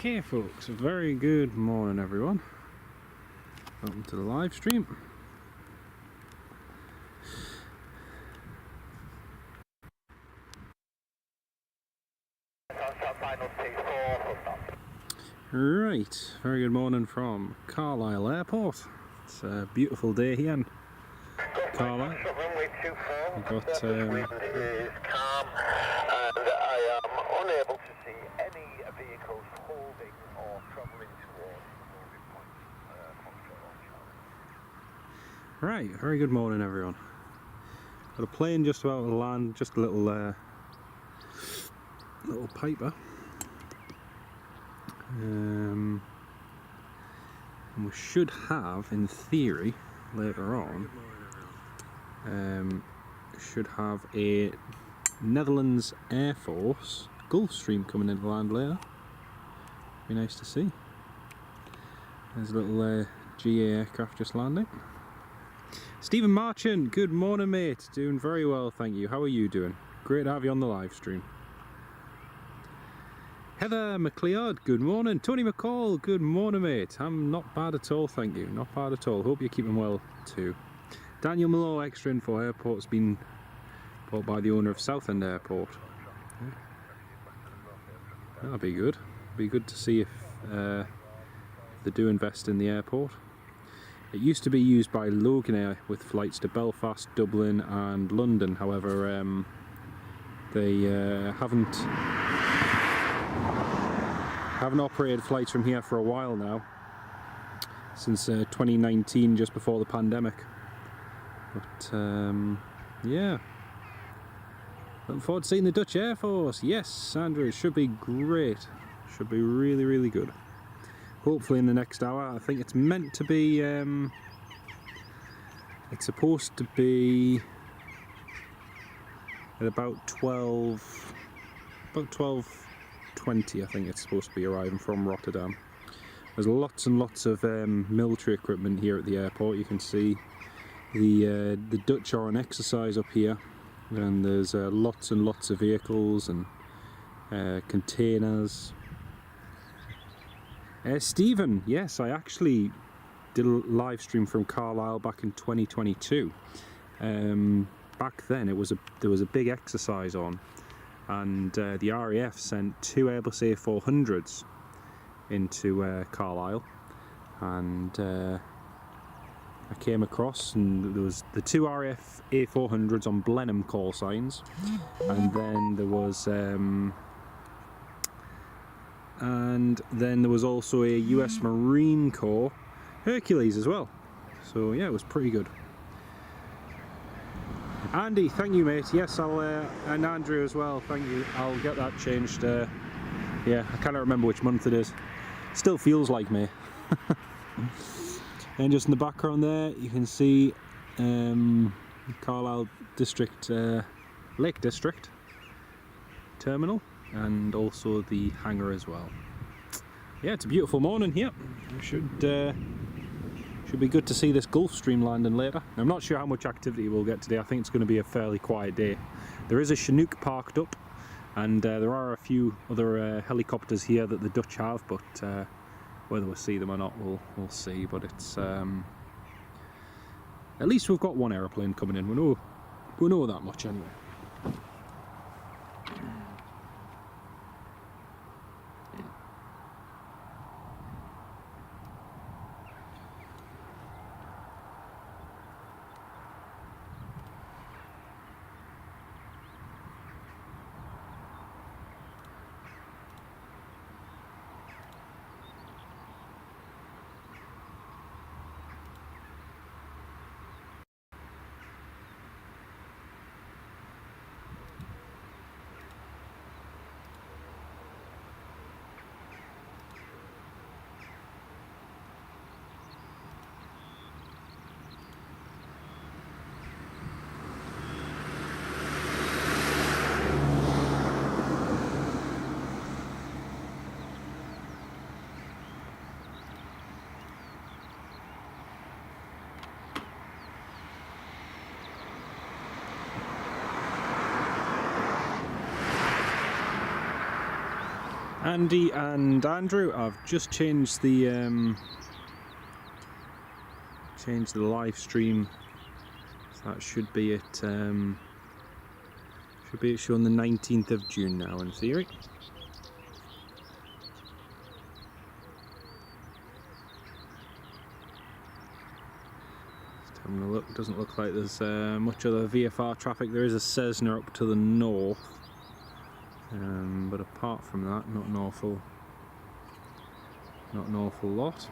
Okay folks, a very good morning everyone. Welcome to the live stream. Right, very good morning from Carlisle Airport. It's a beautiful day here in Carlisle. We've got wind is calm and I am unable to see any vehicles holding or travelling towards the holding point. Right, very good morning everyone. Got a plane just about to land, just a little piper. And we should have, in theory, later on, should have a Netherlands Air Force Gulfstream coming into land later. Be nice to see. There's a little GA aircraft just landing. Stephen Marchant, good morning mate. Doing very well, thank you. How are you doing? Great to have you on the live stream. Heather McLeod, good morning. Tony McCall, good morning mate. I'm not bad at all, thank you. Not bad at all. Hope you're keeping well too. Daniel Mallow, Extra Info Airport's been bought by the owner of Southend Airport. Yeah. That'll be good. Be good to see if they do invest in the airport. It used to be used by Loganair with flights to Belfast, Dublin and London. However, they haven't operated flights from here for a while now, since 2019, just before the pandemic. But yeah, looking forward to seeing the Dutch Air Force. Yes, Andrew, should be great. Should be really, really good. Hopefully in the next hour. I think it's meant to be, it's supposed to be at about 12:20, I think it's supposed to be arriving from Rotterdam. There's lots and lots of military equipment here at the airport. You can see the Dutch are on exercise up here, and there's lots and lots of vehicles and containers. Stephen, yes, I actually did a live stream from Carlisle back in 2022. Back then there was a big exercise on, and the RAF sent 2 Airbus A400s into Carlisle, and I came across, and there was the 2 RAF A400s on Blenheim call signs, and then there was also a US Marine Corps Hercules as well. So yeah, it was pretty good. Andy, thank you mate. Yes, I'll and Andrew as well, thank you. I'll get that changed. Yeah, I can't remember which month it is. Still feels like May. And just in the background there you can see Carlisle District Lake District Terminal, and also the hangar as well. Yeah, it's a beautiful morning here. Should be good to see this Gulfstream landing later. I'm not sure how much activity we'll get today. I think it's going to be a fairly quiet day. There is a Chinook parked up, and there are a few other helicopters here that the Dutch have, but whether we'll see them or not, we'll see. But it's at least we've got one aeroplane coming in. We know that much anyway. Andy and Andrew, I've just changed the live stream. So that should be it. Should be it showing the 19th of June now in theory. Just having a look. Doesn't look like there's much other VFR traffic. There is a Cessna up to the north. But apart from that, not an awful lot.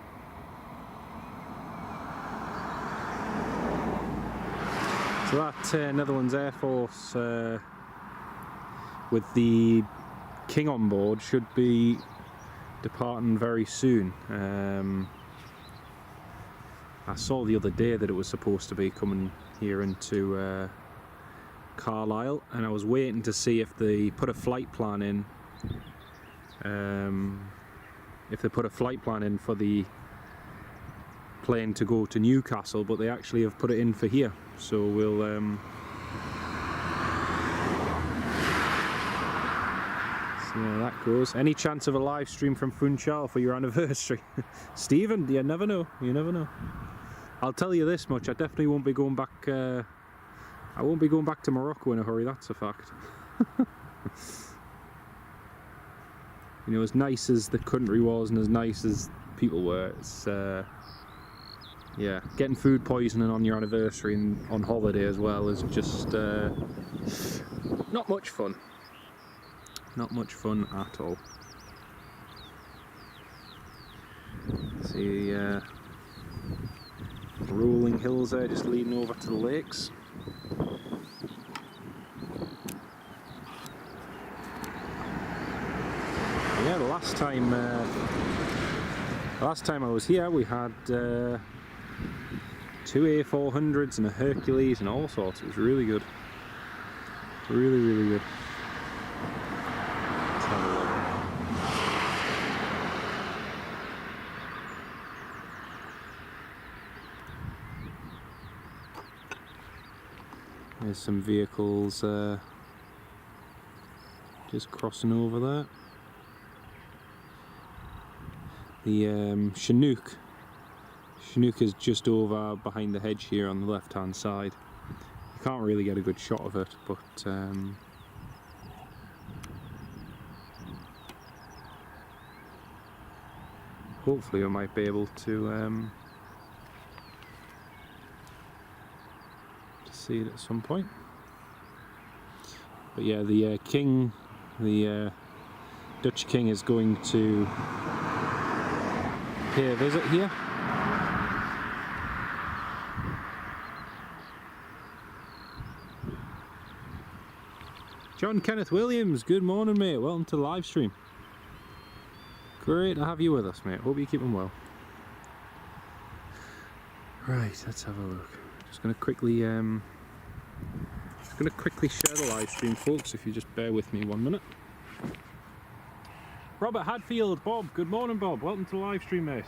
So that Netherlands Air Force with the King on board should be departing very soon. I saw the other day that it was supposed to be coming here into Carlisle, and I was waiting to see if they put a flight plan in. If they put a flight plan in for the plane to go to Newcastle, but they actually have put it in for here. So we'll see how that goes. Any chance of a live stream from Funchal for your anniversary? Stephen, you never know. You never know. I'll tell you this much: I definitely won't be going back. I won't be going back to Morocco in a hurry, that's a fact. You know, as nice as the country was and as nice as people were, it's, yeah, getting food poisoning on your anniversary and on holiday as well is just not much fun. Not much fun at all. See, rolling hills there just leading over to the lakes. Yeah, the last time I was here, we had 2 A400s and a Hercules and all sorts. It was really good. Really, really good. Let's have a look. There's some vehicles just crossing over there. The Chinook is just over behind the hedge here on the left hand side. You can't really get a good shot of it, but hopefully I might be able to see it at some point. But yeah, the King, the Dutch King, is going to pay a visit here. John Kenneth Williams, good morning mate, welcome to the live stream. Great to have you with us mate, hope you're keeping well. Right, let's have a look. Just gonna quickly share the live stream folks, if you just bear with me 1 minute. Robert Hadfield, Bob, good morning Bob, welcome to the live stream mate.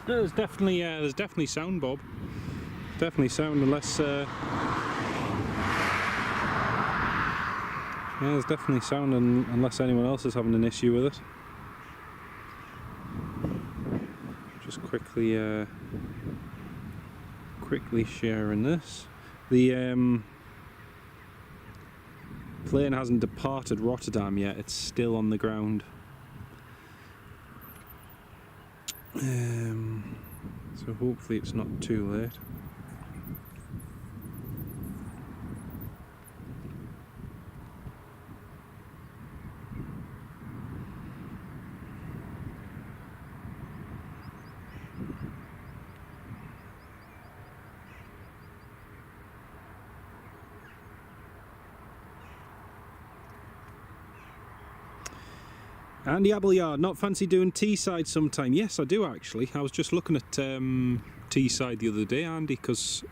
There's definitely sound, Bob. Definitely sound, unless yeah, there's definitely sound, unless anyone else is having an issue with it. Just quickly sharing this. The plane hasn't departed Rotterdam yet. It's still on the ground. So hopefully it's not too late. Andy Appleyard, not fancy doing Teesside sometime? Yes, I do actually. I was just looking at Teesside the other day, Andy, because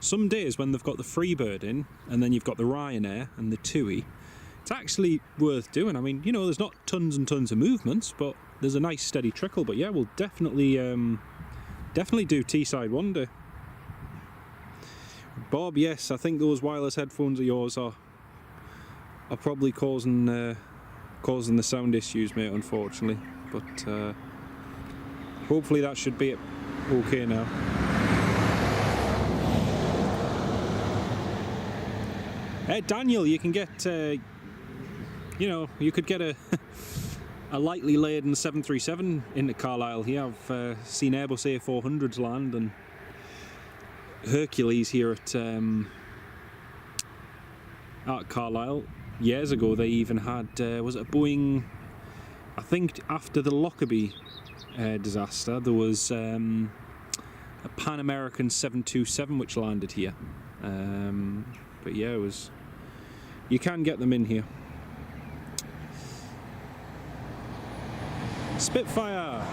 some days when they've got the Freebird in, and then you've got the Ryanair and the TUI, it's actually worth doing. I mean, you know, there's not tons and tons of movements, but there's a nice steady trickle. But yeah, we'll definitely do Teesside one day. Bob, yes, I think those wireless headphones of yours are probably causing the sound issues, mate, unfortunately, but hopefully that should be okay now. Hey Daniel, you can get you know, you could get a a lightly laden 737 into Carlisle here. I've seen Airbus A400s land, and Hercules here at Carlisle. Years ago they even had, was it a Boeing, I think after the Lockerbie disaster, there was a Pan American 727 which landed here. But yeah, you can get them in here. Spitfire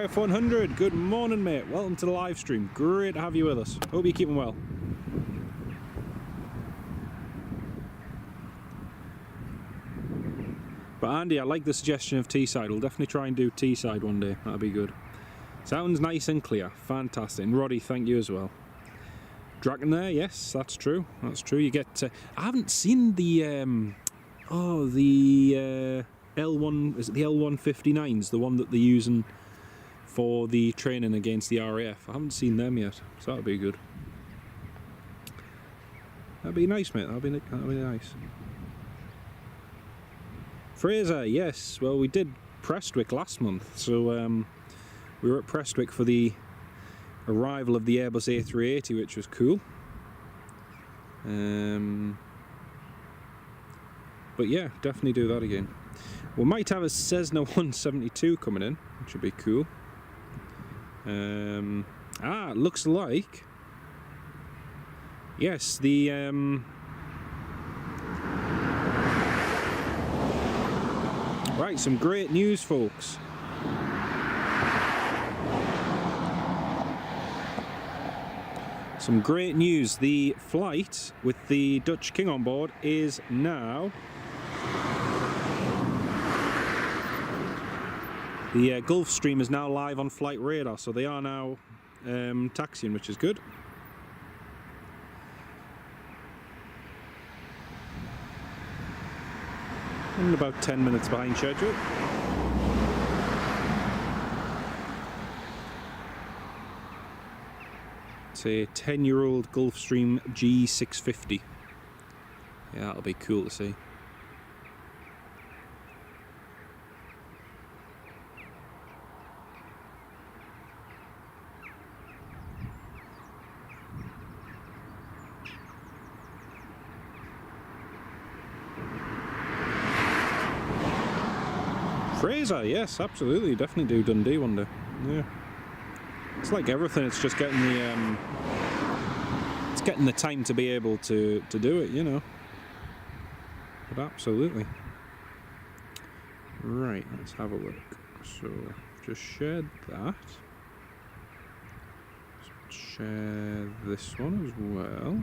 F100, good morning, mate. Welcome to the live stream. Great to have you with us. Hope you're keeping well. But Andy, I like the suggestion of Teesside. We'll definitely try and do Teesside one day. That'll be good. Sounds nice and clear. Fantastic. And Roddy, thank you as well. Draken there, yes, that's true. That's true. You get. I haven't seen the L1. Is it the L159s? The one that they're using for the training against the RAF. I haven't seen them yet, so that'll be good. That'd be nice, mate. That'll be nice. Fraser, yes. Well, we did Prestwick last month, so we were at Prestwick for the arrival of the Airbus A380, which was cool. But yeah, definitely do that again. We might have a Cessna 172 coming in, which would be cool. It looks like, yes, the right, some great news, folks. Some great news. The flight with the Dutch King on board is now the Gulfstream is now live on flight radar, so they are now taxiing, which is good. And about 10 minutes behind schedule. It's a 10-year-old Gulfstream G650. Yeah, that'll be cool to see. Fraser, yes, absolutely, definitely do Dundee one day. Yeah, it's like everything. It's just getting the time to be able to do it, you know. But absolutely. Right, let's have a look. So just shared that. Share this one as well.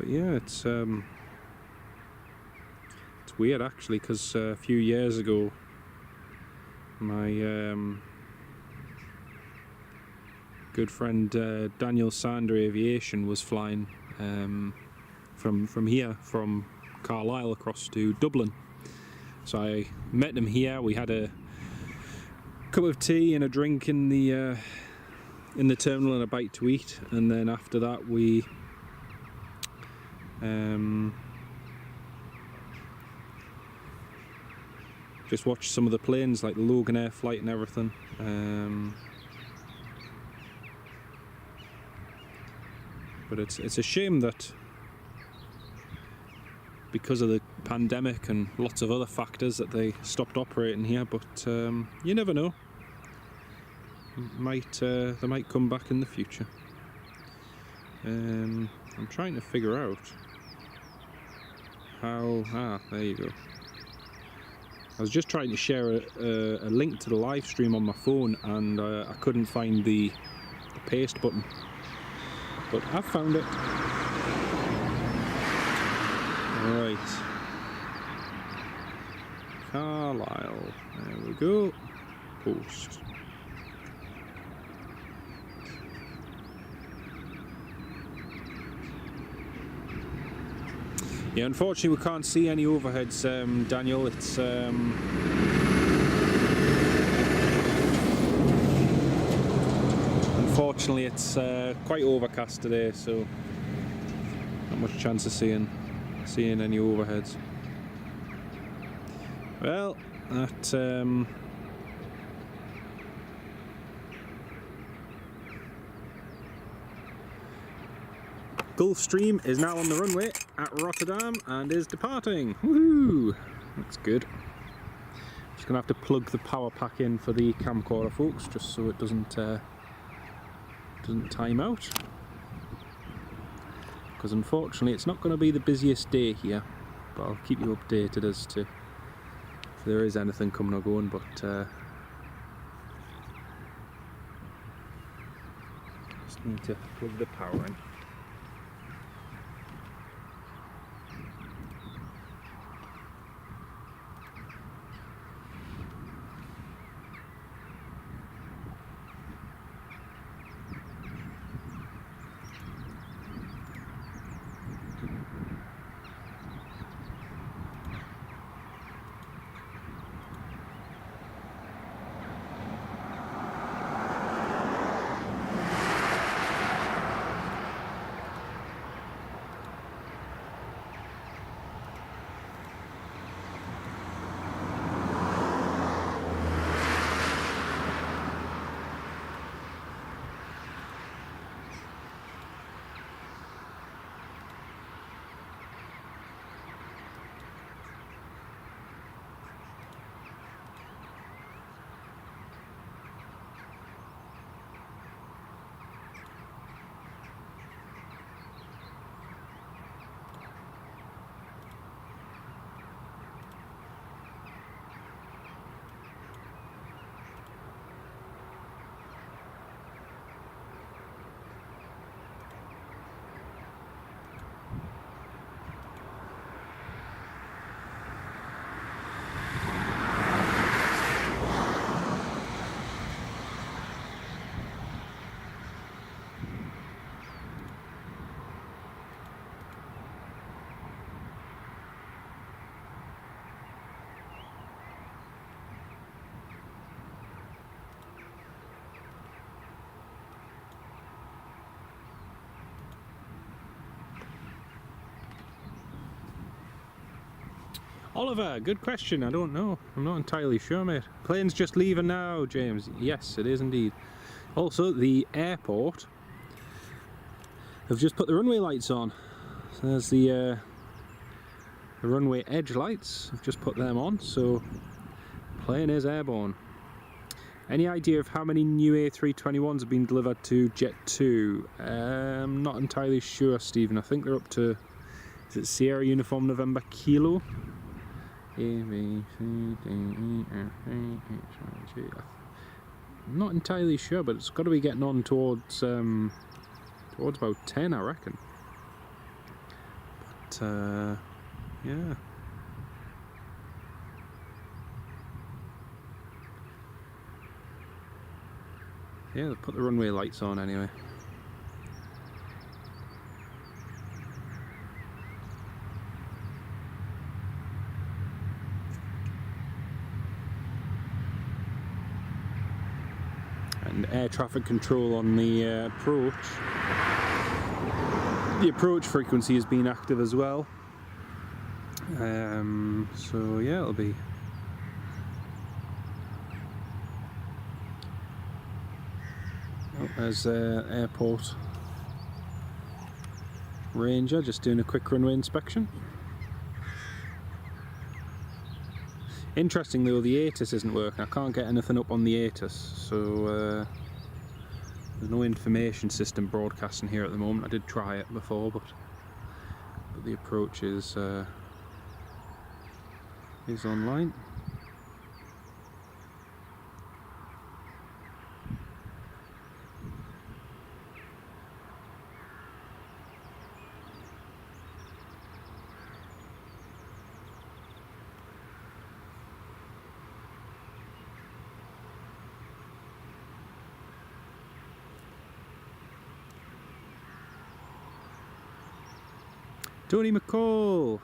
But yeah, it's weird actually, because a few years ago my good friend Daniel Sander Aviation was flying from here, from Carlisle across to Dublin. So I met him here. We had a cup of tea and a drink in the terminal and a bite to eat, and then after that we just watched some of the planes, like the Logan Air flight and everything. But it's a shame that because of the pandemic and lots of other factors that they stopped operating here, but you never know. They might come back in the future. I'm trying to figure out how... there you go. I was just trying to share a link to the live stream on my phone, and I couldn't find the paste button. But I've found it. Right. Carlisle. There we go. Post. Yeah, unfortunately we can't see any overheads, Daniel. It's unfortunately it's quite overcast today, so not much chance of seeing any overheads. Well, that Gulfstream is now on the runway at Rotterdam and is departing. Woohoo! That's good. Just gonna have to plug the power pack in for the camcorder, folks, just so it doesn't time out. Because unfortunately it's not going to be the busiest day here, but I'll keep you updated as to if there is anything coming or going. But just need to plug the power in. Oliver, good question. I don't know. I'm not entirely sure, mate. Plane's just leaving now, James. Yes, it is indeed. Also, the airport have just put the runway lights on. So there's the runway edge lights. I've just put them on, so plane is airborne. Any idea of how many new A321s have been delivered to Jet 2? I'm not entirely sure, Stephen. I think they're up to, is it Sierra Uniform November Kilo? I'm not entirely sure, but it's got to be getting on towards about 10, I reckon. yeah. Yeah, they put the runway lights on anyway. And air traffic control on the approach. The approach frequency has been active as well. So yeah, it'll be there's airport ranger just doing a quick runway inspection. Interesting though, the ATIS isn't working. I can't get anything up on the ATIS, so there's no information system broadcasting here at the moment. I did try it before, but the approach is online. Tony McCall!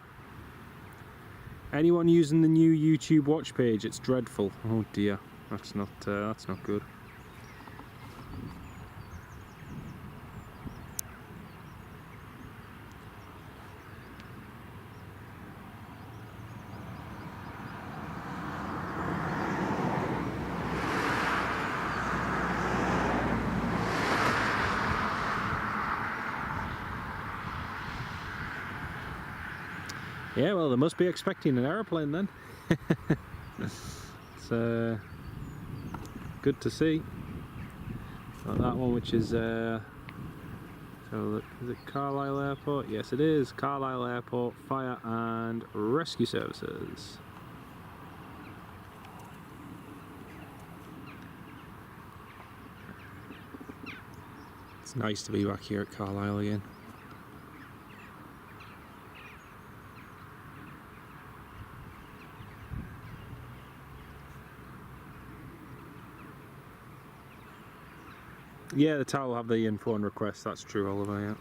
Anyone using the new YouTube watch page? It's dreadful. Oh dear, that's not good. Yeah, well, they must be expecting an aeroplane then. It's good to see. Got that one, which is so look, is it Carlisle Airport? Yes, it is Carlisle Airport Fire and Rescue Services. It's nice to be back here at Carlisle again. Yeah, the tower will have the info and request, that's true, Oliver, yeah.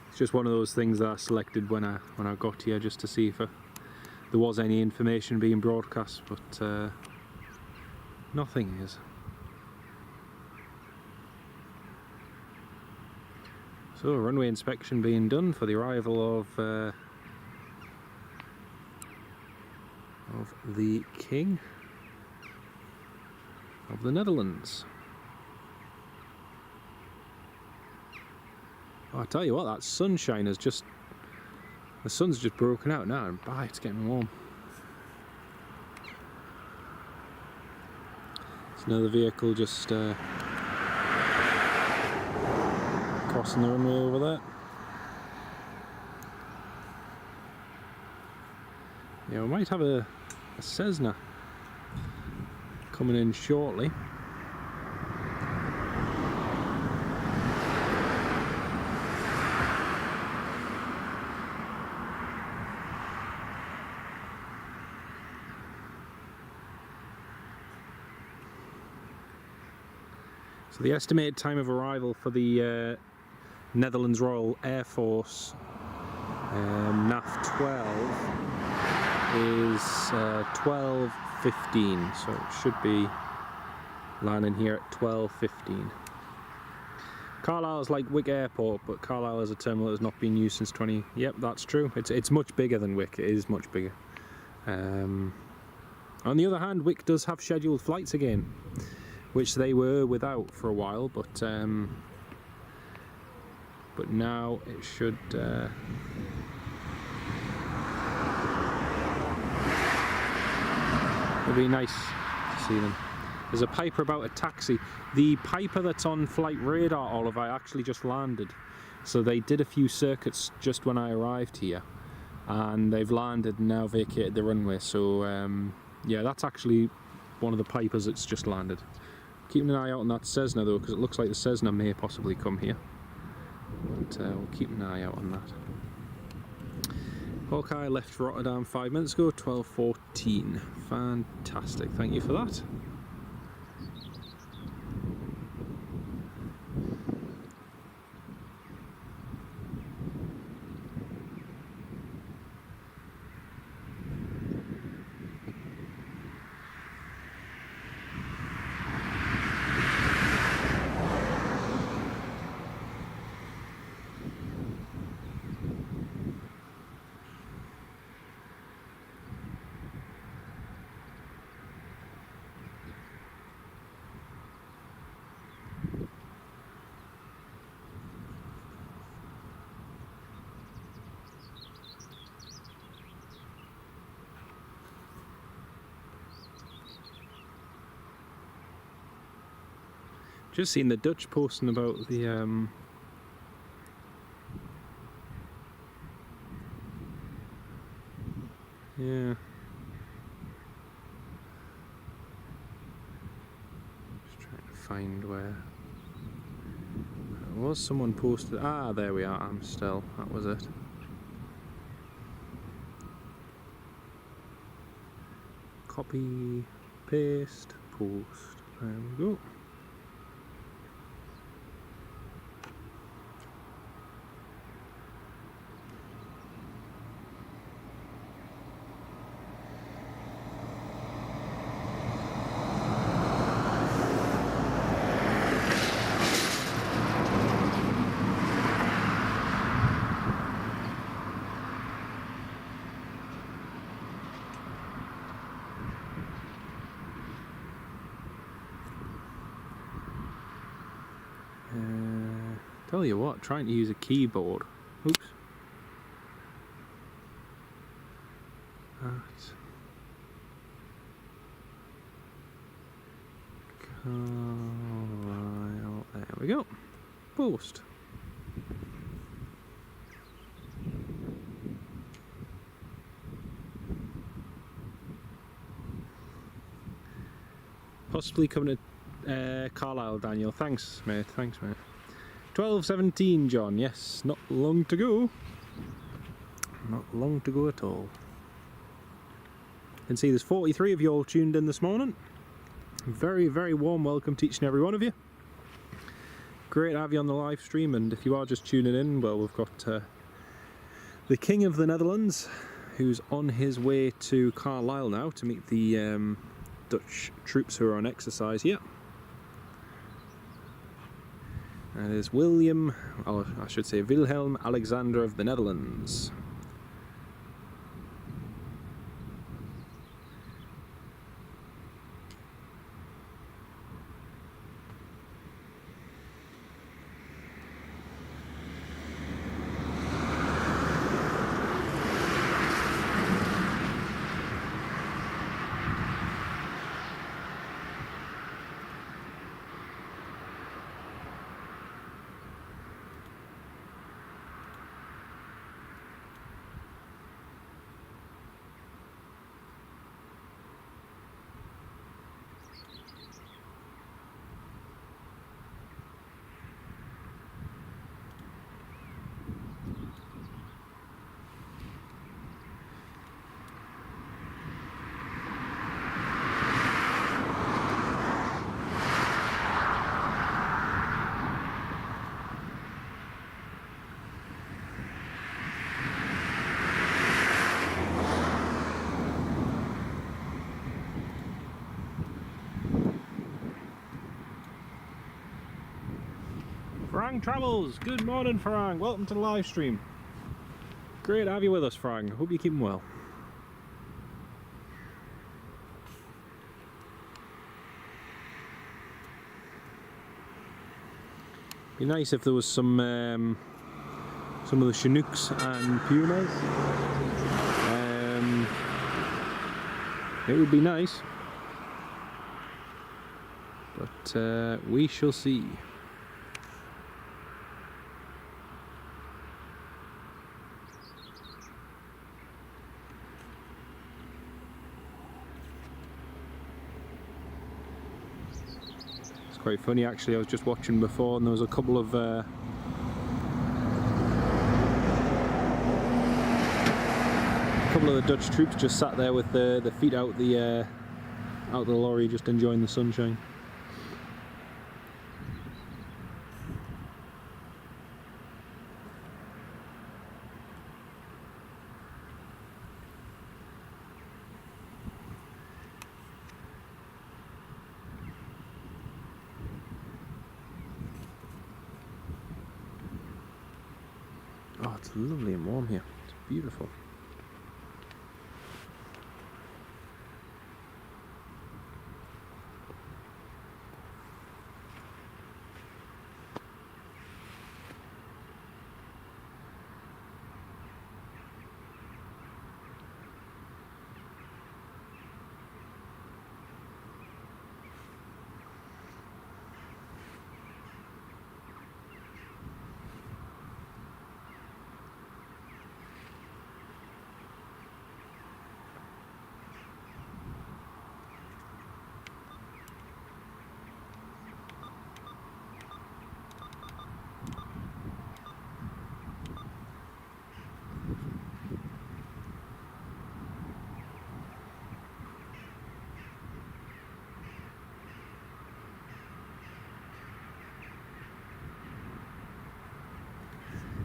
It's just one of those things that I selected when I got here, just to see if there was any information being broadcast, but nothing is. So, runway inspection being done for the arrival of the King of the Netherlands. Oh, I tell you what, that sunshine has just... the sun's just broken out now, and bye, it's getting warm. It's another vehicle just crossing the runway over there. Yeah, we might have a Cessna coming in shortly. So the estimated time of arrival for the Netherlands Royal Air Force NAF 12 is 12:15, so it should be landing here at 12:15. Carlisle is like Wick Airport, but Carlisle is a terminal that has not been used since 20... Yep, that's true. It's much bigger than Wick. It is much bigger. On the other hand, Wick does have scheduled flights again, which they were without for a while, but now it should it'll be nice to see them. There's a Piper about a taxi. The Piper that's on flight radar, Oliver, actually just landed. So they did a few circuits just when I arrived here, and they've landed and now vacated the runway. So yeah, that's actually one of the Pipers that's just landed. Keeping an eye out on that Cessna though, because it looks like the Cessna may possibly come here. But we'll keep an eye out on that. Hawkeye left Rotterdam 5 minutes ago, 12:14. Fantastic, thank you for that. Just seen the Dutch posting about the yeah. Just trying to find where there was someone posted. Ah, there we are, Amstel, that was it. Copy, paste, post. There we go. Tell you what, trying to use a keyboard. Oops. Carlisle, there we go. Post. Possibly coming to Carlisle, Daniel. Thanks, mate. Thanks, mate. 12:17, John. Yes, not long to go. Not long to go at all. You can see there's 43 of you all tuned in this morning. Very, very warm welcome to each and every one of you. Great to have you on the live stream, and if you are just tuning in, well, we've got the King of the Netherlands, who's on his way to Carlisle now to meet the Dutch troops who are on exercise here. And there's Willem-Alexander of the Netherlands. Farang Travels, good morning Farang, welcome to the live stream. Great to have you with us, Farang. Hope you're keeping well. Be nice if there was some of the Chinooks and Pumas. It would be nice, but we shall see. Quite funny actually, I was just watching before and there was a couple of couple of the Dutch troops just sat there with the feet out the lorry, just enjoying the sunshine. Oh, it's lovely and warm here. It's beautiful.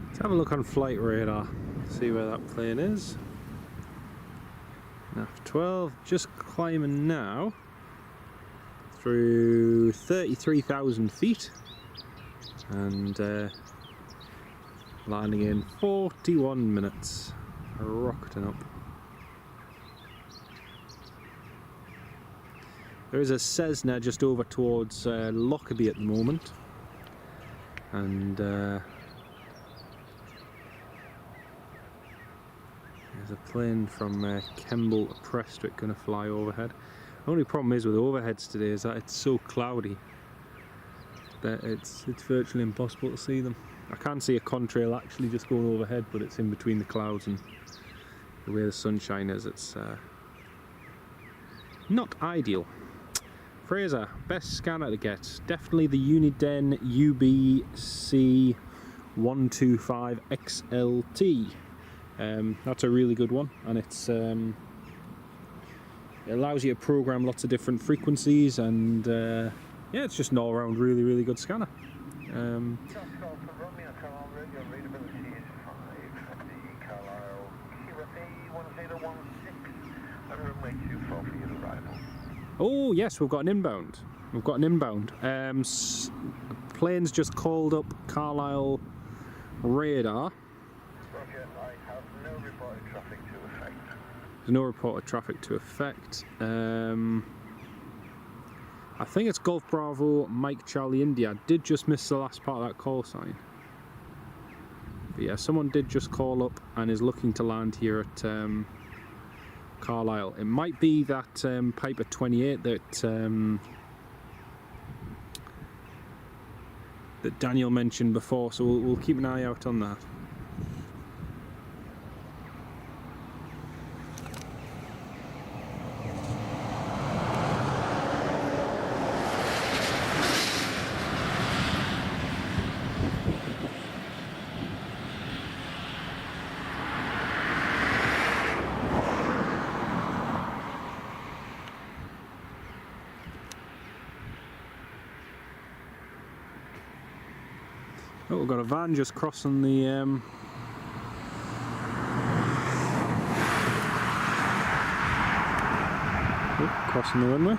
Let's have a look on flight radar, see where that plane is. Nav 12, just climbing now through 33,000 feet and landing in 41 minutes, rocketing up. There is a Cessna just over towards Lockerbie at the moment, and there's a plane from Kemble Prestwick going to fly overhead. The only problem is with overheads today is that it's so cloudy that it's virtually impossible to see them. I can see a contrail actually just going overhead, but it's in between the clouds, and the way the sunshine is, it's not ideal. Fraser, best scanner to get, definitely the Uniden UBC125 XLT. That's a really good one, and it's it allows you to program lots of different frequencies, and yeah, it's just an all-round really good scanner. Oh yes, we've got an inbound. We've got an inbound. Plane's just called up Carlisle radar. There's no reported traffic to effect. I think it's Golf Bravo Mike Charlie India. I did just miss the last part of that call sign. But yeah, someone did just call up and is looking to land here at Carlisle. It might be that Piper 28 that Daniel mentioned before, so we'll keep an eye out on that. Oh, we've got a van just crossing the crossing the runway.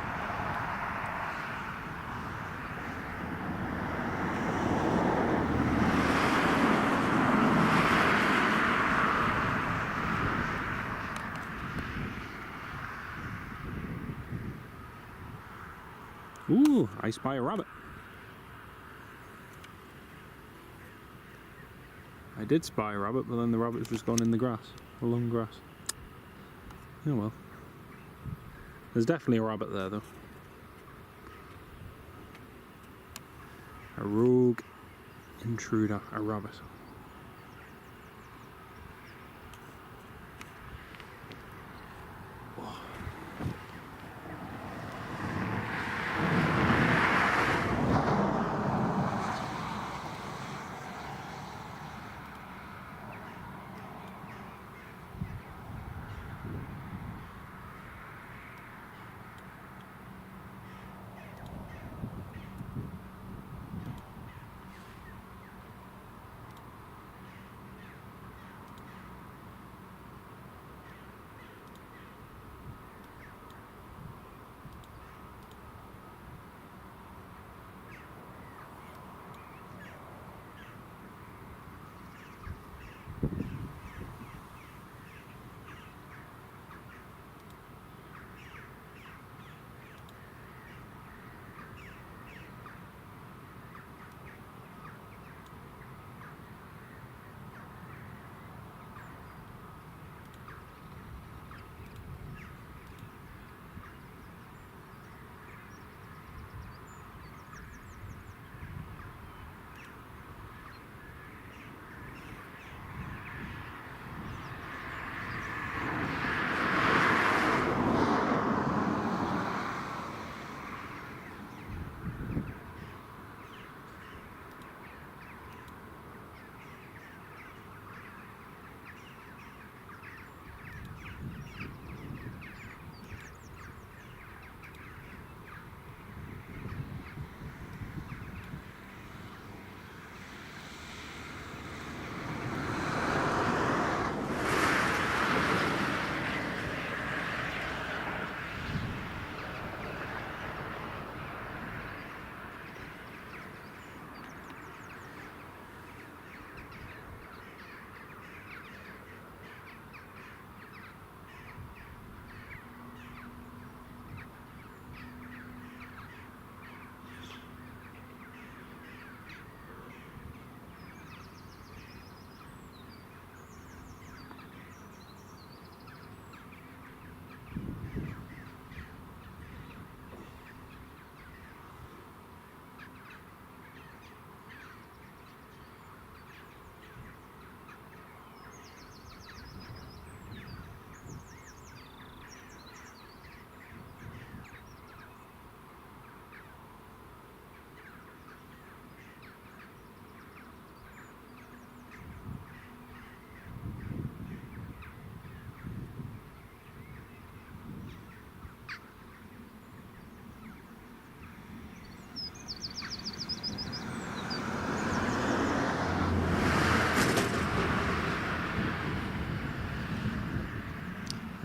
Ooh, I spy a rabbit. I did spy a rabbit, but then the rabbit's just gone in the grass, the long grass. Oh well. There's definitely a rabbit there though. A rogue intruder, a rabbit.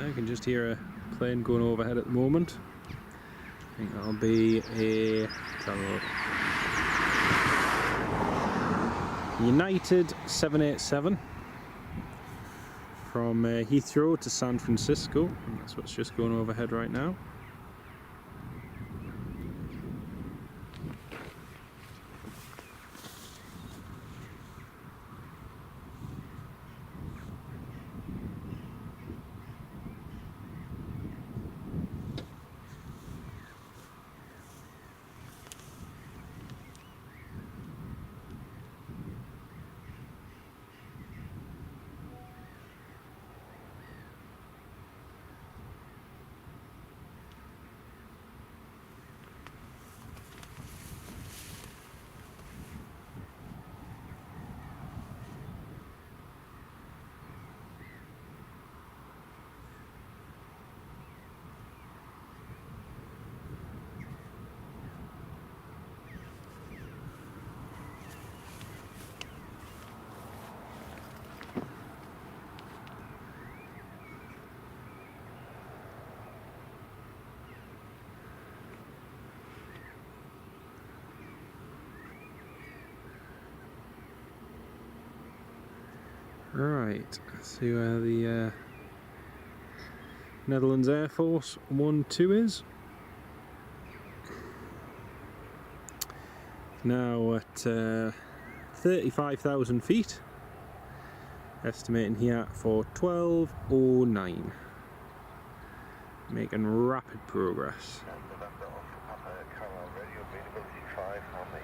I can just hear a plane going overhead at the moment. I think that'll be a United 787 from Heathrow to San Francisco. And that's what's just going overhead right now. Right, let's see where the Netherlands Air Force 1-2 is. Now at 35,000 feet, estimating here for 12:09. Making rapid progress. Carlisle radio, availability 5 on me.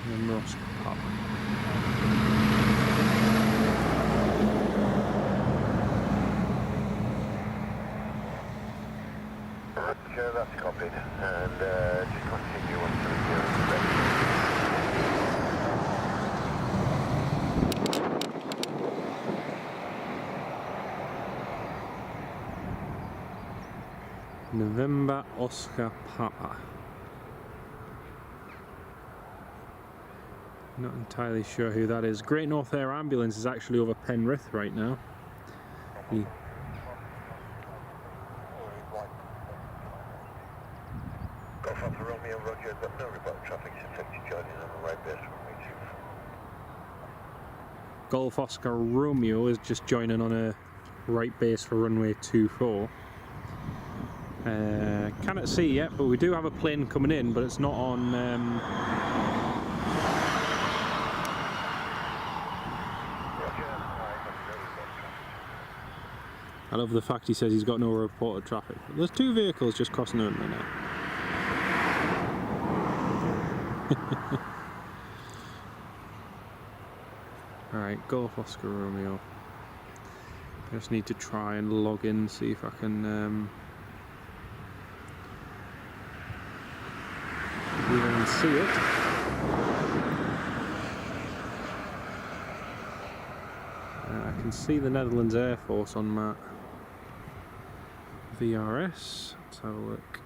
And Ross Pop. Roger, that's copied. And just continue until you're ready. November Oscar Papa. Not entirely sure who that is. Great North Air Ambulance is actually over Penrith right now. Golf Alpha Romeo, Roger, got no report of traffic, so take you joining on the right base from me too. Golf Oscar Romeo is just joining on a right base for runway 24. Cannot see yet, but we do have a plane coming in, but it's not on. I love the fact he says he's got no reported traffic. There's two vehicles just crossing the runway now. Alright, Golf Oscar Romeo. I just need to try and log in, see if I can even see it. I can see the Netherlands Air Force on my VRS. Let's have a look.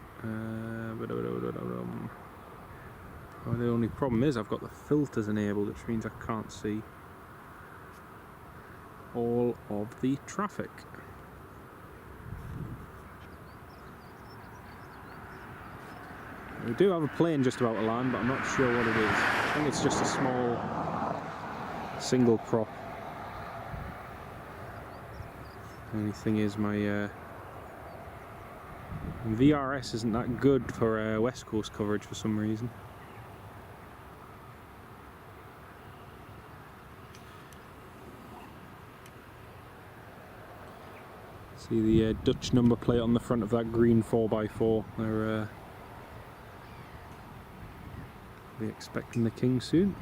Oh, the only problem is I've got the filters enabled, which means I can't see all of the traffic. We do have a plane just about to land, but I'm not sure what it is. I think it's just a small single prop. The only thing is my VRS isn't that good for West Coast coverage for some reason. See the Dutch number plate on the front of that green 4x4. They're be expecting the king soon.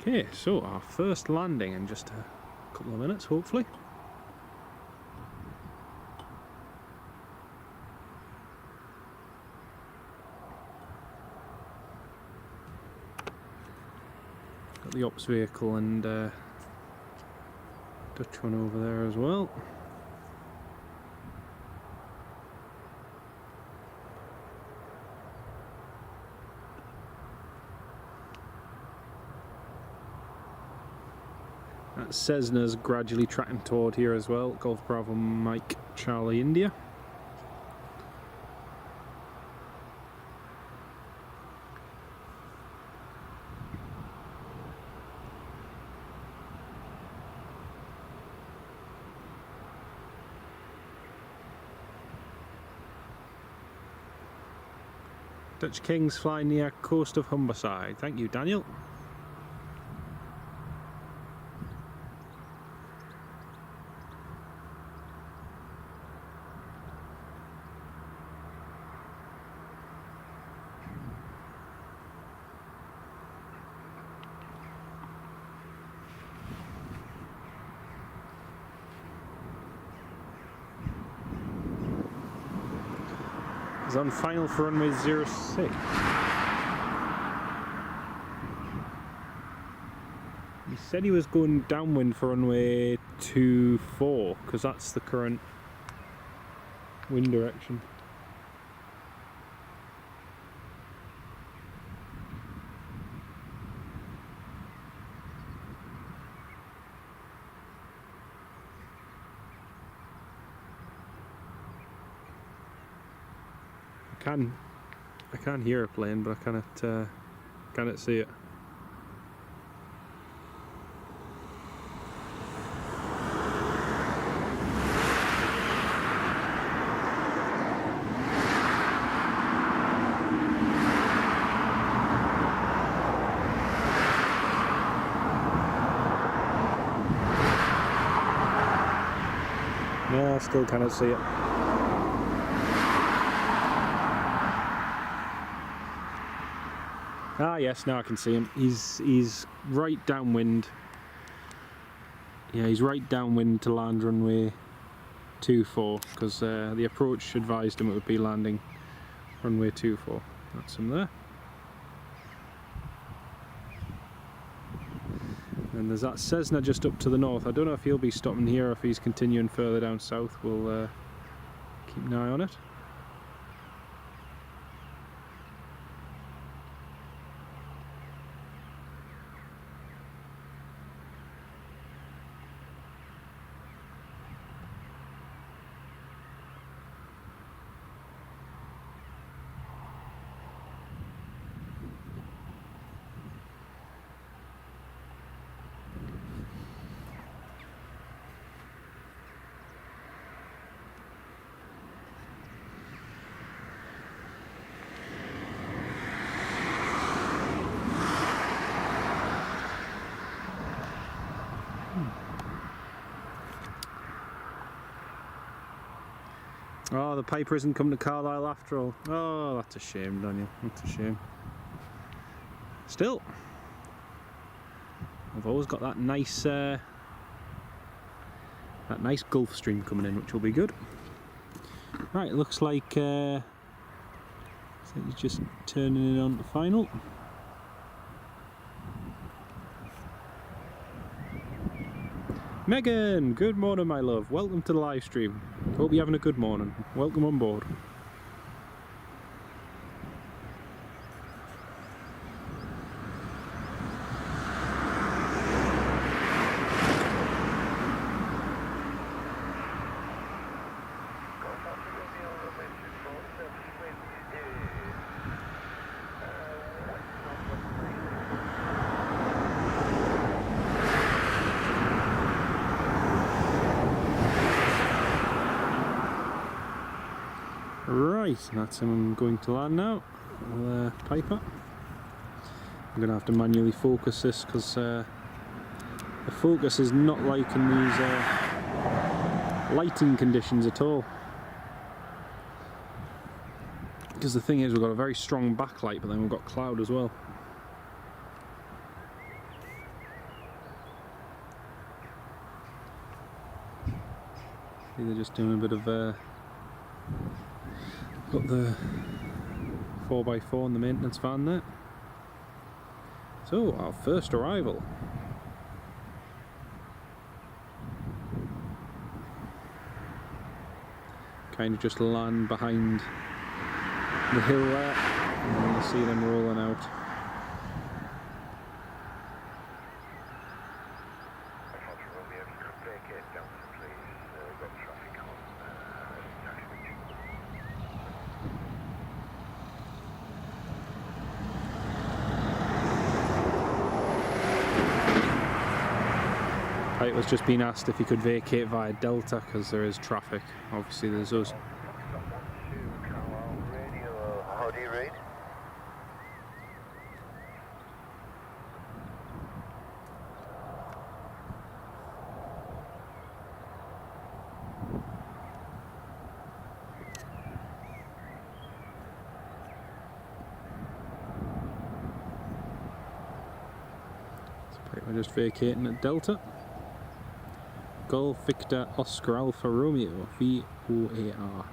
Okay, so our first landing in just a couple of minutes, hopefully. Got the ops vehicle and Dutch one over there as well. Cessna's gradually tracking toward here as well. Golf Bravo Mike Charlie India. Dutch Kings flying near coast of Humberside. Thank you, Daniel. He's on final for runway 06. He said he was going downwind for runway 24 because that's the current wind direction. I can hear a plane, but I cannot see it. No, I still cannot see it. Ah yes, now I can see him. He's right downwind. Yeah, he's right downwind to land runway 24 because the approach advised him it would be landing runway 24. That's him there. And there's that Cessna just up to the north. I don't know if he'll be stopping here or if he's continuing further down south. We'll keep an eye on it. Oh, the Piper isn't coming to Carlisle after all. Oh, that's a shame, Daniel. That's a shame. Still, I've always got that nice Gulf Stream coming in, which will be good. Right, it looks like he's just turning it on to final. Megan, good morning, my love. Welcome to the live stream. Hope you're having a good morning. Welcome on board. Right, that's him. I'm going to land now. Piper. I'm going to have to manually focus this because the focus is not liking these lighting conditions at all. Because the thing is, we've got a very strong backlight, but then we've got cloud as well. See, they're just doing a bit of got the 4x4 in the maintenance van there. So, our first arrival. Kind of just land behind the hill there, and then you see them rolling out. Pipe was just being asked if he could vacate via Delta because there is traffic. Obviously there's us. Carlisle radio, how do you read? We're just vacating at Delta. Golf Victor Oscar Alpha Romeo VOAR.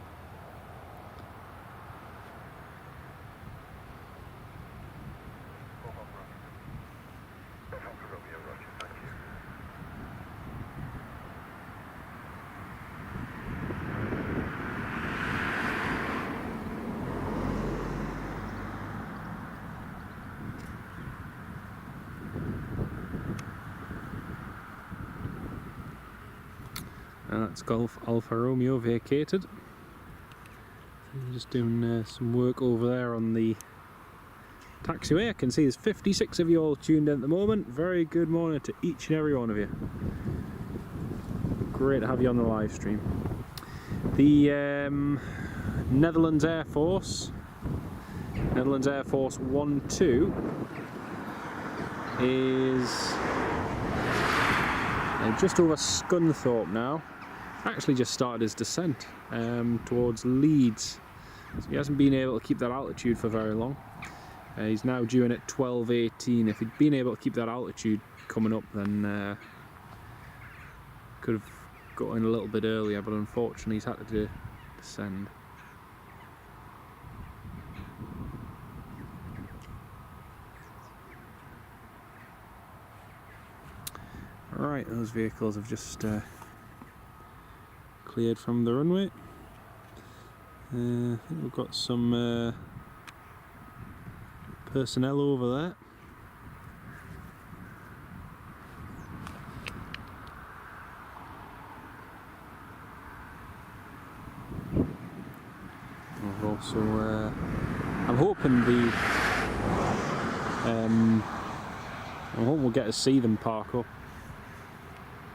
And that's Golf Alpha Romeo vacated. I'm just doing some work over there on the taxiway. I can see there's 56 of you all tuned in at the moment. Very good morning to each and every one of you. Great to have you on the live stream. The Netherlands Air Force 1-2 is just over Scunthorpe now. Actually just started his descent towards Leeds, so he hasn't been able to keep that altitude for very long. He's now due in at 12:18. If he'd been able to keep that altitude coming up, then could have got in a little bit earlier, but unfortunately he's had to descend. Right, those vehicles have just cleared from the runway. I think we've got some personnel over there. We've also, I'm hoping we'll get to see them park up.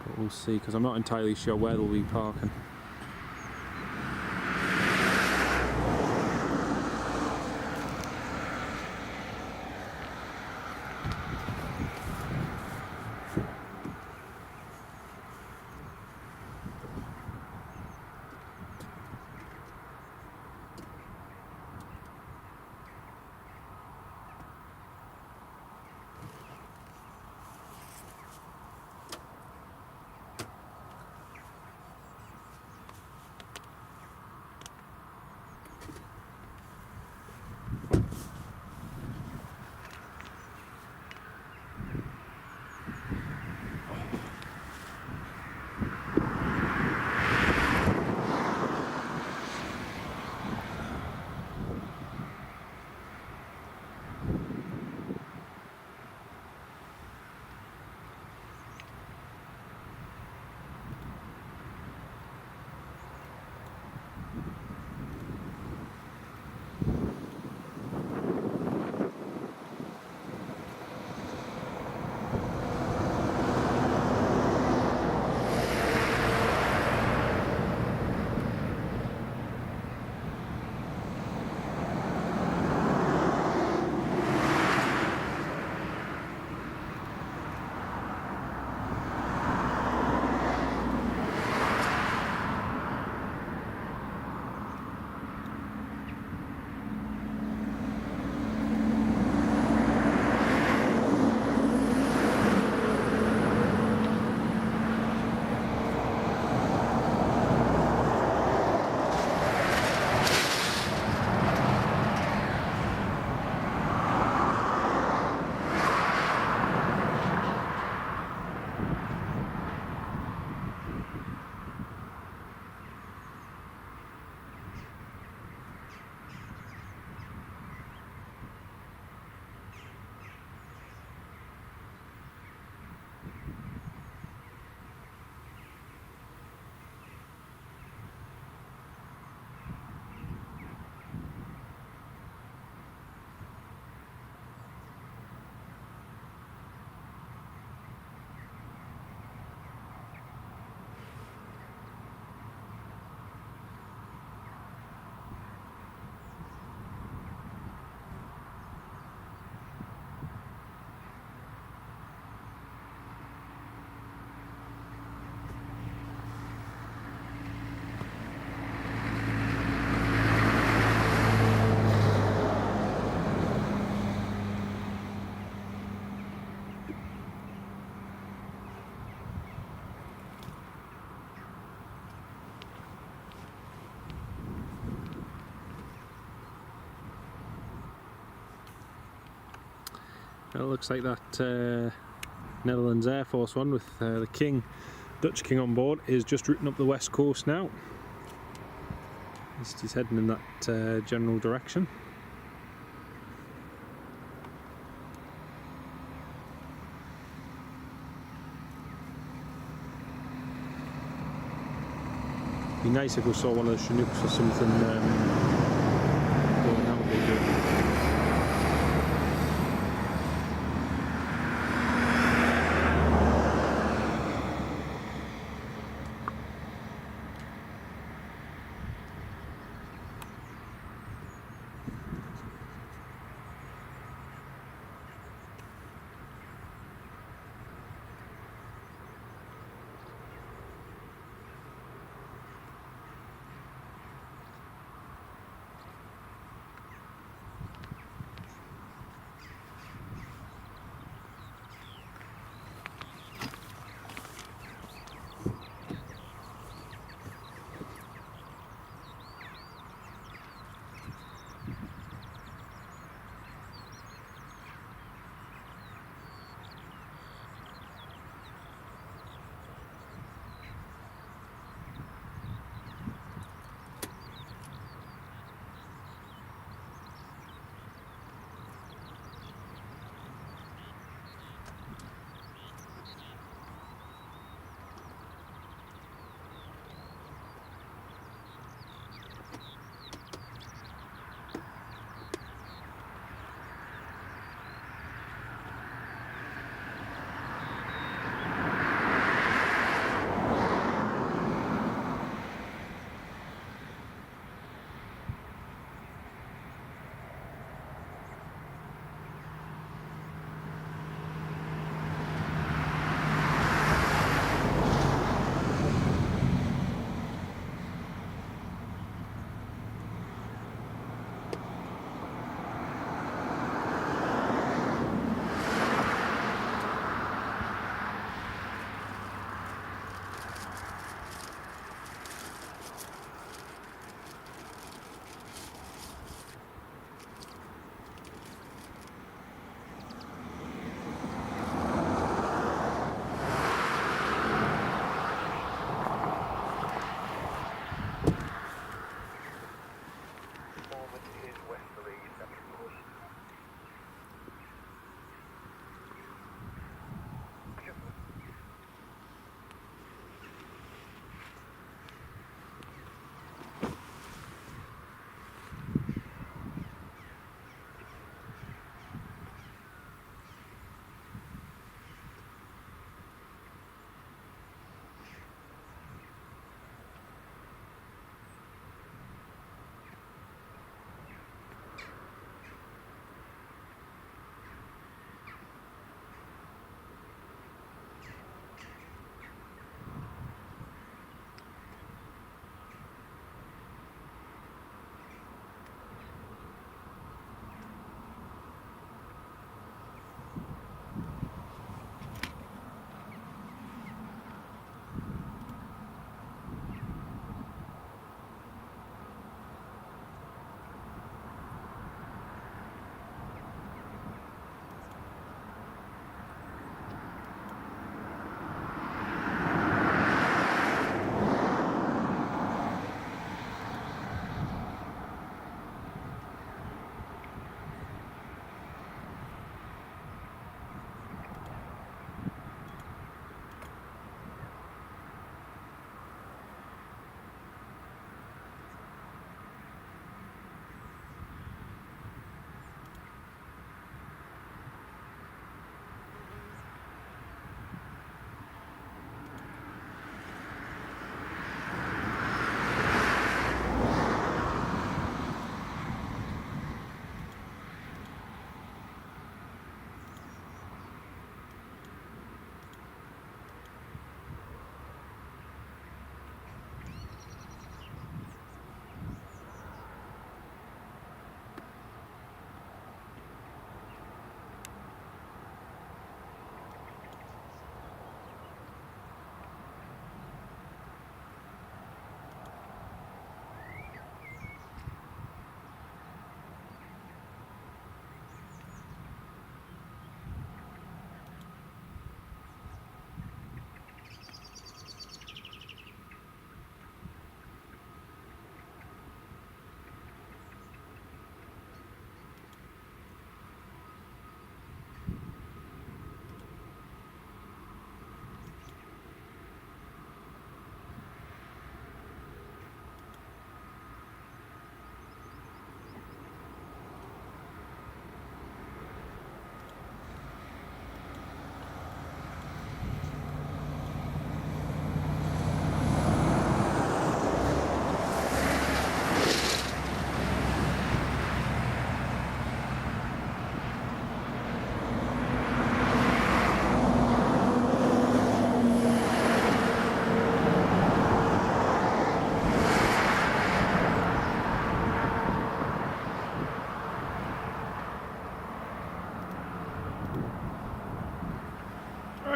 But we'll see, because I'm not entirely sure where they'll be parking. Well, it looks like that Netherlands Air Force one with the King, Dutch King on board, is just routing up the west coast now. He's heading in that general direction. Be nice if we saw one of the Chinooks or something going out there.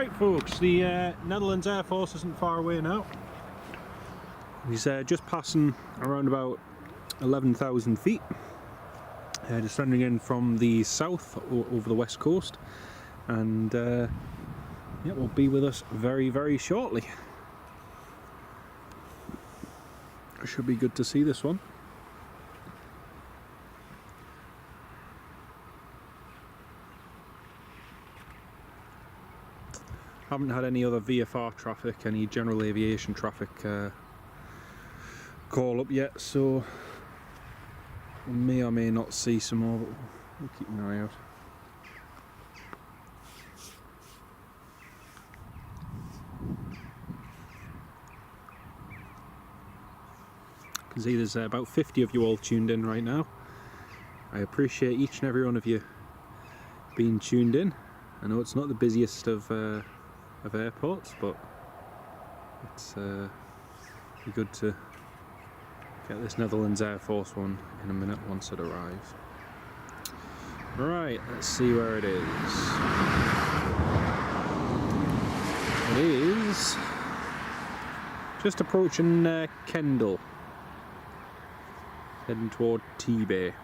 Right folks, the Netherlands Air Force isn't far away now. He's just passing around about 11,000 feet, descending in from the south over the west coast, and yeah, will be with us very, very shortly. It should be good to see this one. Haven't had any other VFR traffic, any general aviation traffic call up yet, so we may or may not see some more, but we'll keep an eye out. You can see there's about 50 of you all tuned in right now. I appreciate each and every one of you being tuned in. I know it's not the busiest of airports, but it's be good to get this Netherlands Air Force one in a minute once it arrives. Right, let's see where it is. It is just approaching Kendal, heading toward T-Bay.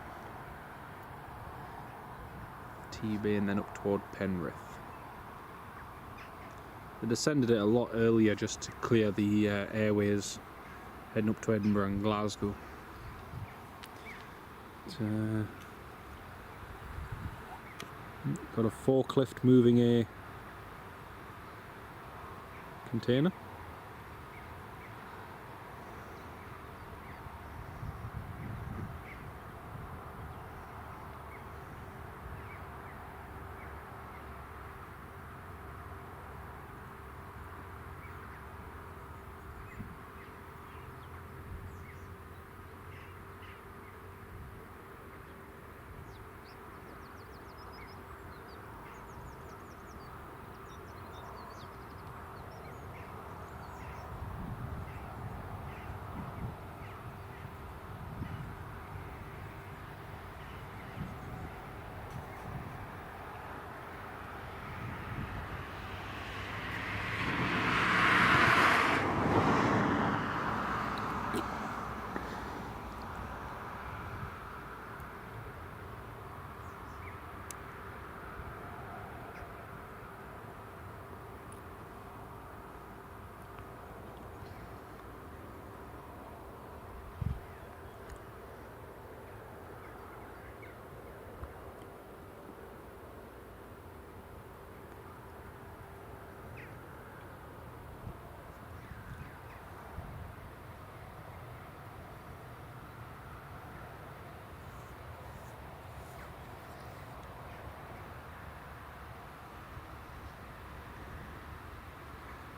T-Bay and then up toward Penrith. They descended it a lot earlier just to clear the airways heading up to Edinburgh and Glasgow. Got a forklift moving a container.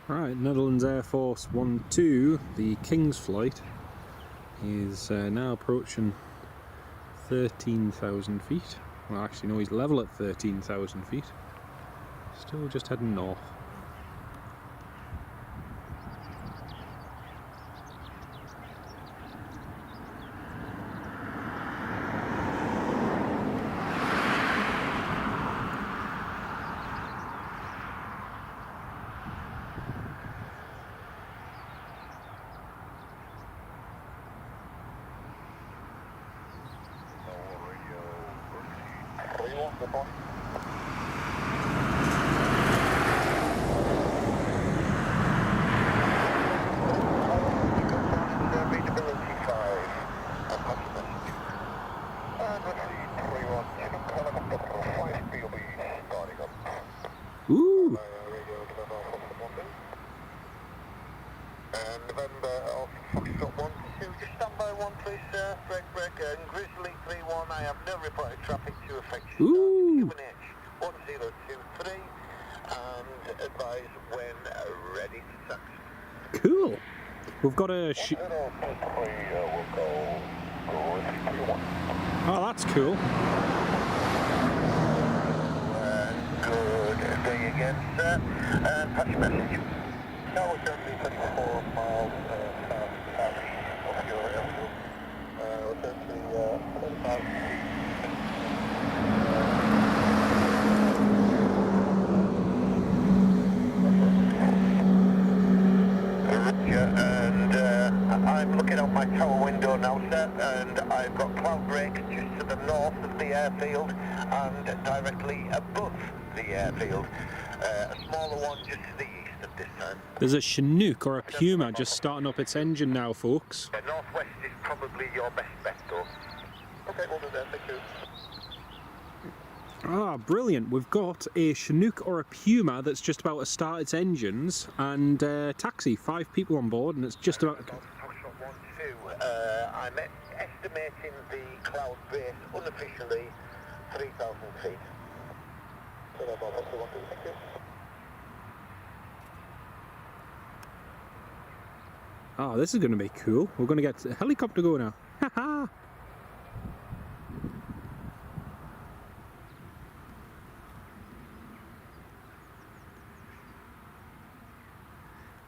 Right, Netherlands Air Force 1-2, the King's flight, is now approaching 13,000 feet. Well, actually, no, he's level at 13,000 feet. Still just heading north. Ooh! November of Foxtrot 1-2, just stand by 1 please sir, break, and Grizzly 3-1, I have no reported traffic to affect you. Ooh! QNH 1023, and advise when ready to taxi. Cool! We've got a Oh, that's cool. Good day again, sir. Patch message. Now we're currently 24 miles south of your airfield. We're currently 11,000 feet. I've got cloud breaks just to the north of the airfield and directly above the airfield. A smaller one just to the east at this time. There's a Chinook or a Puma just starting up its engine now, folks. Northwest is probably your best bet though. Okay, we'll do that, thank you. Ah, brilliant. We've got a Chinook or a Puma that's just about to start its engines, and taxi, 5 people on board, and it's just about... I'm estimating the cloud base unofficially 3,000 feet. Thank you. Oh, this is going to be cool. We're going to get a helicopter go now. Haha!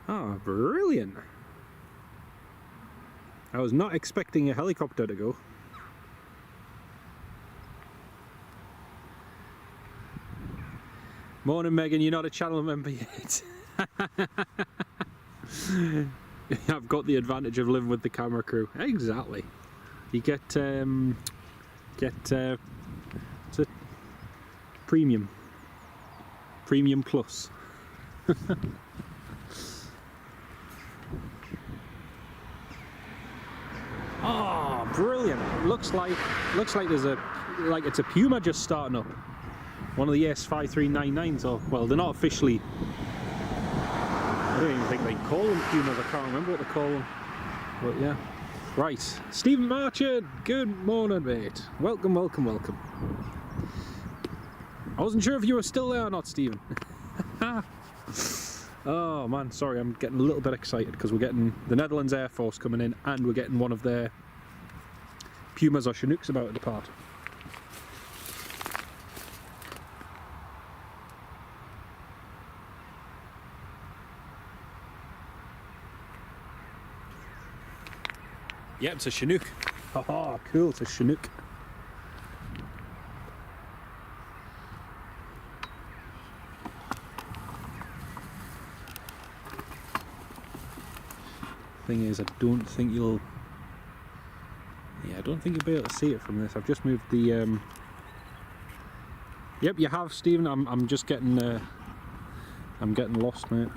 Oh, brilliant. I was not expecting a helicopter to go. Morning, Megan. You're not a channel member yet. I've got the advantage of living with the camera crew. Exactly. You get it's a premium plus. Oh, brilliant! Looks like there's it's a Puma just starting up. One of the S5399s, or well, they're not officially. I don't even think they call them Pumas. I can't remember what they call them. But yeah, right. Stephen Marchand, good morning, mate. Welcome, welcome, welcome. I wasn't sure if you were still there or not, Stephen. Oh man, sorry, I'm getting a little bit excited because we're getting the Netherlands Air Force coming in, and we're getting one of their Pumas or Chinooks about to depart. Yeah, it's a Chinook. Oh, cool, it's a Chinook. Thing is, I don't think you'll be able to see it from this. I've just moved the yep, you have, Stephen. I'm just getting I'm getting lost, mate.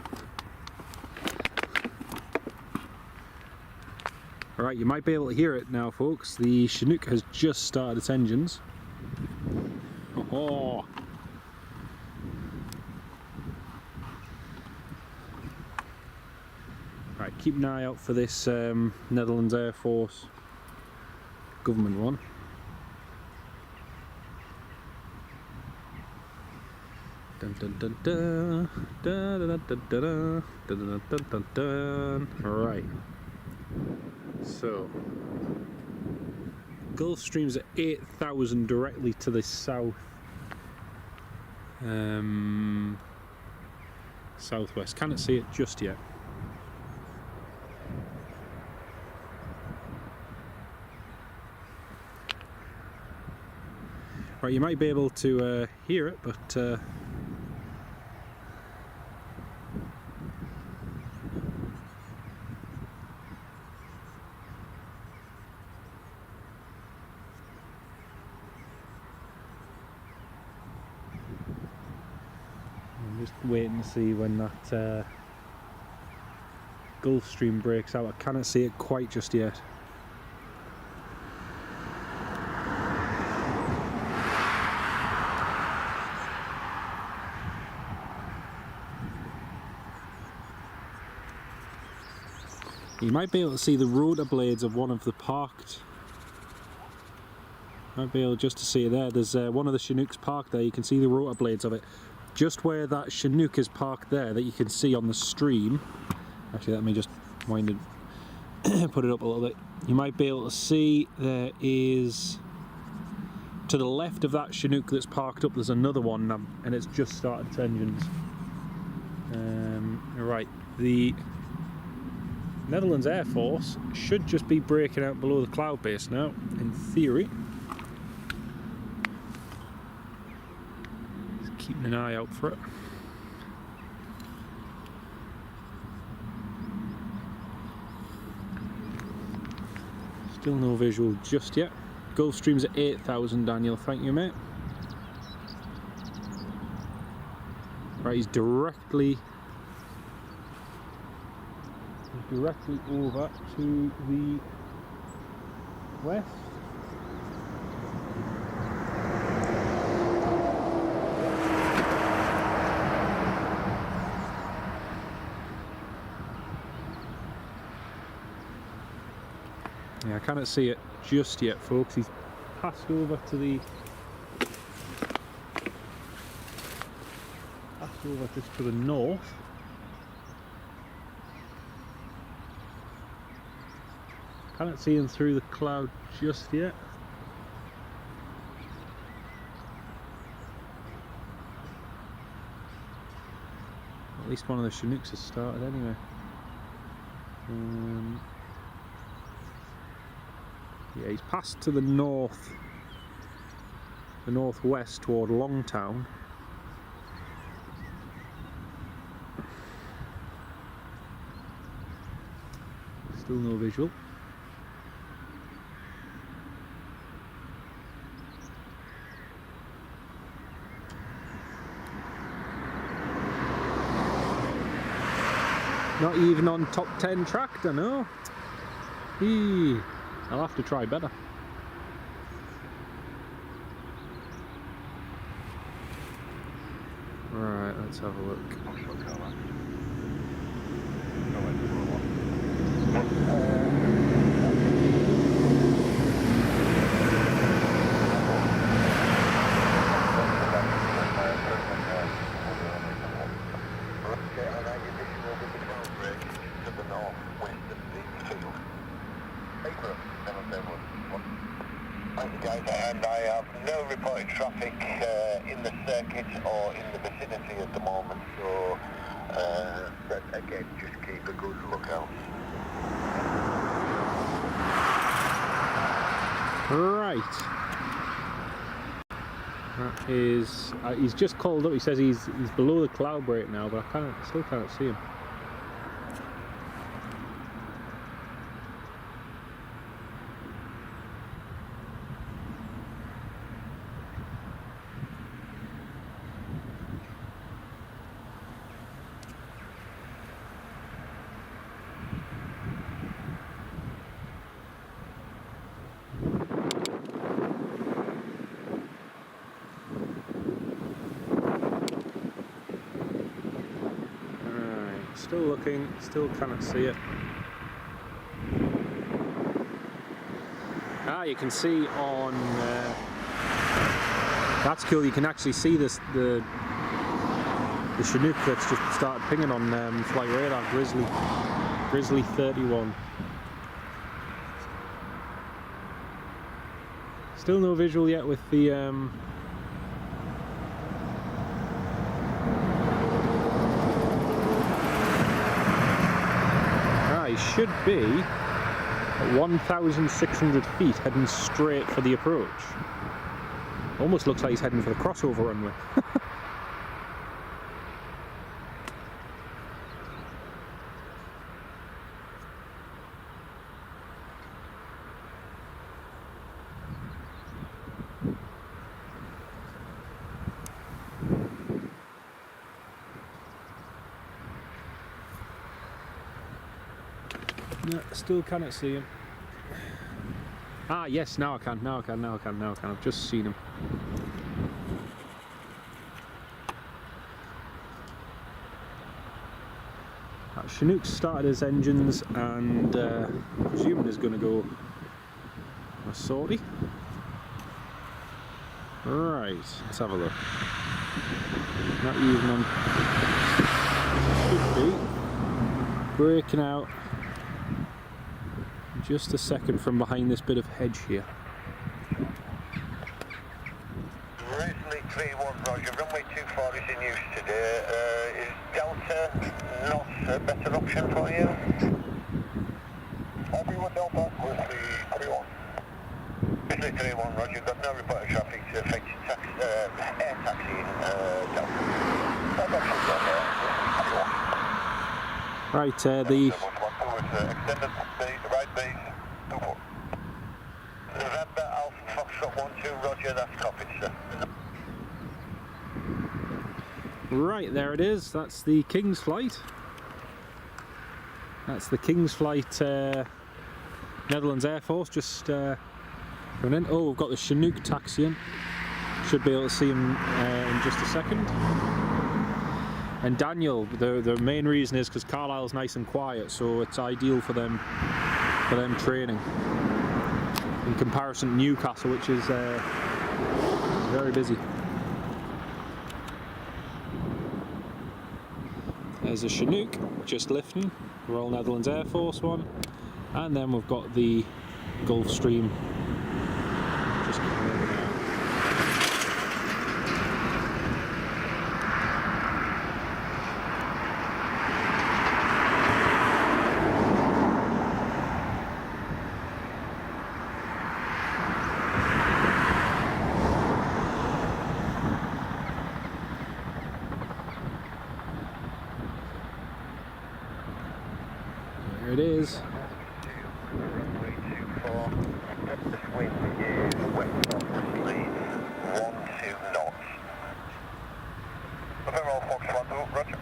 Alright, you might be able to hear it now, folks. The Chinook has just started its engines. Oh. Right, keep an eye out for this Netherlands Air Force government one. Dun dun dun dun dun dun dun dun dun dun dun dun. Right. So Gulfstream's at 8,000 directly to the south. Southwest. Cannot see it just yet. Right, you might be able to hear it, but I'm just waiting to see when that Gulfstream breaks out. I cannot see it quite just yet. You might be able to see the rotor blades of one of the parked. Might be able just to see it there. There's one of the Chinooks parked there. You can see the rotor blades of it. Just where that Chinook is parked there, that you can see on the stream. Actually, let me just wind it, put it up a little bit. You might be able to see there is, to the left of that Chinook that's parked up, there's another one, and it's just started its engines. Right, the Netherlands Air Force should just be breaking out below the cloud base now, in theory. Just keeping an eye out for it. Still no visual just yet. Gulfstream's at 8,000, Daniel. Thank you, mate. Right, he's directly over to the west. Yeah, I cannot see it just yet, folks. He's passed over to the to the north. Cannot see him through the cloud just yet. At least one of the Chinooks has started anyway. Yeah, he's passed to the north, the northwest toward Longtown. Still no visual. Not even on top 10 tractor, no. I'll have to try better. Right, let's have a look. And I have no reported traffic in the circuit or in the vicinity at the moment, so but again, just keep a good lookout. Right. That is. He's just called up. He says he's below the cloud break now, but I still can't see him. Still looking, still cannot see it. You can see on that's cool. You can actually see this the Chinook that's just started pinging on flight radar. Grizzly 31. Still no visual yet with the he should be at 1,600 feet heading straight for the approach. Almost looks like he's heading for the crossover runway. No, still cannot see him. Yes, now I can. I've just seen him. Chinook started his engines and presuming is going to go a sortie. Right, let's have a look. Not even on. Should be breaking out. Just a second from behind this bit of hedge here. Grizzly 31, Roger. Runway 24 is in use today. Is Delta not a better option for you? Everyone Delta, Grizzly 31. Grizzly 31, Roger. Got no reported traffic to affect air taxi in Delta. Right, the extended right base 24. November Alpha Foxtrot 12, roger, that's copied, sir. Right, there it is. That's the King's Flight. That's the King's Flight Netherlands Air Force just coming in. Oh, we've got the Chinook taxiing. Should be able to see him in just a second. And Daniel, the main reason is because Carlisle's nice and quiet, so it's ideal for them training. In comparison to Newcastle, which is very busy. There's a Chinook just lifting, Royal Netherlands Air Force one, and then we've got the Gulfstream just coming over now. There it is. 324. This wind is west northerly, 12 knots. November Foxtrot, roger.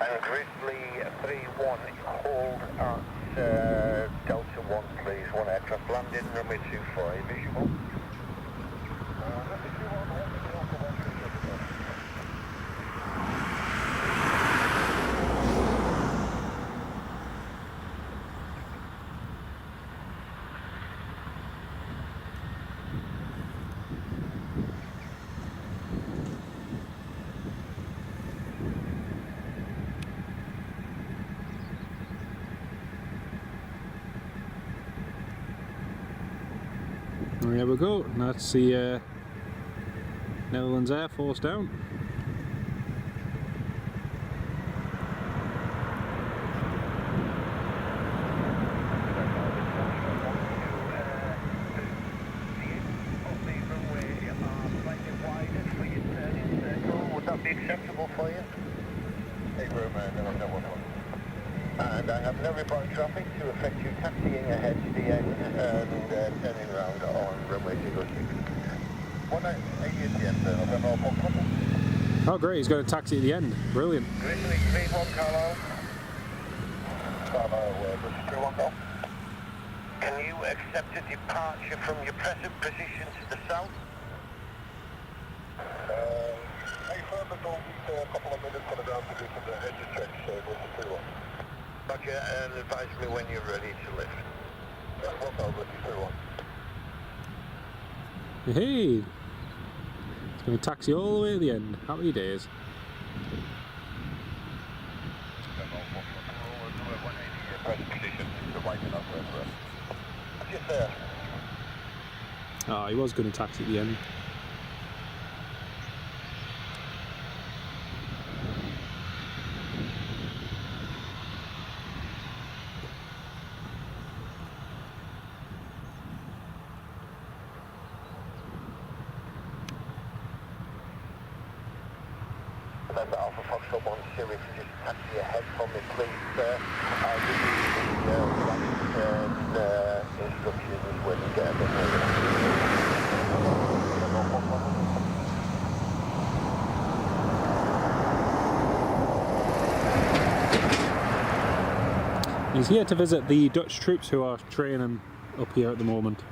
And Grizzly 3-1, hold at Delta 1, please. One aircraft landing, runway 25, visual. There we go, and that's the Netherlands Air Force down. Would that be acceptable for you? And I have no reported traffic to affect you taxiing ahead to the end and turning around on runway 06. What are you at the end, sir? November Foxtrot? Oh great, he's got a taxi at the end. Brilliant. Grizzly 3-1, Carlisle. Carlisle, Grizzly 3-1, Carlisle. Can you accept a departure from your present position to the south? Hey, further don't be a couple of minutes for the ground position to engine check, so Grizzly 3-1. Roger, and advise me when you're ready to lift. Yeah, what's over Grizzly 3-1. Hey! It's going to taxi all the way to the end. Happy days. Just there. Ah, he was going to taxi at the end. Remember Alpha Foxtrot 1 Series, just taxi ahead for me, please, sir. I'll give you the flight and instructions when you get them. He's here to visit the Dutch troops who are training up here at the moment.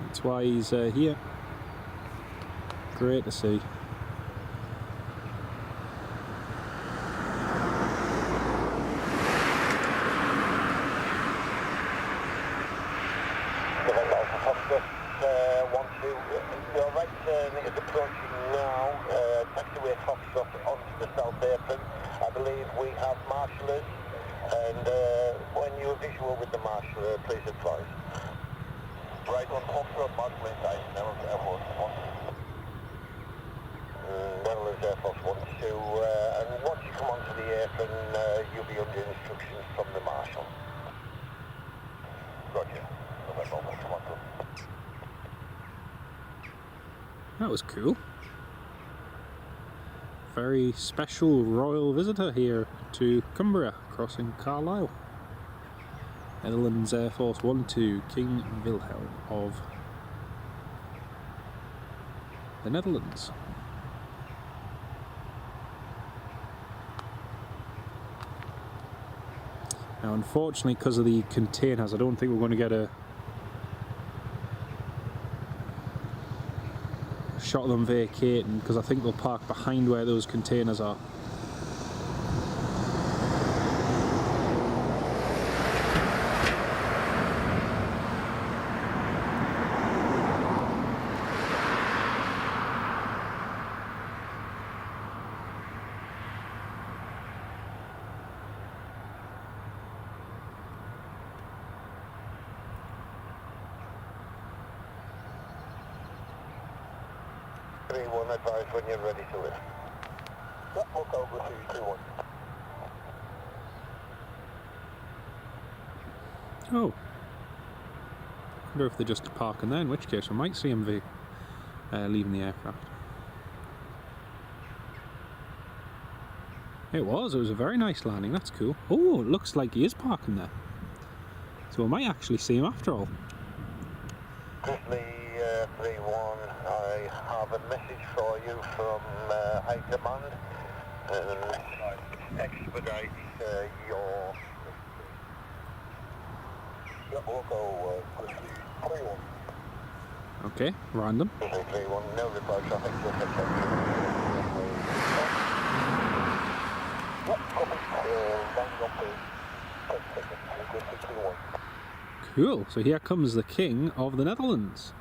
That's why he's here. Great to see. Your right turn is approaching now, taxiway Foxtrot onto the South Apron. I believe we have marshallers, and when you're visual with the marshaller, please advise. Right on Foxtrot, marshal inside, Netherlands Air Force 1. Netherlands Air Force 1, 2, and once you come onto the apron, you'll be under instructions from the marshal. Roger. That was cool. Very special royal visitor here to Cumbria, crossing Carlisle. Netherlands Air Force 1 to King Wilhelm of the Netherlands. Now unfortunately, because of the containers, I don't think we're going to get a shot of them vacating, because I think they'll park behind where those containers are. Advise when you're ready to lift. Yep, look over 321. Oh. I wonder if they're just parking there, in which case we might see them leaving the aircraft. It was a very nice landing, that's cool. Oh, it looks like he is parking there. So we might actually see him after all. Grizzly 3-1, I have a message for you from High Command, and expedite your... We'll go Grizzly 3-1. Okay, random. Grizzly 3-1, no reply traffic, just attention. Yep, copy, landing on please. 10 seconds, Grizzly 3-1. Cool, so here comes the King of the Netherlands.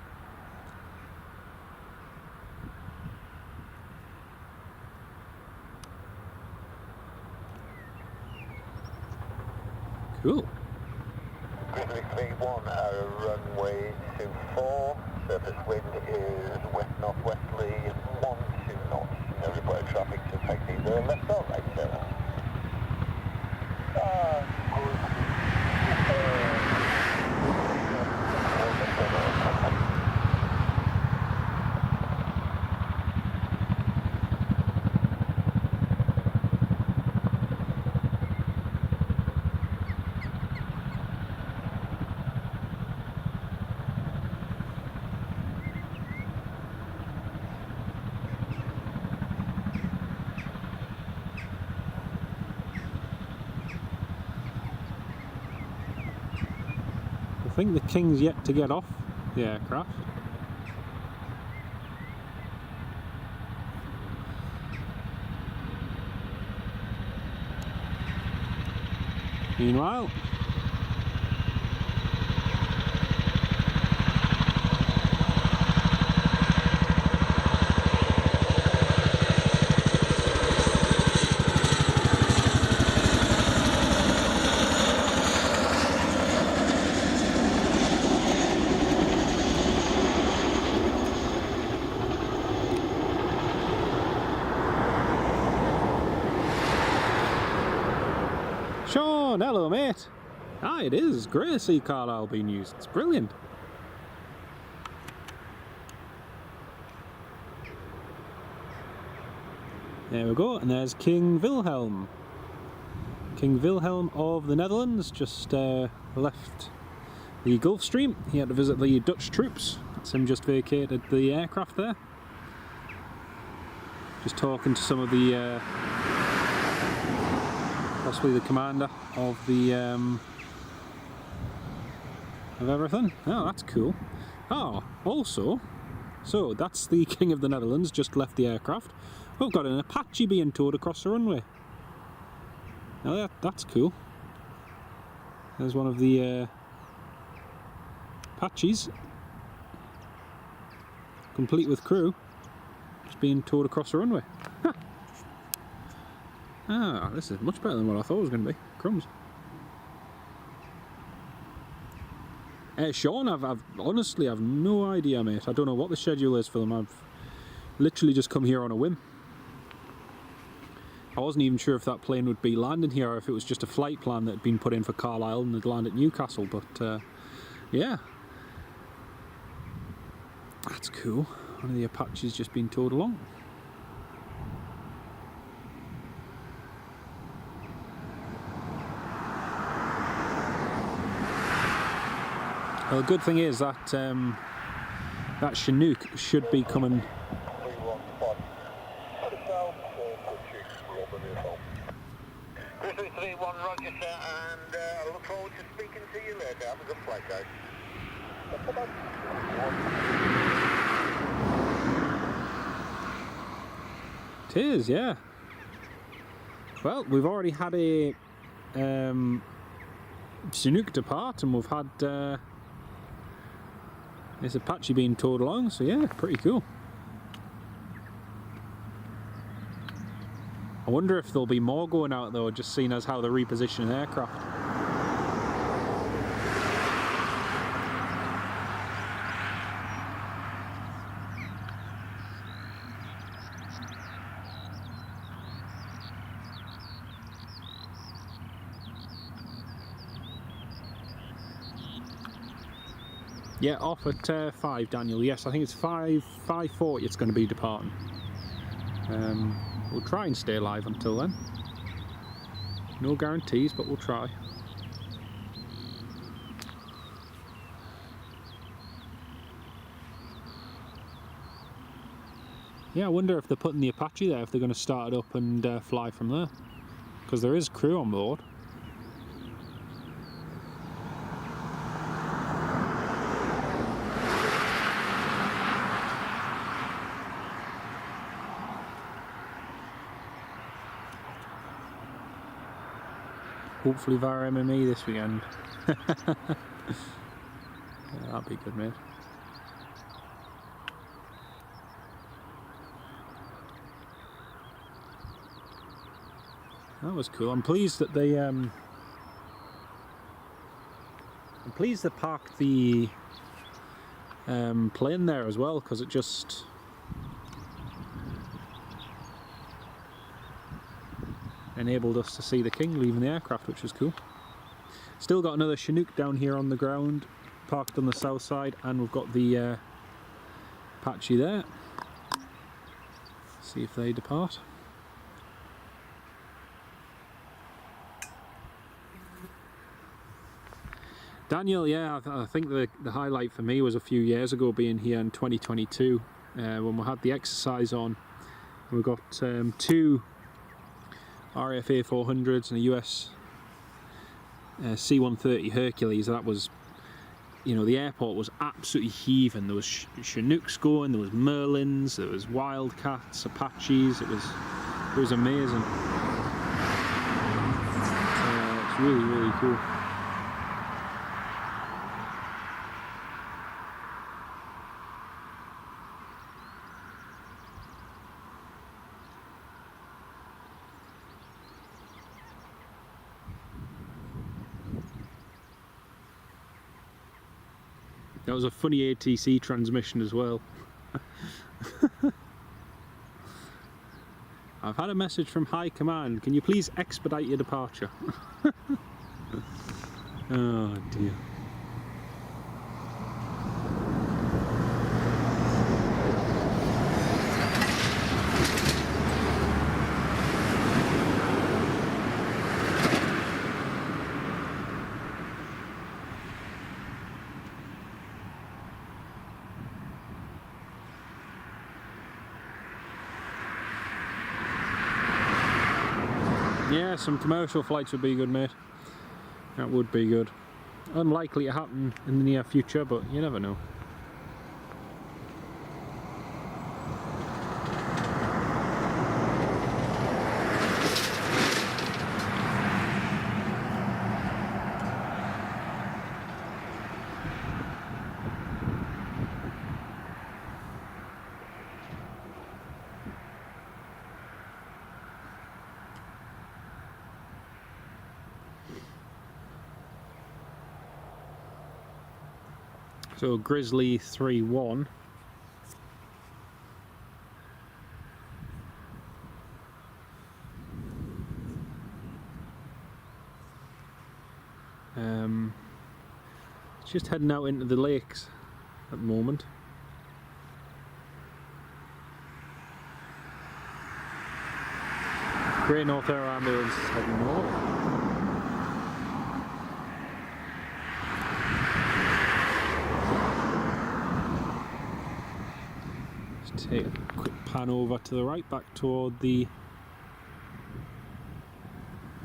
Cool. Grizzly 3-1, runway 24, surface wind is west-northwesterly 1-2 knots. No report traffic to take either left or right, sir. I think the King's yet to get off the aircraft. Meanwhile, Sean, hello mate. Ah, it is great to see Carlisle being used. It's brilliant. There we go, and there's King Wilhelm. King Wilhelm of the Netherlands just left the Gulf Stream. He had to visit the Dutch troops. That's him just vacated the aircraft there. Just talking to some of the possibly the commander of the of everything. Oh, that's cool. Oh, also, so that's the King of the Netherlands just left the aircraft. We've got an Apache being towed across the runway. Now that's cool. There's one of the Apaches, complete with crew, just being towed across the runway. Huh. Ah, this is much better than what I thought it was going to be. Crumbs. Sean, I've honestly I've no idea, mate. I don't know what the schedule is for them. I've literally just come here on a whim. I wasn't even sure if that plane would be landing here or if it was just a flight plan that had been put in for Carlisle and they'd land at Newcastle, but yeah. That's cool. One of the Apaches just been towed along. Well, the good thing is that that Chinook should be coming. 3331, roger sir, and I look forward to speaking to you later. Have a good flight, guys. It is, yeah. Well, we've already had a Chinook depart, and we've had this Apache being towed along, so yeah, pretty cool. I wonder if there'll be more going out though, just seeing as how they're repositioning aircraft. Yeah, off at 5, Daniel. Yes, I think it's 5:40 it's going to be departing. We'll try and stay alive until then. No guarantees, but we'll try. Yeah, I wonder if they're putting the Apache there, if they're going to start it up and fly from there. Because there is crew on board. Hopefully via MME this weekend. Yeah, that'd be good, mate. That was cool. I'm pleased that they parked the plane there as well, because it just enabled us to see the King leaving the aircraft, which was cool. Still got another Chinook down here on the ground, parked on the south side, and we've got the Apache there. See if they depart. Daniel, yeah, I think the highlight for me was a few years ago being here in 2022 when we had the exercise on. We got 2 RFA 400s and a US C-130 Hercules. That was, you know, the airport was absolutely heaving. There was Chinooks going, there was Merlins, there was Wildcats, Apaches. It was amazing. It's really, really cool. That was a funny ATC transmission as well. I've had a message from High Command. Can you please expedite your departure? Oh dear. Yeah, some commercial flights would be good, mate. That would be good. Unlikely to happen in the near future, but you never know. So Grizzly 3-1. It's just heading out into the lakes at the moment. Great North Air Ambulance heading north. take a quick pan over to the right, back toward the...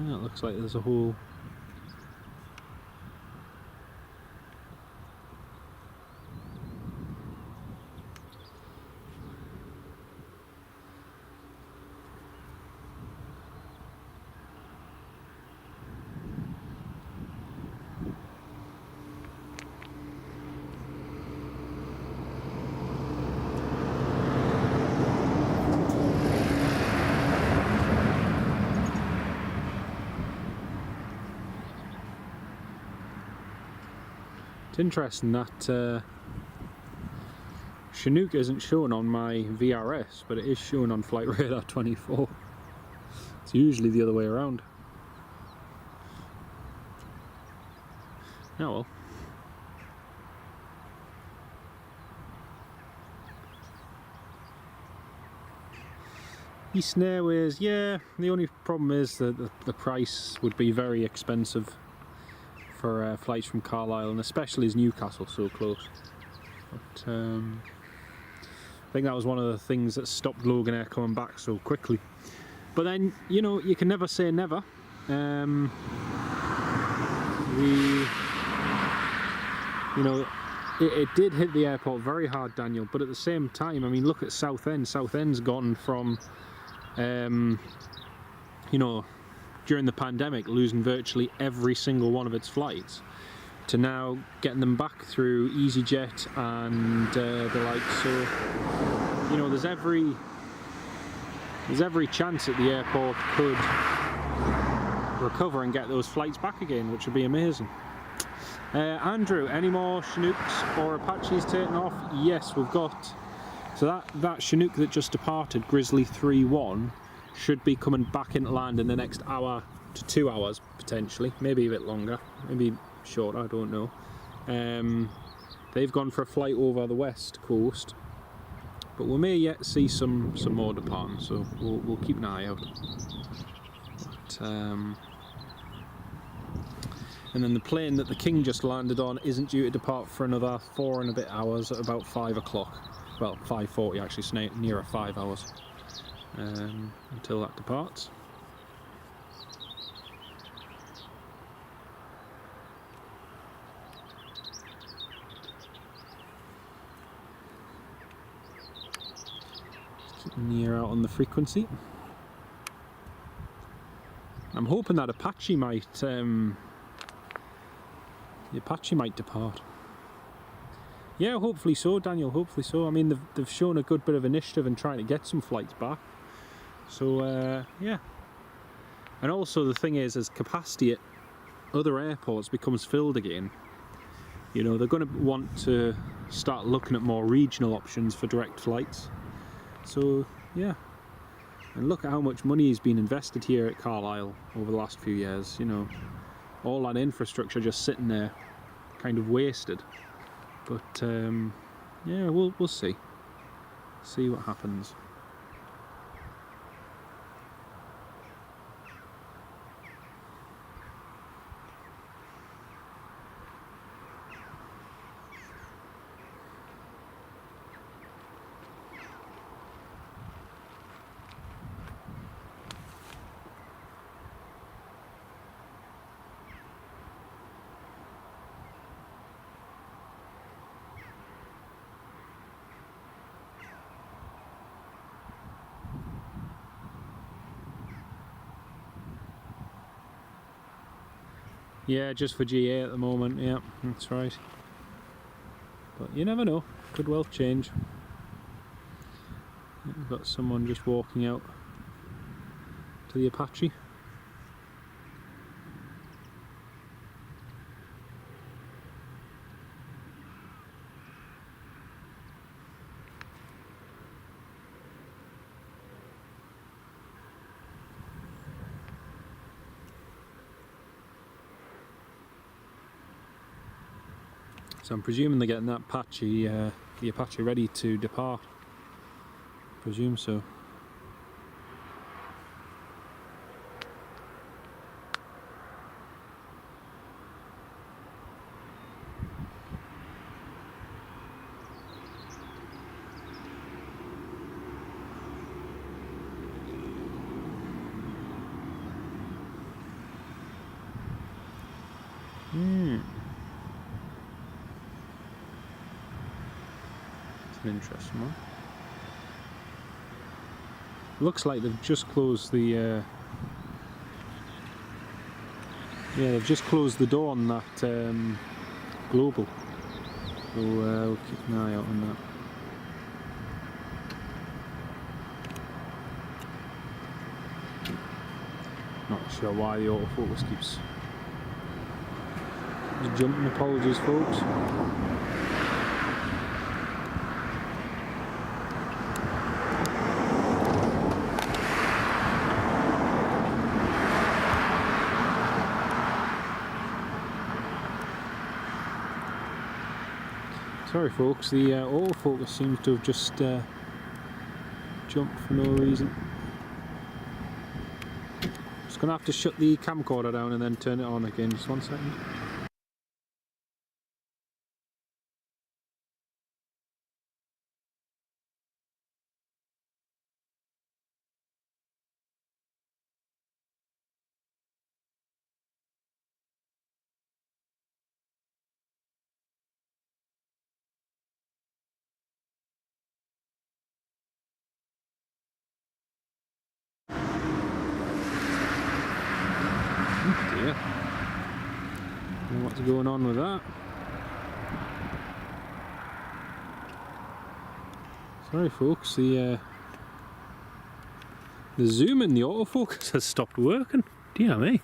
Oh, it looks like there's a whole... It's interesting that Chinook isn't shown on my VRS, but it is shown on Flight Radar 24. It's usually the other way around. Oh well. Eastern Airways, yeah, the only problem is that the price would be very expensive for flights from Carlisle, and especially as Newcastle so close. But I think that was one of the things that stopped Logan Air coming back so quickly. But then, you know, you can never say never. You know, it did hit the airport very hard, Daniel, but at the same time, I mean, look at Southend. Southend's gone from, you know, during the pandemic, losing virtually every single one of its flights, to now getting them back through EasyJet and the like. So, you know, there's every chance that the airport could recover and get those flights back again, which would be amazing. Andrew, any more Chinooks or Apaches taken off? Yes, we've got. So that Chinook that just departed, Grizzly 3-1, should be coming back into land in the next hour to 2 hours potentially, maybe a bit longer, maybe shorter, I don't know. They've gone for a flight over the west coast, but we may yet see some more departing, so we'll keep an eye out. But, and then the plane that the King just landed on isn't due to depart for another 4 and a bit hours at about 5 o'clock. Well, 5:40 actually, so nearer 5 hours until that departs. Just keeping the ear out on the frequency. I'm hoping that Apache might depart. Yeah, hopefully so, Daniel, hopefully so. I mean, they've shown a good bit of initiative in trying to get some flights back. So, yeah. And also the thing is, as capacity at other airports becomes filled again, you know, they're going to want to start looking at more regional options for direct flights. So, yeah. And look at how much money has been invested here at Carlisle over the last few years, you know. All that infrastructure just sitting there, kind of wasted. But yeah, we'll see what happens. Yeah, just for GA at the moment, yeah, that's right. But you never know, could well change. We've got someone just walking out to the Apache. So I'm presuming they're getting that Apache, the Apache ready to depart. Presume so. an interesting one. Looks like they've just closed the yeah, they've just closed the door on that global. So we'll keep an eye out on that. Not sure why the autofocus keeps jumping. Apologies, folks. Sorry folks, the autofocus seems to have just jumped for no reason. Just gonna have to shut the camcorder down and then turn it on again. Just 1 second. Oh dear. Don't know what's going on with that. Sorry folks, the zoom in the autofocus has stopped working. Dear me.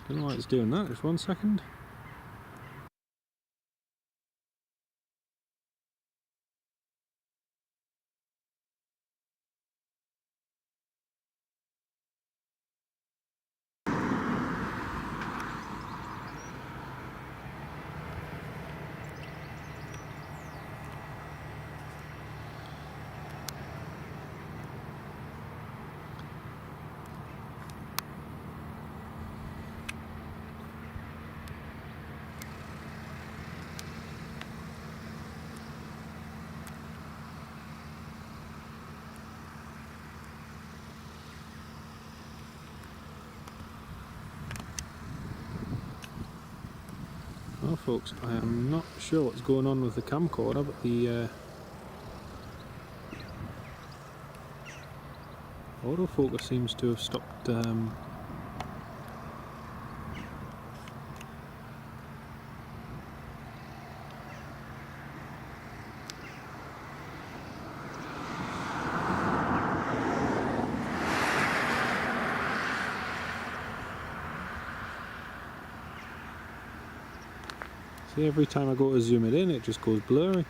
Don't know why it's doing that. Just 1 second. Well folks, I am not sure what's going on with the camcorder, but the autofocus seems to have stopped see, every time I go to zoom it in, it just goes blurry.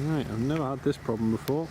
Right, I've never had this problem before.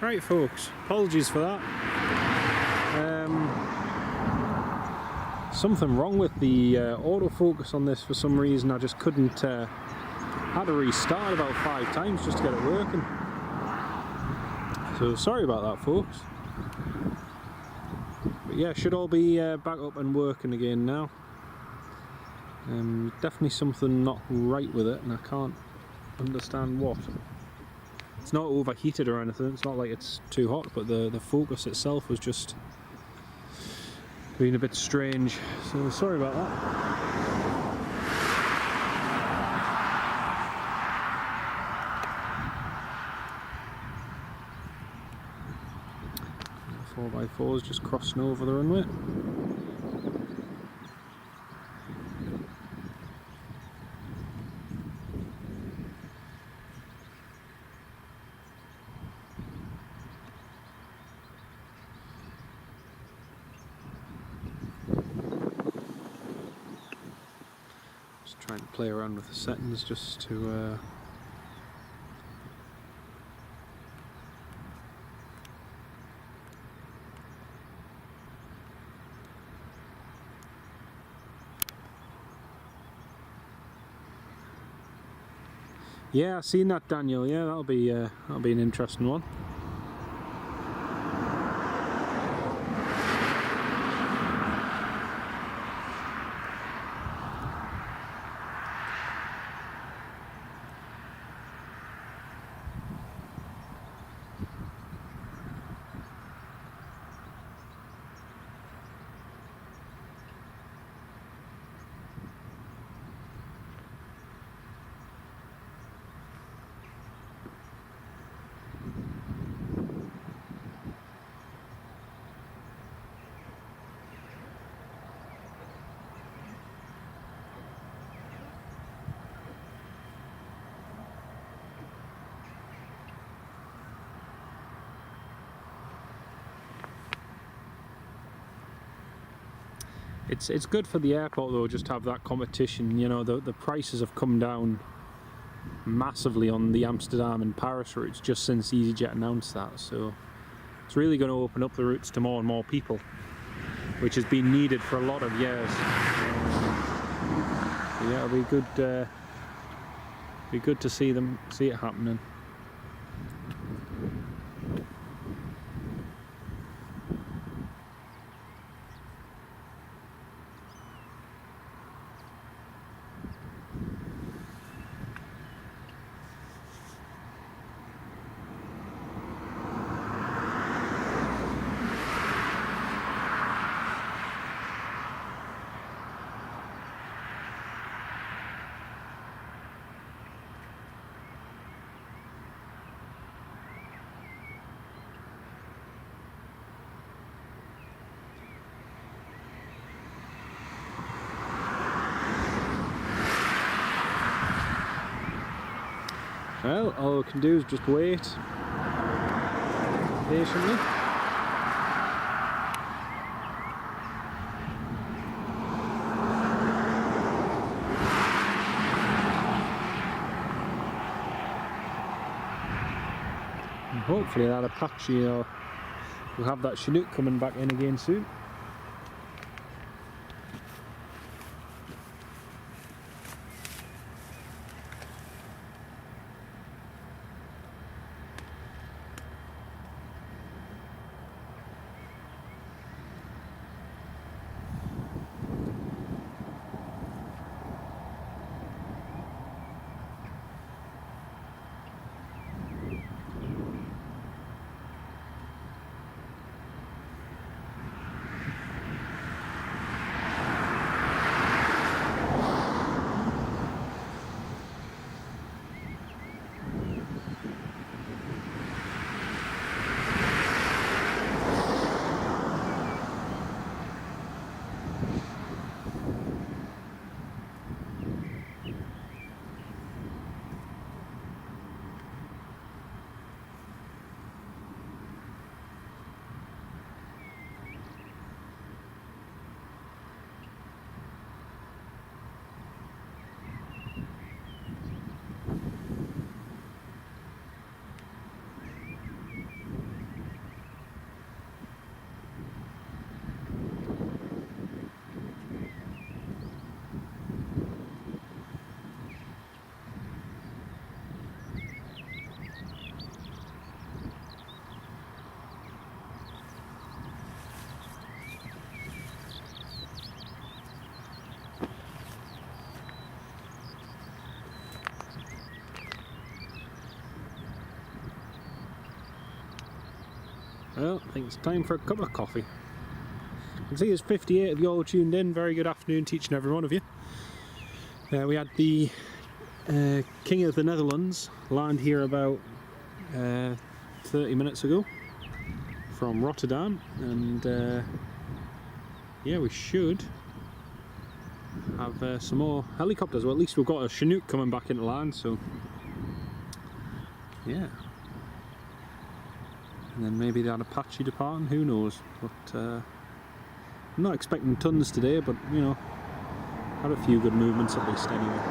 Right folks, apologies for that. Something wrong with the autofocus on this for some reason. I just couldn't, had to restart about 5 times just to get it working. So sorry about that folks. But yeah, should all be back up and working again now. Definitely something not right with it and I can't understand what. It's not overheated or anything, it's not like it's too hot, but the focus itself was just being a bit strange, so sorry about that. The 4x4 is just crossing over the runway. Trying to play around with the settings just to yeah, I've seen that, Daniel. Yeah, that'll be an interesting one. It's good for the airport though, just to have that competition. You know, the prices have come down massively on the Amsterdam and Paris routes just since EasyJet announced that, so it's really going to open up the routes to more and more people, which has been needed for a lot of years. So yeah, it'll be good to see it happening. Well, all we can do is just wait patiently. And hopefully that Apache will have that Chinook coming back in again soon. Well, I think it's time for a cup of coffee. I can see there's 58 of you all tuned in. Very good afternoon to each and every one of you. We had the King of the Netherlands land here about 30 minutes ago from Rotterdam, and yeah, we should have some more helicopters. Well, at least we've got a Chinook coming back into land, so yeah. And then maybe they had Apache departing, who knows. But I'm not expecting tons today, but you know, had a few good movements at least anyway.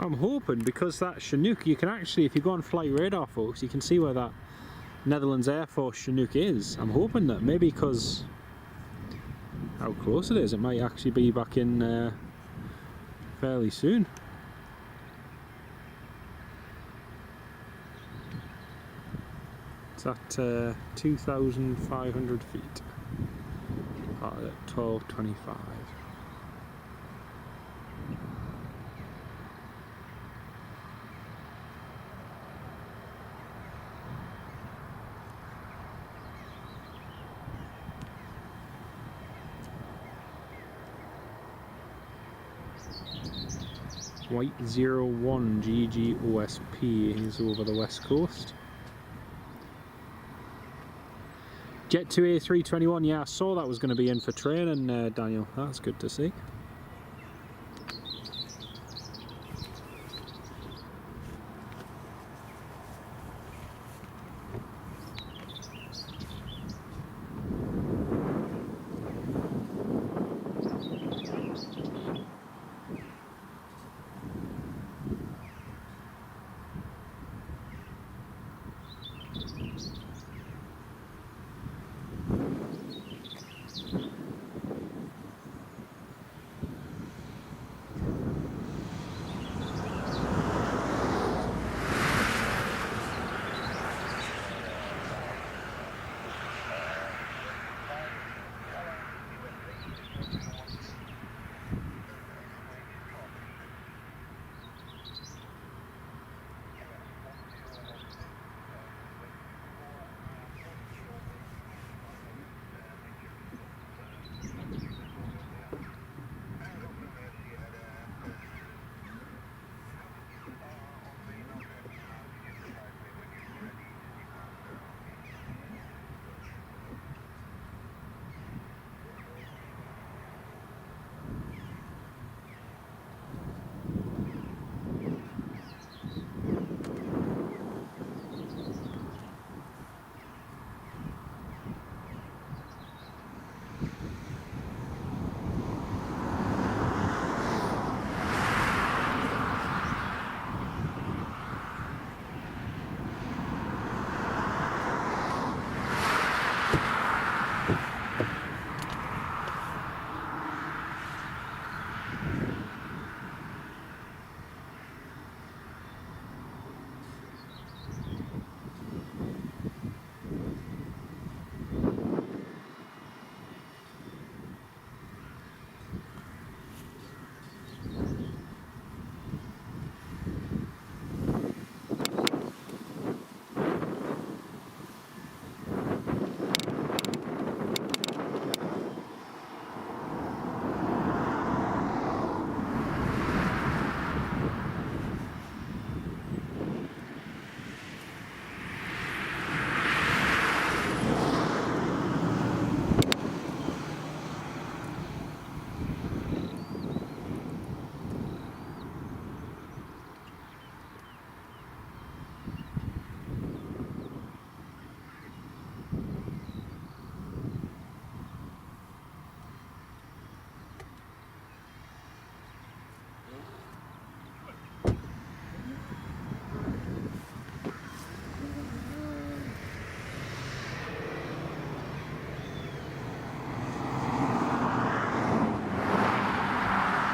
I'm hoping, because that Chinook, you can actually, if you go on flight radar folks, you can see where that Netherlands Air Force Chinook is. I'm hoping that maybe because how close it is, it might actually be back in fairly soon. It's at 2,500 feet at 12:25. White 01 GGOSP is over the west coast. Jet 2A321, yeah, I saw that was going to be in for training, Daniel. That's good to see.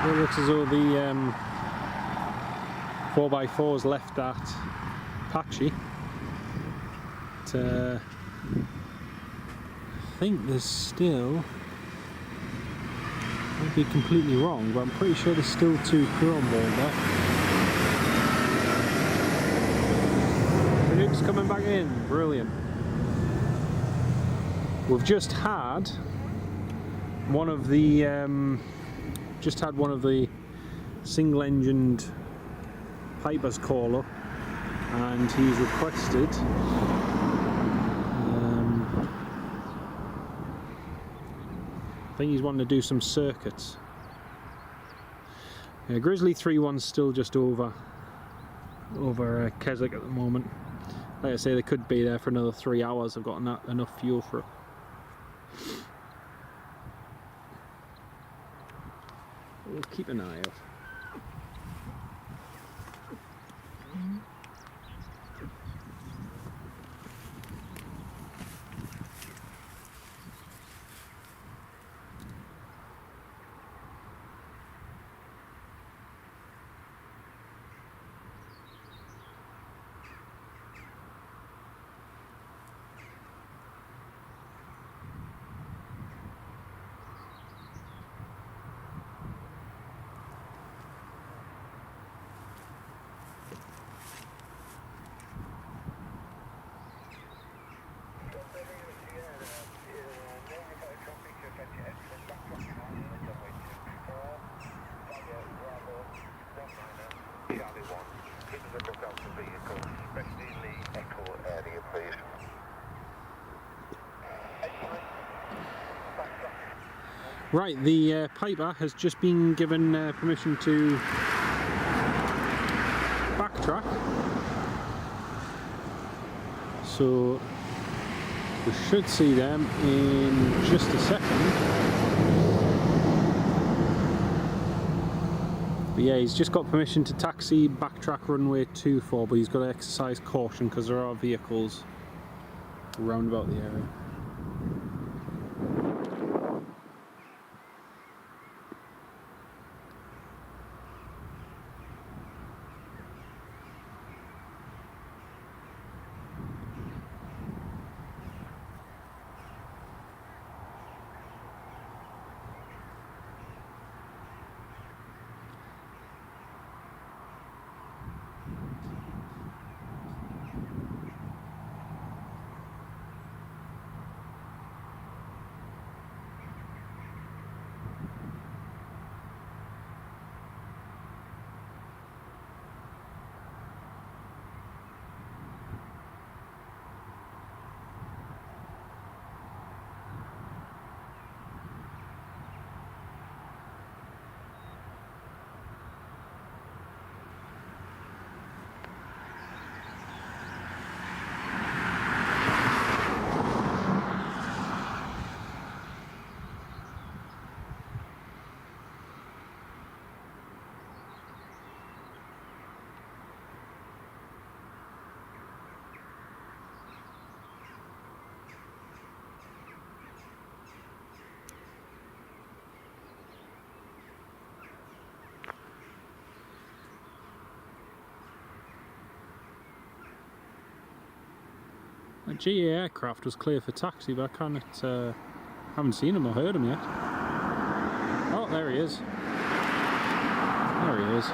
It looks as though the 4x4's left at Apache. But, I think there's still, I'd be completely wrong, but I'm pretty sure there's still 2 crew on board there. Chinook's coming back in, brilliant. We've just had one of the single-engined Pipers call up, and he's requested I think he's wanting to do some circuits. Yeah, Grizzly 3-1's still just over Keswick at the moment. Like I say, they could be there for another 3 hours. I've got enough fuel for it. We'll keep an eye out. Right, the Piper has just been given permission to backtrack, so we should see them in just a second. But yeah, he's just got permission to taxi backtrack runway 24, but he's got to exercise caution because there are vehicles around about the area. A GA aircraft was clear for taxi, but I haven't seen him or heard him yet. Oh, there he is. There he is.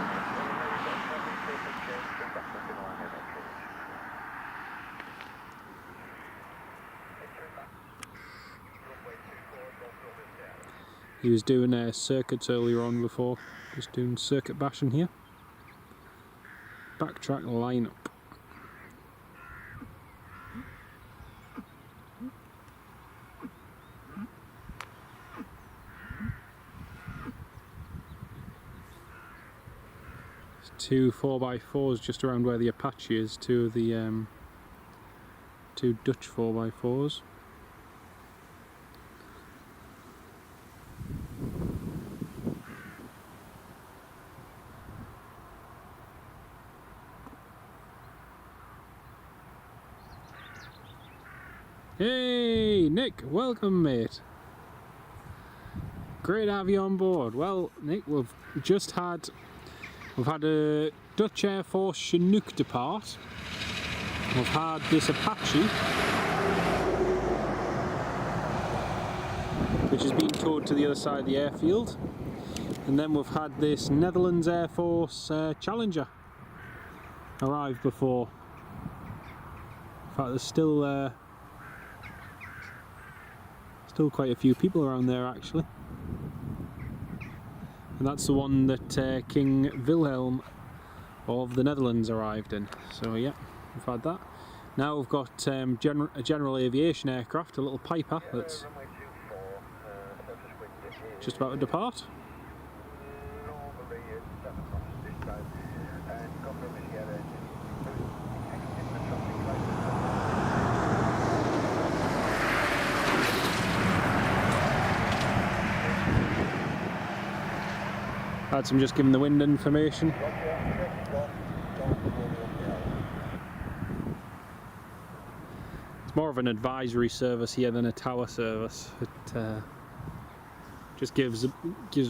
He was doing circuits earlier on before, just doing circuit bashing here. Backtrack lineup. Two 4x4s just around where the Apache is, two of the two Dutch 4x4s. Hey Nick, welcome mate. Great to have you on board. Well, Nick, we've had a Dutch Air Force Chinook depart. We've had this Apache, which has been towed to the other side of the airfield, and then we've had this Netherlands Air Force Challenger arrive before. In fact, there's still quite a few people around there actually. And that's the one that King Wilhelm of the Netherlands arrived in. So yeah, we've had that. Now we've got a general aviation aircraft, a little Piper that's just about to depart. I'm just giving the wind information. It's more of an advisory service here than a tower service. It just gives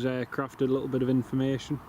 aircraft a little bit of information.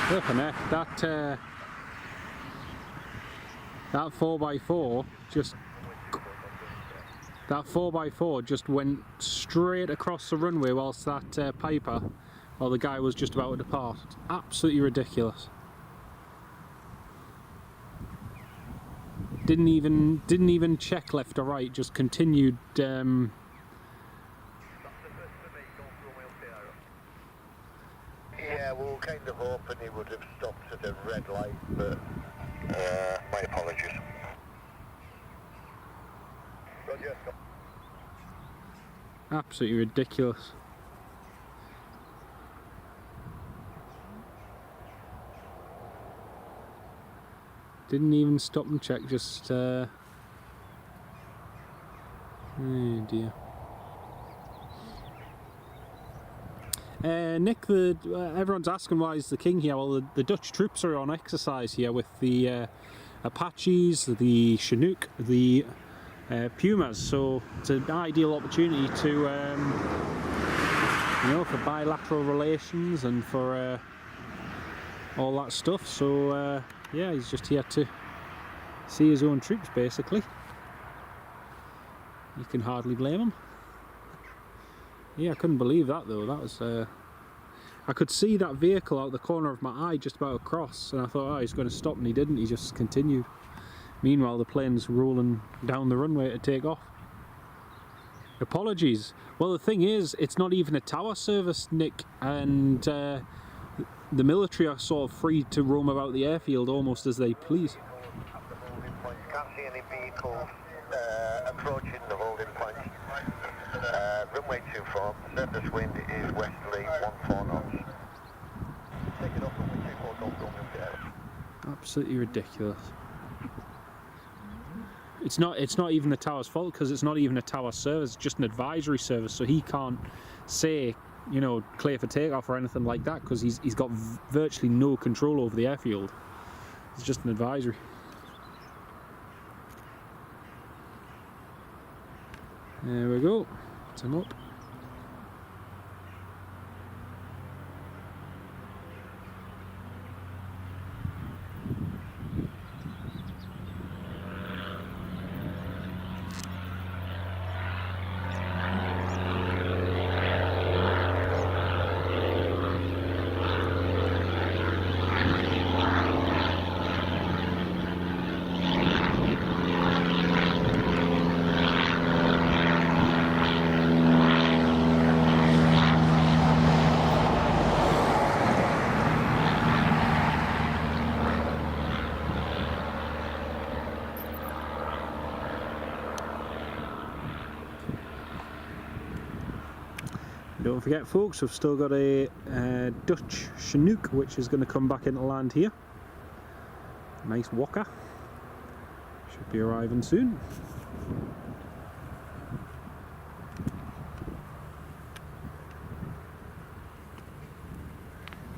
Flipping heck, that 4x4 just went straight across the runway whilst that Piper, while the guy was just about to depart. It's absolutely ridiculous. Didn't even check left or right, just continued. Yeah, we were kind of hoping he would have stopped at a red light, but my apologies. Roger. Absolutely ridiculous. Didn't even stop and check, just oh dear. Nick, everyone's asking why is the King here. Well, the Dutch troops are on exercise here with the Apaches, the Chinook, the Pumas, so it's an ideal opportunity to, you know, for bilateral relations and for all that stuff. So yeah, he's just here to see his own troops, basically. You can hardly blame him. Yeah, I couldn't believe that though. That was I could see that vehicle out the corner of my eye just about across, and I thought, oh, he's going to stop, and he didn't. He just continued. Meanwhile, the plane's rolling down the runway to take off. Apologies. Well, the thing is, it's not even a tower service, Nick, and the military are sort of free to roam about the airfield almost as they please. Can't see any vehicles approaching the holding point. Runway 24, surface wind is westerly 14 knots. Take it off runway 24, don't go in the air. Absolutely ridiculous. It's not even the tower's fault, because it's not even a tower service, it's just an advisory service, so he can't say, you know, clear for takeoff or anything like that, because he's got virtually no control over the airfield. It's just an advisory. There we go. It's him up. Don't forget folks, we've still got a Dutch Chinook which is going to come back into land here. Nice whacker. Should be arriving soon.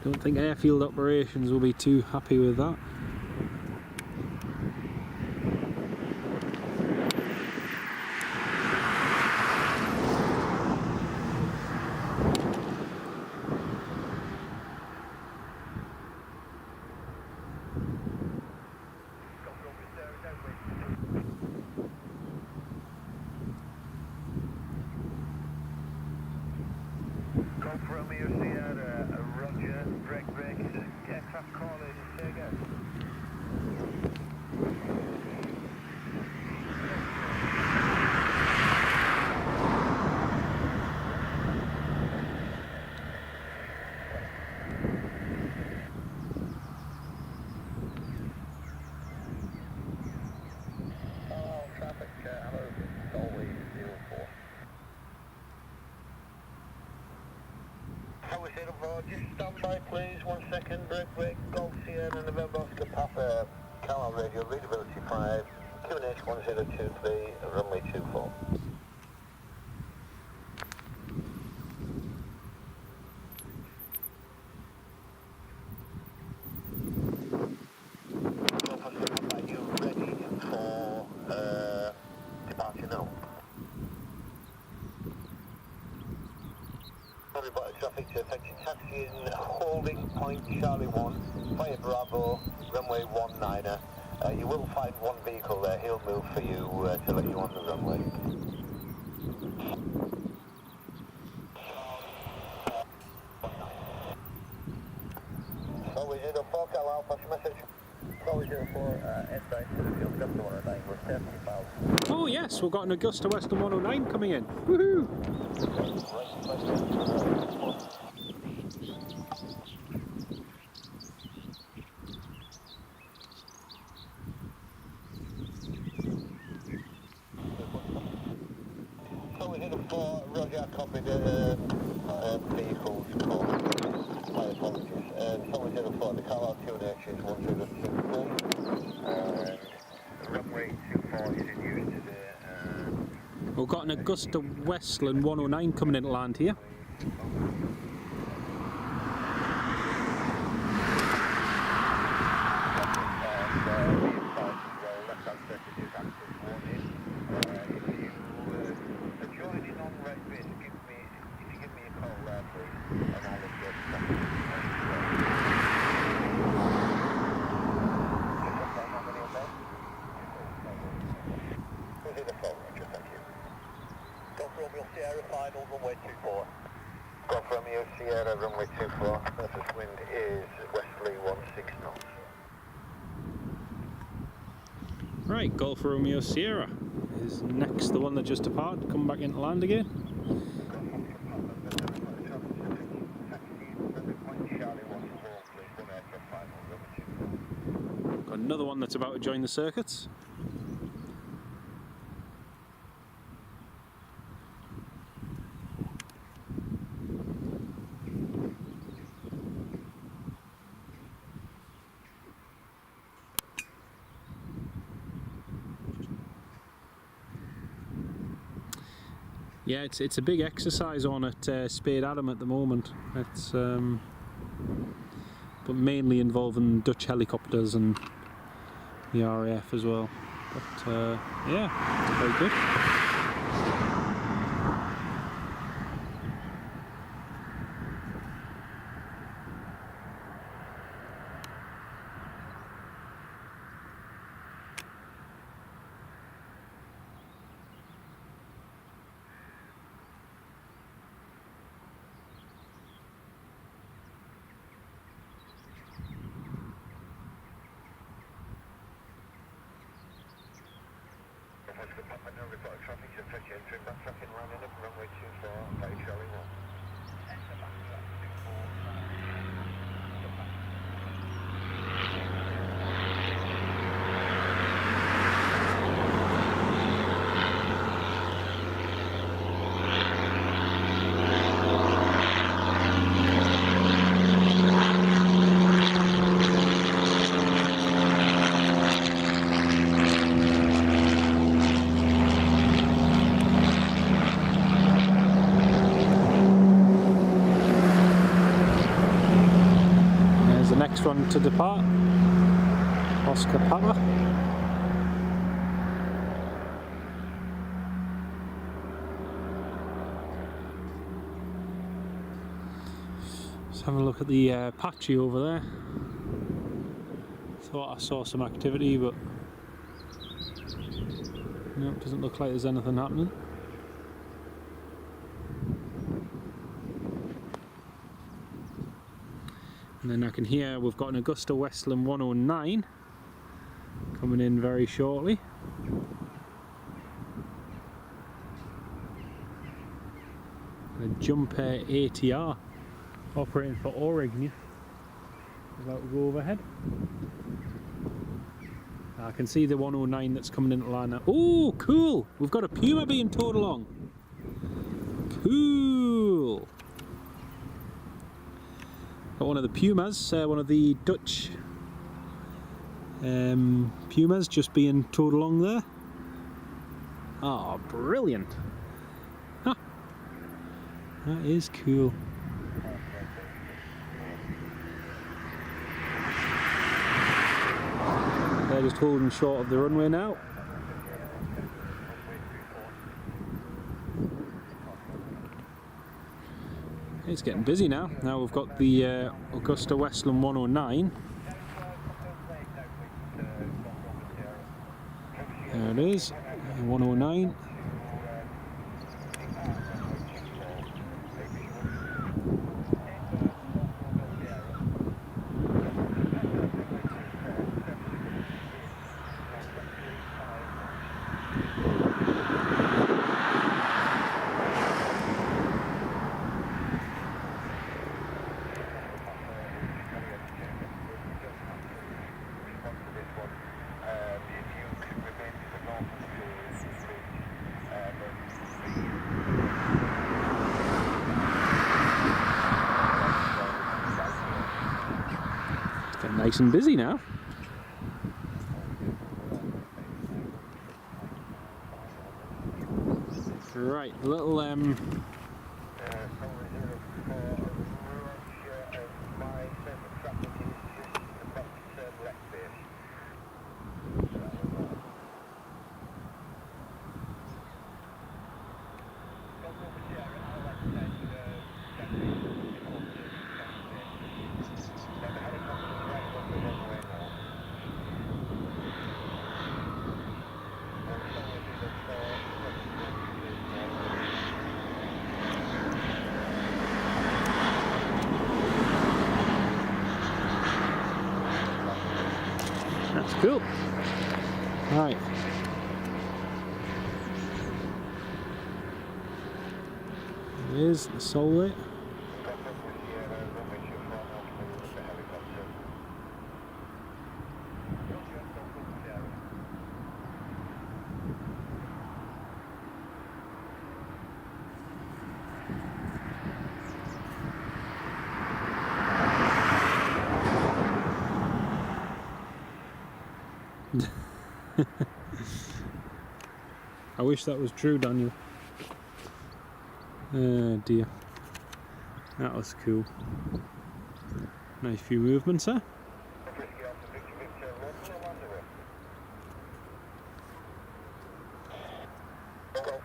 Don't think airfield operations will be too happy with that. Just stand by please, 1 second, break, Golf Sierra, November Oscar Papa, Carlisle Radio, readability 5, QNH 1023, runway 24. Are you ready for departure now? Everybody, traffic to attention, taxi in holding point Charlie 1, via Bravo, runway 19er. You will find one vehicle there, he'll move for you to let you on the runway. So 04, Carlisle, pass your message. 04, S9 to the field, Augusta 109, we're 70,000. Oh yes, we've got an Augusta Western 109 coming in. Woohoo! So we hit a 4, Roger, I copied the vehicles call. My apologies. So we hit a 4, the Carlisle QNH is 1023, and runway 24 is in use today. We've got an Augusta Westland 109 coming into land here. Sierra final, runway 24. Golf Romeo Sierra, runway 24. Surface wind is westerly 16 knots. Right, Golf Romeo Sierra is next, the one that just departed, come back into land again. Got another one that's about to join the circuits. Yeah, it's a big exercise on at Spade Adam at the moment. It's but mainly involving Dutch helicopters and the RAF as well. But yeah, very good. Traffic running up runway 24, by Charlie 1. one to depart. Oscar Papa. Let's have a look at the Apache over there. Thought I saw some activity, but no, it doesn't look like there's anything happening. And then I can hear we've got an Augusta Westland 109 coming in very shortly. A Jumper ATR operating for Oregon, about to go overhead. I can see the 109 that's coming into line now. Oh, cool! We've got a Puma being towed along. Cool! Got one of the Pumas, one of the Dutch Pumas just being towed along there. Oh, brilliant! Huh. That is cool. They're just holding short of the runway now. It's getting busy now. Now we've got the Augusta Westland 109. There it is, 109. Nice and busy now. Right, a little that's cool. Right. There is the Solway. I wish that was true, Daniel. Oh dear. That was cool. Nice few movements there.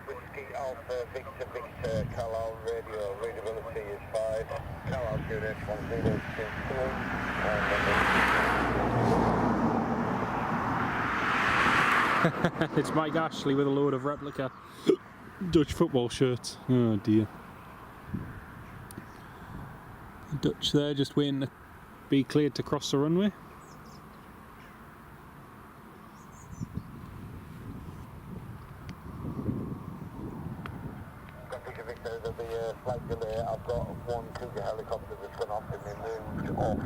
Whiskey Alpha Victor Victor Carlisle radio. Readability is 5. Carlisle Unit 1062. It's Mike Ashley with a load of replica Dutch football shirts. Oh dear. The Dutch there just waiting to be cleared to cross the runway. Victor Victor, there'll be a slight delay. I've got one Cougar helicopter that's gone off and moved off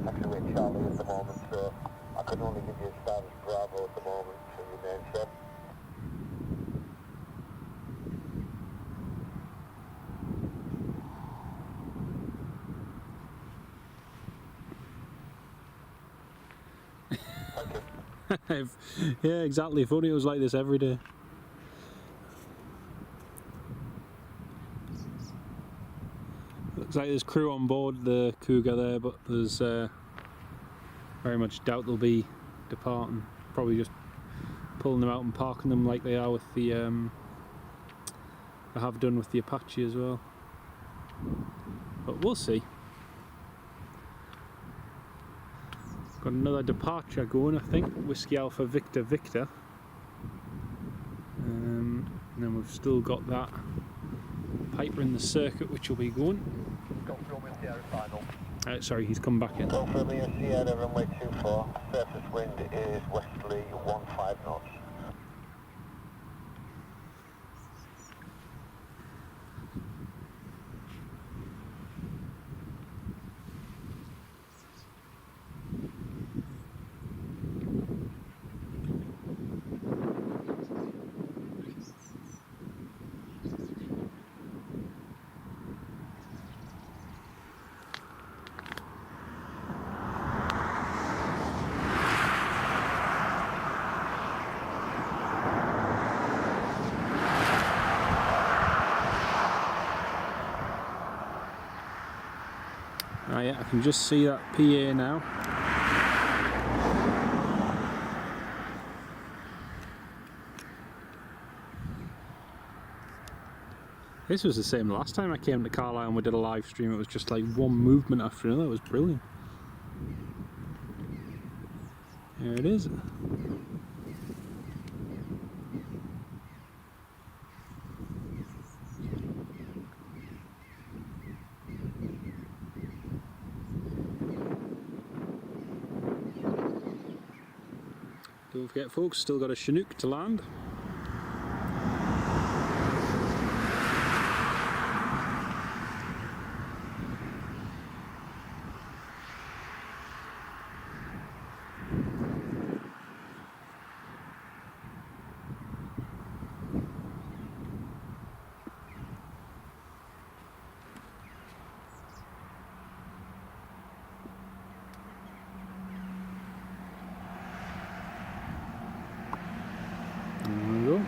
taxiway Charlie at the moment, so I can only give you a status Bravo at the moment for your name, sir. Yeah, exactly. If only it was like this every day. Looks like there's crew on board the Cougar there, but there's Very much doubt they'll be departing. Probably just pulling them out and parking them like they are with the I have done with the Apache as well. But we'll see. Got another departure going, I think. Whiskey Alpha Victor Victor. And then we've still got that Piper in the circuit, which will be going. Sorry, he's come back in. Go for me, Sierra runway 24. Surface wind is westerly 15 knots. Ah yeah, I can just see that PA now. This was the same last time I came to Carlisle and we did a live stream. It was just like one movement after another. It was brilliant. There it is. Don't forget folks, still got a Chinook to land. There we go.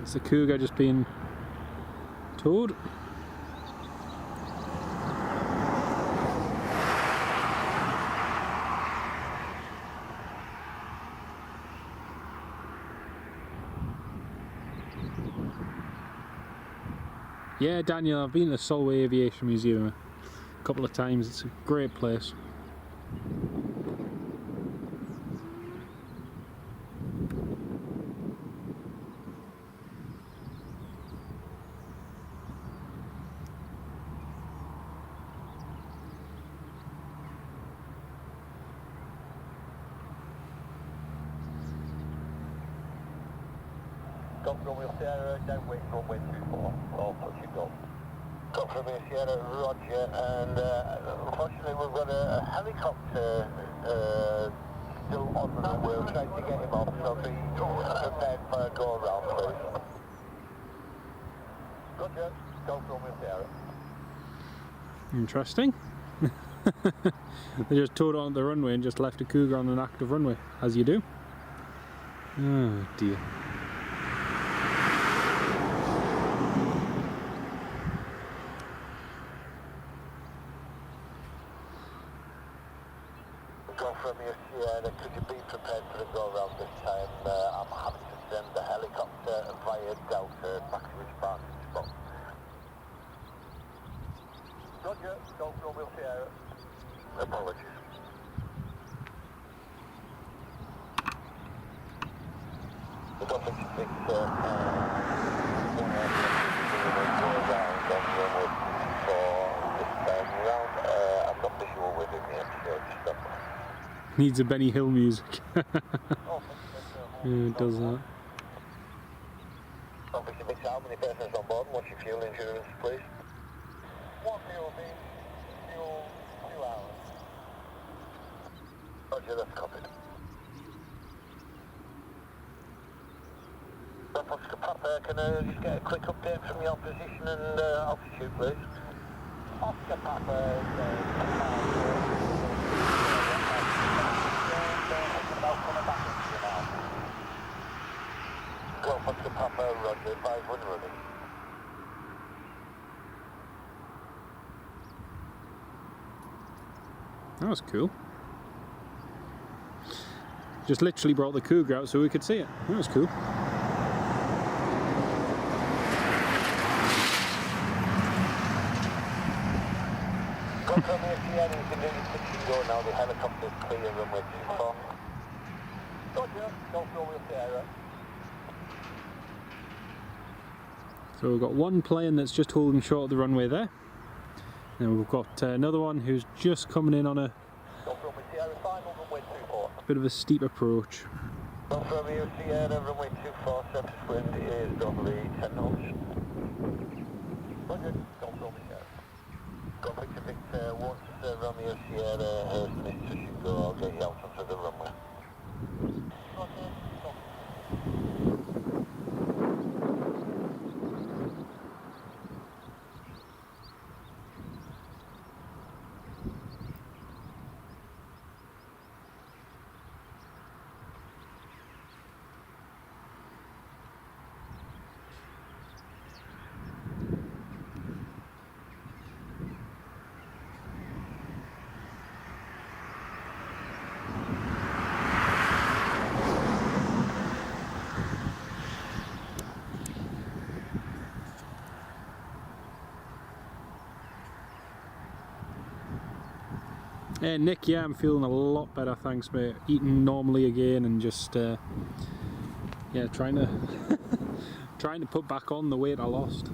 It's the Cougar just being towed. Yeah, Daniel, I've been to the Solway Aviation Museum a couple of times. It's a great place. Go from your Sierra, downwind runway 24, all touch and go. Go from your Sierra, roger, and unfortunately we've got a helicopter still on the runway. We're trying to get him off, so be prepared for a go around, please. Roger, go from your Sierra. Interesting. They just towed on the runway and just left a Cougar on an active runway, as you do. Oh dear. Go from your Sierra, could you be prepared for the go around this time? I'm happy to send the helicopter via Delta back to its parking spot. Roger, go from your Sierra. Apologies. Go Traffic Victor, one around on runway for this time round. I'm not visual with him yet, so just stop. Needs a Benny Hill music. Oh, Yeah, it does that. Traffic Victor, how many persons on board? What's your fuel insurance, please? One fuel being fuel 2 hours. Roger, that's copied. Oscar Papa, can I just get a quick update from your position and altitude, please? Oscar Papa, Golf Oscar Papa, Roger, 5-1 running. That was cool. Just literally brought the Cougar out so we could see it. That was cool. Go from here, Sierra, you can do your pitch and go now. The helicopter's clear, runway 24. Roger, go from here, Sierra. So we've got one plane that's just holding short of the runway there. And we've got another one who's just coming in on a bit of a steep approach. Go from here, Sierra, runway 24, surface wind is normally 10 knots. Roger, go from here. Go Victor Victor, once Romeo Sierra has missed us, you go, I'll get you out onto the runway. Roger, go. Hey Nick, yeah, I'm feeling a lot better, thanks mate. Eating normally again and just yeah, trying to trying to put back on the weight I lost.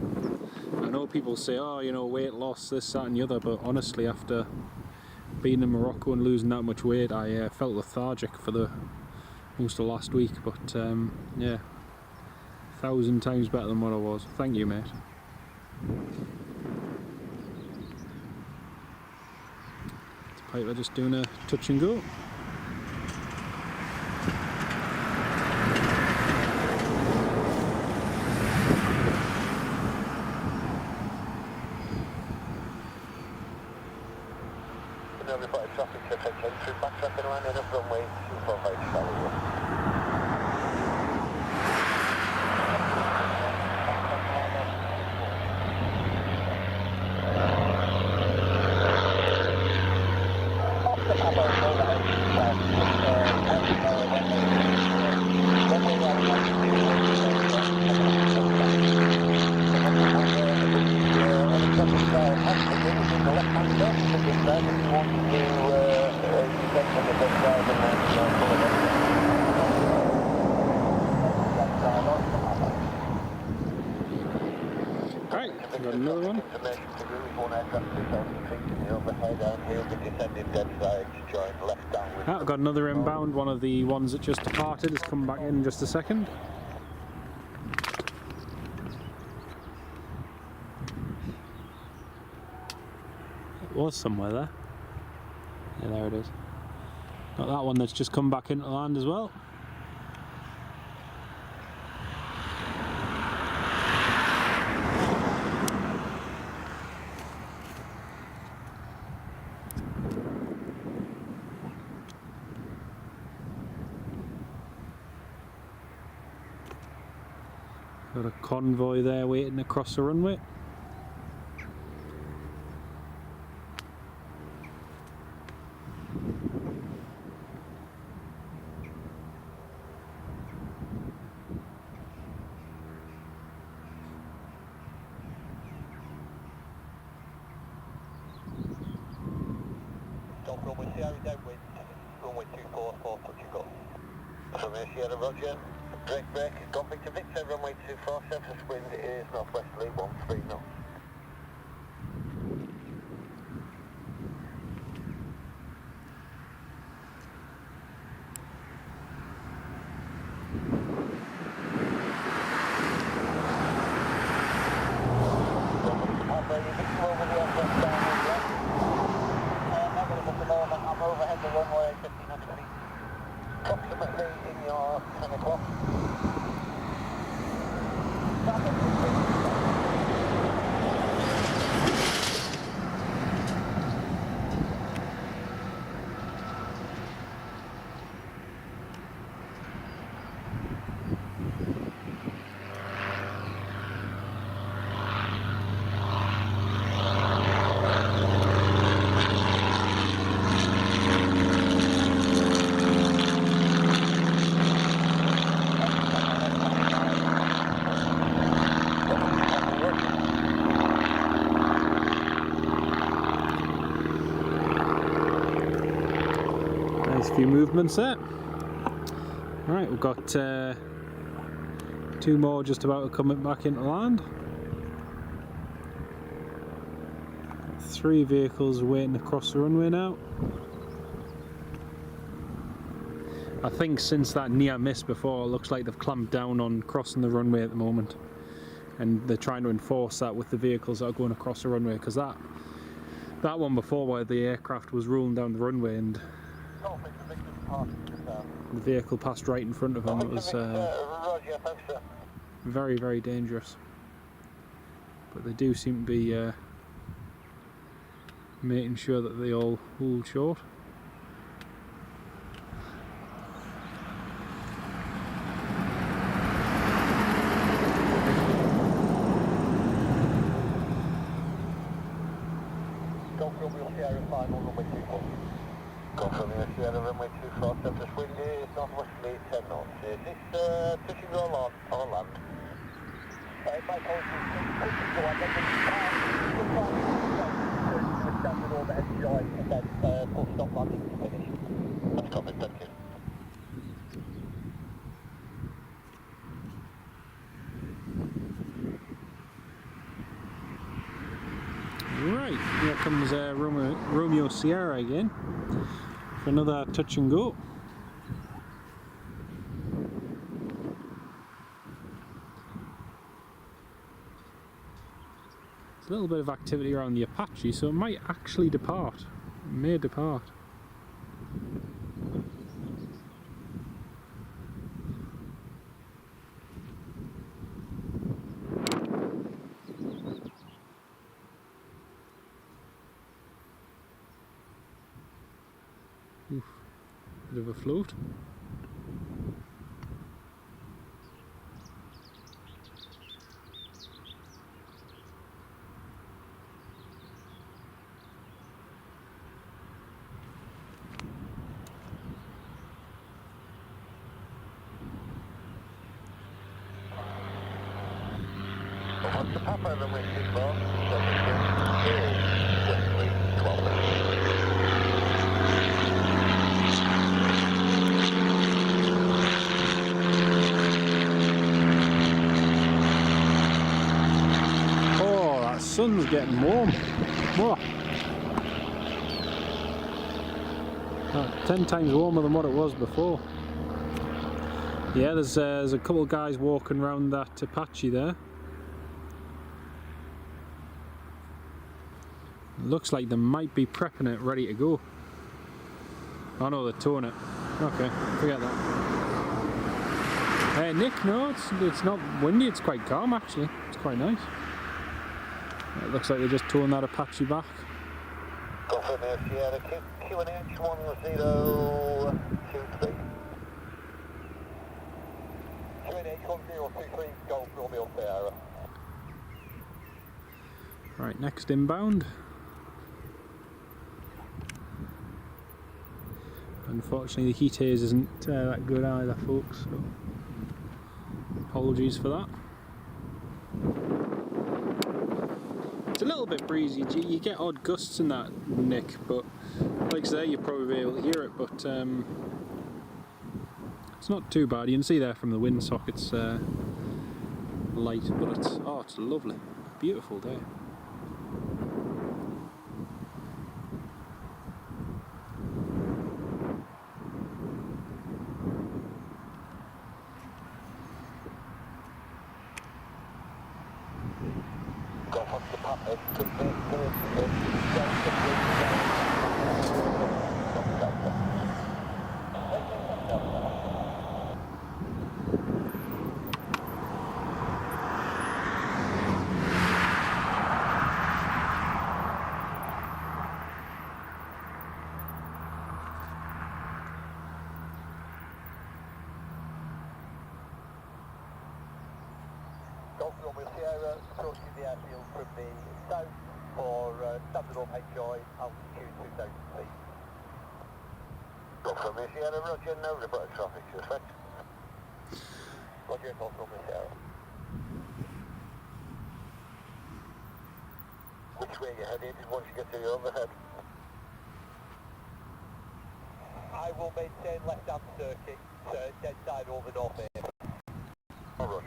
I know people say, oh, you know, weight loss, this, that and the other, but honestly after being in Morocco and losing that much weight, I felt lethargic for the most of last week, but yeah, 1,000 times better than what I was. Thank you mate. Piper just doing a touch and go. Notified traffic to take entry, backtrack and land in a runway 245 shallow. Alright, got another one. I've got another inbound, one of the ones that just departed has come back in just a second. It was somewhere there. Yeah, there it is. Got that one that's just come back into land as well. Got a convoy there waiting across the runway. Runway Sierra downwind, runway 244, touch and go. From here, Sierra, Roger. Direct break, got Victor Victor, runway 24, surface wind is northwesterly 13 knots. I'm overhead the runway 1500 feet. Approximately in your 10 o'clock. Nice few movements there. Right, we've got 2 more just about to come back into land. 3 vehicles waiting across the runway now. I think since that near miss before, it looks like they've clamped down on crossing the runway at the moment, and they're trying to enforce that with the vehicles that are going across the runway, because that one before where the aircraft was rolling down the runway and the vehicle passed right in front of him, it was very, very dangerous. But they do seem to be making sure that they all hold short. Confirming Sierra runway 24, surface wind is northwesterly 10 knots. Is this touching or land? My apologies, touching or land. Standard overhead joy and then full stop landing to finish. That's covered, thank you. Right, here comes Romeo Sierra again for another touch and go. There's a little bit of activity around the Apache, so it might actually depart. It may depart. Oof, bit of a float. What's the Papa runway 24, surface wind is westerly 12 knots. Sun's getting warm. Whoa. 10 times warmer than what it was before. Yeah, there's a couple of guys walking around that Apache there. It looks like they might be prepping it, ready to go. Oh no, they're towing it. Okay, forget that. Hey Nick, no, it's not windy, it's quite calm actually. It's quite nice. It looks like they're just towing that Apache back. Confirm Sierra QNH 1023. QNH 1023, Golf Romeo Sierra. Right, next inbound. Unfortunately the heat haze isn't that good either folks, so apologies for that. It's a little bit breezy, you get odd gusts in that, Nick, but like I say, you'll probably be able to hear it, but It's not too bad. You can see there from the windsock it's light, but it's lovely. Beautiful day. Sierra, approaching the airfield from the south for standard ofHI, altitude 2,000 feet. Go from Sierra, roger, no report of traffic, suspect. Roger, go from Sierra. Which way are you headed once you get to your overhead? I will maintain left-hand circuit, dead side over North Air. Oh, roger.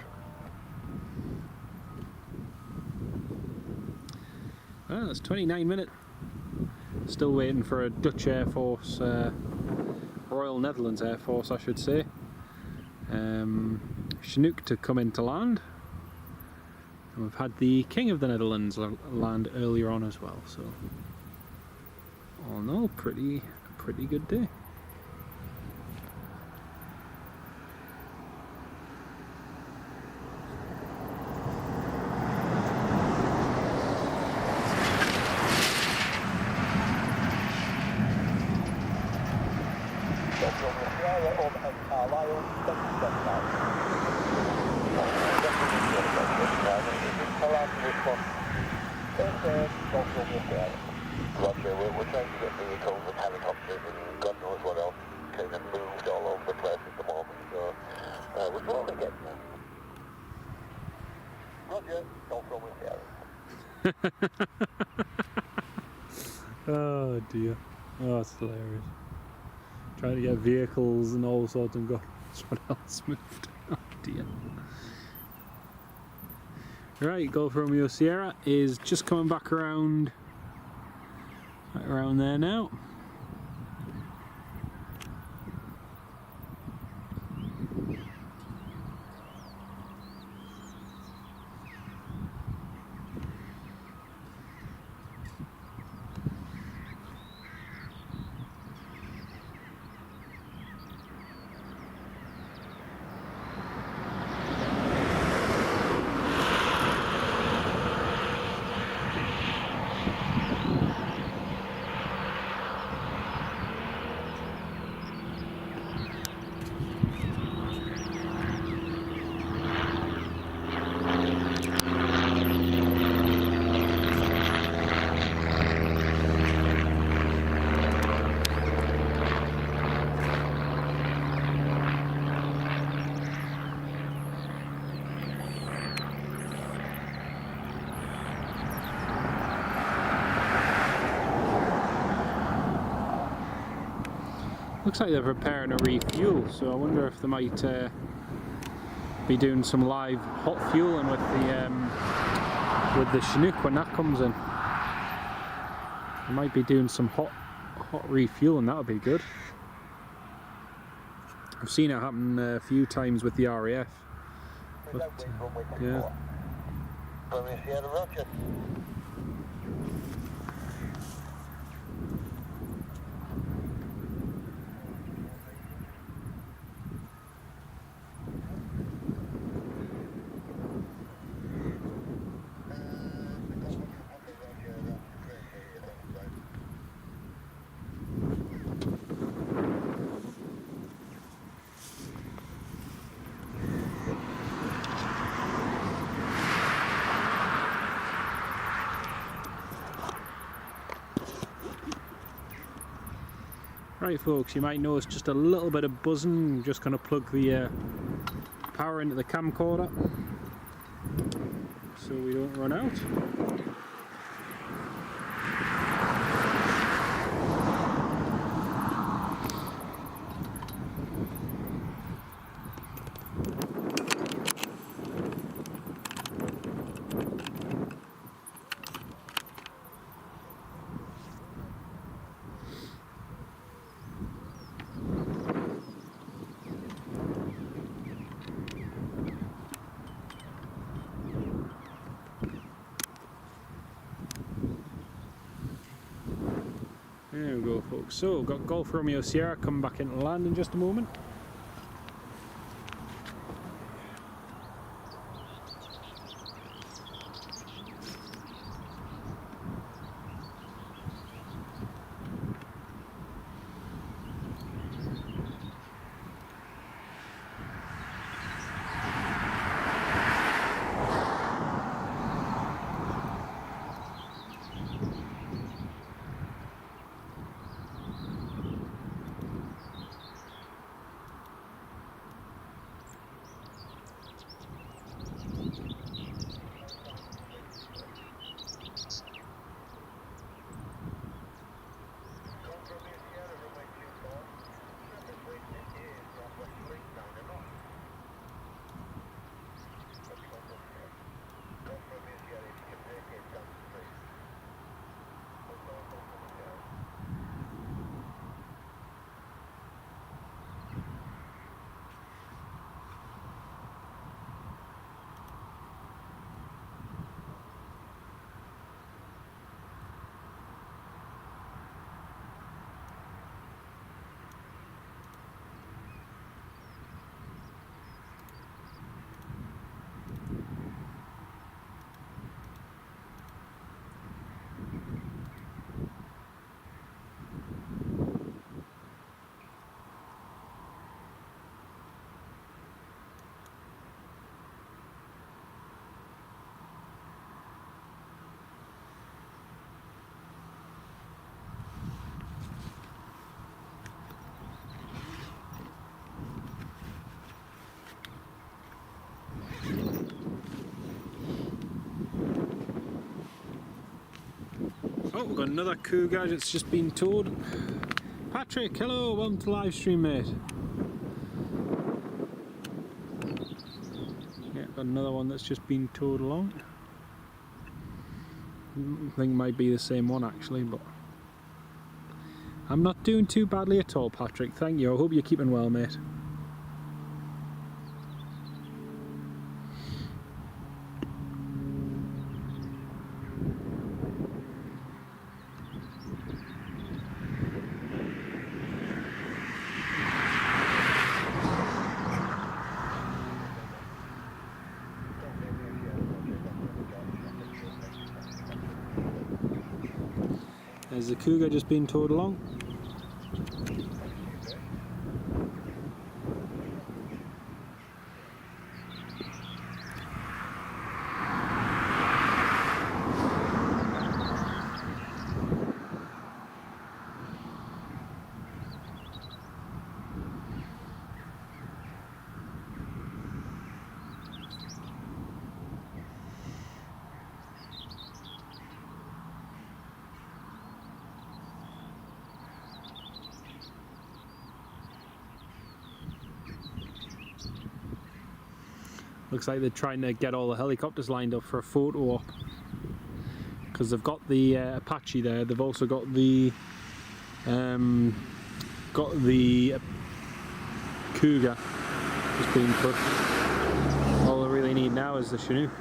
Well, it's 29 minutes. Still waiting for a Dutch Air Force, Royal Netherlands Air Force I should say, Chinook to come into land. And we've had the King of the Netherlands land earlier on as well, so all in all, pretty good day. Roger, we're trying to get vehicles and helicopters and God knows what else kind of moved all over the place at the moment, so we're slowly getting there. Roger, go from Sierra. Oh dear. Oh, it's hilarious. Trying to get vehicles and all sorts and God knows what else moved. Oh dear. Right, Golf Romeo Sierra is just coming back around there now. Looks like they're preparing a refuel, so I wonder if they might be doing some live hot fueling with the Chinook when that comes in. They might be doing some hot refueling. That would be good. I've seen it happen a few times with the RAF. But, yeah. Right folks, you might notice just a little bit of buzzing. I'm just going to plug the power into the camcorder so we don't run out. folks. So we've got Golf Romeo Sierra coming back into land in just a moment. Oh, we've got another cougar that's just been towed. Patrick, hello, welcome to live stream, mate. Yeah, got another one that's just been towed along. I think it might be the same one actually, but I'm not doing too badly at all, Patrick. Thank you. I hope you're keeping well, mate. There's the cougar just being towed along. Looks like they're trying to get all the helicopters lined up for a photo op, because they've got the Apache there. They've also got the Cougar just being put. All they really need now is the Chinook.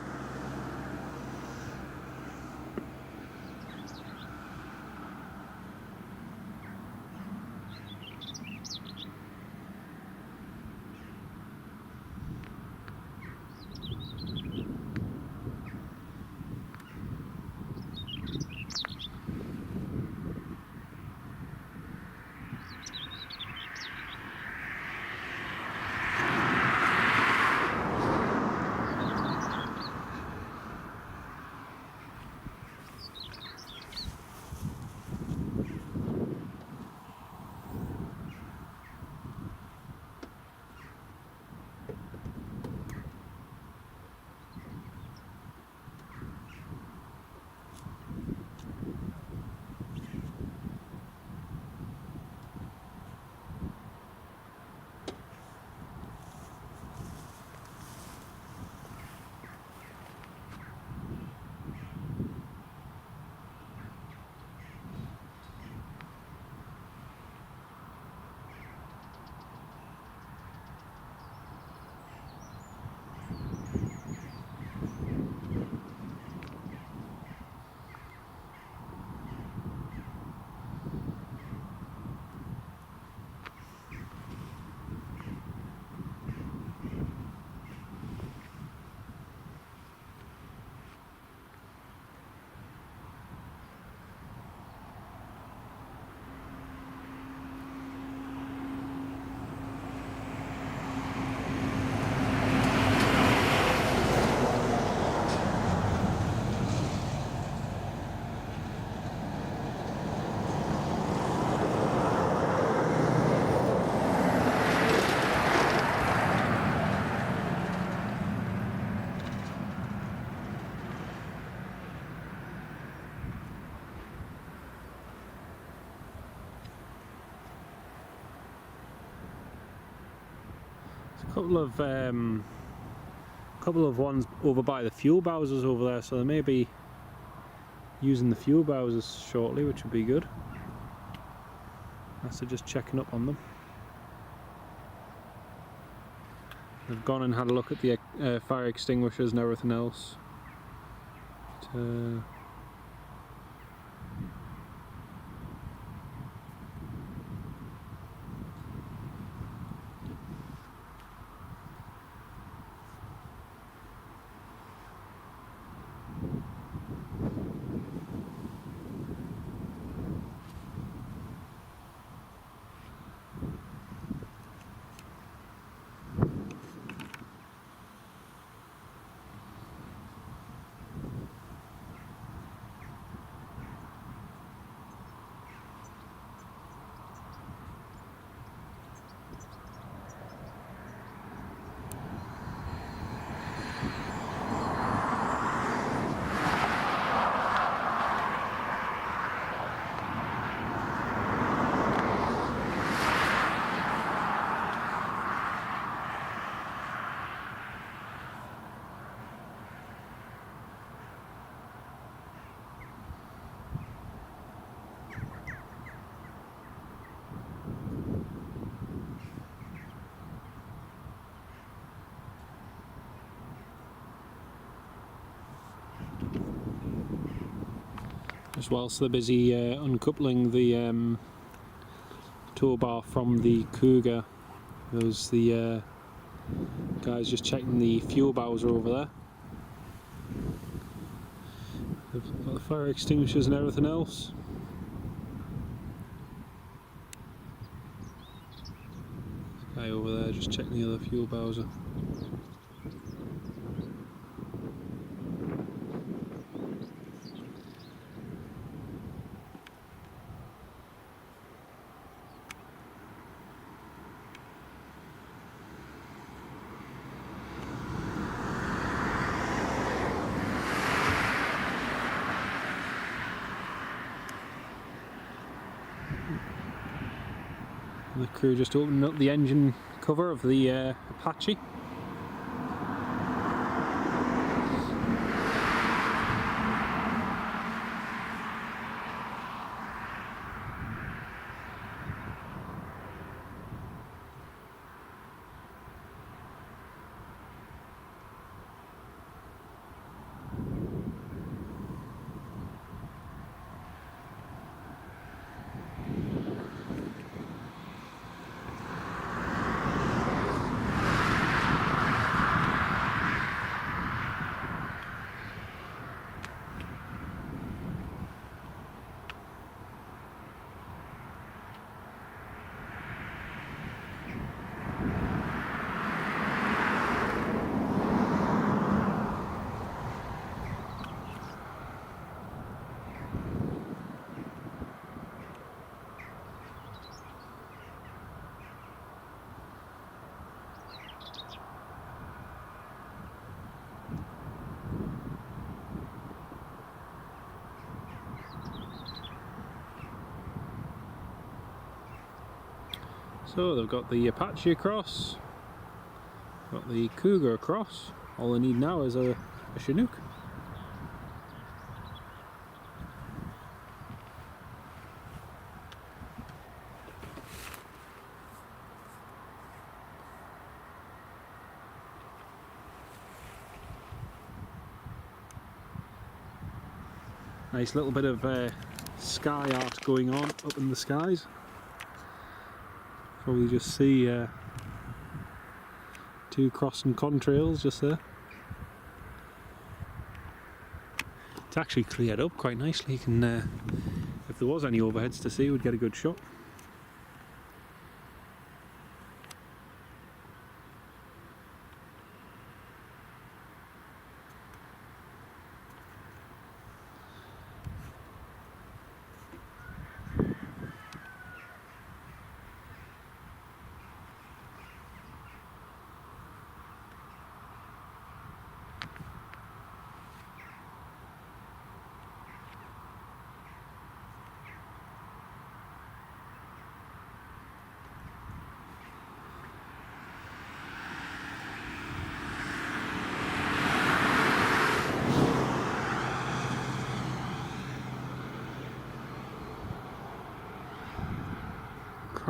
A couple of ones over by the fuel bowsers over there, so they may be using the fuel bowsers shortly, which would be good. So just checking up on them. They've gone and had a look at the fire extinguishers and everything else. Just whilst they're busy uncoupling the tow bar from the Cougar, there's the guys just checking the fuel bowser over there. They've got the fire extinguishers and everything else. Guy over there just checking the other fuel bowser. The crew just opening up the engine cover of the Apache. So they've got the Apache across, got the Cougar across. All they need now is a Chinook. Nice little bit of sky art going on up in the skies. Probably just see two crossing contrails just there. It's actually cleared up quite nicely. You can, if there was any overheads to see, we'd get a good shot.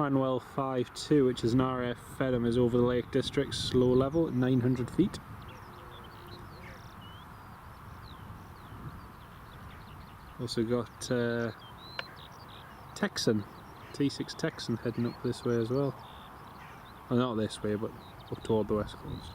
Cranwell 5-2, which is an RF Venom, is over the Lake District, slow level at 900 feet. Also got Texan, T6 Texan heading up this way as well. Well, not this way, but up toward the west coast.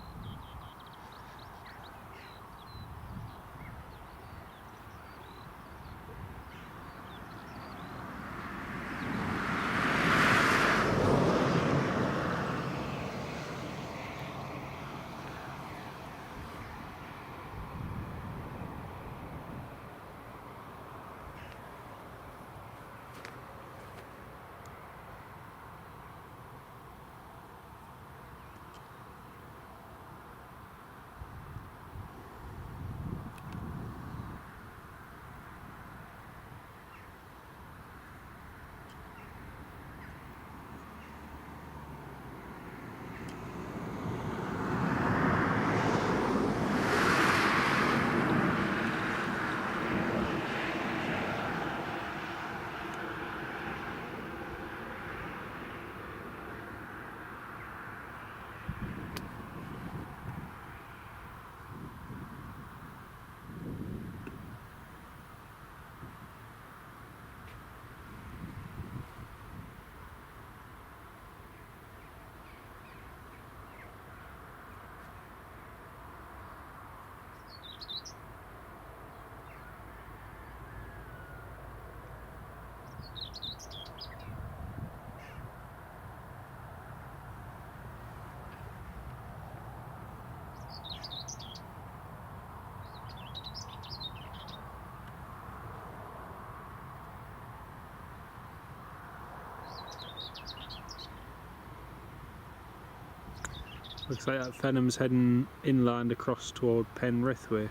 Looks like that Venom's heading inland across toward Penrith way.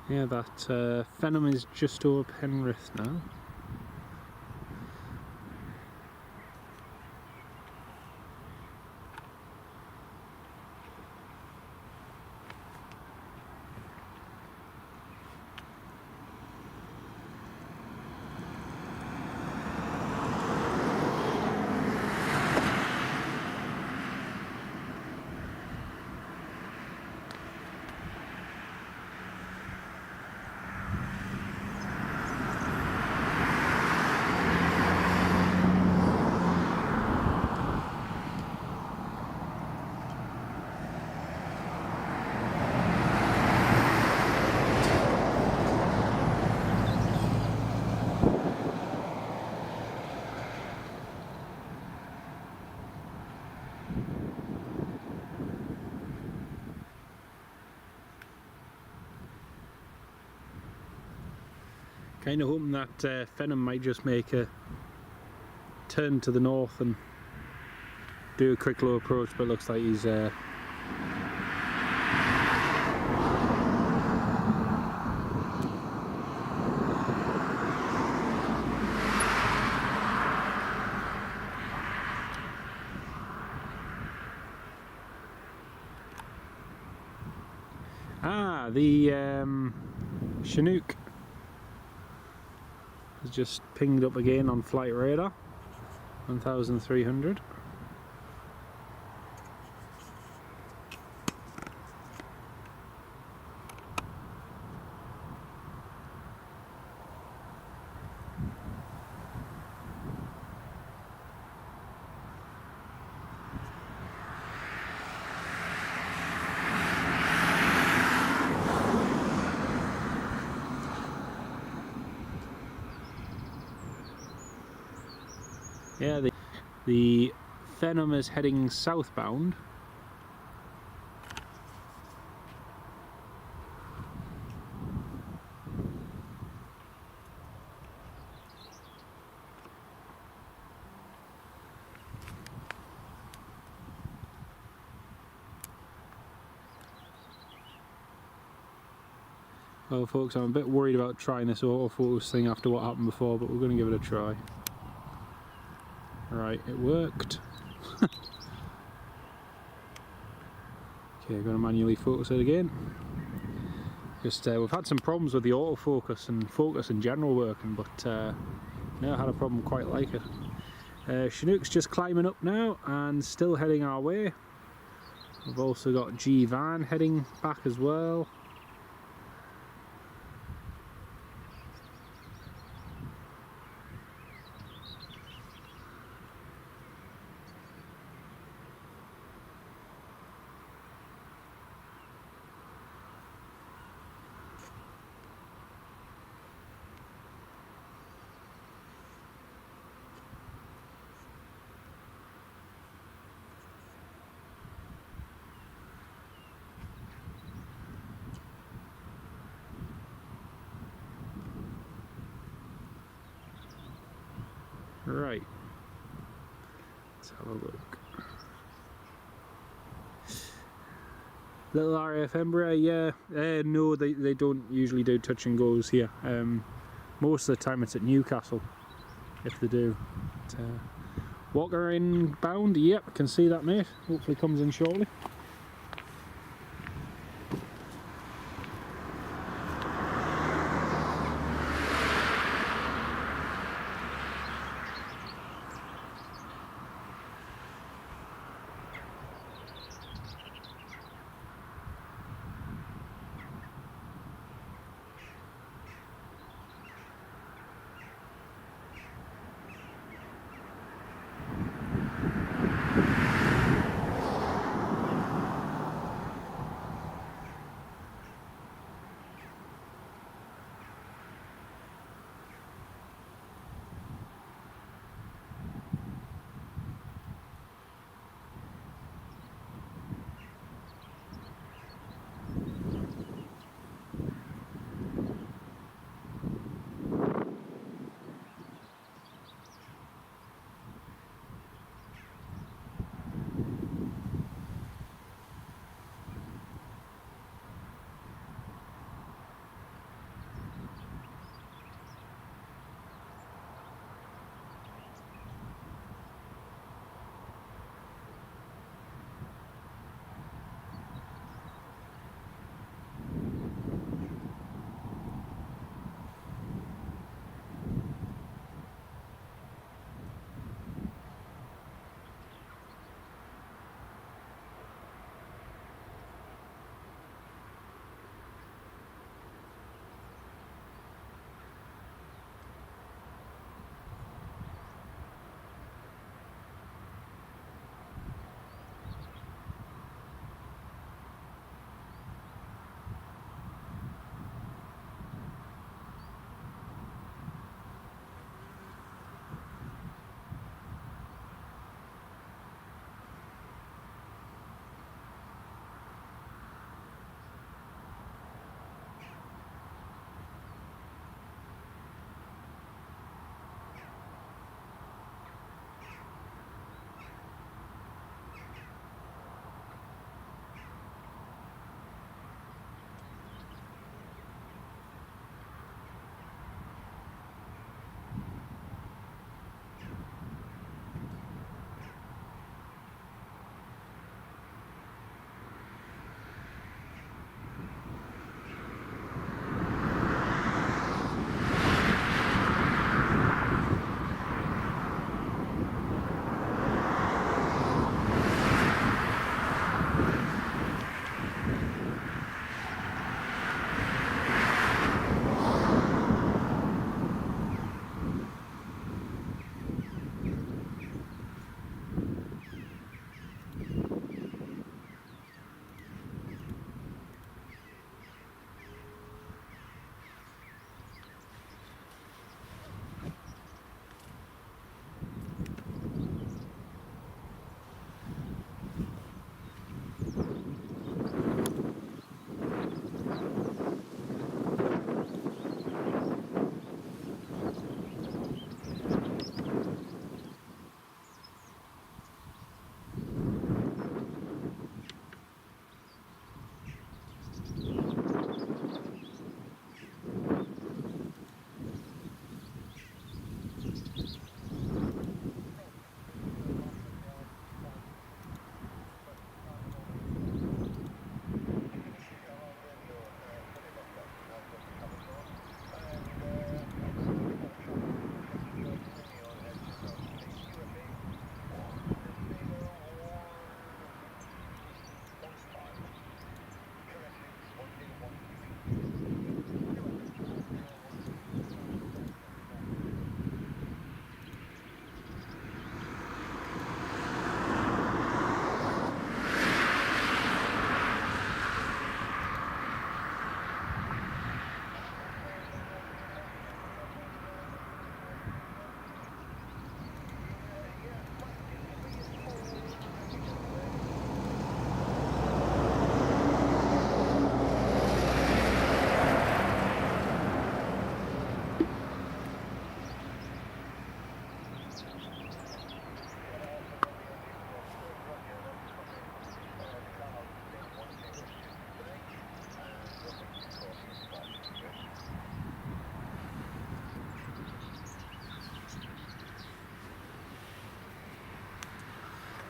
Yeah, that Venom is just over Penrith now. Kind of hoping that Venom might just make a turn to the north and do a quick low approach, but it looks like he's the Chinook has just pinged up again on flight radar, 1300. Yeah, the Phenom is heading southbound. Well folks, I'm a bit worried about trying this autofocus thing after what happened before, but we're going to give it a try. Right, it worked. Okay, I'm going to manually focus it again. Just we've had some problems with the autofocus and focus in general working, but never had a problem quite like it. Chinook's just climbing up now and still heading our way. We've also got G-Van heading back as well. Right, let's have a look. Little RAF Embraer, yeah. No, they don't usually do touch and goes here. Most of the time it's at Newcastle, if they do. But, Walker inbound, yep, can see that mate. Hopefully comes in shortly.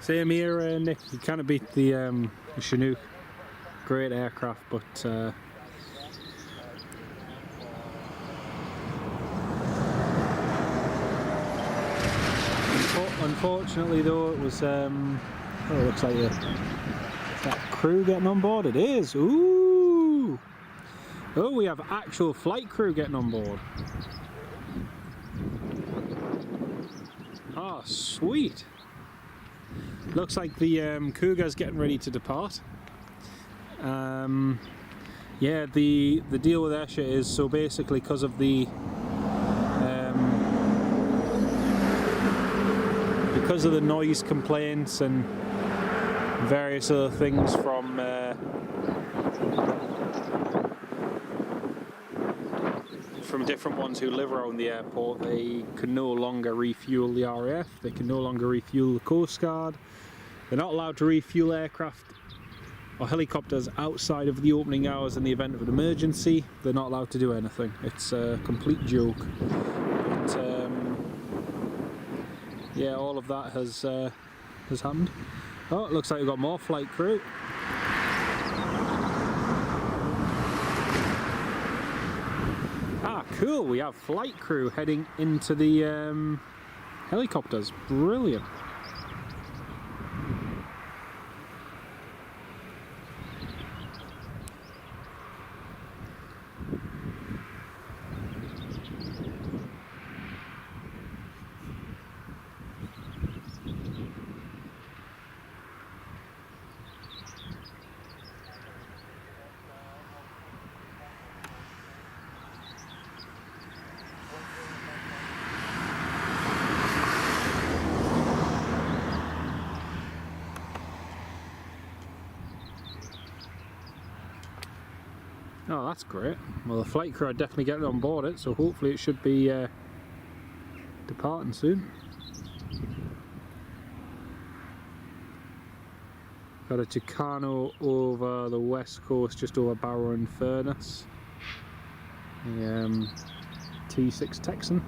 Same here, Nick. You can't beat the Chinook. Great aircraft, but unfortunately, though, it was. Oh, it looks like that crew getting on board. It is. Ooh. Oh, we have actual flight crew getting on board. Oh, sweet. Looks like the Cougar's getting ready to depart. Yeah, the deal with Escher is, so basically because of the noise complaints and various other things from different ones who live around the airport, they can no longer refuel the RAF, they can no longer refuel the Coast Guard. They're not allowed to refuel aircraft or helicopters outside of the opening hours in the event of an emergency. They're not allowed to do anything. It's a complete joke. But yeah, all of that has happened. Oh, it looks like we've got more flight crew. Ah, cool, we have flight crew heading into the helicopters. Brilliant. Oh, that's great. Well, the flight crew are definitely getting on board it, so hopefully it should be departing soon. Got a Tucano over the west coast, just over Barrow and Furness. The T6 Texan.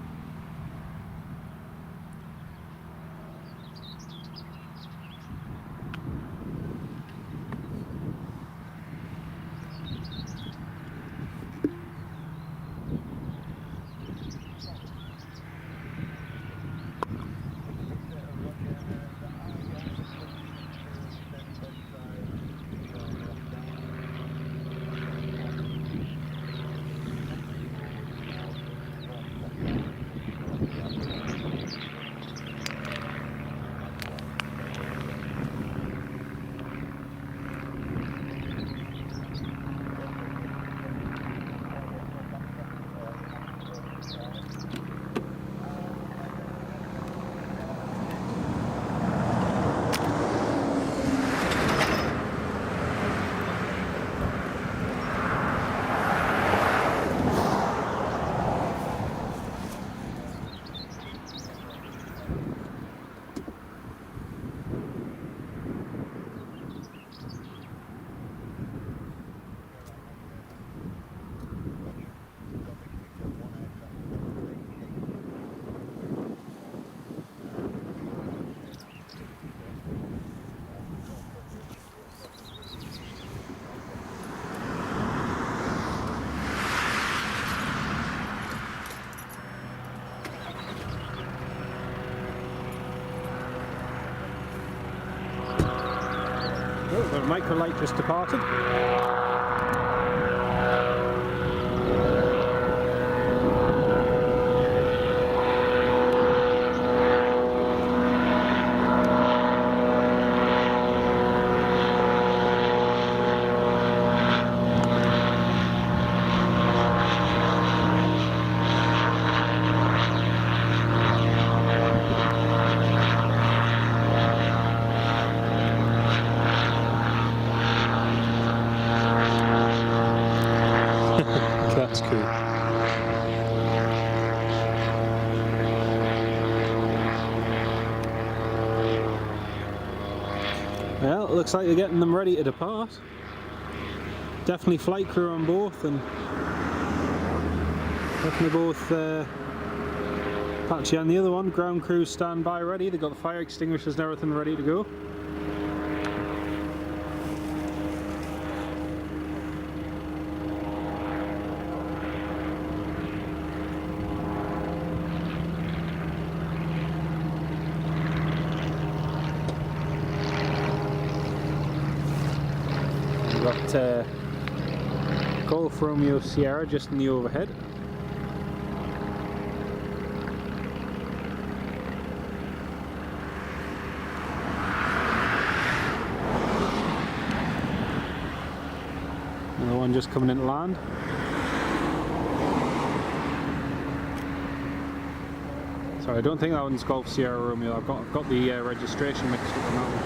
Oh, the microlight just departed. That's cool. Well, it looks like they're getting them ready to depart. Definitely flight crew on both, and definitely both Apache and the other one, ground crew stand by ready. They've got the fire extinguishers and everything ready to go. We've got Golf Romeo Sierra just in the overhead. Another one just coming into land. Sorry, I don't think that one's Golf Sierra Romeo. I've got the registration mixed up on that one.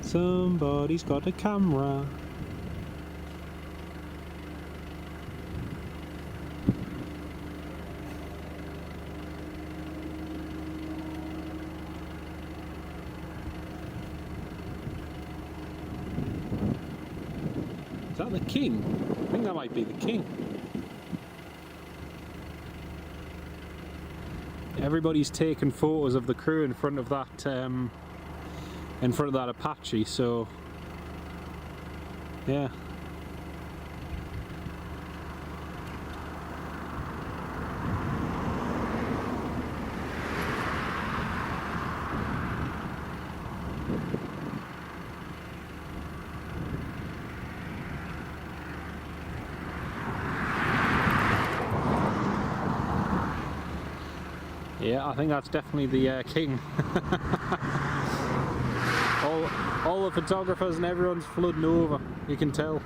Somebody's got a camera. Is that the king? I think that might be the king. Everybody's taking photos of the crew in front of that Apache, so yeah. Yeah, I think that's definitely the king. All the photographers and everyone's flooding over, you can tell.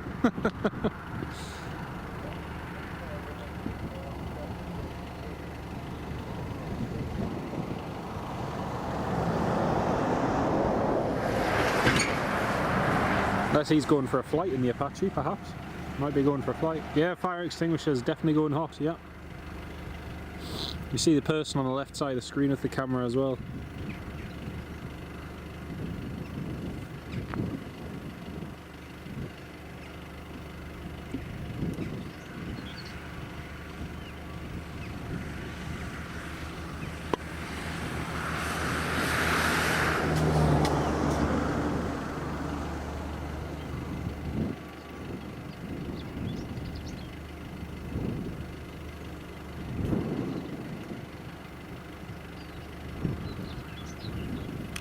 Unless he's going for a flight in the Apache, perhaps. Might be going for a flight. Yeah, fire extinguishers definitely going hot, yeah. You see the person on the left side of the screen with the camera as well.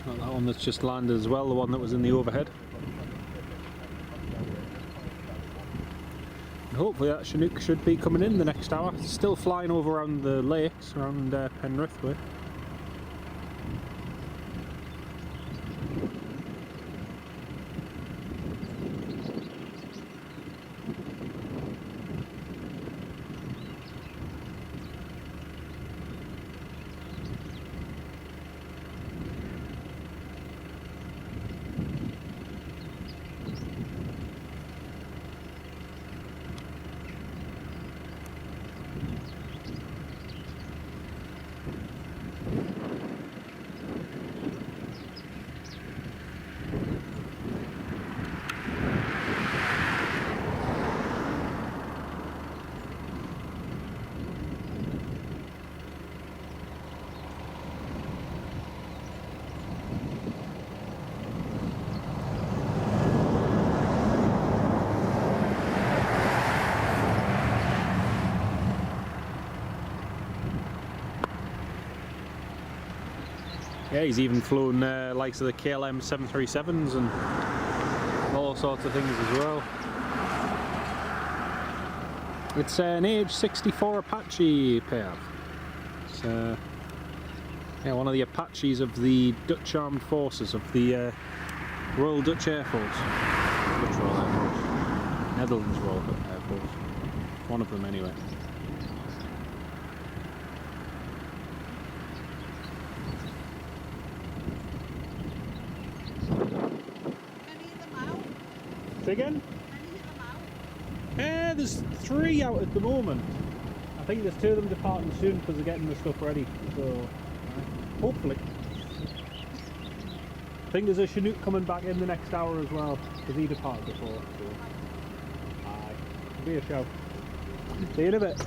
That one that's just landed as well, the one that was in the overhead. And hopefully that Chinook should be coming in the next hour. It's still flying over around the lakes, around Penrith way. Yeah, he's even flown likes of the KLM 737s and all sorts of things as well. It's an age 64 Apache pair. It's yeah, one of the Apaches of the Dutch Armed Forces, of the Royal Dutch Air Force. Dutch Royal Air Force. Netherlands Royal Air Force. One of them anyway. Say again? there's 3 out at the moment. I think there's 2 of them departing soon because they're getting the stuff ready. So, hopefully. I think there's a Chinook coming back in the next hour as well because he departed before. So, it'll be a show. See you in a bit.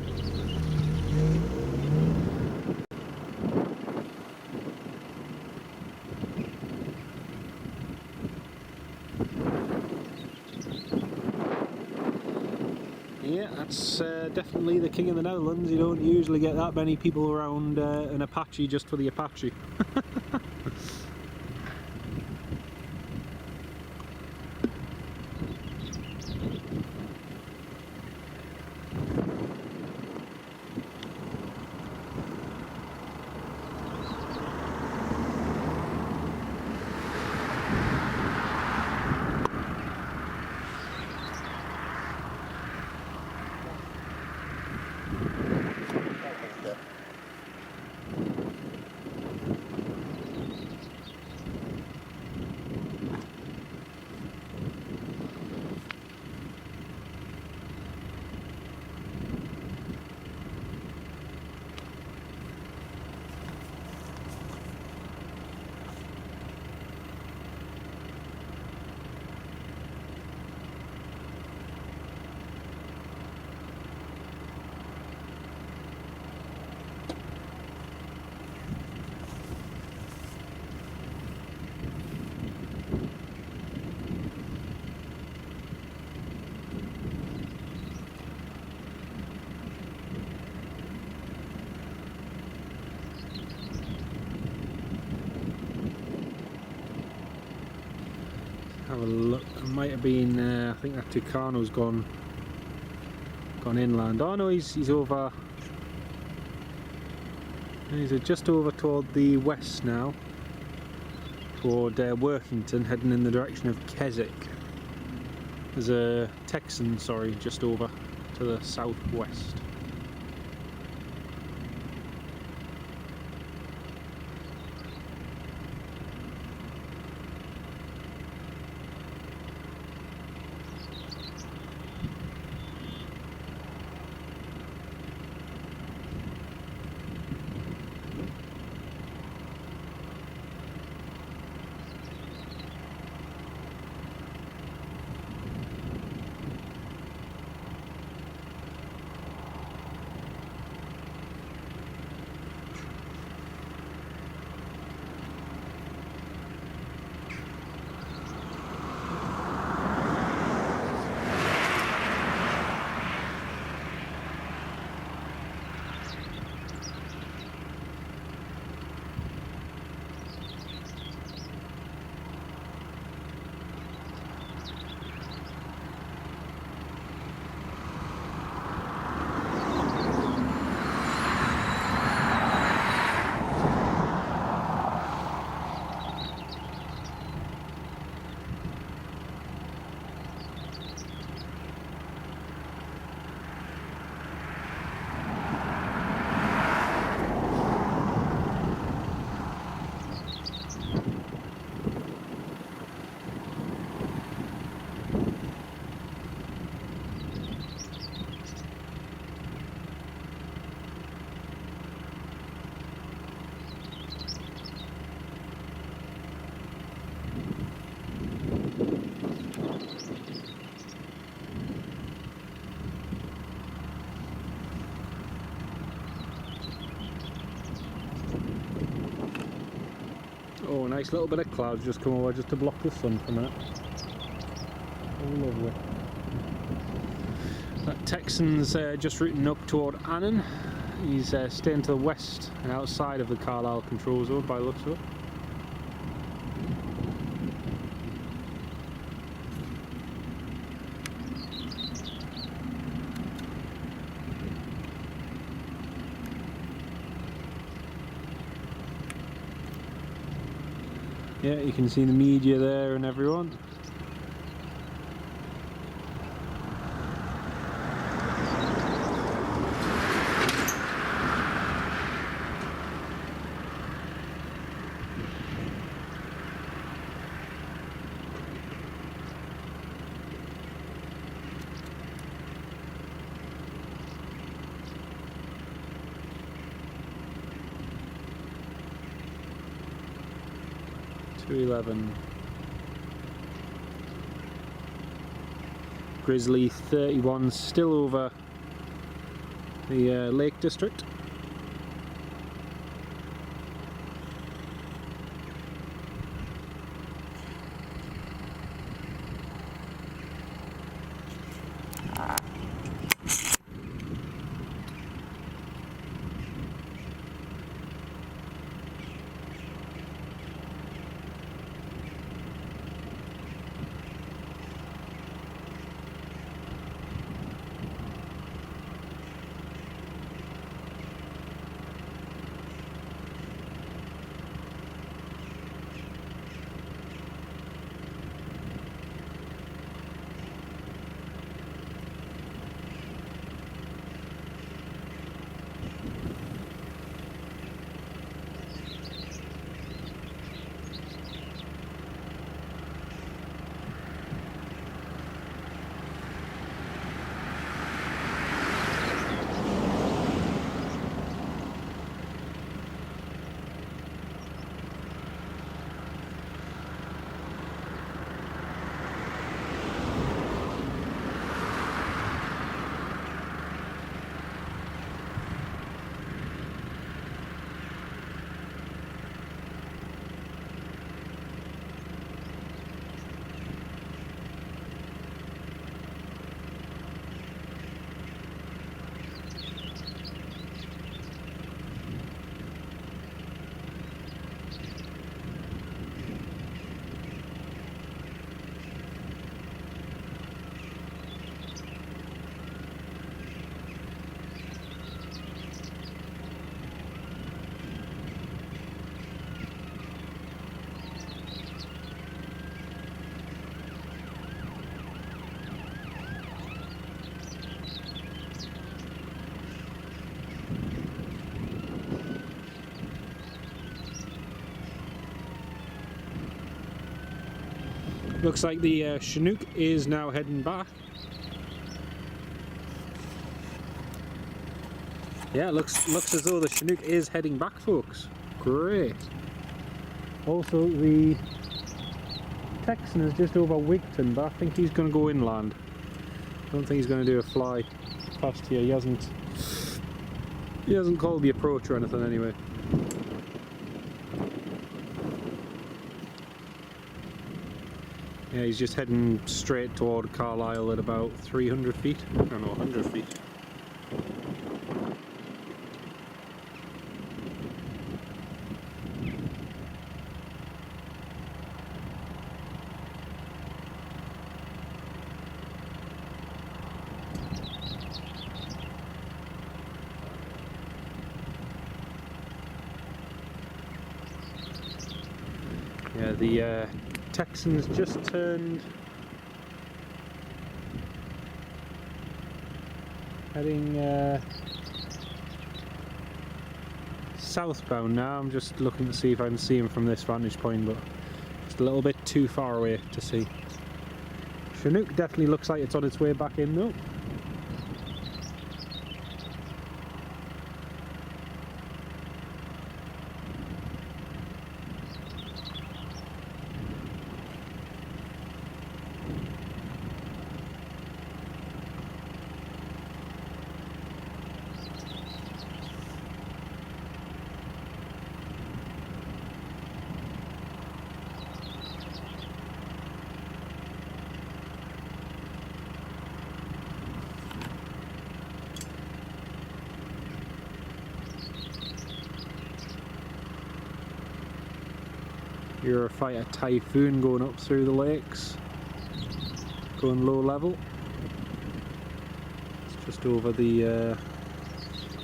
Yeah, that's definitely the king of the Netherlands. You don't usually get that many people around an Apache just for the Apache. Have a look. It might have been. I think that Tucano's gone inland. Oh no, he's over. He's just over toward the west now, toward Workington, heading in the direction of Keswick. There's a Texan, sorry, just over to the southwest. Oh, a nice little bit of clouds just come over just to block the sun for a minute. Oh, lovely. That Texan's just routing up toward Annan. He's staying to the west and outside of the Carlisle control zone by the looks of it. Yeah, you can see the media there and everyone. 211. Grizzly 31, still over the Lake District. Looks like the Chinook is now heading back. Yeah, it looks as though the Chinook is heading back, folks. Great. Also, the Texan is just over Wigton, but I think he's going to go inland. I don't think he's going to do a fly past here. He hasn't called the approach or anything anyway. Yeah, he's just heading straight toward Carlisle at about 300 feet. I don't know, 100 feet. Yeah, the Texans just turned, heading southbound now. I'm just looking to see if I can see him from this vantage point, but just a little bit too far away to see. Chinook definitely looks like it's on its way back in though. Eurofighter Typhoon going up through the lakes, going low level. It's just over the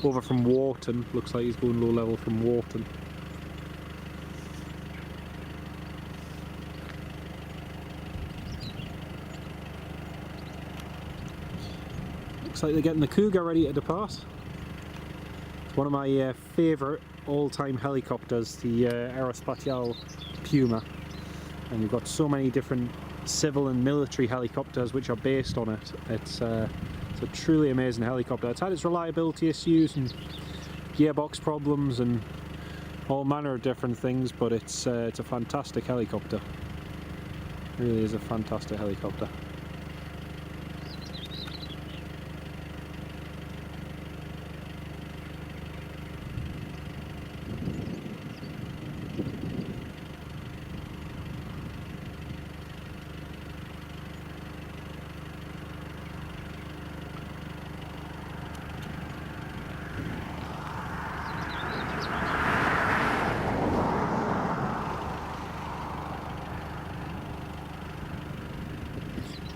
over from Wharton. Looks like he's going low level from Wharton. Looks like they're getting the Cougar ready to depart. It's one of my favourite all-time helicopters, the Aerospatiale Puma, and you've got so many different civil and military helicopters which are based on it. It's a truly amazing helicopter. It's had its reliability issues and gearbox problems and all manner of different things, but it's a fantastic helicopter. It really is a fantastic helicopter.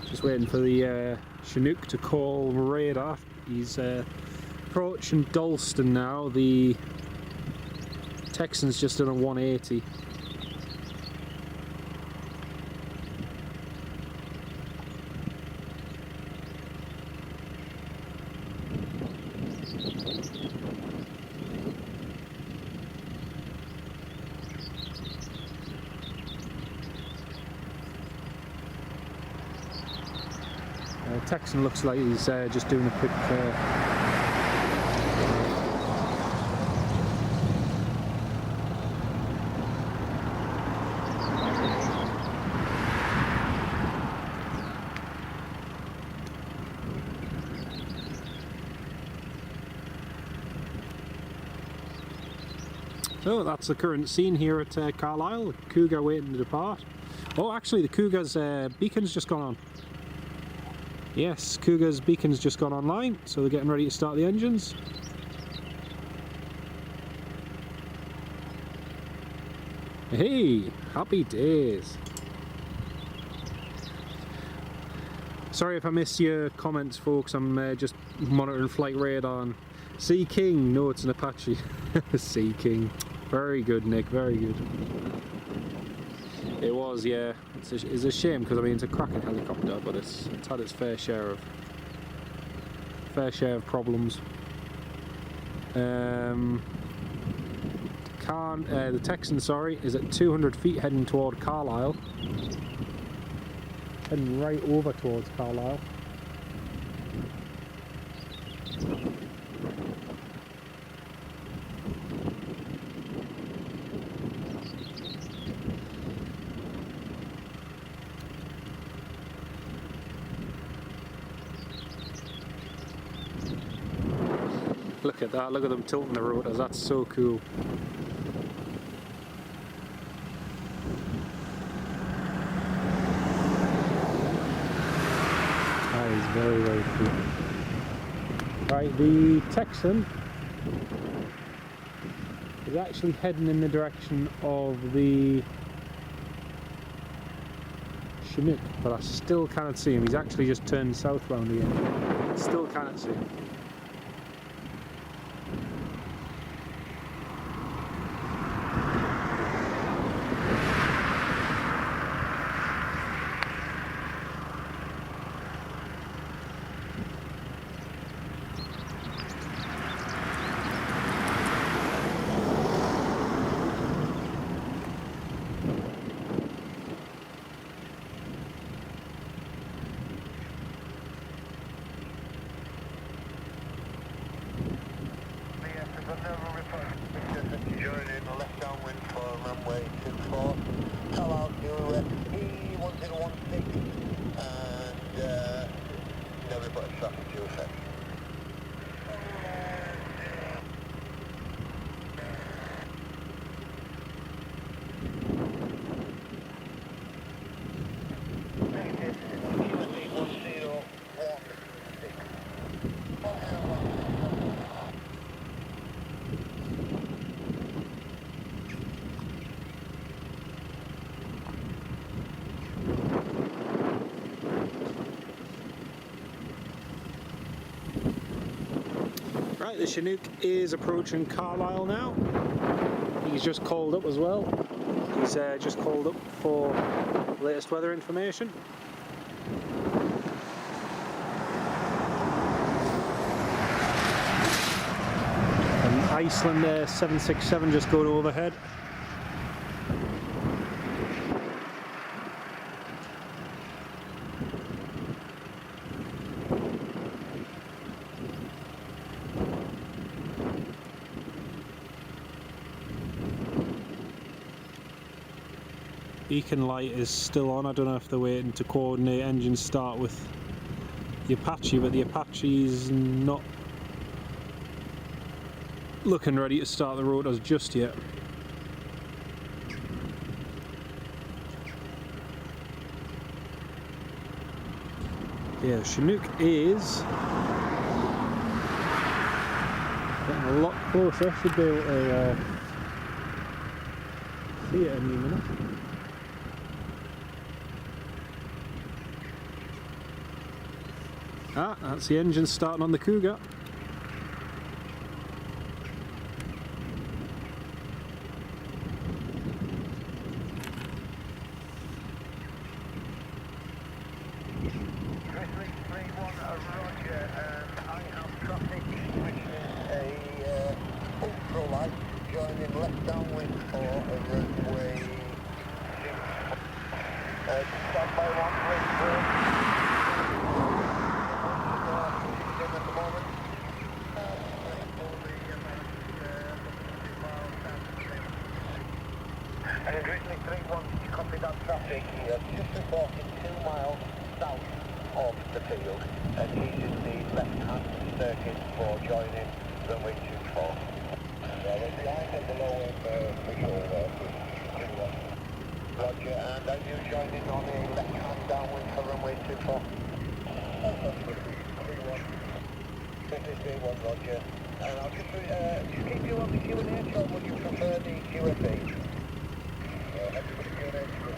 Just waiting for the Chinook to call radar. He's approaching Dalston now. The Texan's just done a 180. Texan looks like he's just doing a quick So that's the current scene here at Carlisle. Cougar waiting to depart. Oh, actually the Cougar's beacon's just gone on. Yes, Cougar's beacon's just gone online, so they're getting ready to start the engines. Hey, happy days. Sorry if I missed your comments, folks. I'm just monitoring flight radar. And Sea King, no, it's an Apache. Sea King. Very good, Nick, very good. It was, yeah. It's a shame because I mean it's a cracking helicopter, but it's had its fair share of problems. The Texan, sorry, is at 200 feet heading toward Carlisle. Heading right over towards Carlisle. Look at that, look at them tilting the rotors, that's so cool. That is very, very cool. Right, the Texan is actually heading in the direction of the Chinook, but I still cannot see him. He's actually just turned southbound again. Still cannot see him. Joining the left downwind for runway 24. Carlisle to E1016 and no report of traffic to effect. Right, the Chinook is approaching Carlisle now. He's just called up as well. He's just called up for latest weather information. And Iceland 767 just going overhead. beacon light is still on. I don't know if they're waiting to coordinate engine start with the Apache, but the Apache is not looking ready to start the rotors just yet. Yeah, Chinook is getting a lot closer. Should be able to see it any minute. Ah, that's the engine starting on the Cougar. Just reporting 2 miles south of the field, and he's in the left-hand circuit for joining runway 24. Well, we're behind at the low end visual Roger, and are you joining on the left-hand downwind for runway 24? 53-1, Roger. And I'll just keep you on the QNH, or would you prefer the QFH? Everybody QNH for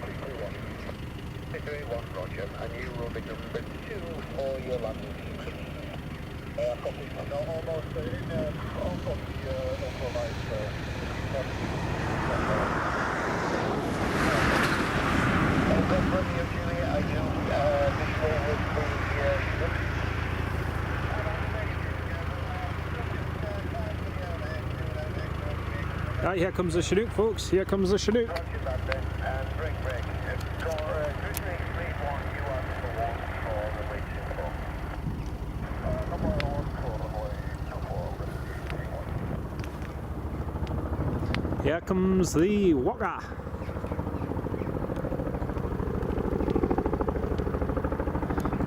53-1, Roger, and you will be number 2 for your landing sequence. Copy. No, almost in almost the light. Romeo Juliet, are you visual with the Right, here comes the Chinook, folks. Here comes the Chinook. Roger that then, and break. Cruising 3-1, you are number 1 for the way 24. Number 1 for the way 24. Here comes the Waka.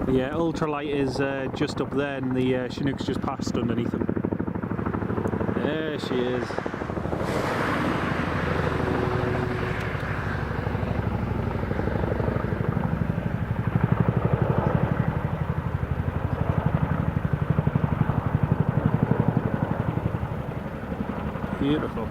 The ultralight is just up there, and the Chinook's just passed underneath him. There she is. Beautiful.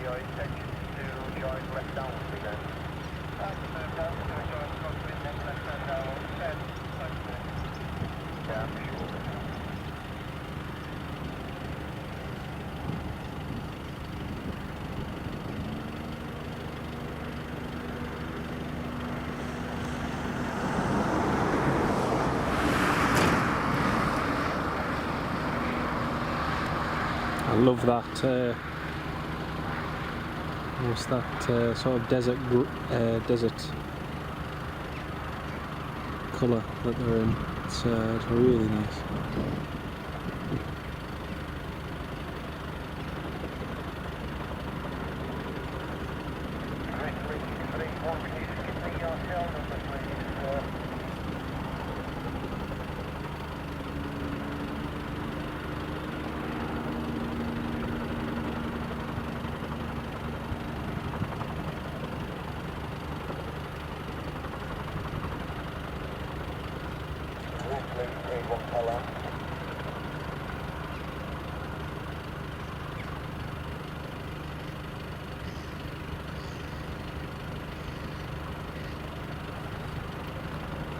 your intention to join left downwind again? Join crosswind, then left hand down, 10, 5 Yeah, I'm sure. I love that. What's that sort of desert colour that they're in? It's really nice.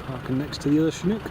Parking next to the other Chinook.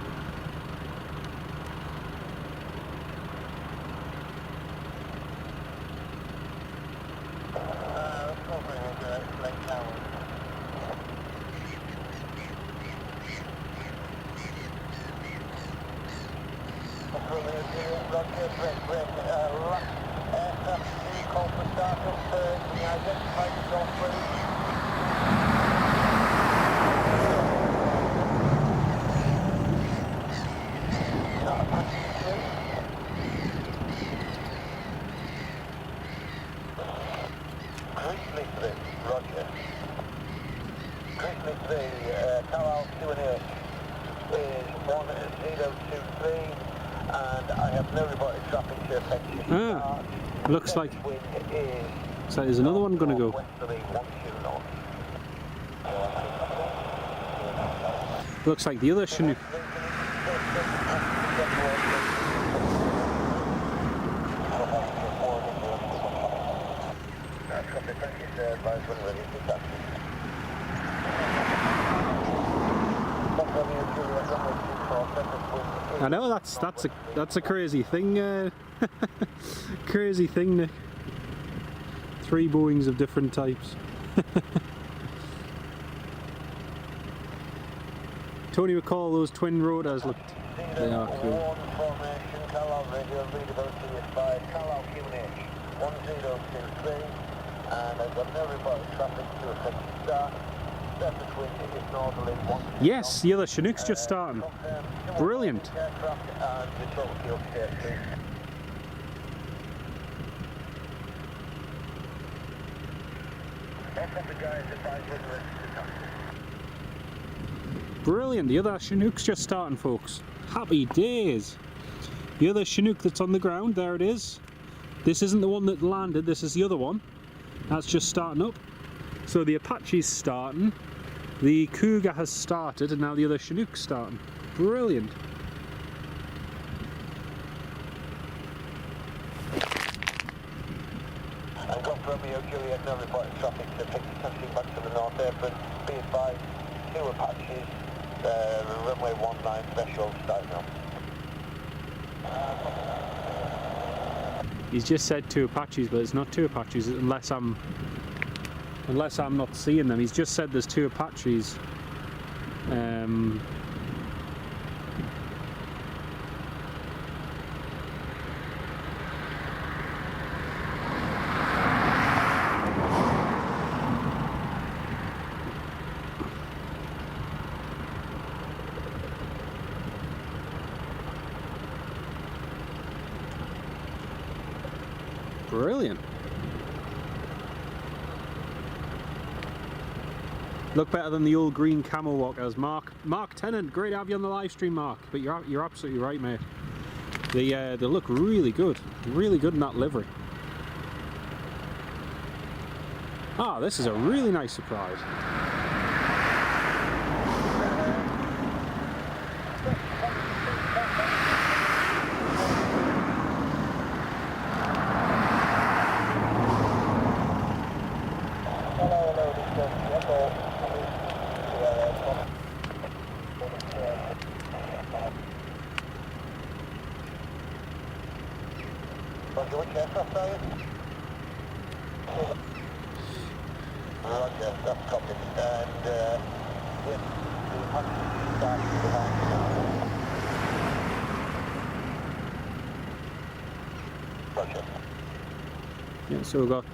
Carlisle is 1023, and I have no reported traffic to affect Looks like there's another one going to go. Looks like the other Chinook. I know that's a crazy thing. Crazy thing, Nick. 3 Boeings of different types. Tony would call those twin rotors. Look, they are cool. Yes, the other Chinook's just starting. Brilliant. Brilliant, the other Chinook's just starting, folks. Happy days. The other Chinook that's on the ground, there it is. This isn't the one that landed, this is the other one. That's just starting up. So the Apache's starting, the Cougar has started, and now the other Chinook's starting. Brilliant. And Golf Romeo Juliet, no reported traffic to take the taxi back to the North Apron. Be advised, 2 Apaches, runway 19 threshold starting up. He's just said 2 Apaches, but it's not 2 Apaches unless I'm not seeing them. He's just said there's 2 Apaches. Brilliant. Look better than the old green camel walkers. Mark Tennant, great to have you on the live stream, Mark. But you're absolutely right, mate. They look really good in that livery. Ah, this is a really nice surprise. Roger, which aircraft are you? Roger, that's copied. And yes, the Apache starting behind. Roger. Yeah, so we've got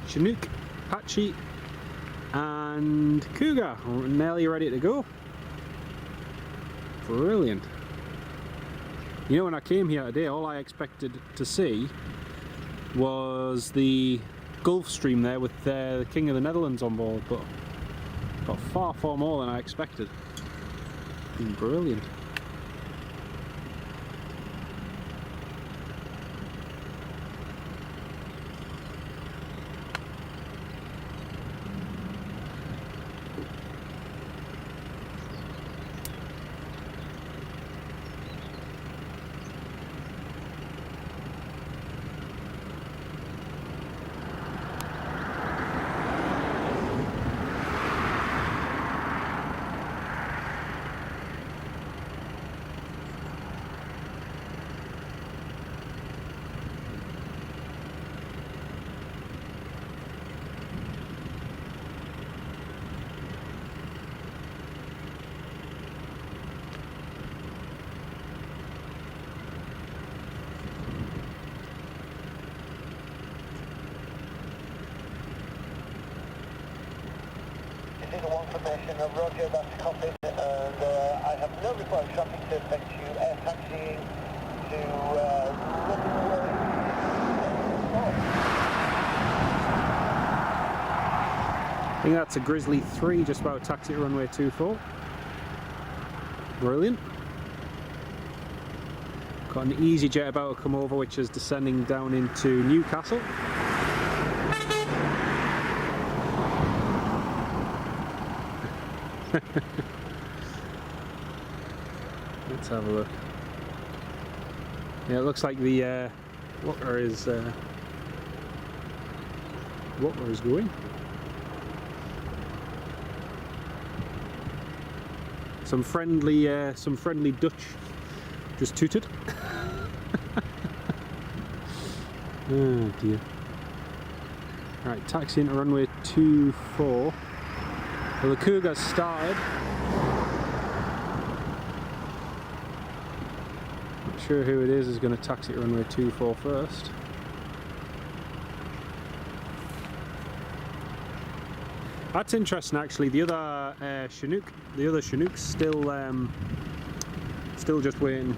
Chinook, Apache and Cougar nearly ready to go. Brilliant. You know, when I came here today, all I expected to see was the Gulf Stream there with the King of the Netherlands on board, but got far, far more than I expected. Brilliant. This is a one formation of Roger, that's copied, and I have no report of traffic to affect you. Air taxiing to runway. I think that's a Grizzly 3 just about taxi to runway 24. Brilliant. Got an EasyJet about to come over, which is descending down into Newcastle. Let's have a look. Yeah, it looks like the water is going. Some friendly Dutch just tooted. Oh dear. Right, taxi into runway 24. Well, the Cougar's started. Not sure who it is going to taxi to runway 24 first. That's interesting, actually. The other Chinook's still just waiting.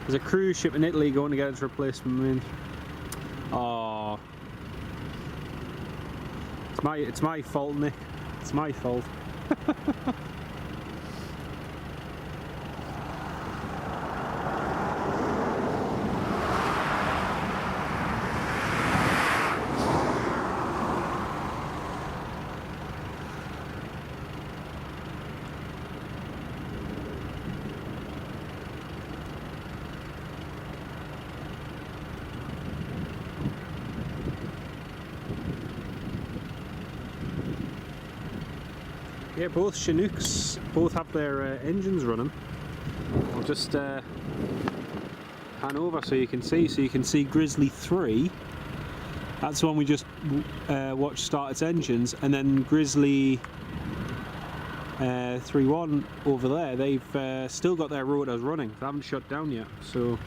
There's a cruise ship in Italy going to get its replacement marine. Oh, it's my fault, Nick. It's my fault. Yeah, both Chinooks both have their engines running. I'll just hand over so you can see. So you can see Grizzly 3. That's the one we just watched start its engines, and then Grizzly 3-1 over there. They've still got their rotors running. They haven't shut down yet. So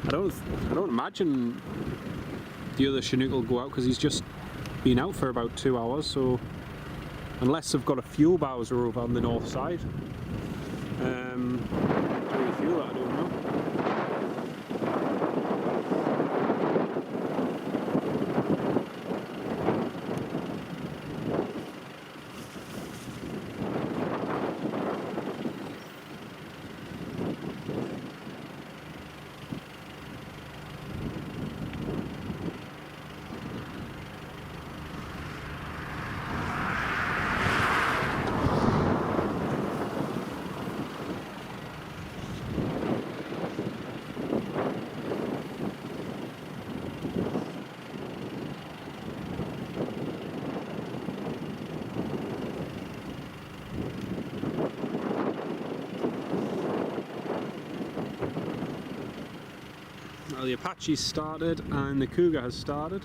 I don't imagine the other Chinook will go out because he's just been out for about 2 hours. So. Unless they've got a fuel bowser over on the north side. Do we fuel that? I don't know. Well, the Apache's started and the Cougar has started.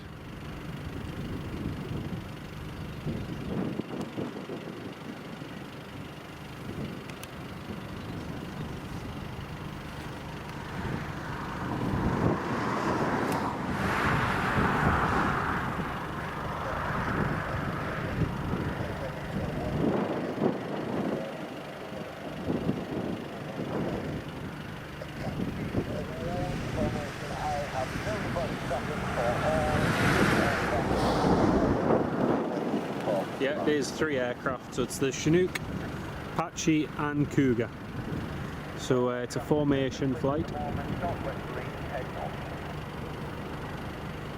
Yeah, there's 3 aircraft, so it's the Chinook, Apache and Cougar. So it's a formation flight.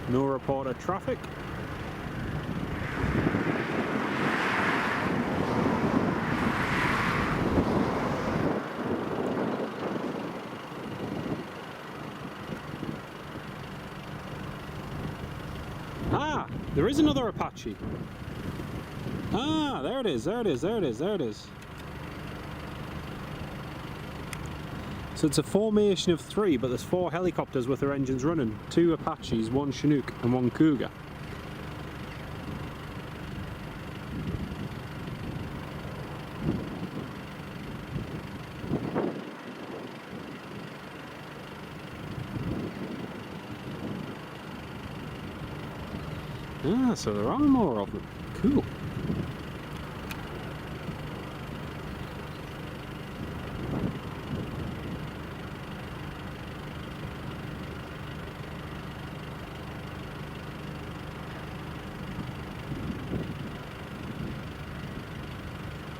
No reported traffic. Ah, there is another Apache. Ah, there it is, there it is, there it is, there it is. So it's a formation of 3, but there's 4 helicopters with their engines running. 2 Apaches, 1 Chinook and 1 Cougar. Ah, so there are more of them. Cool.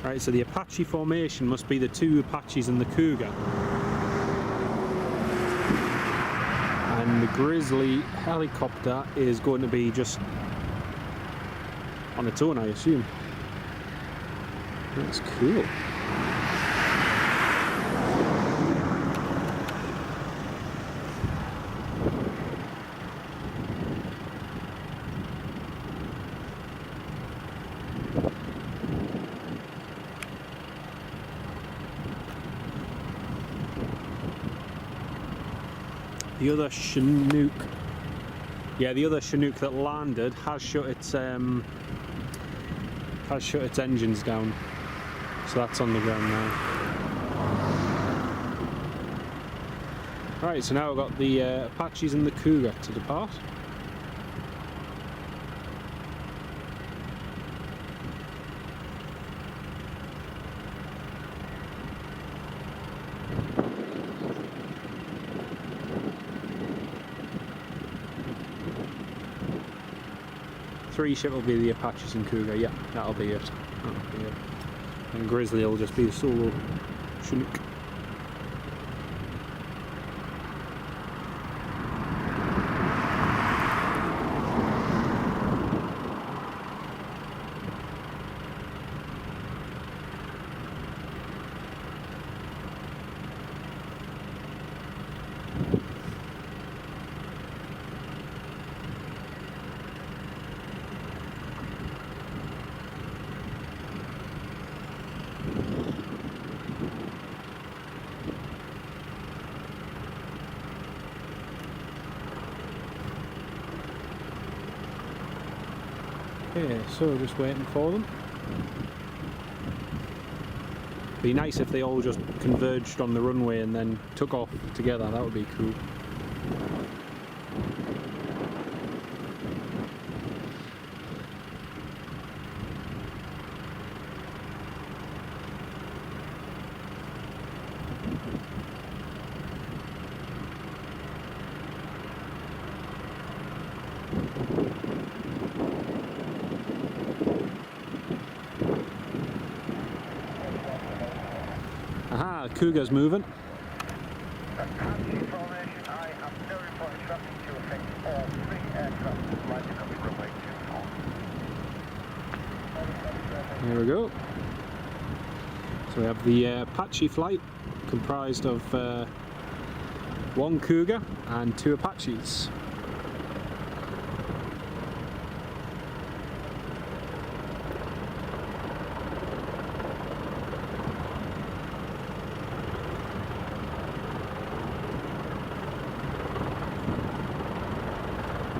Right, so the Apache formation must be the 2 Apaches and the Cougar. And the Grizzly helicopter is going to be just on its own, I assume. That's cool. The other Chinook, yeah, the other Chinook that landed has shut its engines down, so that's on the ground now. Right, so now we've got the Apaches and the Cougar to depart. Three ship will be the Apaches and Cougar, yeah, that'll be it. That'll be it. And Grizzly will just be the solo Chinook. Okay, so just waiting for them. Be nice if they all just converged on the runway and then took off together, that would be cool. Aha, the Cougar's moving. Apache formation, I have no reported traffic to affect all 3 aircraft landing on the runway 24. Here we go. So we have the Apache flight comprised of 1 Cougar and 2 Apaches.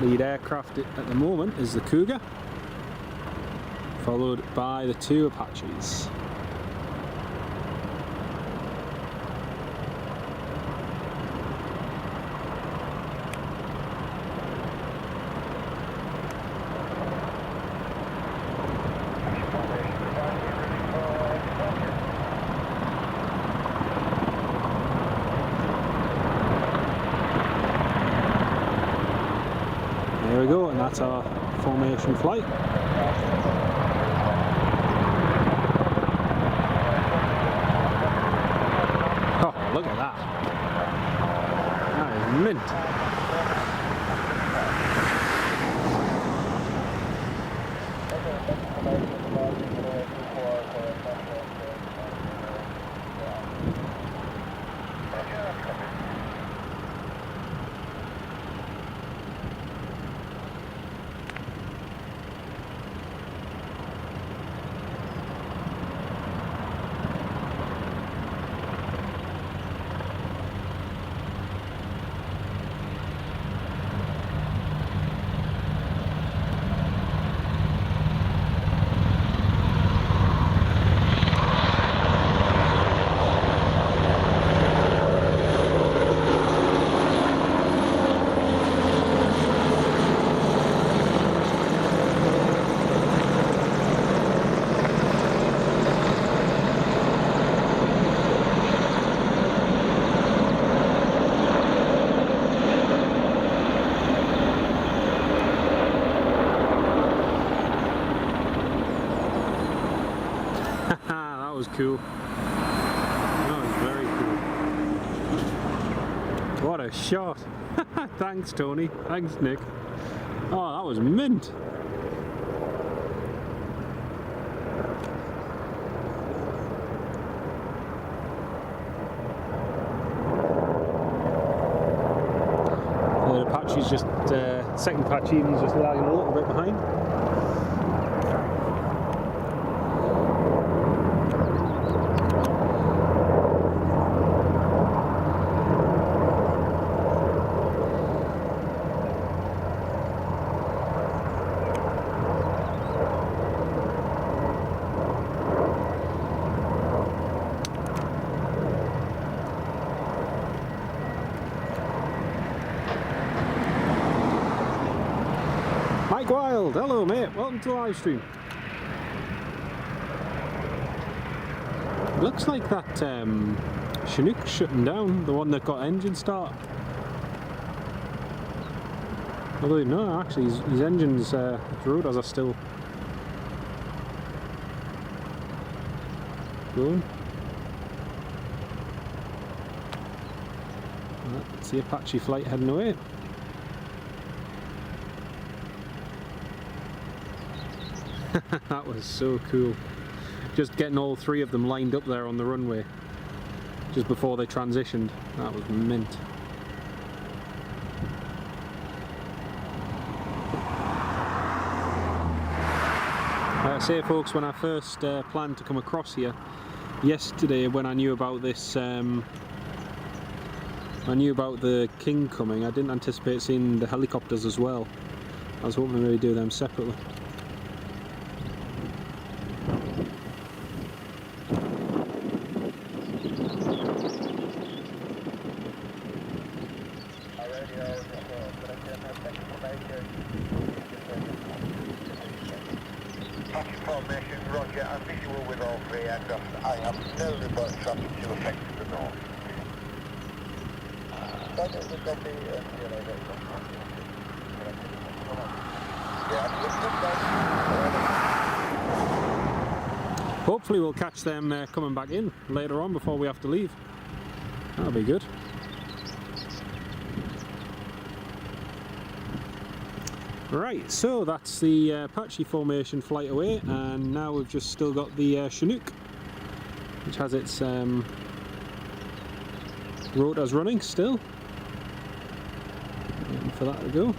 lead aircraft at the moment is the Cougar, followed by the 2 Apaches. There we go, and that's our formation flight. Oh, look at that. That is mint. That was cool. That was very cool. What a shot. Thanks, Tony. Thanks, Nick. Oh, that was mint. The Apache's just, second Apache, and he's just lagging a little bit behind. Mike Wild, hello mate, welcome to the live stream. Looks like that Chinook's shutting down, the one that got engine start. Although no, actually his engines, his rotors are still going. That's the Apache flight heading away. That was so cool. Just getting all 3 of them lined up there on the runway just before they transitioned. That was mint. Say folks, when I first planned to come across here yesterday, when I knew about this, I knew about the King coming, I didn't anticipate seeing the helicopters as well. I was hoping to maybe do them separately. Formation, roger. I'm visual with all 3 aircraft. I have no report traffic to affect the north. Hopefully we'll catch them coming back in later on before we have to leave. That'll be good. Right, so that's the Apache formation flight away, and now we've just still got the Chinook, which has its rotors running still. Waiting for that to go.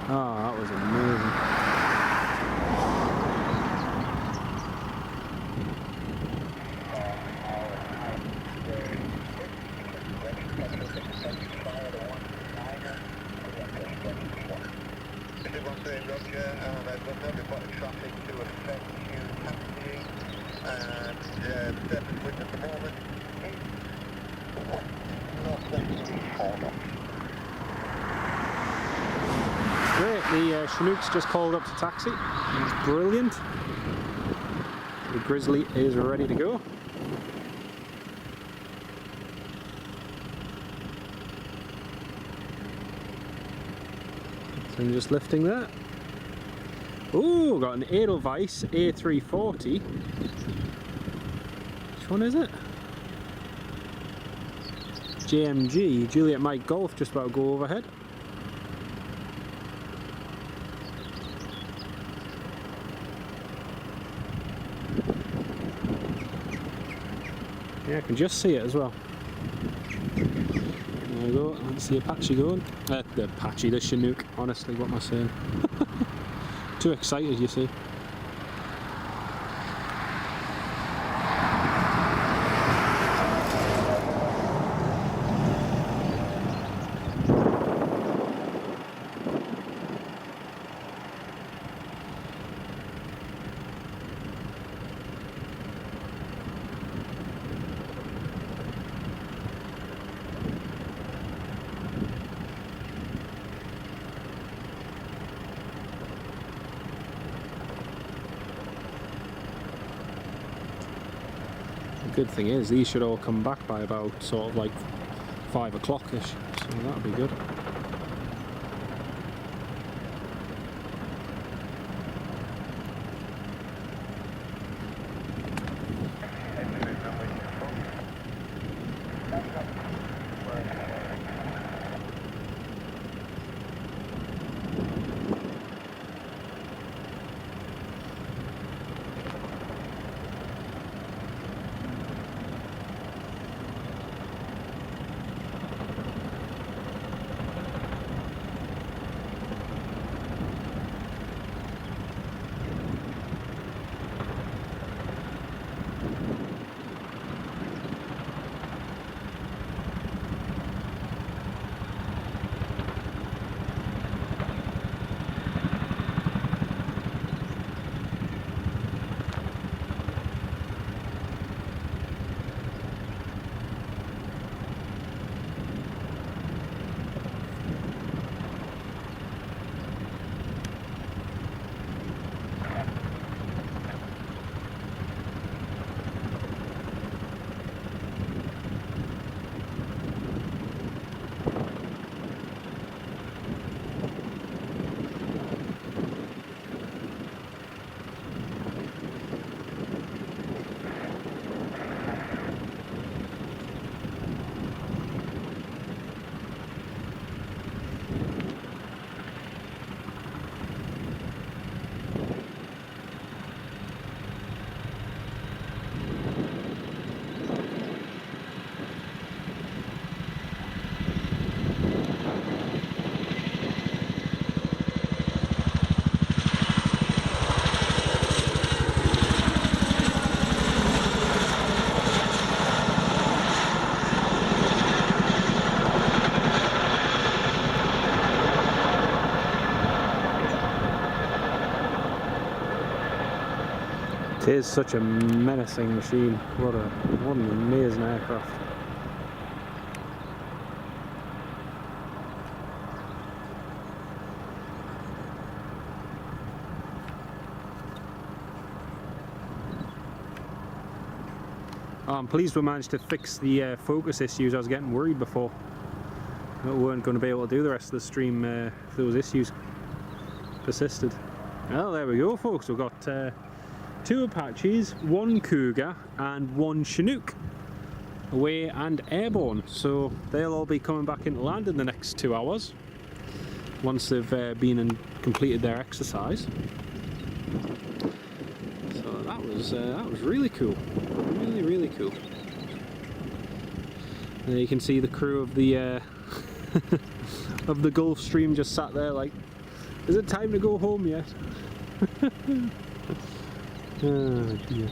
Oh, that was amazing. Roger, I've got no reported traffic to affect you taxiing, and the surface wind at the moment is northwesterly 4 knots. Great, the Chinook's just called up to taxi. It's brilliant. The Grizzly is ready to go. So I'm just lifting that. Ooh, got an Edelweiss A340. Which one is it? JMG, Juliet Mike Golf, just about to go overhead. Yeah, I can just see it as well. There we go, that's the Apache going. The Apache, the Chinook, honestly, what am I saying? Too excited, you see. Good thing is, these should all come back by about sort of like 5 o'clock-ish, so that'll be good. It is such a menacing machine. What an amazing aircraft. I'm pleased we managed to fix the focus issues. I was getting worried before that we weren't going to be able to do the rest of the stream if those issues persisted. Well, there we go, folks. We've got 2 Apaches, 1 Cougar and 1 Chinook away and airborne, so they'll all be coming back into land in the next 2 hours once they've been and completed their exercise. So that was really cool, really cool. There you can see the crew of the of the Gulfstream just sat there like, is it time to go home yet? Oh dear.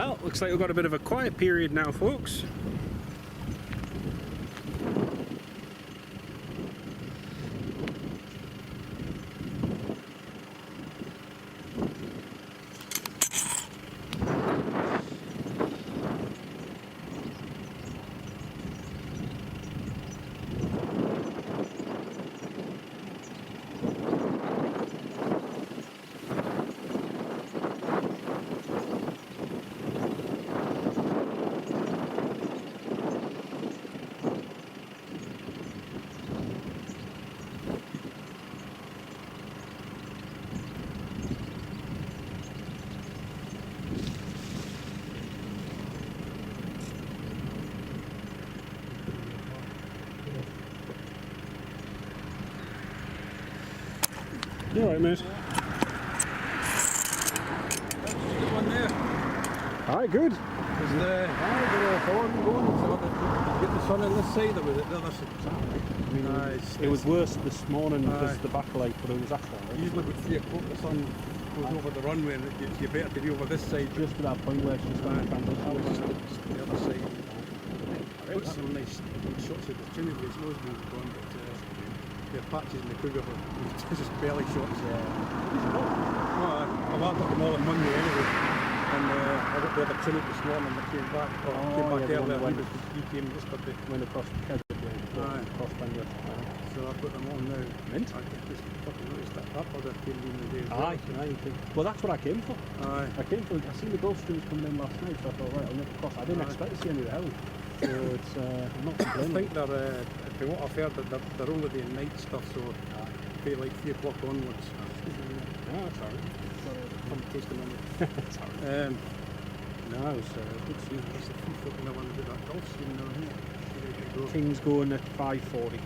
Well, looks like we've got a bit of a quiet period now, folks. You alright, mate? Good one there. Aye, good. Is the horn going? So get the sun on this side or was it the other side? I mean, it was worse this morning because the backlight, but it was actually alright. Usually with 3 o'clock the sun goes over the runway and it gets you better to be over this side. Just to that point where she's going to Just the other side. I've got some nice shots of the Chinook as well as being gone, but the Apaches and the Cougar were just belly shots. Well, I've got them all on Monday anyway. And I got the other Chinook this morning that came back, earlier. He came yesterday. Went across the Keswick, across Bangor. So I've got them all now. Mint? I just fucking noticed that order came in the day. Aye. Well, that's what I came for. Aye. I seen the Gulf Streams coming in last night, so I thought, right, I'll nip across. I didn't expect to see any of the hell. So it's, I'm not I complaining. think they're, from what I've heard, they're only doing night stuff, so pay like 3 o'clock onwards. Yeah, that's alright. Come taste them in. That's alright. No, it was good to see. That's the free fucking one about that Gulf Stream now, isn't it? King's going at 5:40.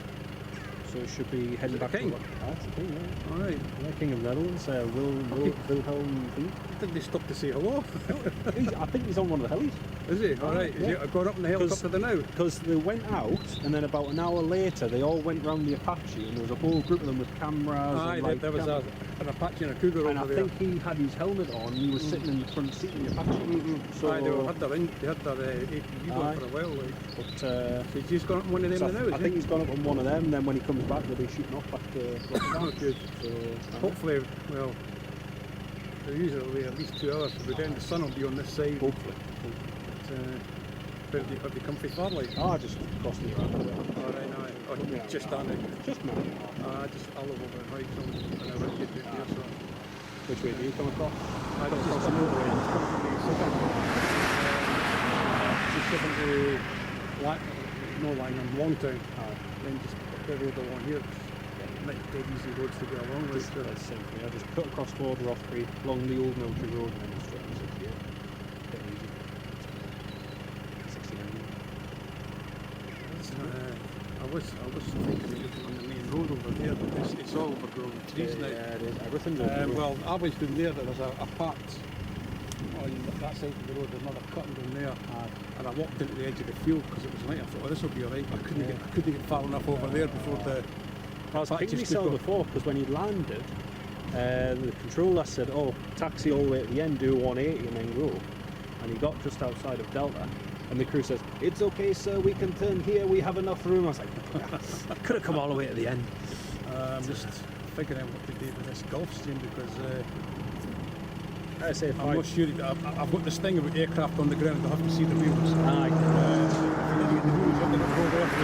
So it should be heading back King? to work. That's the King, yeah. Alright. Yeah, King of the Netherlands, Wilhelm V. I think they stopped to say hello. I think he's on one of the helis. Is he? Alright. Yeah. Is he gone up in the helicopter there now? Because they went out, and then about an hour later, they all went round the Apache, and there was a whole group of them with cameras. Aye, and, like, there was an Apache and a Cougar and over I there. think he had his helmet on, and he was sitting in the front seat in the Apache. So, Aye, they had their APU going for a while. Like. But, So he's just gone up on one of them so now, I think he's gone up on one of them, and then when he comes back, they'll be shooting off back to Oh, good. So, hopefully, well, they're usually at least 2 hours, so we're down, the sun will be on this side. hopefully. But have they come from Carlisle? Ah, just across the road. Alright, aye. Oh, Yeah, just down there. Just now. Just all over the right, so and I went to get here, so. Which way do you come across? I just come from the just shipping to Longtown, then just the road along here. Like dead easy roads to get along with. So. That's same thing. I just cut across border off Creek, along the old military road, and then straight on 68. Dead easy. 69. I was thinking of looking on the main road over there, but it's all overgrown with trees now. Yeah, it is. Everything's overgrown. Well, I was down there, there was a part on that side of the road, another cutting down there, and I walked into the edge of the field because it was night. I thought, oh, this will be alright, but I couldn't get far enough over there before the I was thinking myself before, because when he landed, the controller said, oh, taxi all the way at the end, do 180 and then go. And he got just outside of Delta, and the crew says, it's okay sir, we can turn here, we have enough room. I was like, I could have come all the way to the end. I'm just figuring out what to do with this Gulf Stream because I say I'm not sure, I've got this thing about aircraft on the ground, I have to see the wheels. Aye. The wheels are going to roll off.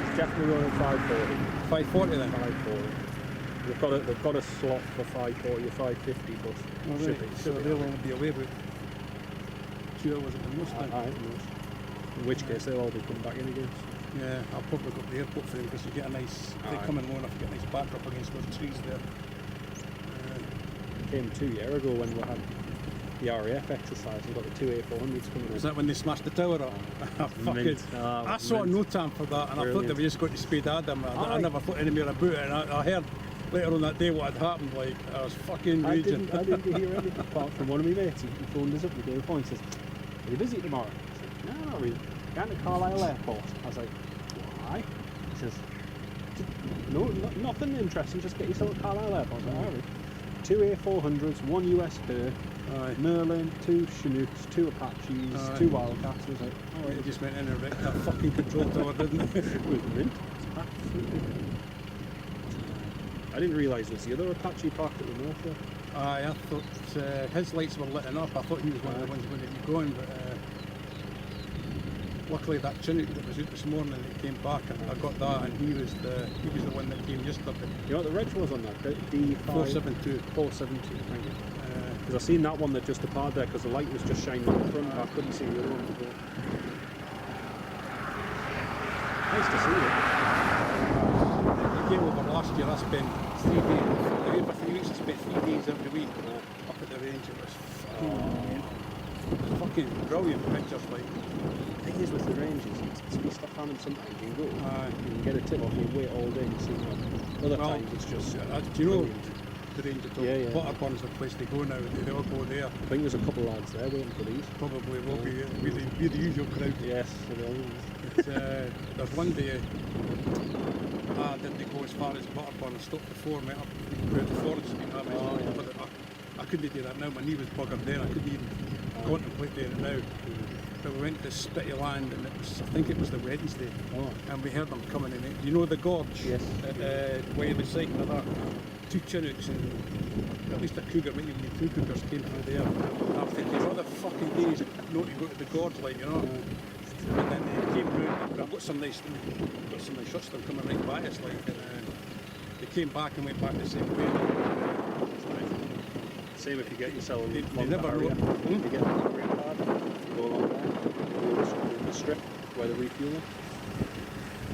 It's definitely going at 540. 540 then? 540. They've got a slot for 540 or 550, but so they'll only be away about 2 hours at the most then. Aye, in which case they'll all be coming back in again. Yeah, I'll probably go to the airport for them because you get a nice, they come in low enough to get a nice backdrop against those trees there. Came 2 years ago when we had the RAF exercise and got the 2 A400s coming in. Was that when they smashed the tower up? Fucking, I saw no time for that and I thought they were just going to speed Adam. I never thought any more about it, and I heard later on that day what had happened. Like, I was fucking raging. I didn't hear anything apart from one of my mates. He phoned us up the day before and says, are you busy tomorrow? I said, no, not really. Going to Carlisle Airport. I was like, why? He says, no, nothing interesting, just get yourself at Carlisle Airport. I was like, all right. 2 A400s, 1 US per, Aye. Merlin, 2 Chinooks, 2 Apaches, Aye. 2 Wildcats. I was like, oh, It just went in and wrecked that fucking control tower, didn't it? it was mint. It's absolutely mint. I didn't realise there was the other Apache parked at the north there. Aye, I thought his lights were lit up. I thought he was one of the ones going to be going, but luckily that Chinook that was out this morning, he came back and I got that, and he was the one that came yesterday. You know what the reg was on that? D472. 472, thank you. Because I seen that one that just departed there because the light was just shining on the front, but I couldn't see the other one before. Nice to see it. He came over last year. I spent 3 days, for 3 weeks I spent 3 days every week up at the range. It was fucking brilliant pictures, like. The thing is with the ranges, it's Mr. Fanning sometimes you can go, you can get a tip off, you wait all day and see one. Other times it's just do you know brilliant. the range at all? Yeah. Butterburn's the place to go now. They all go there. I think there's a couple of lads there waiting for these. Probably will be the usual crowd. Yes, it is. It's, there's one day I didn't go as far as Butterburn. I stopped before, went up where the forest has been having, but I couldn't do that now. My knee was buggered there. I couldn't even contemplate doing it now. But we went to Spitty Land, and I think it was the Wednesday, and we heard them coming in. You know the gorge? Yes. Where the site of that. 2 Chinooks and at least a cougar, maybe even 2 cougars came through there. And I was thinking, what the fucking days not to go to the gorge, like, you know? And then they came round. I've got some nice shots of them coming right by us, like, and they came back and went back the same way. Same if you get yourself They along never the area. know. You get the area card, go along there, go the strip where the refueling.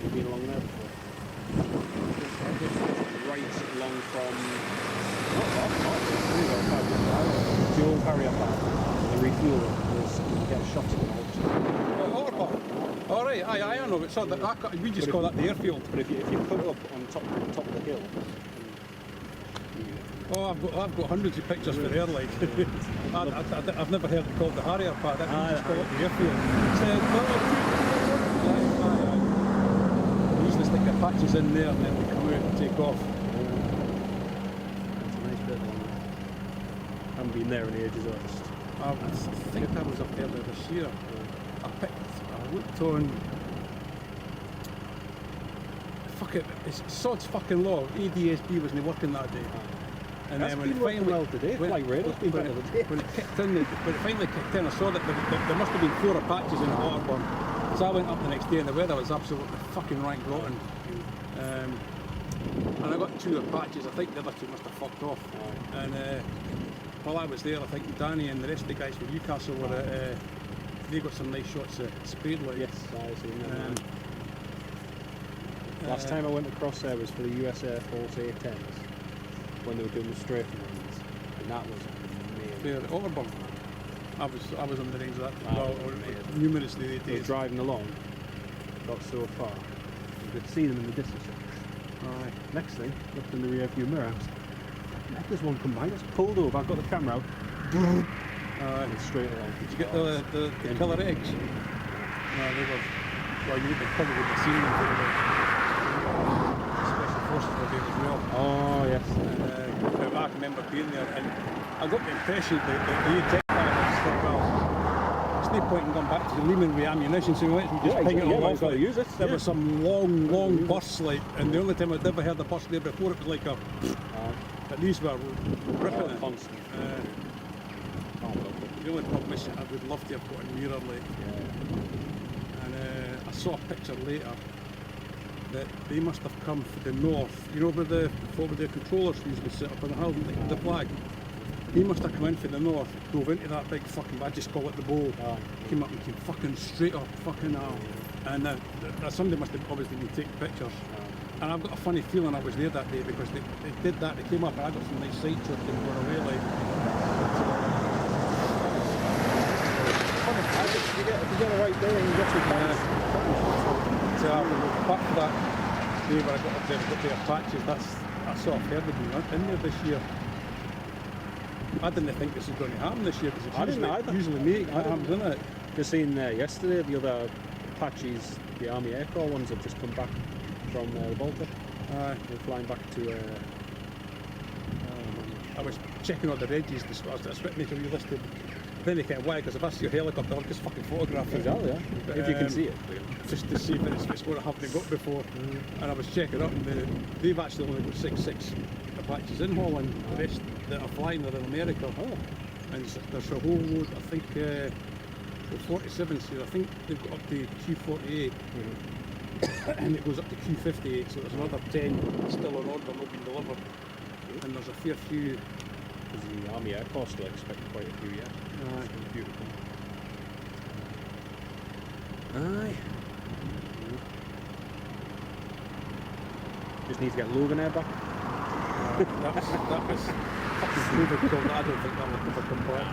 You've been along there before. Right along from the old Harrier Park, the refueling. You get shots of it all. All right, aye, I know. It's that we just call that the airfield. But if you put it up on top of the hill. Oh, I've got hundreds of pictures for there, like. I've never heard it called the Harrier Pad. That just call it the airfield. They usually stick their patches in there and then they come out and take off. It's a nice bit long. I haven't been there in ages. I think I was up there this year. I looked on. Fuck it, it's sod's fucking law. ADSB wasn't working that day. And That's then when been it working finally well today. Like radar's been better today. when it kicked in, when it finally kicked in, I saw that there must have been 4 Apaches in Waterburn. So I went up the next day and the weather was absolutely fucking rank rotten. And I got 2 Apaches. I think the other 2 must have fucked off. And while I was there, I think Danny and the rest of the guys from Newcastle were they got some nice shots at Spade Light. Yes, I see. Last time I went across there was for the US Air Force A-10s when they were doing the strafing runs, and that was amazing. There at Otterburn. I was on the range of that numerous days. I was driving along, got so far, you could see them in the distance. Aye. Next thing, looked in the rear view mirror, there's one come by, just pulled over, I've got the camera out, and straight along. Did you get the killer eggs? No, they were. Well, you probably wouldn't have seen them. Special forces were there as well. Oh yes. And I remember being there, and I got the impression that the A-10 pilots thought, well, there's no point in going back to the Lehman with ammunition, so we just ping it all off. Got to use it. There were some long bursts, like, and the only time I'd ever heard a burst there before, it was like a. But these were ripping it. Constant. The only problem is I would love to have got a mirror, like. And I saw a picture later that they must have come from the north. You know where the controllers usually sit up on the hill, the flag. They must have come in from the north, drove into that big fucking, I just call it the bowl. Came up and came fucking straight up, fucking hell. And somebody must have obviously been taking pictures. And I've got a funny feeling I was there that day because they did that, they came up and I got some nice sight shots they were away, like. If you get the right day and you get to apart from that day where I got up there and got the Apaches, that's sort of heard they've been in there this year. I didn't think this was going to happen this year because it's usually me. It happens, isn't it? Just seen yesterday the other Apaches, the Army Air Corps ones, have just come back from the Baltic. They're flying back to I was checking all the regs, that's what makes it realistic. Then you kind of why, because if I see a helicopter, I'll just fucking photograph it. Exactly, yeah. If you can see it. Just to see if it's what I haven't got before. And I was checking up, and they've actually only got 6 Apaches in Holland. The rest that are flying are in America. Oh. And there's a whole load, I think, the 47s here, I think they've got up to Q48. And it goes up to Q58, so there's another 10 still on order, not being delivered. And there's a fair few. Because the Army Air Force still expect quite a few, yeah. It's beautiful. Aye. Just need to get Logan Air back. That was fucking COVID call. I don't think that will ever come back.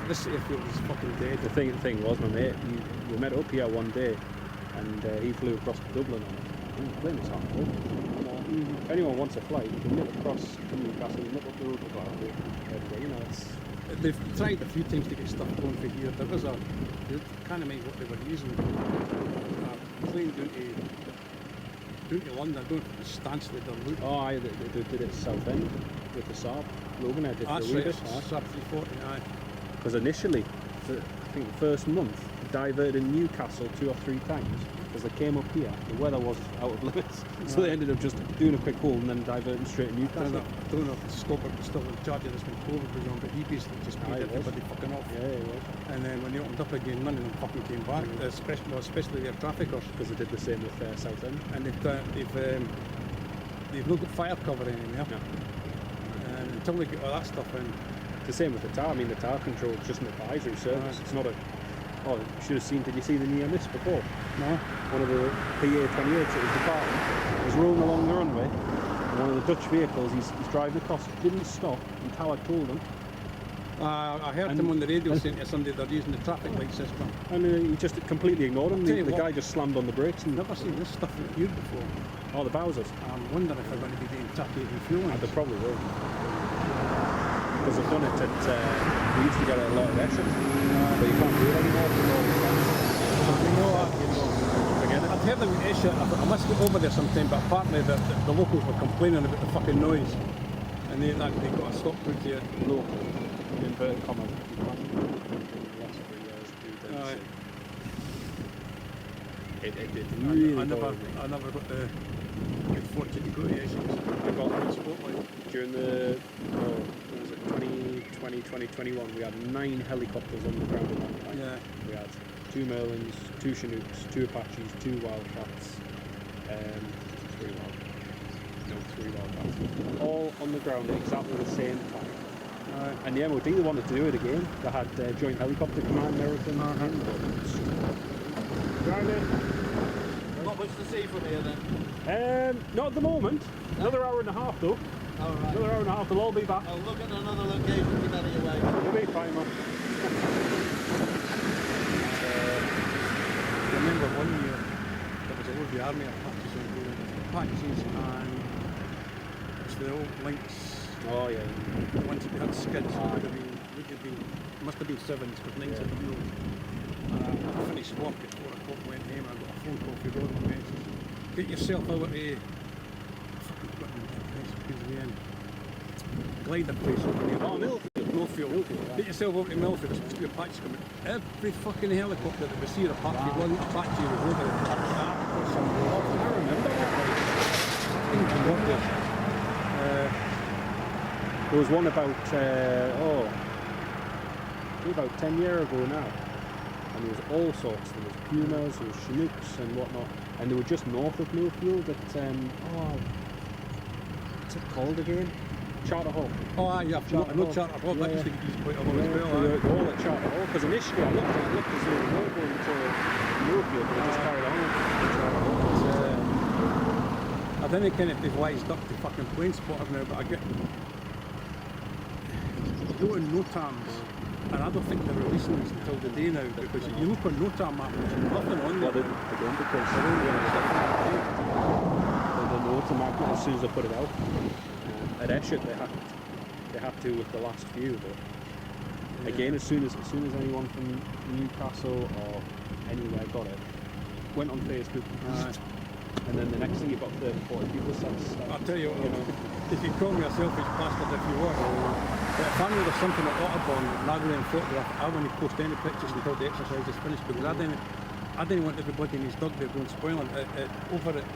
This airfield is fucking dead. The thing was, my mate, we met up here one day, and he flew across to Dublin on it. I blame his heart. If anyone wants a flight, you can nip across to Newcastle, nip up the road to Glasgow. You know, it's... They've tried a few times to get stuff going for here. There was a, I can't remember what they were using. A plane down to London, down to Stansted or Luton. Oh, aye, they did it Southend with the Saab. Logan Air did That's the right, Saab 340, aye. Because initially, I think the first month, diverted in Newcastle 2 or 3 times. Because they came up here, the weather was out of limits, so they ended up just doing a quick haul and then diverting straight to Newcastle. I don't know if Scotland was still in charge of this when COVID was on, but he basically just paid everybody fucking off. Yeah, it was. And then when they opened up again, none of them fucking came back, especially their traffickers. Because they did the same with Southend. And they've not got fire cover anymore. No. And until they get all that stuff in. It's the same with the TAR. I mean, the TAR control is just an advisory service. It's not a... Oh, you should have seen, did you see the near miss before? No. One of the PA-28s that was departing was rolling along the runway. And one of the Dutch vehicles, he's driving across, didn't stop until I told him. I heard him on the radio saying to somebody they're using the traffic light system. And he just completely ignored him. The guy just slammed on the brakes. And I've never seen this stuff here before. Oh, the Bowsers. I'm wondering if they're going to be doing TAC refueling. They probably will. Because they've done it at, we used to get a lot of action, but you can't do it anymore because all the forget it. I've heard them issue, I must get over there sometime, but apparently the locals were complaining about the fucking noise. And they got a stop put here. Local, in inverted commas. It really I never got the good fortune to go to issues. I got the spotlight during the 2020, 2021. We had 9 helicopters on the ground at that time. Yeah. We had 2 Merlins, 2 Chinooks, 2 Apaches, 2 Wildcats, 3 Wildcats, all on the ground at exactly the same time. And the MOD, they wanted to do it again. They had Joint Helicopter Command and everything. Grounded. Not much to see from here then? Not at the moment. Another hour and a half though. All right. Another hour and a half, they'll all be back. I'll look at another location to get out of your way. You'll be fine, man. I remember one year there was all the army Apaches on board. Apaches and it's the old Lynx. Oh yeah. The ones that had skids must have been 7s because 9s had wheels. I finished work at 4 o'clock, went home, I got a phone call from the message. Get yourself out of a glider place over there. Oh, Millfield. Get yourself over to Millfield, there's supposed to be Apaches coming. Every fucking helicopter that was here apart from one Apache was over there. I remember that. There was one about, about 10 years ago now. And there was all sorts. There was Pumas, there was Chinooks and whatnot. And they were just north of Millfield at, what's it called again? Charterhall. Oh yeah, Charterhall, that used to get used quite a lot as well. They're all at Charterhall, because initially I looked as though they were going to Millfield, but they just carried on with Charterhall. I don't know if they've wised up to fucking plane spotters now, but I get... You go on NOTAMs, and I don't think they're releasing these until the day now, because you look on NOTAM map, there's nothing on there. Well, they don't, because the NOTAM map, as soon as they put it out. At Eshet they had to with the last few, but again, as soon as anyone from Newcastle or anywhere got it, went on Facebook, and then the next thing you've got 30, 40 people set. I'll tell you what, if you call me a selfish bastard if you want, but if I know there's something at Otterburn rather than photograph, I wouldn't post any pictures until the exercise is finished, because I didn't want everybody in his dug there going spoiling. Over at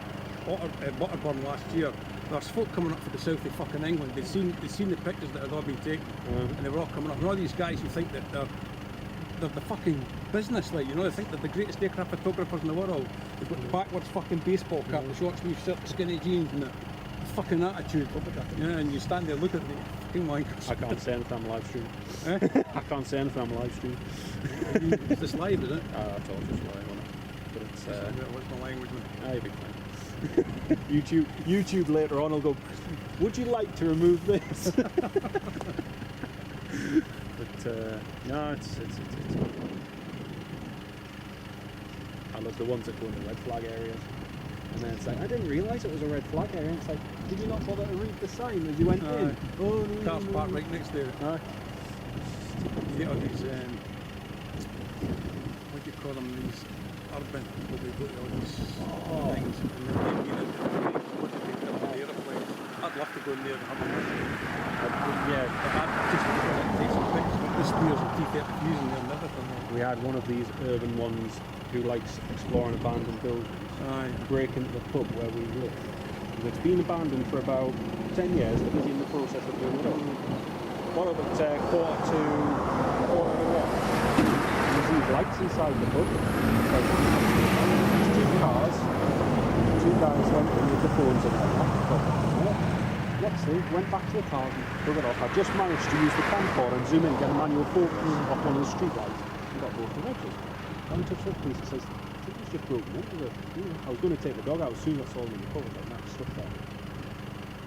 Otterburn last year, there's folk coming up for the south of fucking England. They'd seen the pictures that had all been taken, and they were all coming up. And all these guys who think that they're the fucking business, like, you know, they think they're the greatest aircraft photographers in the world. They've got the backwards fucking baseball cap, the short sleeve shirt, the skinny jeans, and the fucking attitude. Yeah, and you stand there, look at me, fucking wankers. I can't say anything, I'm live streaming. I can't say anything, I'm live streaming. It's this live, is it? I told you it's live on it. But it's what's my language, man? I'll be fine. YouTube later on will go, would you like to remove this? But no, it's I love the ones that go in the red flag areas, and then it's like, I didn't realise it was a red flag area. It's like, did you not bother to read the sign as you went in? Oh, no, Cars parked right next to it. You get all these what do you call them, these urban people, they go to all these things, and then they mean it, the aeroplanes. I'd love to go in there and have a look. Yeah, but I'd just take some pictures with the spears and T-32s in there and everything. We had one of these urban ones who likes exploring abandoned buildings, break into the pub where we live. And it's been abandoned for about 10 years, they're busy in the process of doing it up. What about 1:45? There's these lights inside the pub. Like, two cars, two guys went in with the phones and left the pub. Next thing, went back to the cars and took it off. I just managed to use the camcorder and zoom in, get a manual focus off one of the street lights, and got both the edges. I'm in touch with the police and says, I think it's just broken into the, I was going to take the dog out as soon as I saw them in the pub, like that stuff there.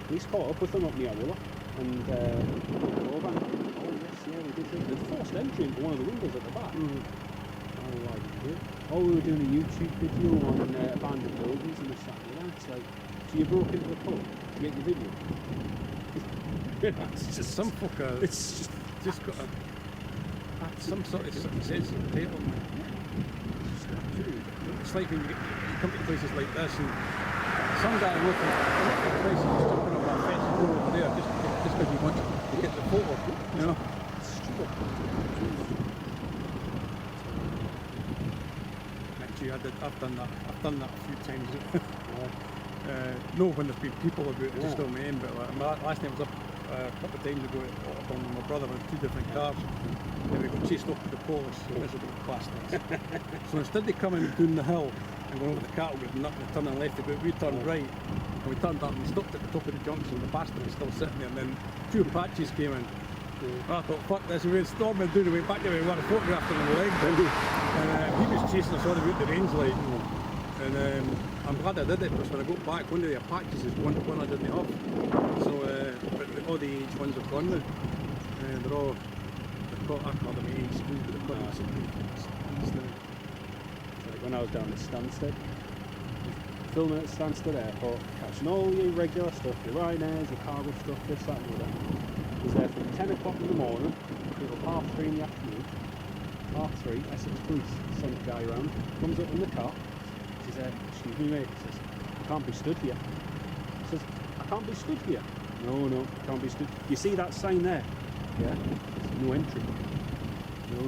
Police caught up with them up near Willow, and over and, oh yes, yeah, we did think they'd forced entry into one of the windows at the back. Oh, why did you do it? Oh, we were doing a YouTube video on abandoned buildings and this, that, and that. It's like, so you broke into the pub to get your video? It's just some fucker. It's just got some sort of sense of table, man. It's like when you come to places like this and some guy working at the place is jumping up that fence and going over there just because he wants to get the photo, you know? It's stupid. Actually, I've done that a few times. No, when there's been people about it, just on my end, but last time I was up a couple of times ago with my brother with two different cars, and we got chased off to the Polish, miserable bastards. So instead of coming down the hill and going over the cattle grid and nothing and turning left, we turned right, and we turned up and we stopped at the top of the junction. The bastard was still sitting there, and then two Apaches came in. I thought, fuck this, we went storming down the way back to where we were photographed on the leg, and he was chasing us all the way to the range light. And I'm glad I did it, because when I got back, one of the Apaches is one I didn't have. So, but all the H1s have gone now. They're all, I call them H2s, but they've got some E's now. Like when I was down at Stansted, filming at Stansted Airport, catching all your regular stuff, your Ryanairs, your cargo stuff, this, that, and the other. I was there from 10 o'clock in the morning until 3:30 in the afternoon. 3:30, Essex Police sent a guy around, comes up in the car. He says, excuse me mate, he says, I can't be stood here. He says, I can't be stood here. No, I can't be stood. You see that sign there? Yeah? It's no entry. No.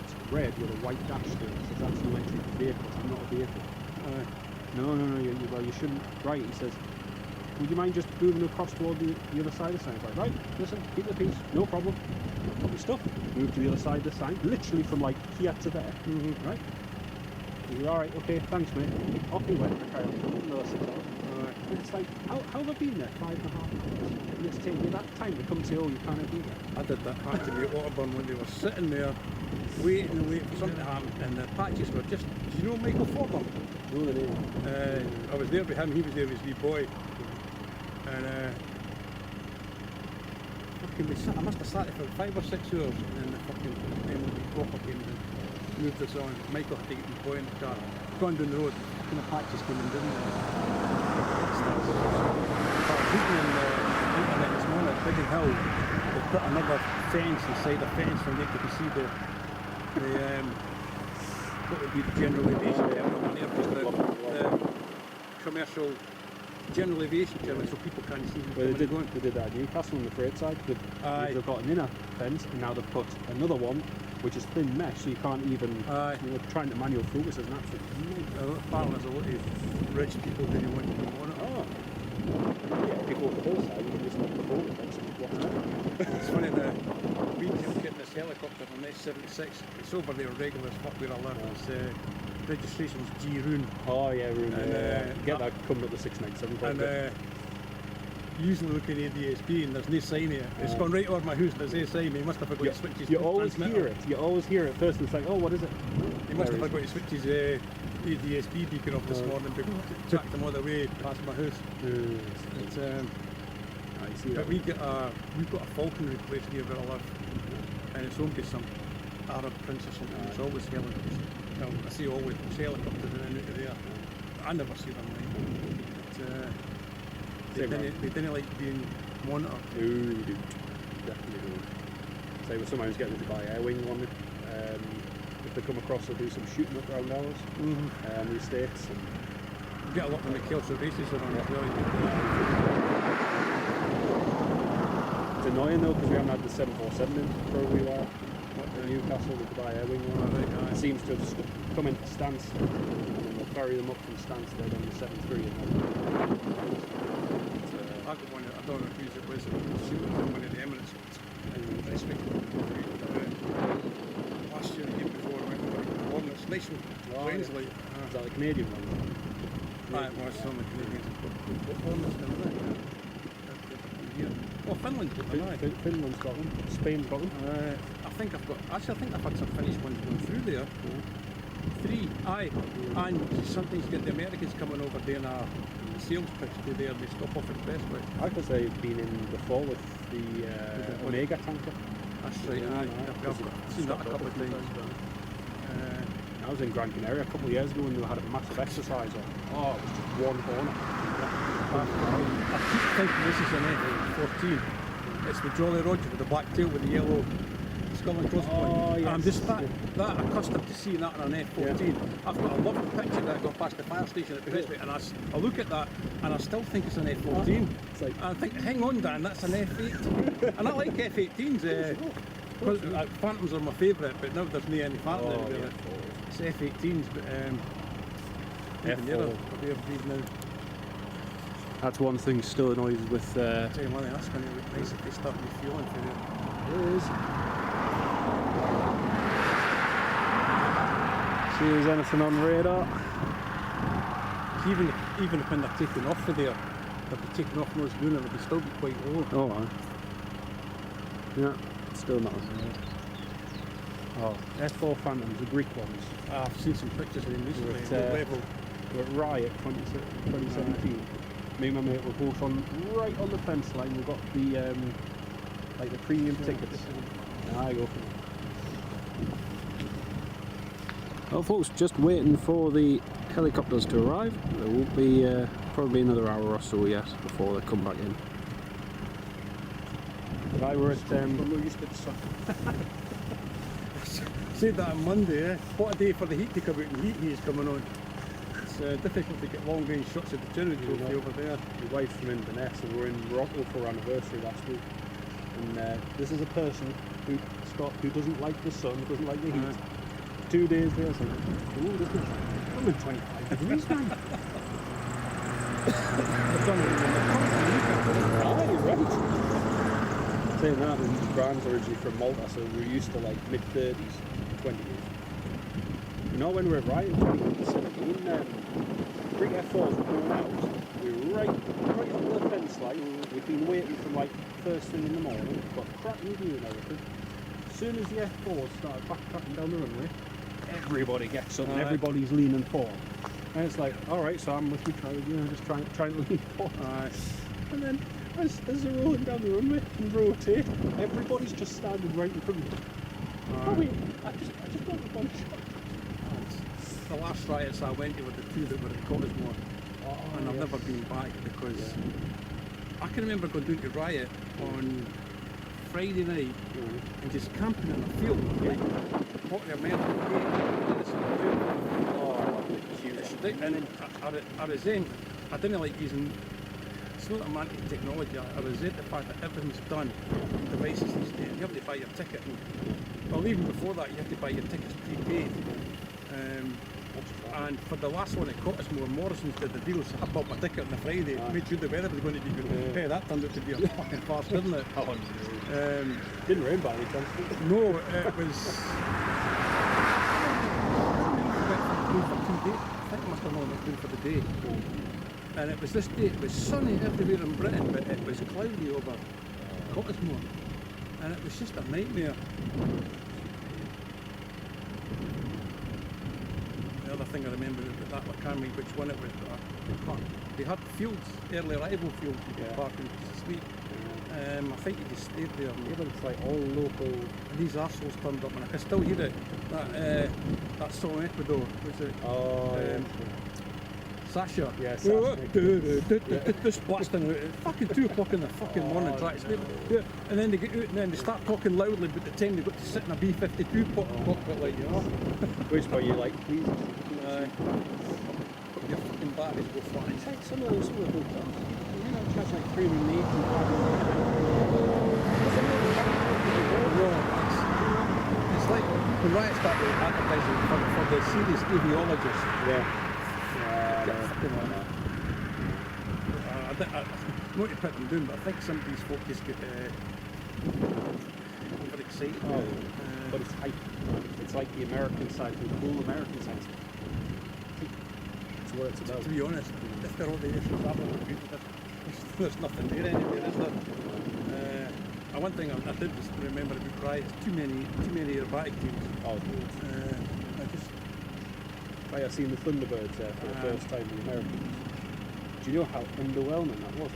It's red with a white dash to it. He says, that's no entry for vehicles. I'm not a vehicle. No, you shouldn't. Right, he says, would you mind just moving across toward the other side of the sign? It's like, right, listen, keep the peace, no problem. Got my stuff. Move to the other side of the sign, literally from like here to there. Right? Alright, okay, thanks mate. Off he went, I carried on for another 6 hours. And it's like, how have I been there 5.5 hours? And it's taking you that time to come and say, oh, you can't be there. I did that back to me at Otterburn when they were sitting there waiting for something to happen, and the Apaches were just, do you know Michael Forburn? No, the name. I was there with him, he was there with his wee boy. And I must have sat there for 5 or 6 hours, and then the fucking proper came and moved us on. Michael had to get his boy in the car. Gone down the road, fucking Apaches came and didn't they? I was reading on the internet this morning at Biggin Hill, they put another fence inside a fence from there you can see the what would be the general aviation terminal on there, just the commercial general aviation terminal, so people can't see Well, where they're going. they did that at Newcastle on the freight side. They've got an inner fence, and now they've put another one, which is thin mesh, so you can't even. Trying to manual focus is an absolute nightmare. Apparently there's a lot of rich people who want to go on it. Oh. Yeah, if you go to the hillside, you can just look the photo fence and watch it. It's funny that we kept getting this helicopter on S76. It's over there regular as fuck where I live. It's registration's G Rune. Oh yeah, Rune. And, get that coming up the 697. And usually looking at ADSB and there's no sign here. It's gone right over my house. There's no sign. He must have forgot to switch his You always transmitter. hear it. You always hear it first, and it's like, oh, what is it? He must have forgot to switch his ADSB beacon off this morning because it tracked him all the way past my house. It's, I see but that. we've got a falconry place near where I live, and it's owned by some Arab prince or something. It's always helicopters. Well, I say always, it's helicopters in and out of there. I never see them they didn't like being monitored. No, you don't. Definitely don't. Say we're sometimes getting to buy air wing one. If they come across, they'll do some shooting up around ours. The States. And You get a lot when the Kelso races around as well. it's annoying though because we haven't had the 747 in for a wee while. At Newcastle, the Dubai Air Wing one. It seems to have come into Stansted, and then they'll ferry them up from Stansted on the 73. And I got one, I don't know whose it was, one of the Emirates. I speak last year, the year before, I went over one. It's nice and planes like. Is that the Canadian one? It was some of the Canadians. What one was there? Oh, Finland's got them. Finland's got them. Spain's got them. I think I've had some Finnish ones going through there. 3, aye. And sometimes you get the Americans coming over doing a sales pitch to there, they stop off at Bestway. I because they've been in before with the Omega tanker. That's right, aye. I've seen that a couple of times. I was in Gran Canaria a couple of years ago when they had a massive exercise on. Oh, it was just one corner. I keep thinking this is an F-14. It's the Jolly Roger with the black tail with the yellow skull and crossbones. Oh, yes. I'm just that accustomed to seeing that on an F-14. Yeah. I've got a lovely picture that I got past the fire station at Prestwick, and I look at that and I still think it's an F-14. It's like, I think, hang on Dan, that's an F-8. And I like F-18s. Because Phantoms are my favourite, but now there's no any Phantom there. Yeah. It's F-18s, but even the other now. That's one thing still annoys with. Tell you what, that's going to look nice if they start refueling for it. It is. See if there's anything on radar. Even if when they're taking off for there, they'll be taking off nose down and they'll still be quite low. Oh, aye. Yeah, still not on radar. Oh, F4 Phantoms, the Greek ones. I've seen some pictures of them recently. Level. We're at Riot 2017. Me and my mate were both right on the fence line. We've got the like the premium tickets. I go for it. Well, folks, just waiting for the helicopters to arrive. There will be probably another hour or so yet before they come back in. But I were at I'm not used to the sun. Said that on Monday. What a day for the heat to come out, and heat is coming on. It's difficult to get long range shots of the Chinook trophy over there. My wife's from Inverness and we're in Morocco for our anniversary last week. And this is a person who doesn't like the sun, doesn't like the heat. 2 days there, so ooh, this is I'm in 25 degrees, man. Right. Saying that, and Brian's originally from Malta, so we're used to like mid-30s, 20 years. You know, when we were at Riot in 2017, Greek F4s were going out. We were right on the fence line. We'd been waiting from like first thing in the morning, got cracking view and everything. As soon as the F4s started backtracking down the runway, everybody gets up and everybody's leaning forward. And it's like, alright, so I'm with you, just trying to lean forward. And then as they're rolling down the runway and rotate, everybody's just standing right in front of me. I just got one shot. The last riots I went to were the two that were in Cottesmore, and I've never been back because I can remember going down to Riot on Friday night and just camping in the field, like what the American gate, And then I resent, I didn't like using, it's not that I'm anti-technology, I resent the fact that everything's done on devices these days. You have to buy your ticket. Well, even before that, you have to buy your tickets prepaid. And for the last one at Cottesmore, Morrison's did the deal, so I bought my ticket on the Friday, made sure the weather was going to be good. Hey, that turned out to be a fucking farce, didn't it? Didn't rain by any chance? No, it was... I think I must have known it was for the day. And it was this day, it was sunny everywhere in Britain, but it was cloudy over Cottesmore. And it was just a nightmare. The other thing I remember about that, I can't remember which one it was, but they had fields, early arrival fields you could park and sleep. I think you just stayed there. Yeah, but it's like all local. And these arseholes turned up, and I can still hear it. That song Ecuador, was it? Sasha. Yeah, Sasha. Just blasting out at fucking 2 o'clock in the fucking morning trying to sleep. Yeah. And then they get out and then they start talking loudly about the time they got to sit in a B-52 cockpit, like, you know. Which way you like, please? Your fucking batteries go flying. It's like some of those hotels. You know, charge like 380. It's like when Riot started advertising for the serious aviologists. Yeah. Not to put them down, but I think some of these folk just get overexcited. But it's hype. It's like the American side, the cool American side. That's what it's about. To be honest, if they're all the issues, there's nothing there anywhere, is there? One thing I did just remember about Riot is too many aerobatic teams. Oh, good. I seen the Thunderbirds there for the first time in America. Do you know how underwhelming that was?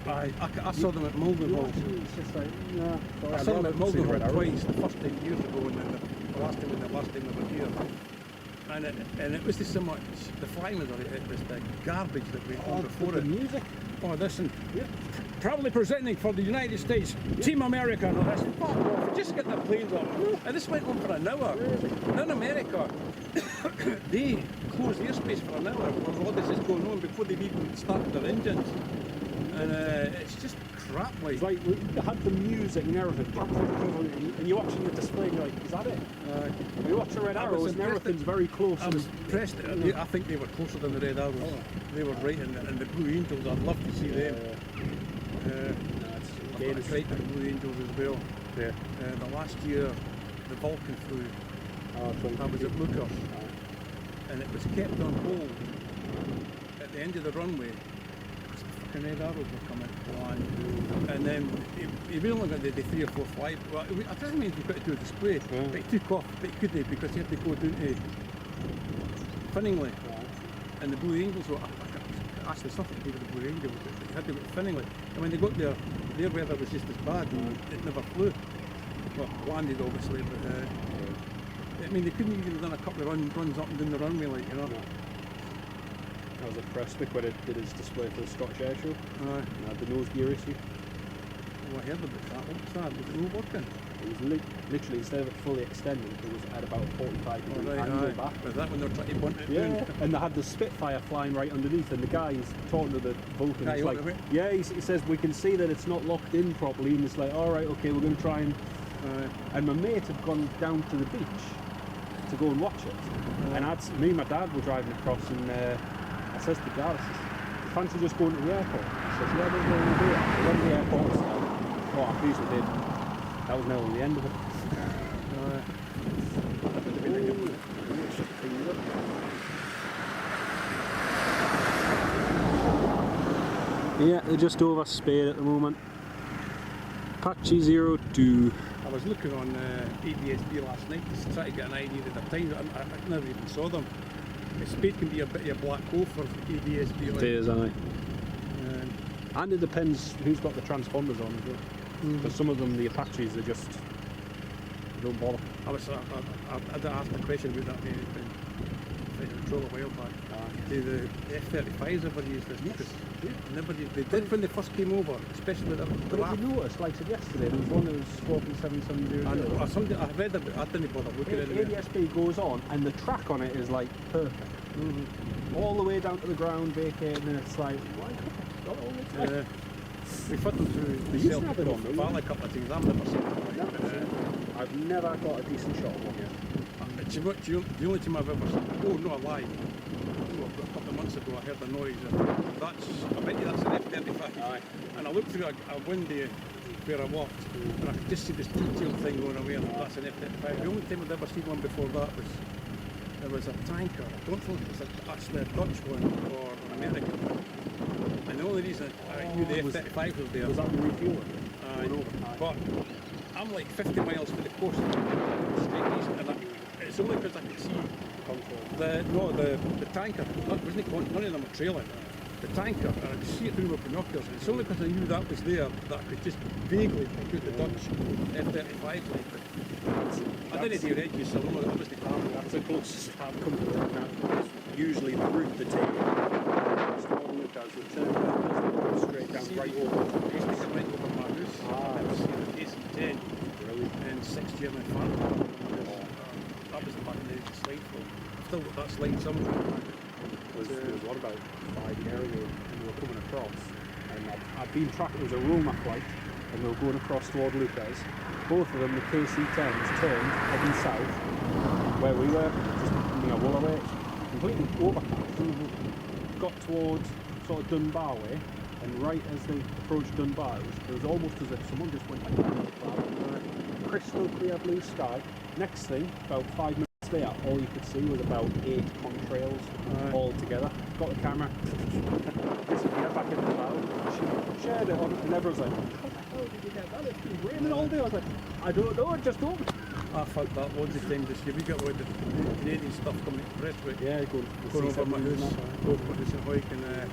I saw them at Mulderville. It's just like, nah. I saw them at Mulderville twice, the first time years ago and then the last time they were here. And it was just so much, the flying was it was the garbage that went on before the it. music? Oh, listen. Proudly presenting for the United States, Team America and all this. Fuck off, just get the planes up. And this went on for an hour. Now in America, they closed airspace for an hour while all this is going on before they've even started their engines. And it's just crap, like. It's like they had the music and everything, and you're watching the display and you're like, is that it? You watch the Red Arrows and everything's very close. I was impressed. I think they were closer than the Red Arrows. Oh. They were right, and the Blue Angels, I'd love to see them. I've got a kite at Blue Angels as well. Yeah. The last year, the Vulcan flew. I was at Lucas, and it was kept on hold at the end of the runway because the fucking Red Arrows were coming flying. And then he only got the 3 or 4 flights. Well, it doesn't mean you've got to do a display, but he took off, but he couldn't because he had to go down to Finningley. And the Blue Angels were, actually something to do with the Blue Angels, but they had to go to Finningley. And when they got there, their weather was just as bad, and it never flew. Well, landed obviously, but I mean, they couldn't even have done a couple of runs up and down the runway, like, you know. I was at Prestwick where they did his display for the Scottish Air Show. And had the nose gear issue. Oh, I heard about that. What was that? Was it all working? It was literally, instead of it fully extending, it was at about 45 degree angle back. Was that when they were trying to bunt it down? And they had the Spitfire flying right underneath, and the guy's talking to the Vulcan. He's like, he says, we can see that it's not locked in properly, and it's like, alright, okay, we're going to try and... and my mate had gone down to the beach to go and watch it. And me and my dad were driving across, and I says to Dad, you fancy just going to the airport? He says, yeah, we're going to do it. We went to the airport, so I pleased we did. That was nearly the end of it. Yeah, they're just over Spade at the moment. Apache 02. I was looking on ADSB last night to try to get an idea of the time. I never even saw them. Spade can be a bit of a black hole for ADSB. It is, aye. And it depends who's got the transponders on as well. Because some of them, the Apaches, they just don't bother. I did ask a question about that. fighting patrol a while back. The F-35s ever used this? Because they did when they first came over, especially with the But if you notice, like I said yesterday, there was one that was swapping 770. I read about it, I didn't bother looking at it. ADSB goes on, and the track on it is like perfect. All the way down to the ground, vacating, and it's like, why can't I? We've had them through the used cell to have it on, the though, valley a couple of times. I've never seen it. I've never got a decent shot of one yet. The only time I've ever seen, oh no, I lied. A couple of months ago I heard a noise, and I bet you that's an F-35. Aye. And I looked through a window where I walked, and I could just see this two-tail thing going away, and that's an F-35. The only time I'd ever seen one before that was, there was a tanker. I don't think it was actually a Dutch one or an American one. And the only reason I knew the F-35 was there. Was that the refueling? But I'm like 50 miles from the coast, straight east, and it's only because I could see the tanker. None of them were trailing. The tanker, and I could see it through my binoculars. And it's only because I knew that was there that I could just vaguely pick out the Dutch F-35 line. But I didn't do it, so that was the car. That's the closest I've come to it now. Usually the route they take, it does the turn, does straight down right over. I used to come right over my house. I never seen an AC-10 and 6 German farm. That was the back of the slide floor. I've still got that slide somewhere. There was one about 5 years ago, and we were coming across, and I'd been tracking, it was a Roma flight, and we were going across toward Lucas. Both of them, the KC-10s, turned heading south, where we were, just Willoway, completely overcast. Got towards sort of Dunbar way, and right as they approached Dunbar, it was almost as if someone just went like that. Crystal clear blue sky. Next thing, about 5 minutes there, all you could see was about 8 contrails all together. Got the camera, disappeared back in the cloud, shared it on, and everyone's like, how the hell did you get that? It's been raining all day. I was like, I don't know, it just opened. I fucked that loads of times this year. We got all the Canadian stuff coming to Prestwick. Yeah, going over my house, over my house in Hoyk, and I've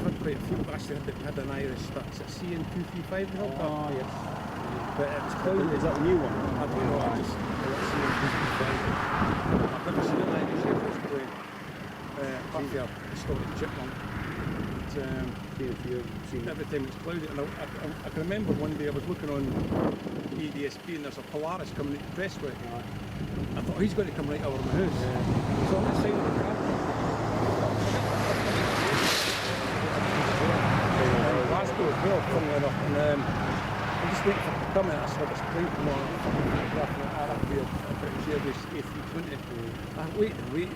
had quite a few. Actually, had an Irish that's a CN235. Oh, yes. But it was cloudy. Is that the new one? I don't know. I just I've never seen an Irish Air Force plane. Apart from a historic chipmunk. Every time it's cloudy, and I can remember one day I was looking on EDSB and there's a Polaris coming into Prestwick. I thought he's going to come right over my house. So on the side of the car, Glasgow as well, funny enough, and I'm just waiting for it to come in. I saw this plane come on, RFB, a British Airways A320. I waited,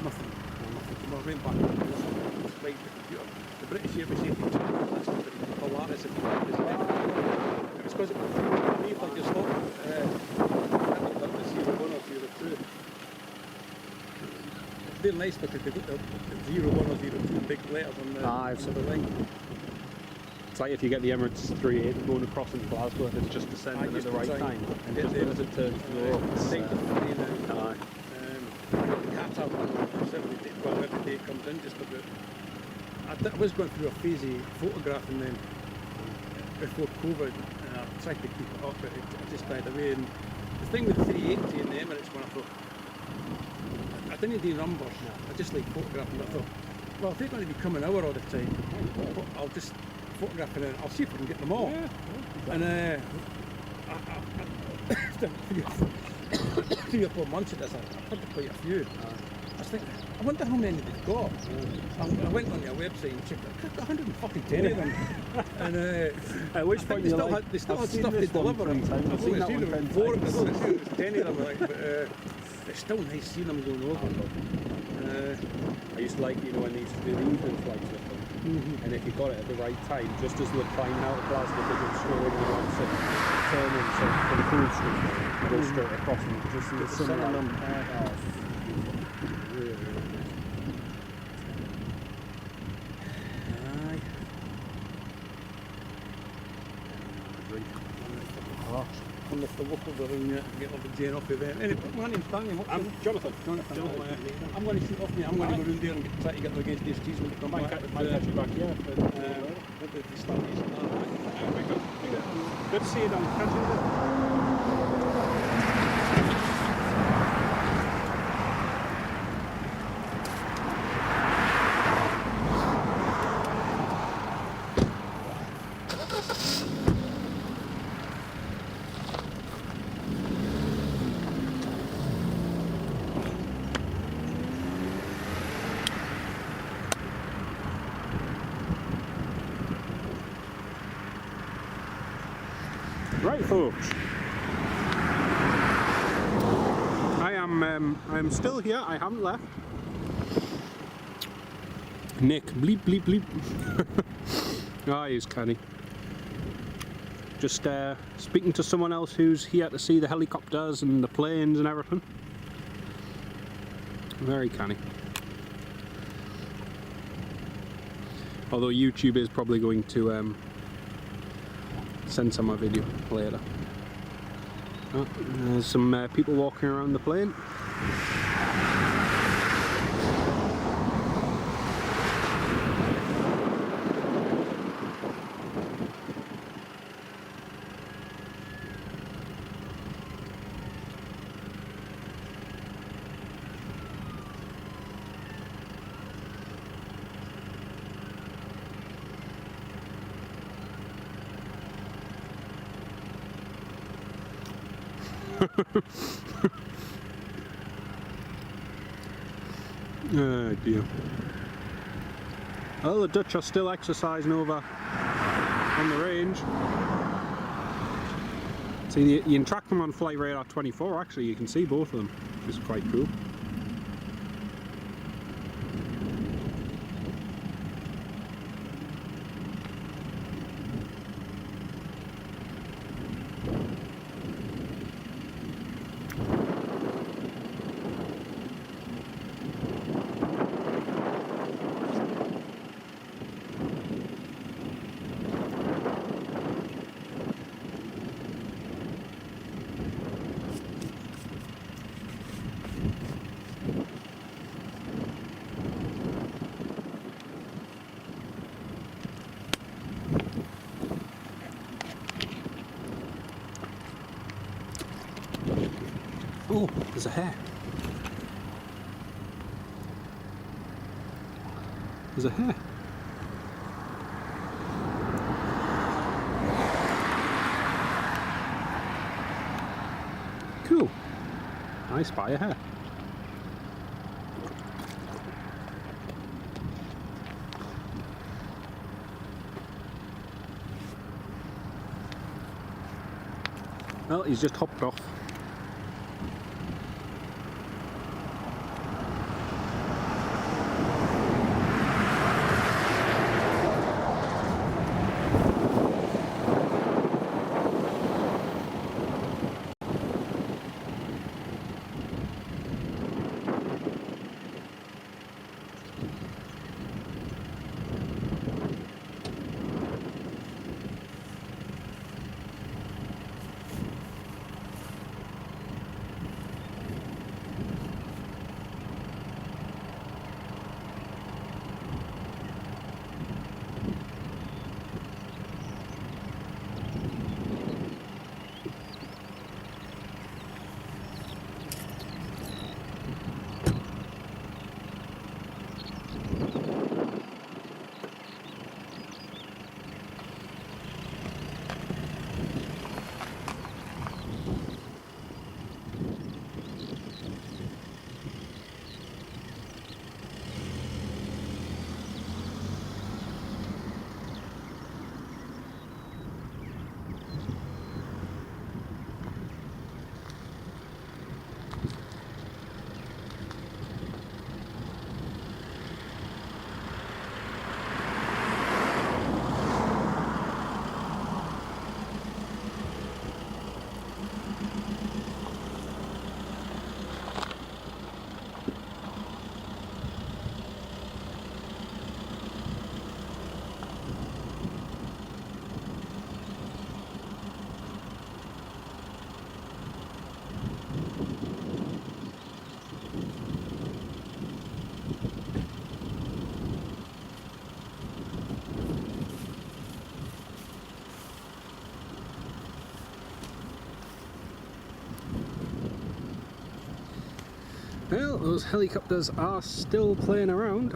nothing. I went back and right the computer. The British Airways A320 was actually the Polaris. It was because it was leave like your slot. I think that was 01 or 02. They're nice because they've got the 01 or 02 big letters on the line. It's like if you get the Emirates 38 going across into Glasgow, it's just descending at the right time, and just as it turns to the road. Qatar one, every day comes in just about. I was going through a phase of photographing them before COVID, and I tried to keep it up, but it just died away. And the thing with the 380 and the Emirates one, I thought, I didn't do numbers, I just like photographing. I thought, well, if they're going to be coming over all the time, I'll just photograph it and I'll see if I can get them all. And after 3 or 4 months of this, I've had quite a few. I was thinking, I wonder how many they've got. I went on their website and checked, I've got 110 of them. And at which point they still had stuff to deliver. I've only seen them 4 of them, I've only seen 10 of them, but it's still nice seeing them going over. I used to like, when they used to do the evening flights with them. And if you got it at the right time, just as they were climbing out of Glasgow, they would slow in and turn in from Cool Street and go straight across and just see the sunlight. Really, really nice. Aye. And if the locals are in, get all the Jane off of them. Anyway, my name's Danny. I'm Jonathan. I'm going to shoot off me. I'm going to go round there and try to get them against these trees when they come back. Might catch you back, yeah. With the studies and that. Good to see you, Dan. Catch you later. Right, folks. I am still here. I haven't left. Nick, bleep bleep bleep. Ah, he's canny. Just speaking to someone else who's here to see the helicopters and the planes and everything. Very canny. Although YouTube is probably going to censor my video later. Oh, there's some people walking around the plane. Oh dear. Well, the Dutch are still exercising over on the range. See, you can track them on Flight Radar 24 actually, you can see both of them, which is quite cool. Oh, there's a hare. There's a hare. Cool. I spy a hare. Well, he's just hopped off. Well, those helicopters are still playing around.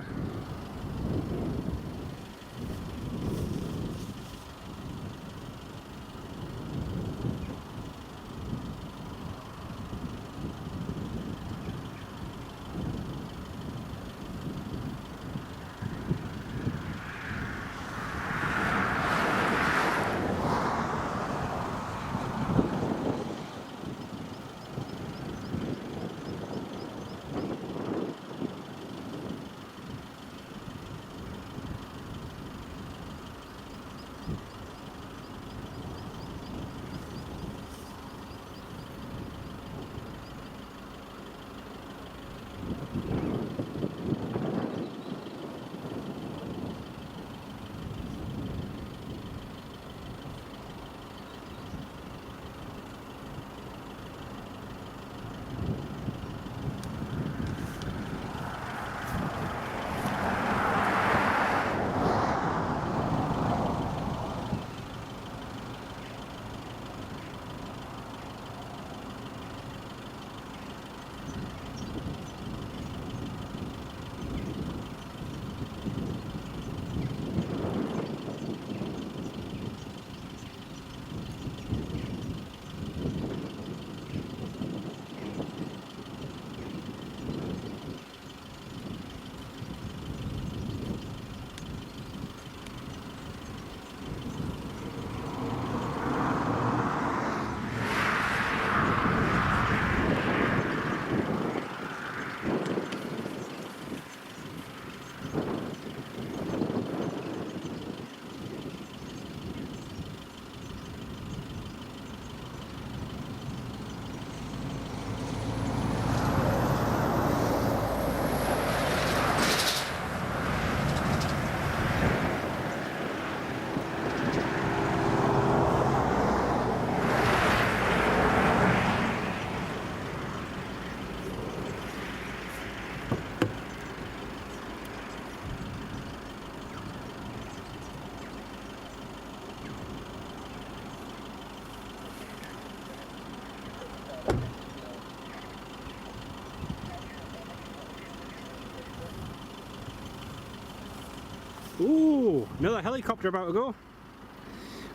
Ooh, another helicopter about to go.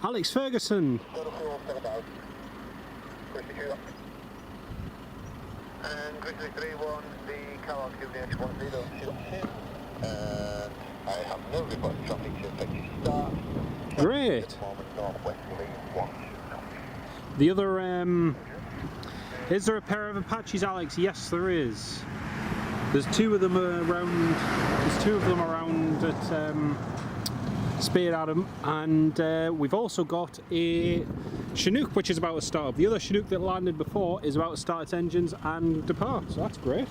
Alex Ferguson. Total fuel 7 out. Grizzly 2 up. And Grizzly 3-1, the Carlisle QDH10 and I have no report of traffic to effective start. Great. At the moment, northwesterly 1. The other, is there a pair of Apaches, Alex? Yes, there is. There's two of them around. There's two of them around at Spade Adam, and we've also got a Chinook, which is about to start up. The other Chinook that landed before is about to start its engines and depart. So that's great.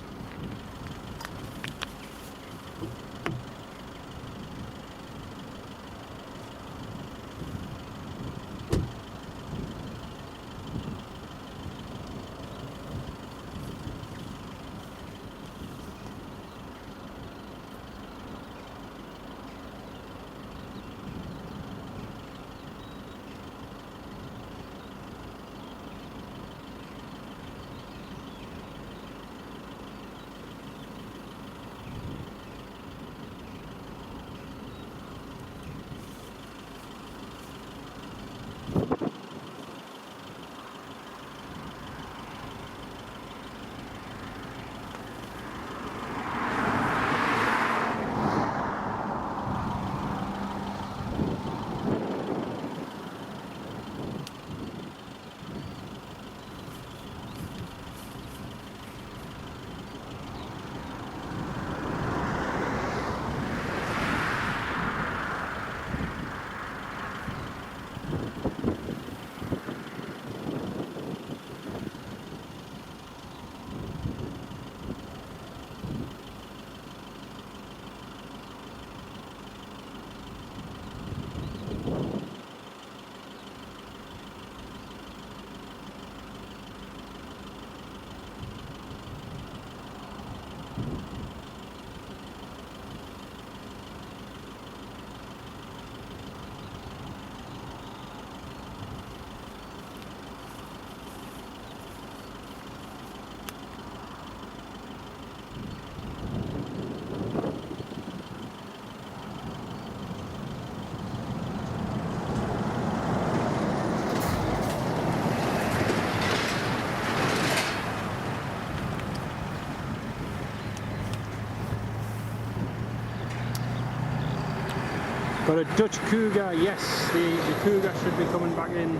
Got a Dutch Cougar, yes, the Cougar should be coming back in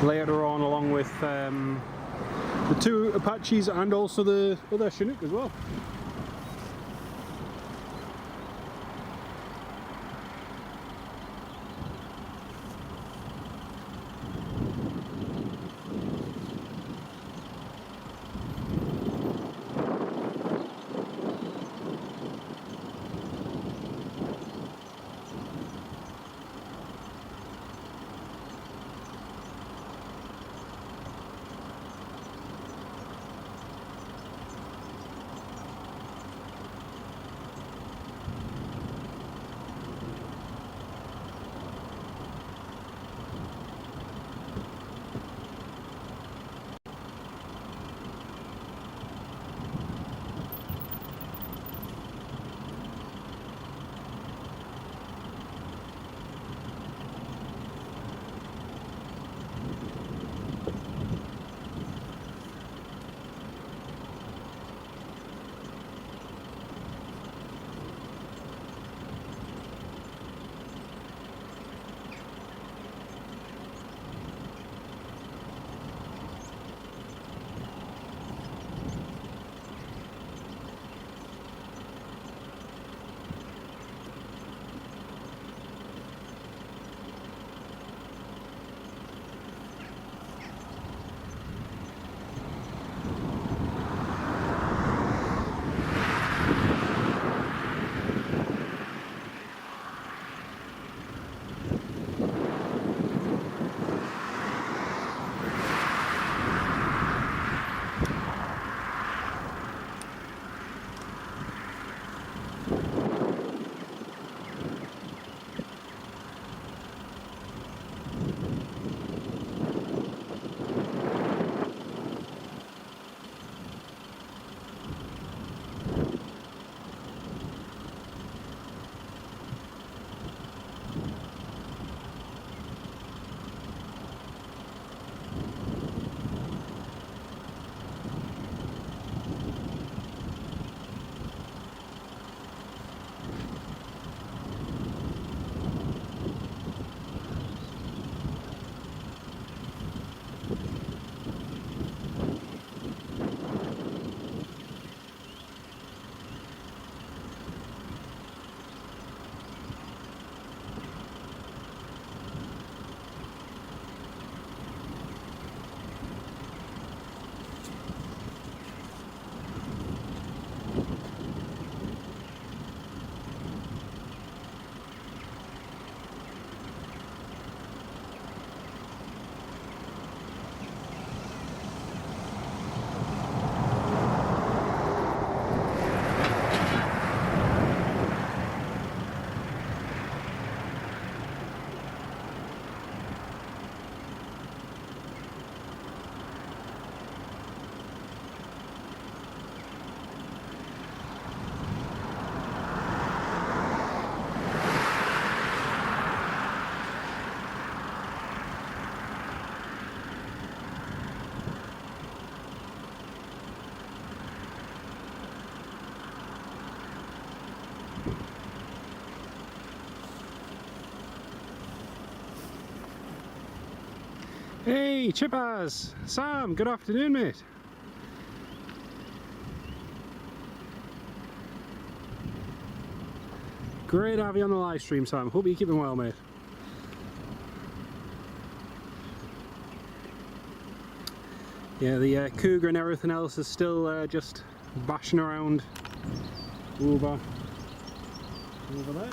later on along with the two Apaches and also the other Chinook as well. Hey, Chippers! Sam, good afternoon, mate. Great to have you on the live stream, Sam. Hope you're keeping well, mate. Yeah, the cougar and everything else is still just bashing around over there.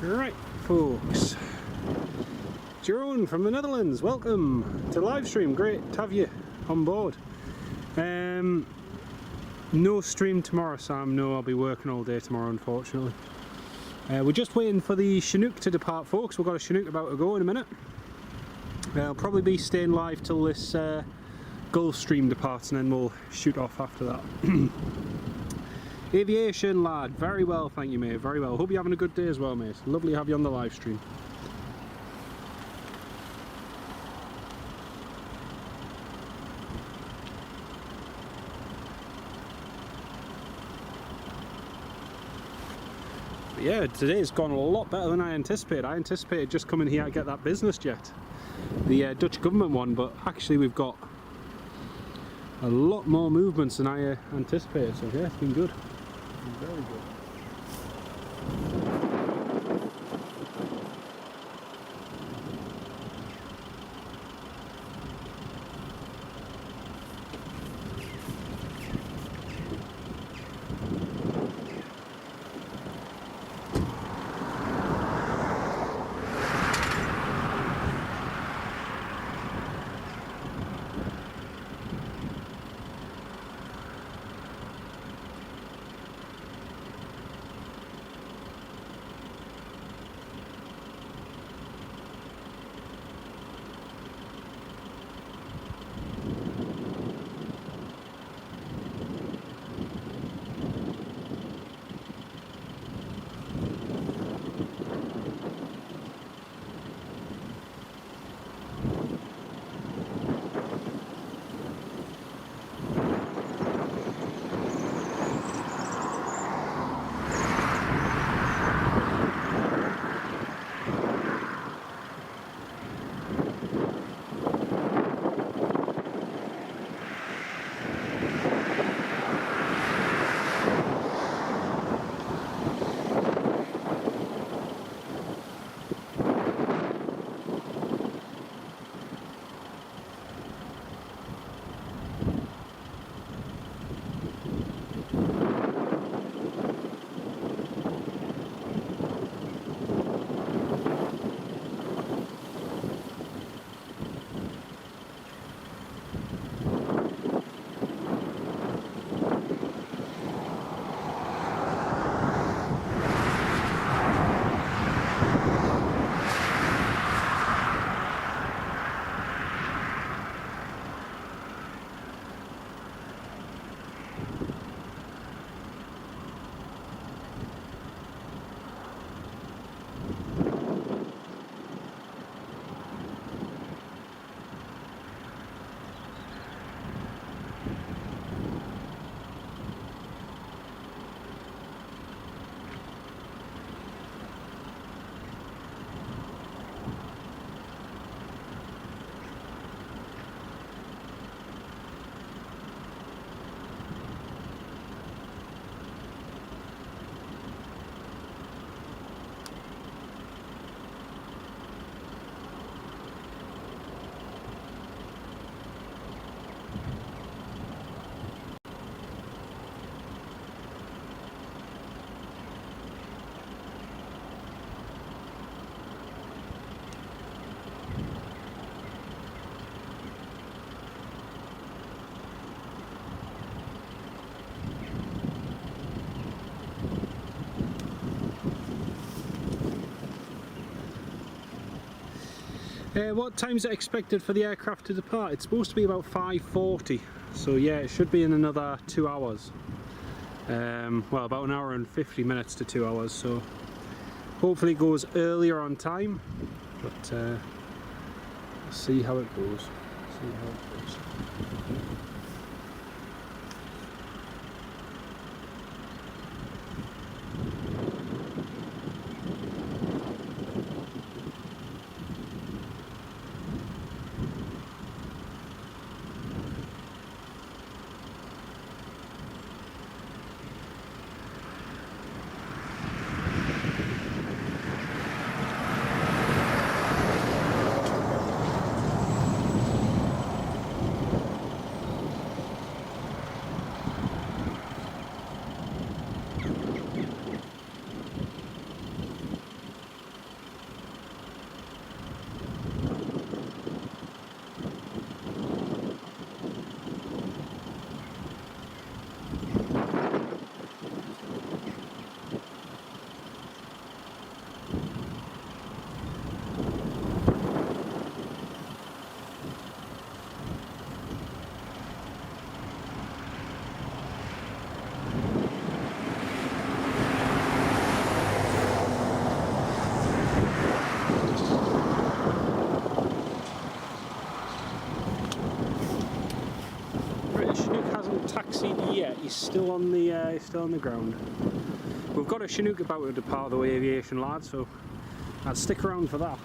Right, folks. Jerome from the Netherlands, welcome to live stream. Great to have you on board. No stream tomorrow, Sam. No, I'll be working all day tomorrow, unfortunately. We're just waiting for the Chinook to depart, folks. We've got a Chinook about to go in a minute. I'll probably be staying live till this Gulf stream departs, and then we'll shoot off after that. Aviation lad, very well, thank you, mate, very well. Hope you're having a good day as well, mate. Lovely to have you on the live stream. But yeah, today's gone a lot better than I anticipated. I anticipated just coming here to get that business jet, the Dutch government one, but actually we've got a lot more movements than I anticipated, so yeah, it's been good. Very good. What time is it expected for the aircraft to depart? It's supposed to be about 5:40, so yeah, it should be in another 2 hours. Well, about an hour and 50 minutes to 2 hours, so hopefully it goes earlier on time, but we'll see how it goes. Chinook hasn't taxied yet. He's still on the ground. We've got a Chinook about to depart the aviation, lads, so I'll stick around for that.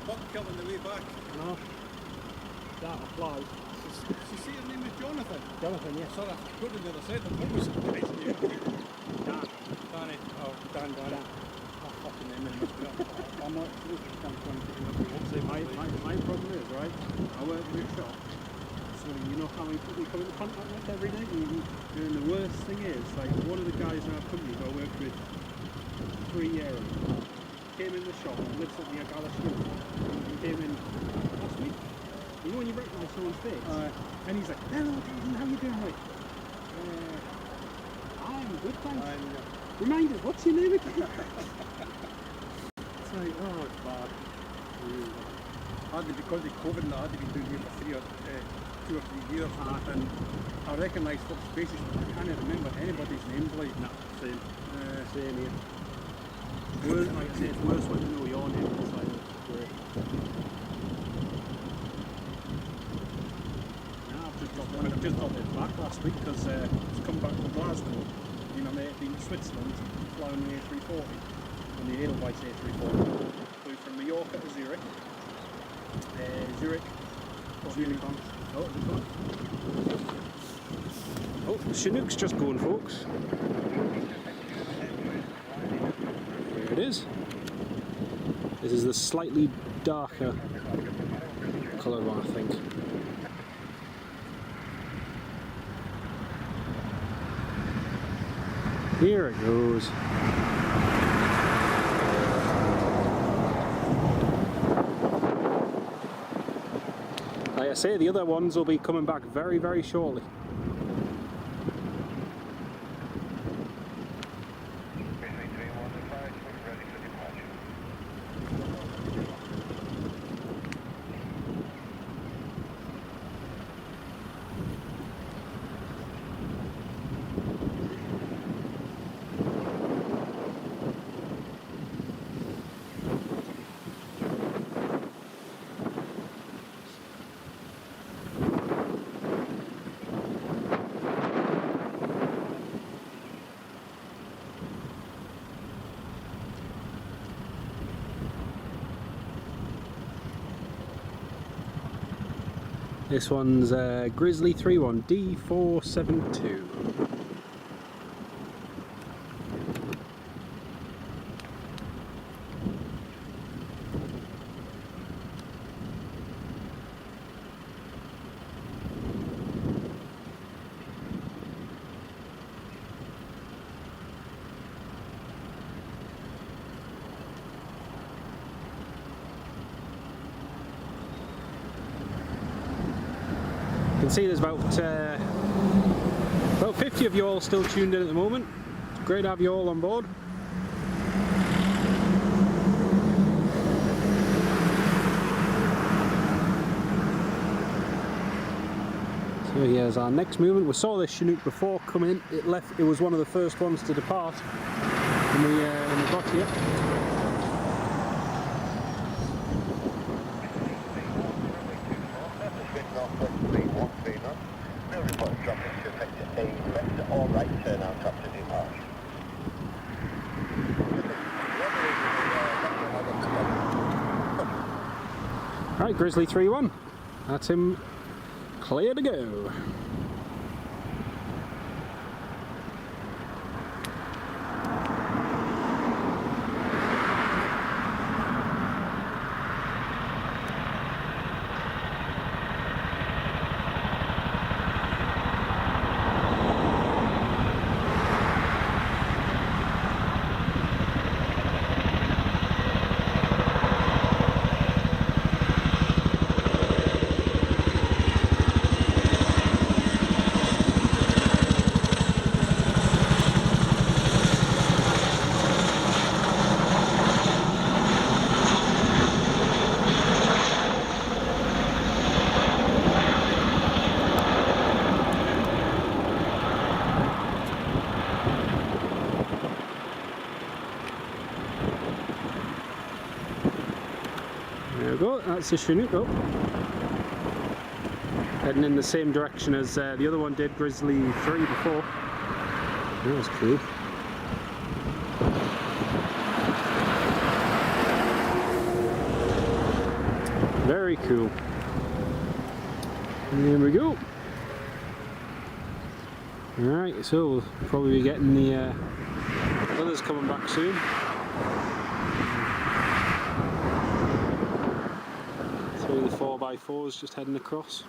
buck kill on the way back. No. That applies. She say her name is Jonathan. Jonathan, yes. Sorry, I got to the other side. What was the guy's name? Dan. Danny. Oh, Dan. That fucking name must be up. I'm not sure if I'm going to get up. See, my problem is, right, I work in a shop, so you know how many people you come into contact with every day? And the worst thing is, like, one of the guys in our company who I worked with 3 years ago came in the shop, lives at the Agala School, he came in last week. You know when you recognise someone's face? And he's like, hello Jason, how you doing, mate? I'm good, thanks. Remind us, what's your name again? It's like, oh, it's bad. Because of COVID and I had to be doing here for 2 or 3 years, and I recognise folks' faces, but I can't remember anybody's names. Like, Nah, same. Same here. Worse, like I say, it's worse when you know your name. It's like, great. Yeah, I've just got it back last week because it's come back from Glasgow. You know, they've been to Switzerland, flying the A340, and the Edelweiss A340. Flew from Mallorca to Zurich. Zurich. Oh, the Chinook's just going, folks. There it is. This is the slightly darker coloured one, I think. Here it goes. Like I say, the other ones will be coming back very, very shortly. This one's Grizzly 31 D472. You can see there's about 50 of you all still tuned in at the moment. It's great to have you all on board. So here's our next movement. We saw this Chinook before come in. It left. It was one of the first ones to depart when we got here. Right, Grizzly 3-1. That's him clear to go. There we go, that's the Chinook up. Heading in the same direction as the other one did, Grizzly 3 before. That was cool. Cool. And there we go. Alright, so we'll probably be getting the others coming back soon. So the 4x4s just heading across.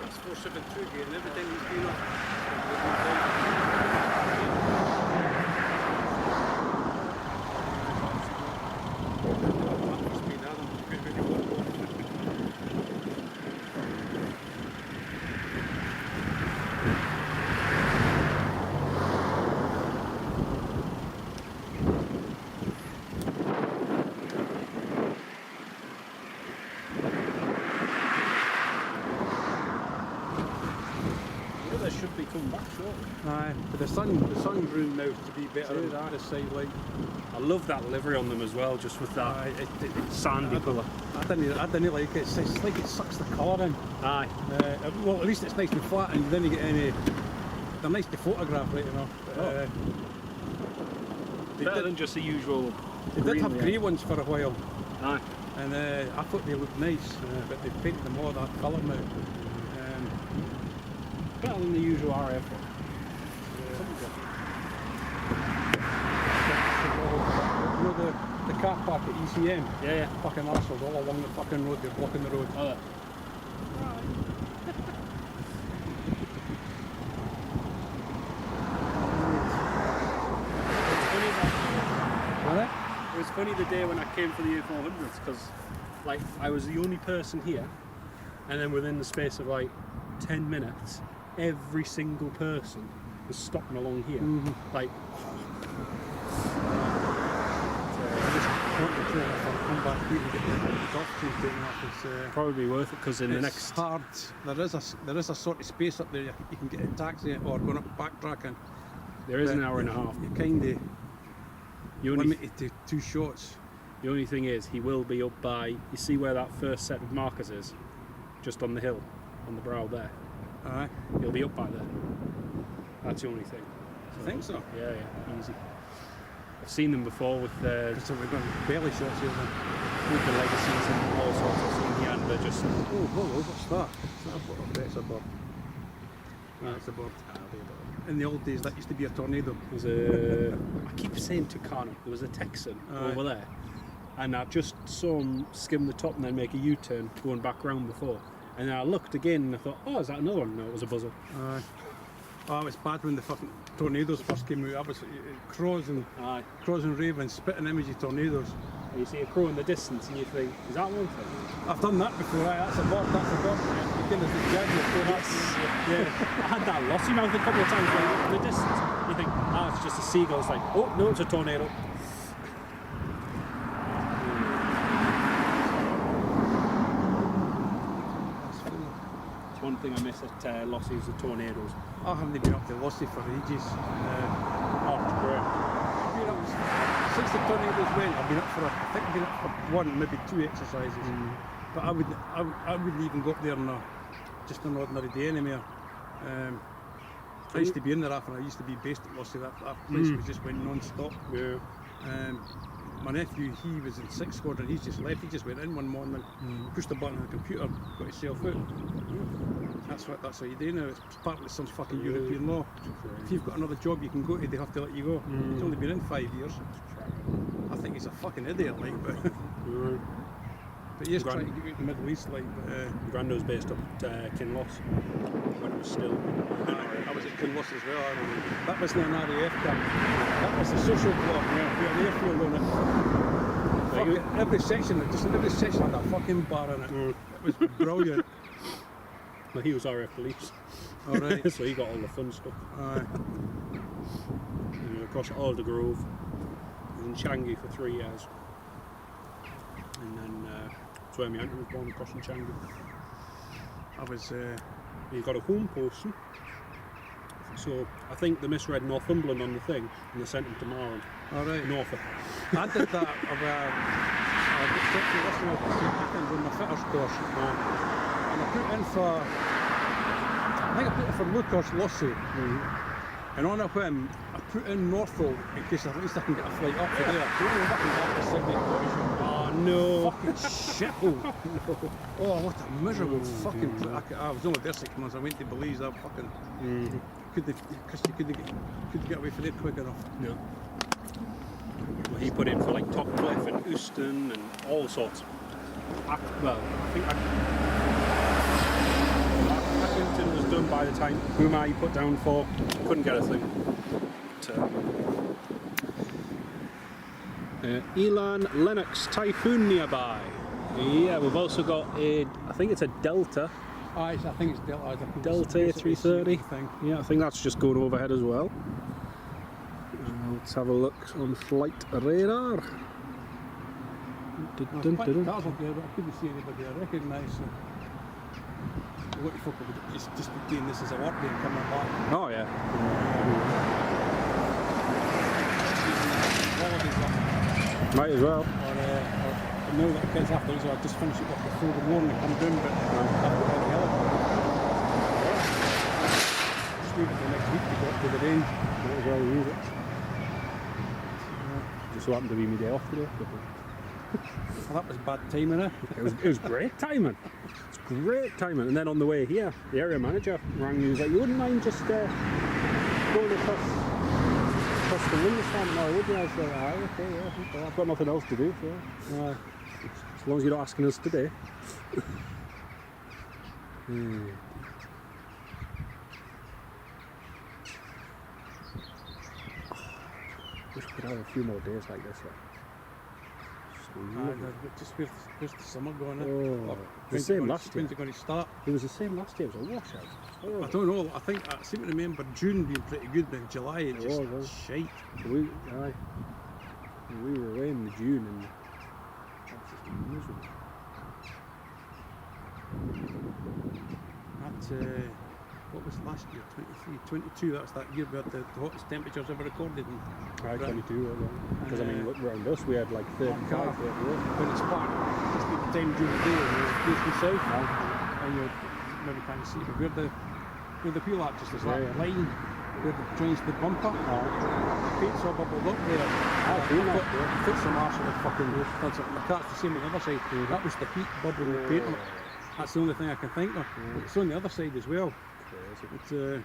That's 472 gear and everything he's been off. Should be coming back shortly. Aye, but the sun's room now to be better on this side, like. I love that livery on them as well, just with that sandy colour. I didn't like it. It's like it sucks the colour in. Aye. Well, at least it's nice and flat, and you didn't get any. They're nice to photograph, right? You know. Better than just the usual. They did have grey ones for a while. Aye. And I thought they looked nice, but they painted them all that colour now. Better than the usual RF one. You know the car park at ECM? Yeah. Fucking arseholes all along the fucking road, they're blocking the road. Oh, it was funny the day when I came for the A400s, because like I was the only person here, and then within the space of like 10 minutes every single person was stopping along here. Like come back here and get the golf team taken off. It's probably worth it, because in the next hard. There is a sort of space up there you can get a taxi or going up backtracking. there is an hour and a half. You kind of You only, limited to 2 shots. the only thing is, he will be up by, you see where that first set of markers is? Just on the hill, on the brow there. Aye. He'll be up by there. That's the only thing. I think so. Yeah, easy. I've seen them before with So we're going belly shots here then. the legacies and all sorts. I've seen here, and they're just. Oh, hello, what's that? Is that a bird? That's a bird. That's a bird. In the old days, that used to be a tornado. There's a. I keep saying Tucano. There was a Texan over there, and I just saw him skim the top and then make a U-turn going back round before. And then I looked again and I thought, oh, is that another one? No, it was a buzzard. Oh, it's bad when the fucking tornadoes first came out. I was crows and ravens, spitting image of tornadoes. And you see a crow in the distance and you think, is that one thing? I've done that before, right? That's a bird, that's a bird. You can just judge it. Yeah, I had that lossy mouth a couple of times like, in the distance. You think, it's just a seagull. It's like, oh, no, it's a tornado. It's one thing I miss at Lossy is the tornadoes. I haven't been up to Lossy for ages. It's great. Since the tornadoes went, I've been up for I've been up for 1, maybe 2 exercises. But I wouldn't even go up there on just an ordinary day anymore. I used to be in there after I used to be based at Lossy. That place was just went non-stop. Yeah. My nephew, he was in 6th squadron. He's just left. He just went in one morning, pushed the button on the computer, got himself out. That's what you do now. It's partly some fucking European law. If you've got another job you can go to, they have to let you go. He's only been in 5 years. I think he's a fucking idiot, like, but but he is trying to get out the Middle East, like. But Grando's based up at Kinloss when it was still. I was at Kinloss as well. That wasn't an RAF camp. That was the social club. Yeah, we had an airfield on it. Every section had a fucking bar in it. It was brilliant. Well, he was RAF police. All right. So he got all the fun stuff. He was across Aldergrove. He was in Changi for 3 years. And then that's where my uncle was born, across in Changi. He got a home posting. So I think they misread Northumberland on the thing and they sent him to Marlin. All right. Norfolk. I did that on my fitters course. And I put in for, Lucas Lossy. And on a whim, I put in Norfolk in case at least I can get a flight up to there. Oh no! Fucking shithole. Oh, what a miserable fucking place. I was only there 6 months. I went to Belize. I fucking couldn't get away from there quick enough. No. Well, he put in for like Topcliffe and Euston and all sorts. I think Accrington was done by the time Puma he put down for. Couldn't get a thing. But, Elan Lennox Typhoon nearby. Yeah, we've also got I think it's a Delta. I think it's Delta. Delta A330. Yeah, I think that's just going overhead as well. Let's have a look on flight radar. I couldn't see anybody I recognise. What the fuck would just be doing this as a work day and coming back? Oh yeah. Might as well. Or now that the kids after, so I just finish it up before the morning and come down, but I've got all the helicopter. Just leave it till next week to go up to the range. Might as well use it. Just so happened to be my day off today. Well, that was bad timing, eh? It was great timing. It's great timing. And then on the way here, the area manager rang me. He was like, "You wouldn't mind just going across the Windstorm now, would you?" I was like, "Aye, okay, yeah. I've got nothing else to do, so as long as you're not asking us today." Wish we could have a few more days like this. Just where's the summer going? Oh, the same last year. When's it going to start? It was the same last year. It was a washout. Oh. I don't know. I seem to remember June being pretty good, but in July it just shite. We were away in June and that was just miserable. What was last year? 23, 22. That's that year we had the hottest temperatures ever recorded. Right, 22. Because I mean, around us we had like 35. When it's hot, it's the time during the day when it's facing south, and you maybe can't see it. But where the wheel arches, there's that line where it joins the bumper. The paint's all bubbled up there. I've seen that. Fits some arse of the fucking that's the same on the other side. That was the heat bubbling the paint up. That's the only thing I can think of. It's on the other side as well. It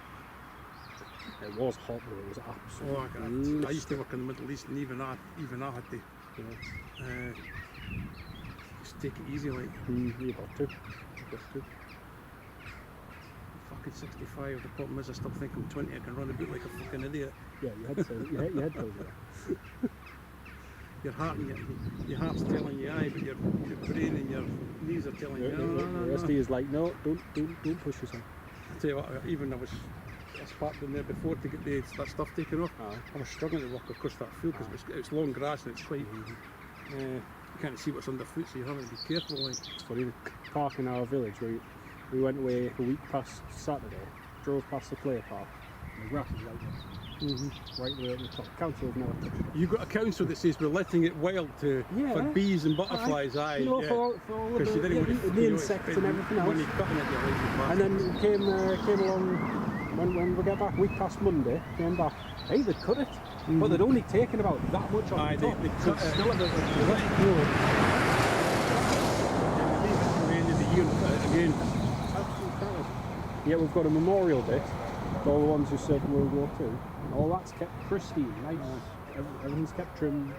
was hot, but it was absolutely. I used to work in the Middle East, and even I had to just take it easy, like. You got to. Fucking 65. The problem is, I still think I'm 20. I can run about like a fucking idiot. Yeah, you had to. You had to. Your heart's telling you aye, but your brain and your knees are telling you no. The rest of you is like, no, don't push yourself. I tell you what, even I was parked in there before to get that stuff taken off. I was struggling to walk across that field because it's long grass and it's quite. You can't see what's underfoot, so you have to be careful. Like. It's funny, the park in our village, we went away a week past Saturday, drove past the play park, and the grass is like this. Right there at the top. Council have never touched it. You've got a council that says we're letting it wild for bees and butterflies, for all for all of the insects and everything else. And then came along when we got back, week past Monday, came back. Hey, they'd cut it, but they'd only taken about that much off the top. They cut it. Still about the end of the year again. Yeah, we've got a memorial bit for all the ones who served in World War II. And all that's kept pristine, nice. Everything's kept trim.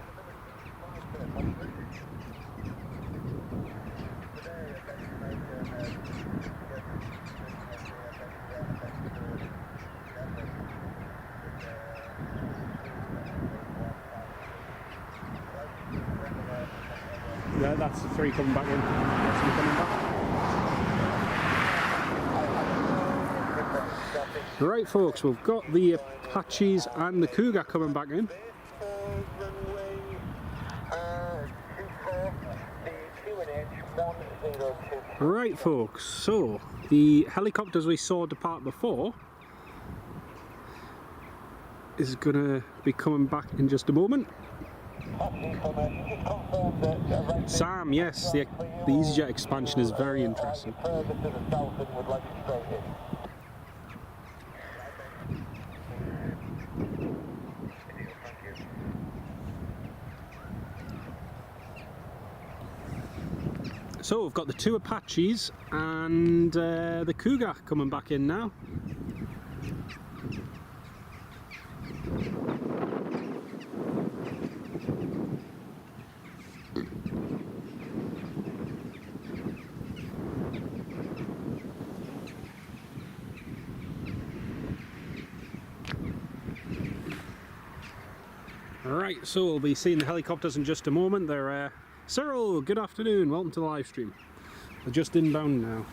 Yeah, that's the 3 coming back in. That's them coming back. Right folks, we've got the Apaches and the Cougar coming back in. Right folks, so the helicopters we saw depart before is going to be coming back in just a moment. Sam, yes, the EasyJet expansion is very interesting. So we've got the 2 Apaches and the Cougar coming back in now. Alright, so we'll be seeing the helicopters in just a moment. They're Cyril, good afternoon, welcome to the live stream. They're just inbound now.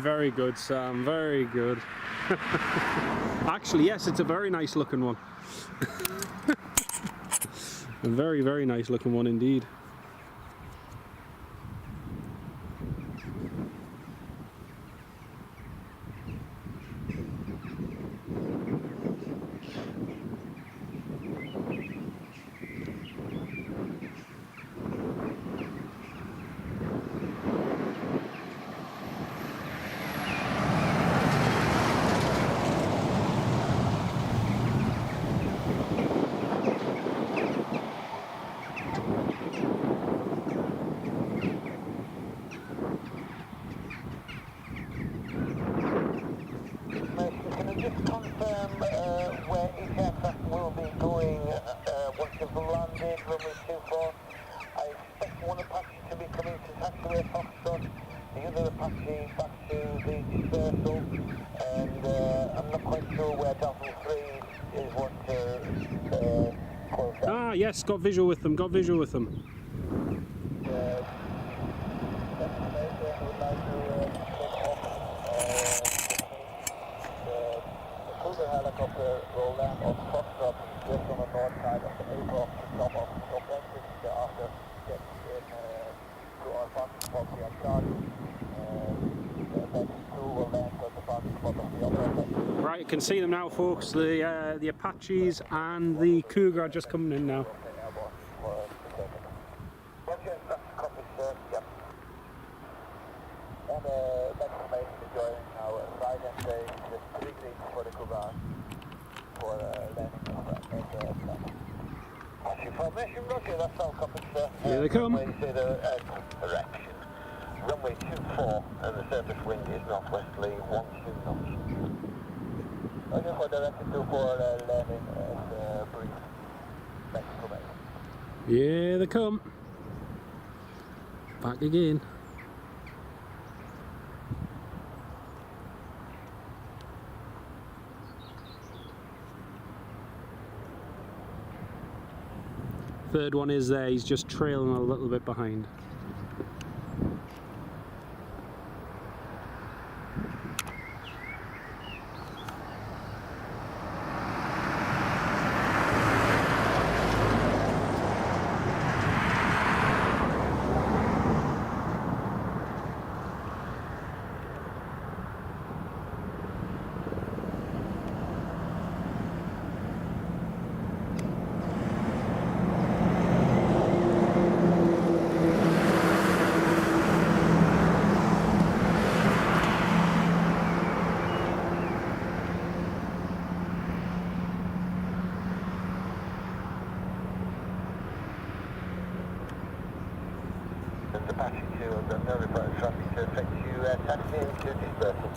Very good, Sam, very good. Actually, yes, it's a very nice looking one. A very, very nice looking one indeed. Yes, got visual with them, got visual with them. The helicopter will land on Foxtrot just on the north side of the aircraft to top off the top entrance thereafter get to our parking spot here at Charlie. Then 2 will land at the parking spot of the other end. Right, you can see them now folks, the Apaches and the Cougar are just coming in now. Here they come. Direction. Runway 24 and the surface wind is northwesterly 12 knots. Okay, for direction 24 landing and brief. Mexico Bay. Here they come. Back again. Third one is there, he's just trailing a little bit behind. 2, I've got no report of traffic to affect you, taxi into dispersal.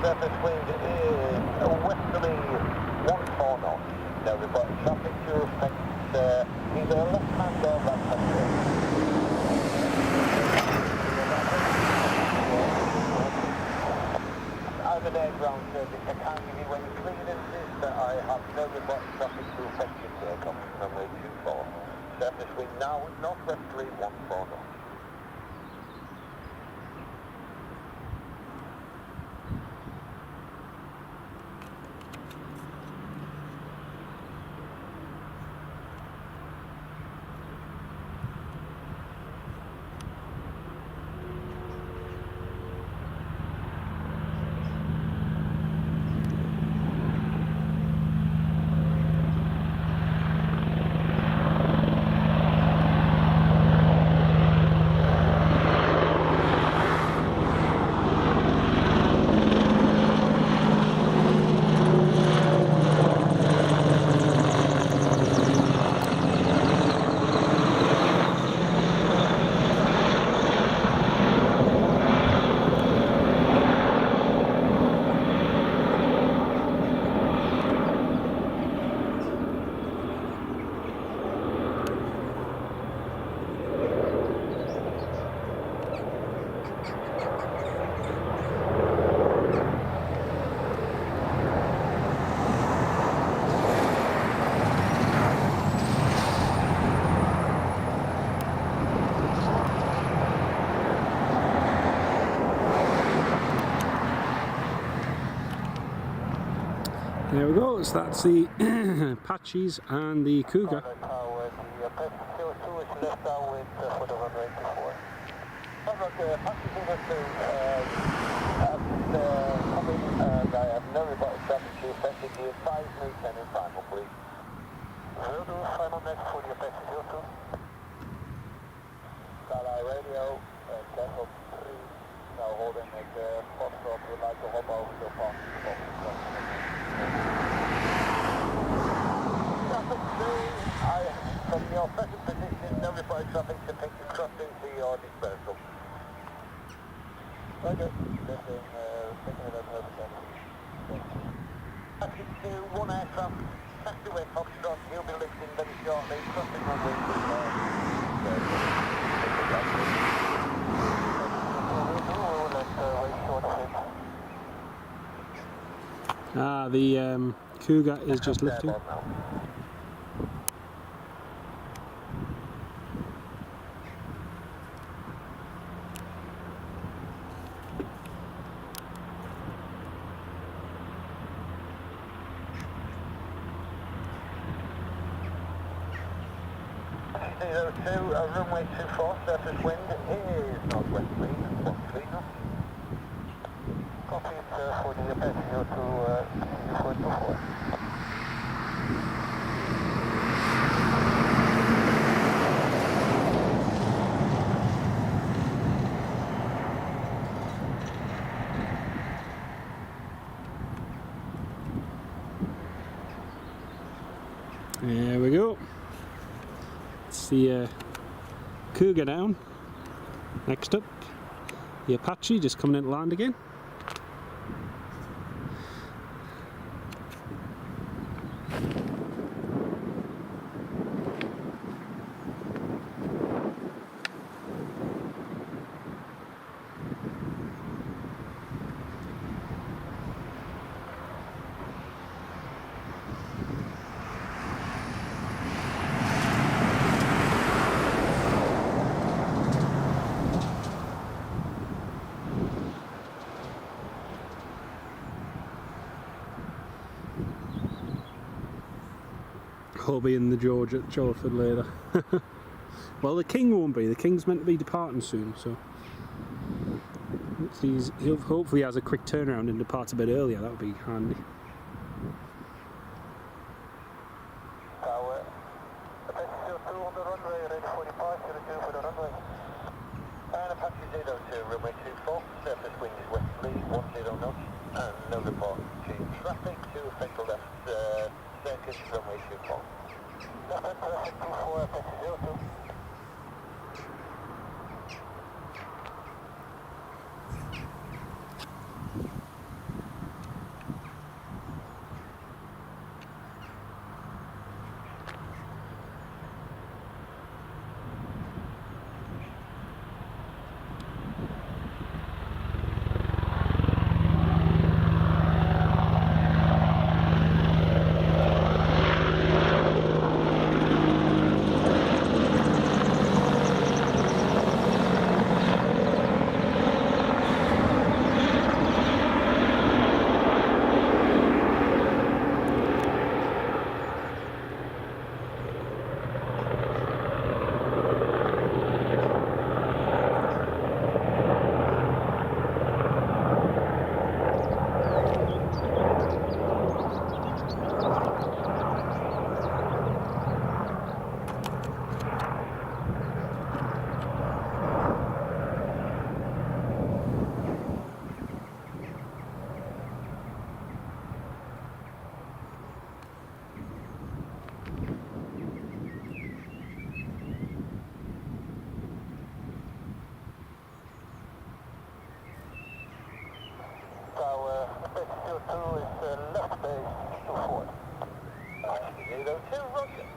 Surface wind is a westerly 1-4 knots. No report of traffic to affect either left hand or right hand turn. I'm an air ground service. I can't give you any clearances, but I have no report of traffic to affect your takeoff. Runway 24. Surface wind now northwesterly 1-4 knots. There we go, so that's the Apaches and the Cougar. Carlisle radio, Castle 3, now holding at Foxtrot, would like to hop over to Fox. Traffic 3, from your present position, no report traffic to take you cross into your dispersal. Okay, taking it over to Traffic 2, 1 aircraft, taxiway Foxtrot, he'll be lifting very shortly, crossing runway 2. Ah, the Cougar is just lifting. Runway 24, surface wind is northwesterly, 13 knots. Copy it for the Apache to 424. There we go. It's the Cougar down. Next up, the Apache just coming into land again. I'll be in the George at Chalford later. Well, the King won't be. The King's meant to be departing soon, so he'll hopefully has a quick turnaround and departs a bit earlier. That would be handy. Tower, Apache 2 on the runway, ready 45. and no report to traffic to official left circuit runway 24. Nothing for 24, Apache 02. Tower 52 is left base to forward. Apache 02, roger.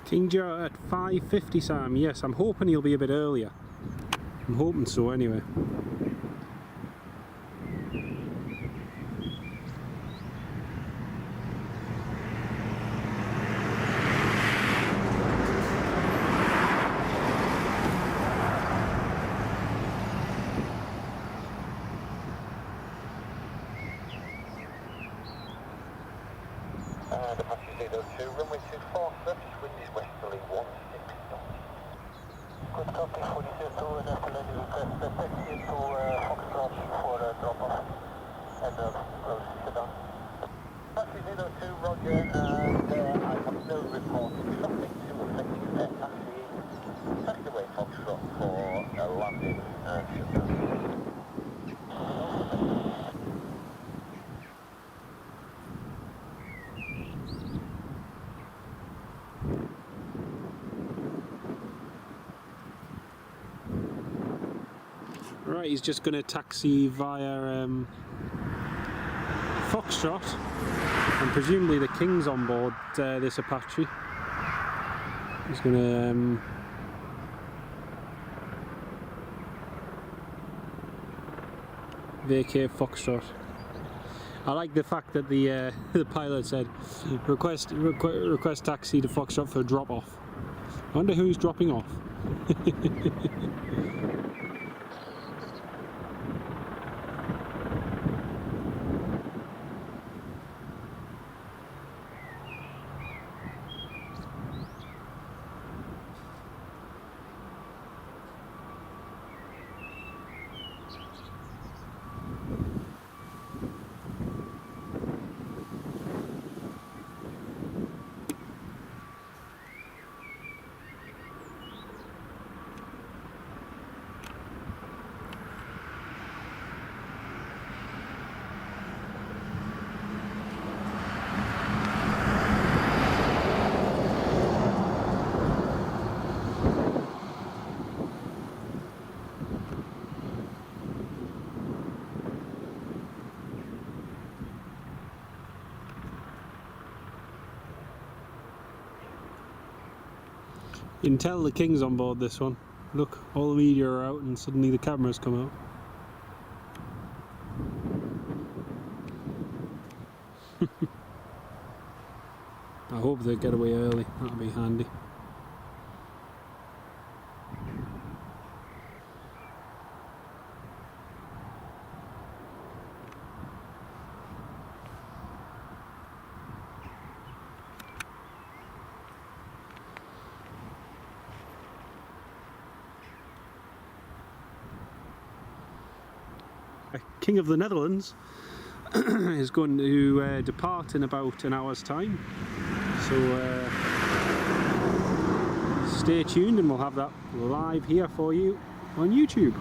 King Jar at 5:50, Sam. Yes, I'm hoping he'll be a bit earlier. I'm hoping so anyway. And Apache 02, runway 24, surface wind is westerly 16 knots. Good copy, 42 and escalated request taxi to Foxtrot for drop-off and close sedan. Apache 02, roger, and I have no report of traffic to effective air taxi. Taxiway Foxtrot for landing and shutdown. Right, he's just going to taxi via Foxtrot, and presumably the King's on board this Apache. He's going to vacate Foxtrot. I like the fact that the pilot said request taxi to Foxtrot for drop off. I wonder who he's dropping off. You can tell the King's on board this one. Look, all the media are out and suddenly the cameras come out. I hope they get away early, that'll be handy. King of the Netherlands is going to depart in about an hour's time, so stay tuned and we'll have that live here for you on YouTube.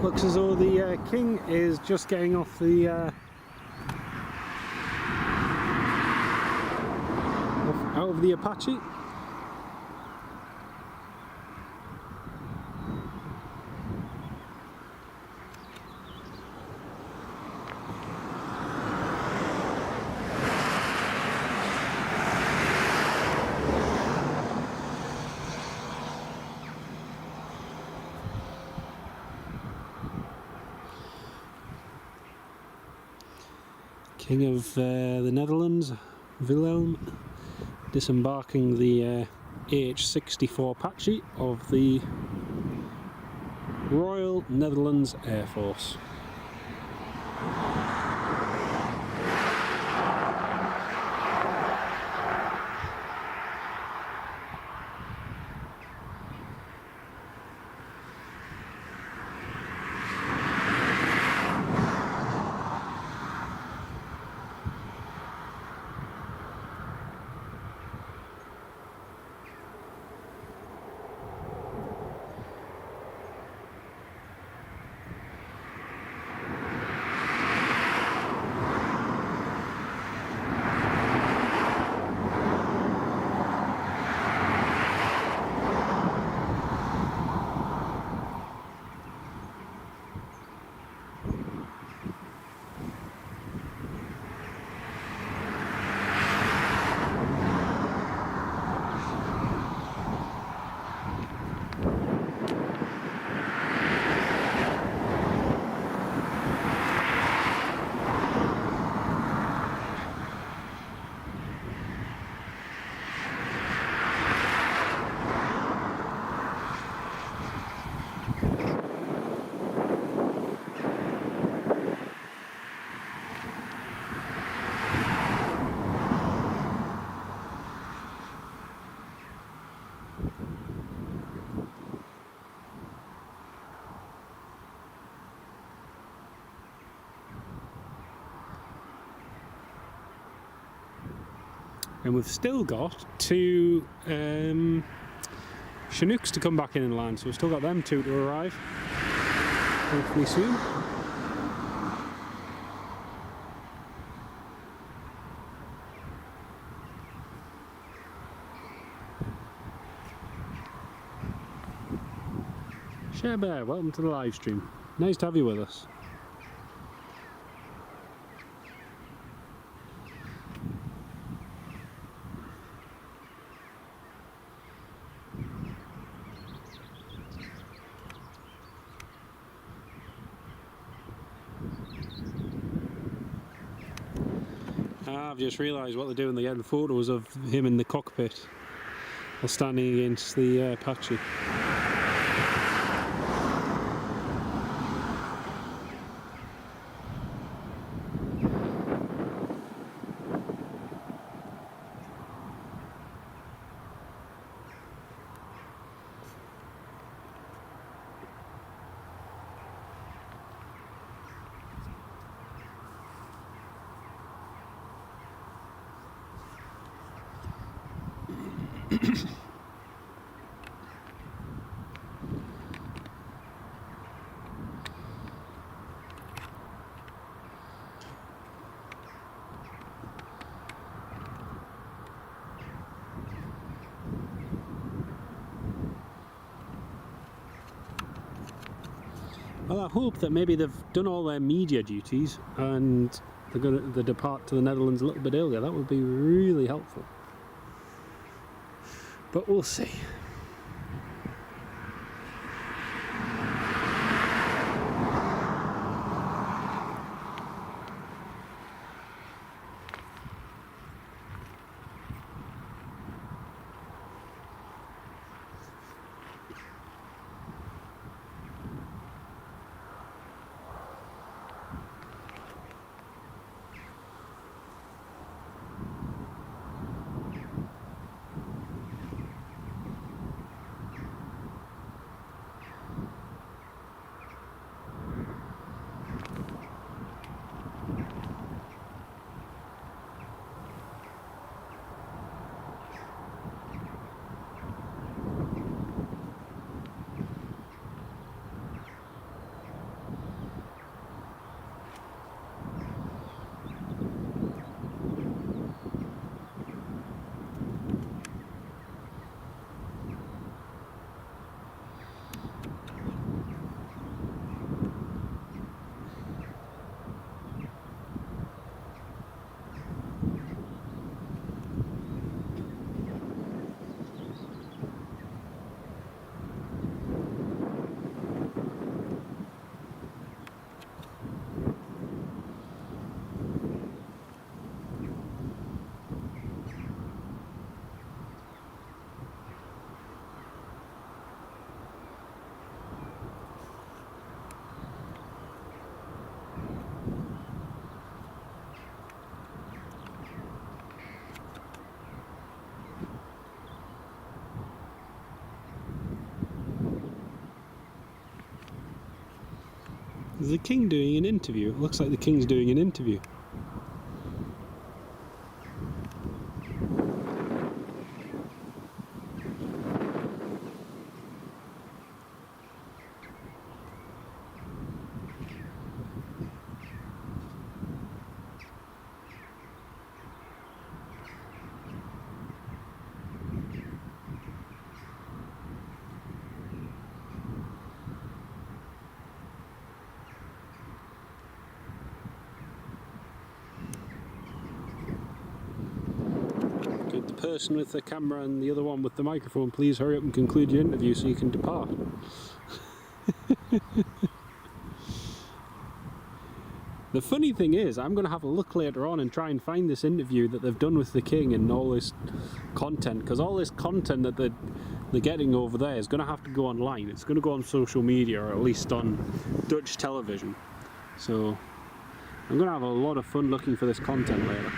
Looks as though the King is just getting off the of the Apache. King of the Netherlands, Willem, disembarking the AH-64 Apache of the Royal Netherlands Air Force. And we've still got two Chinooks to come back in and land, so we've still got them two to arrive, hopefully soon. Share Bear, welcome to the live stream. Nice to have you with us. I've just realised what they're doing. They're getting photos of him in the cockpit while standing against the Apache. Well, I hope that maybe they've done all their media duties and they're going to depart to the Netherlands a little bit earlier. That would be really helpful. But we'll see. Is the king doing an interview? It looks like the king's doing an interview. Could the person with the camera and the other one with the microphone please hurry up and conclude your interview so you can depart? The funny thing is, I'm going to have a look later on and try and find this interview that they've done with the king and all this content, because all this content that they're getting over there is going to have to go online. It's going to go on social media, or at least on Dutch television. So I'm going to have a lot of fun looking for this content later.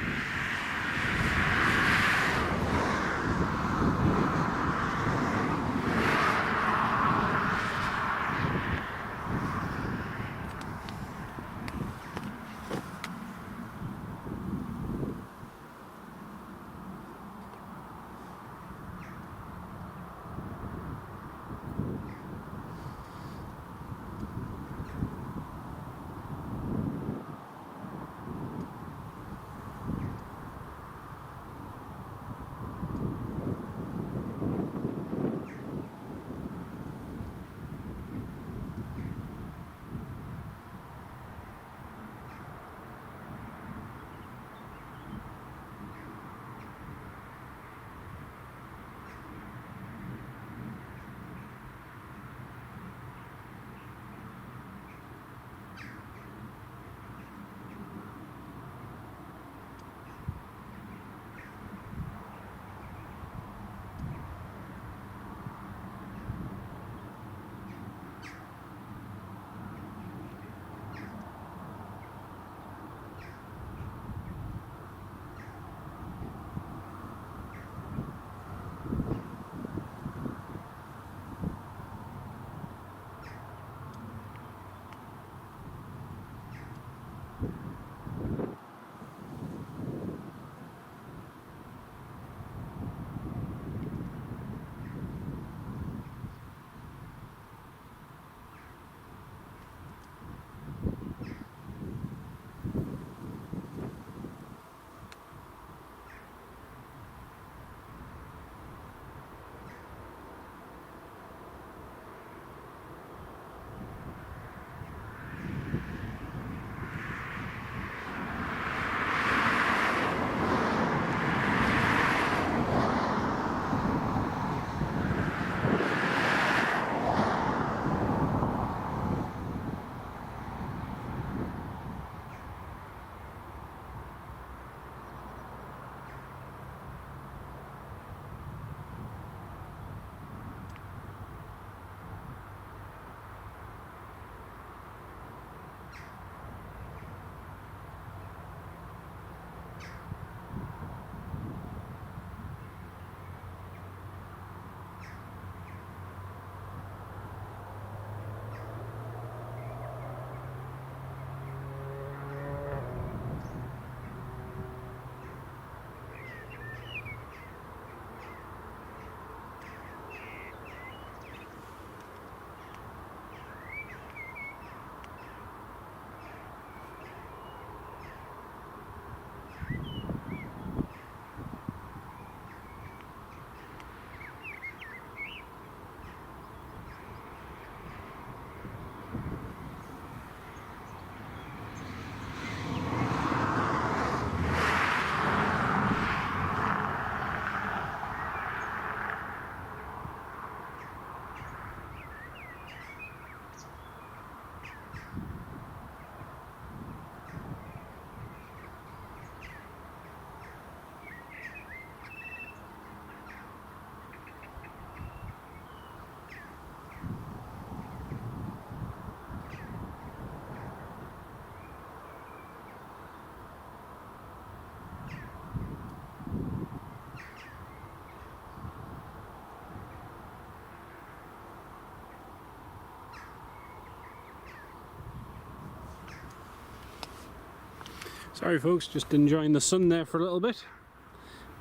Sorry folks, just enjoying the sun there for a little bit.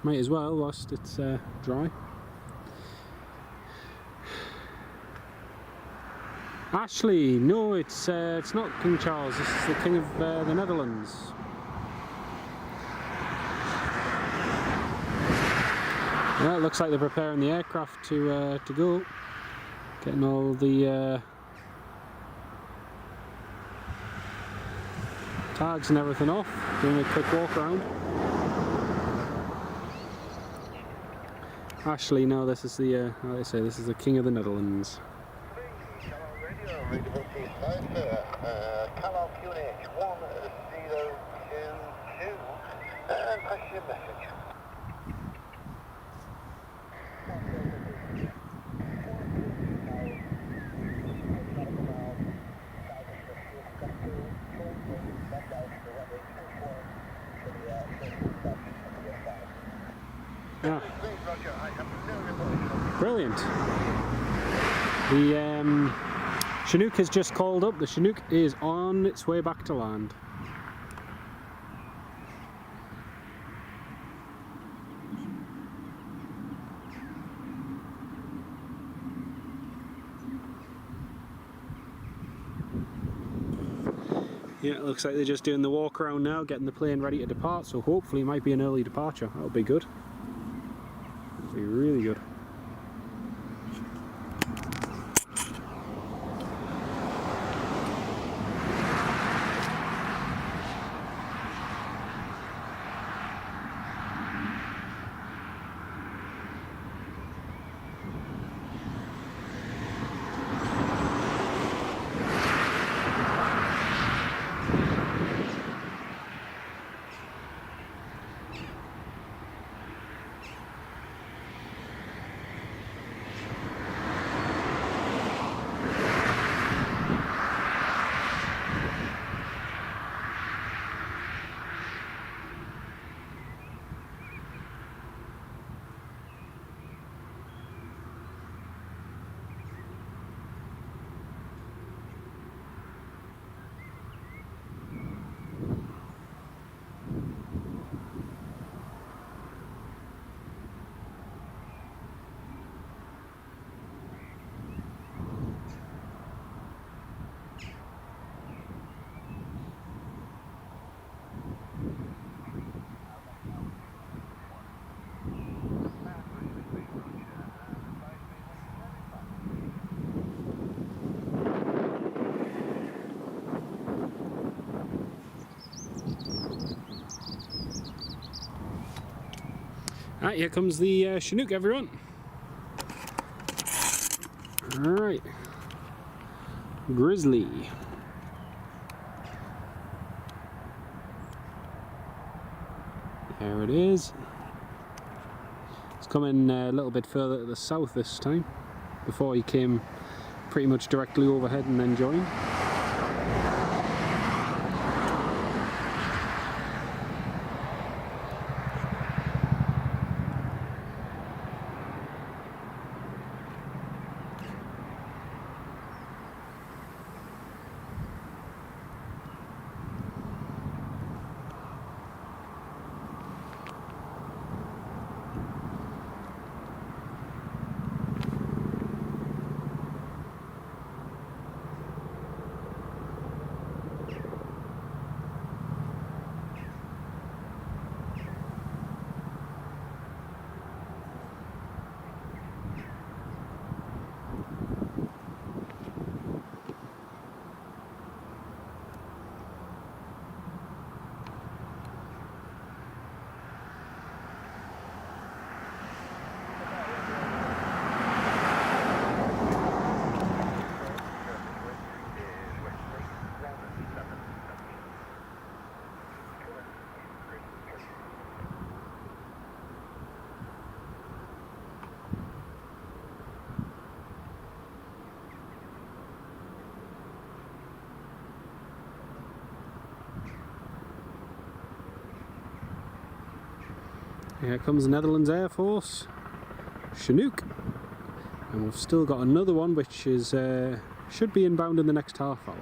Might as well whilst it's dry. Ashley, no, it's not King Charles. This is the King of the Netherlands. Yeah, it looks like they're preparing the aircraft to go. Getting all the tags and everything off. Doing a quick walk around. Ashley, no, this is the how they say, this is the King of the Netherlands. Carlisle QNH 1022 and press your message. Yeah. Brilliant. The Chinook has just called up. The Chinook is on its way back to land. Yeah, it looks like they're just doing the walk around now, getting the plane ready to depart, so hopefully it might be an early departure. That'll be good. That'll be really good. Right, here comes the Chinook, everyone. Alright. Grizzly. There it is. It's coming a little bit further to the south this time. Before he came pretty much directly overhead and then joined. Here comes the Netherlands Air Force, Chinook, and we've still got another one which is should be inbound in the next half hour.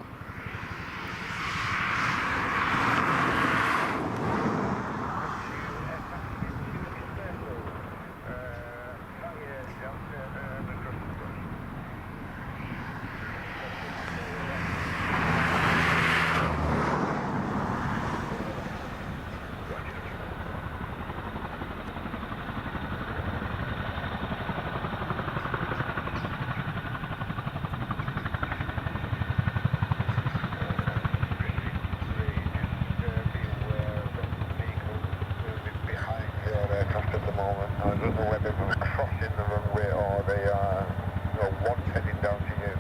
one heading down to you.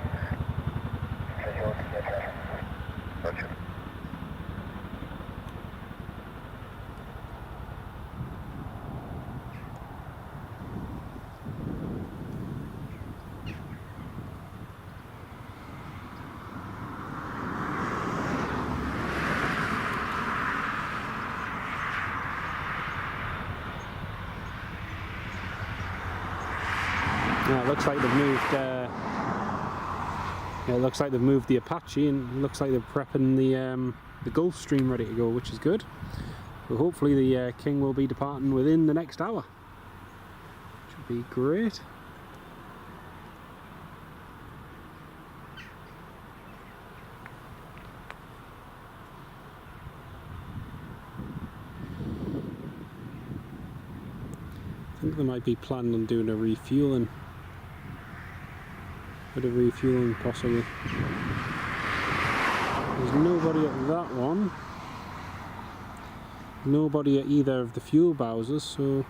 Roger. Yeah, it looks like they've moved. Yeah, it looks like they've moved the Apache, and it looks like they're prepping the Gulfstream ready to go, which is good. So hopefully the King will be departing within the next hour. Should be great. I think they might be planning on doing a refueling. Bit of refueling possibly. There's nobody at that one. Nobody at either of the fuel bowsers, so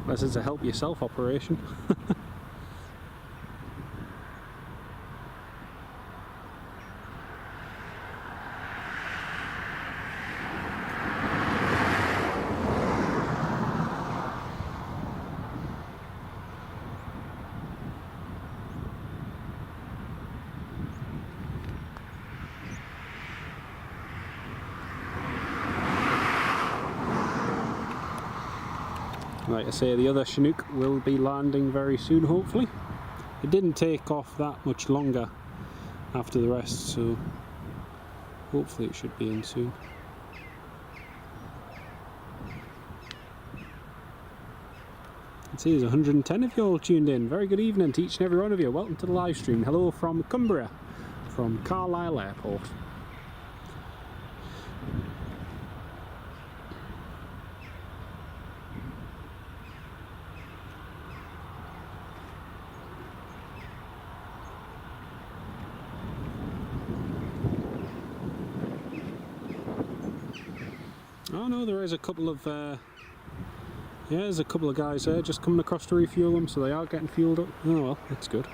unless it's a help yourself operation. Like I say, the other Chinook will be landing very soon, hopefully. It didn't take off that much longer after the rest, so hopefully it should be in soon. I can see there's 110 of you all tuned in. Very good evening to each and every one of you. Welcome to the live stream. Hello from Cumbria, from Carlisle Airport. Oh no, there is a couple of yeah, there's a couple of guys there just coming across to refuel them, so they are getting fueled up. Oh well, that's good.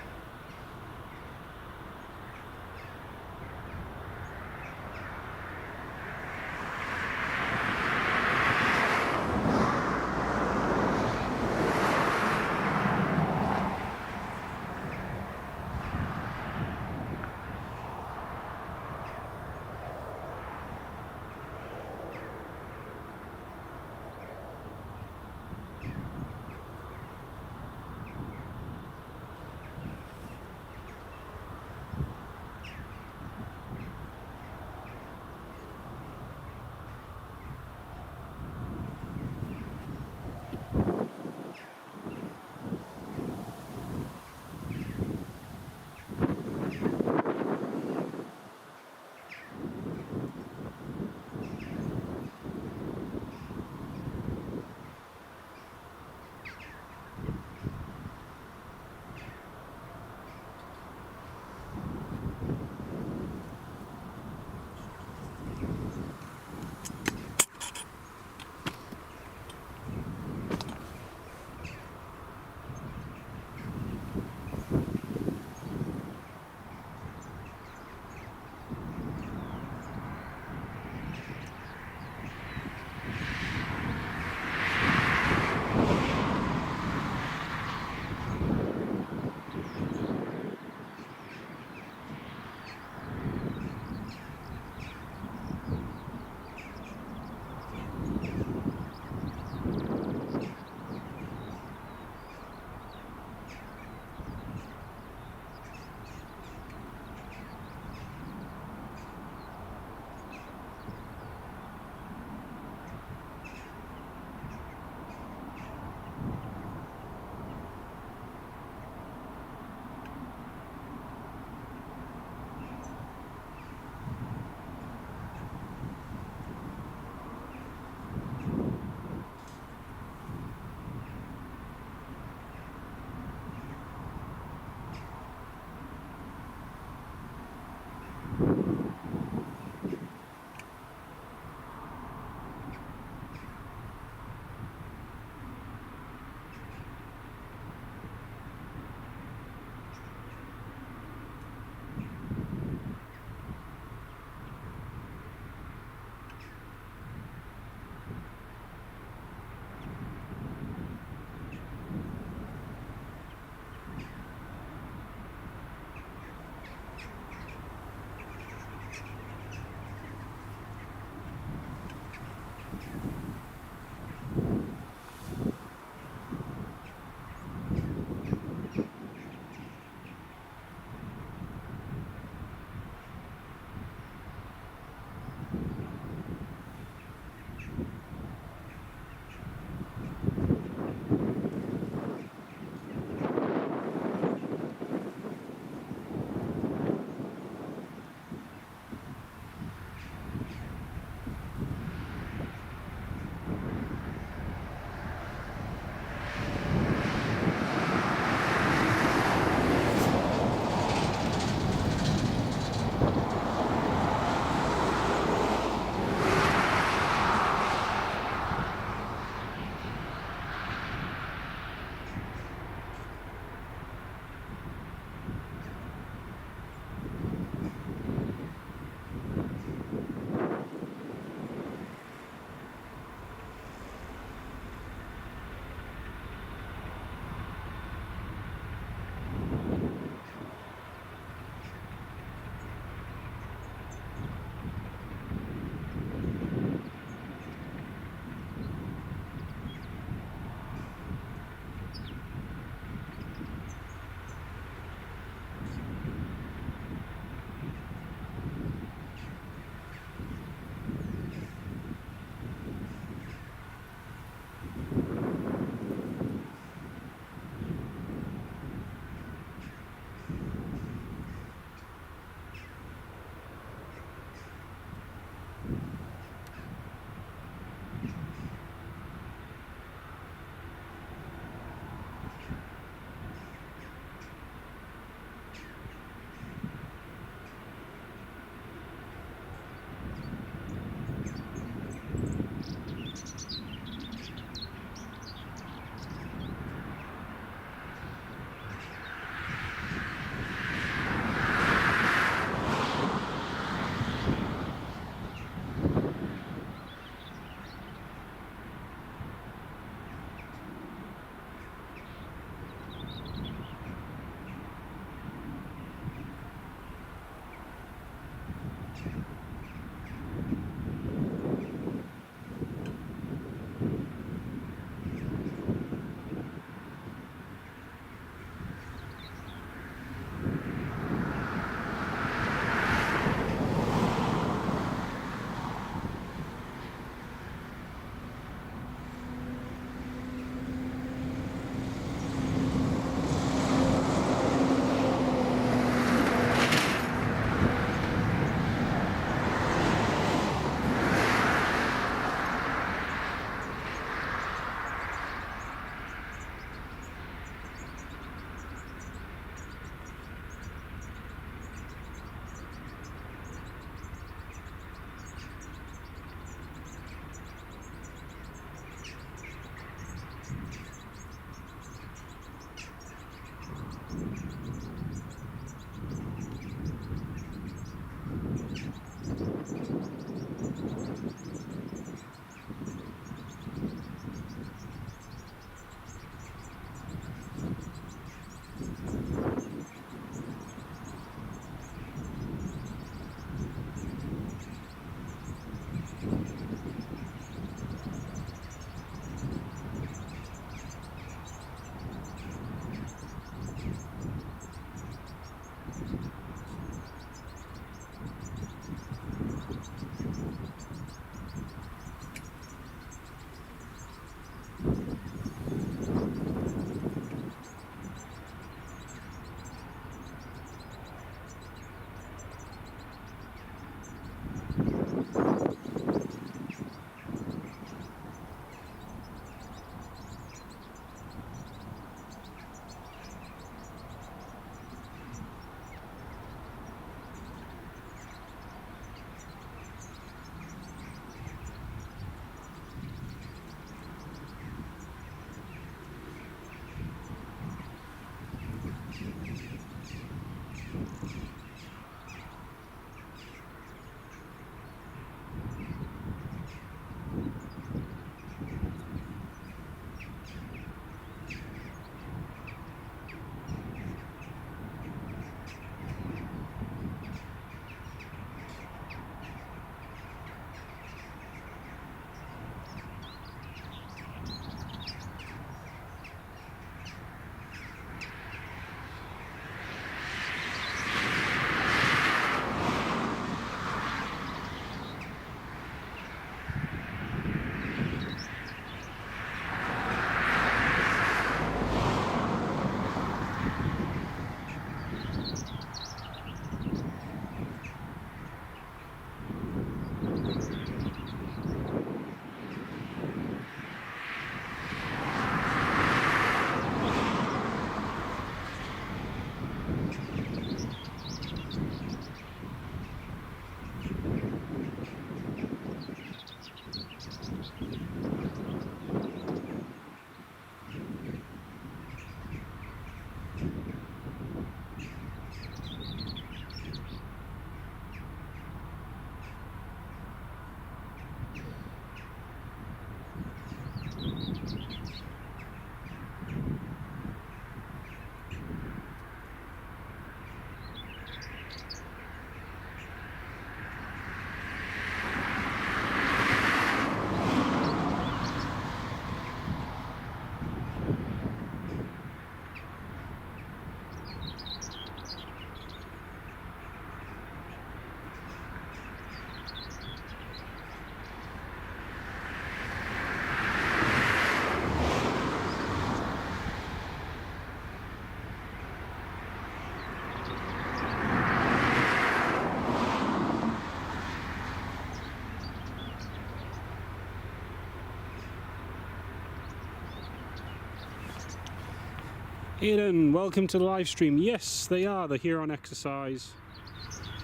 Aidan, welcome to the live stream. Yes, they are. They're here on exercise.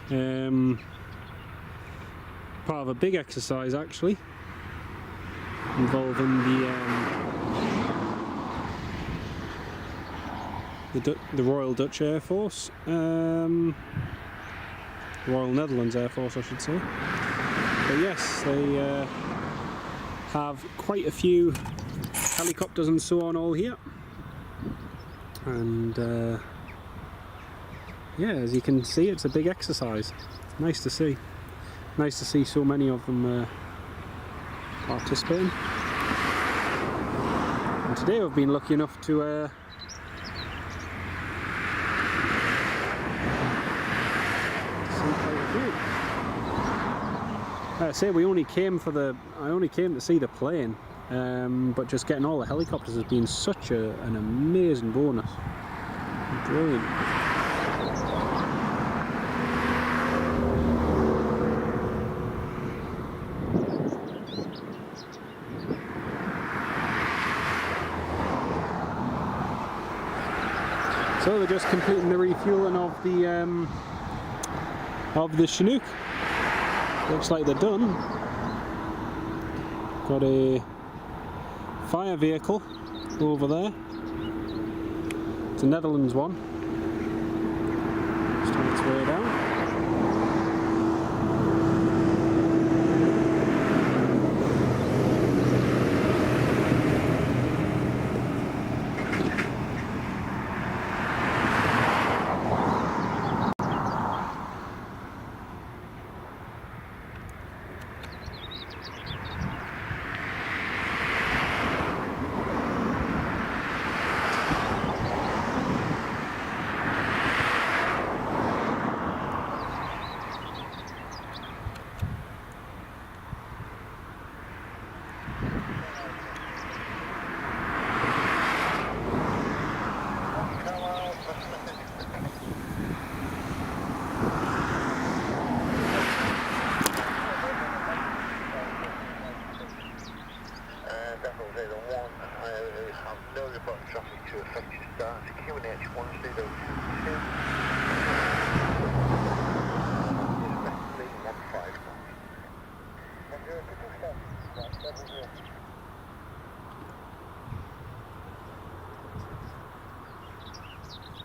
Part of a big exercise, actually, involving the Royal Dutch Air Force, Royal Netherlands Air Force, I should say. But yes, they have quite a few helicopters and so on all here. And yeah, as you can see, it's a big exercise. It's nice to see. Nice to see so many of them participating. And today we've been lucky enough to see quite a few. Like I say, I only came to see the plane. But just getting all the helicopters has been such an amazing bonus. Brilliant. So they're just completing the refueling of the Chinook. Looks like they're done. Got a fire vehicle over there. It's a Netherlands one. Just on its way down.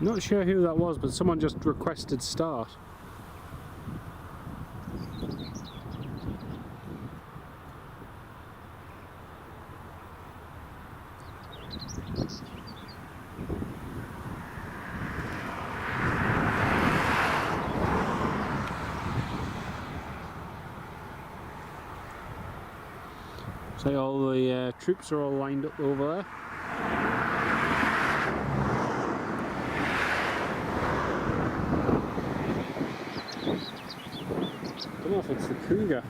Not sure who that was, but someone just requested start. So all the troops are all lined up over there. I don't know if it's the Cougar.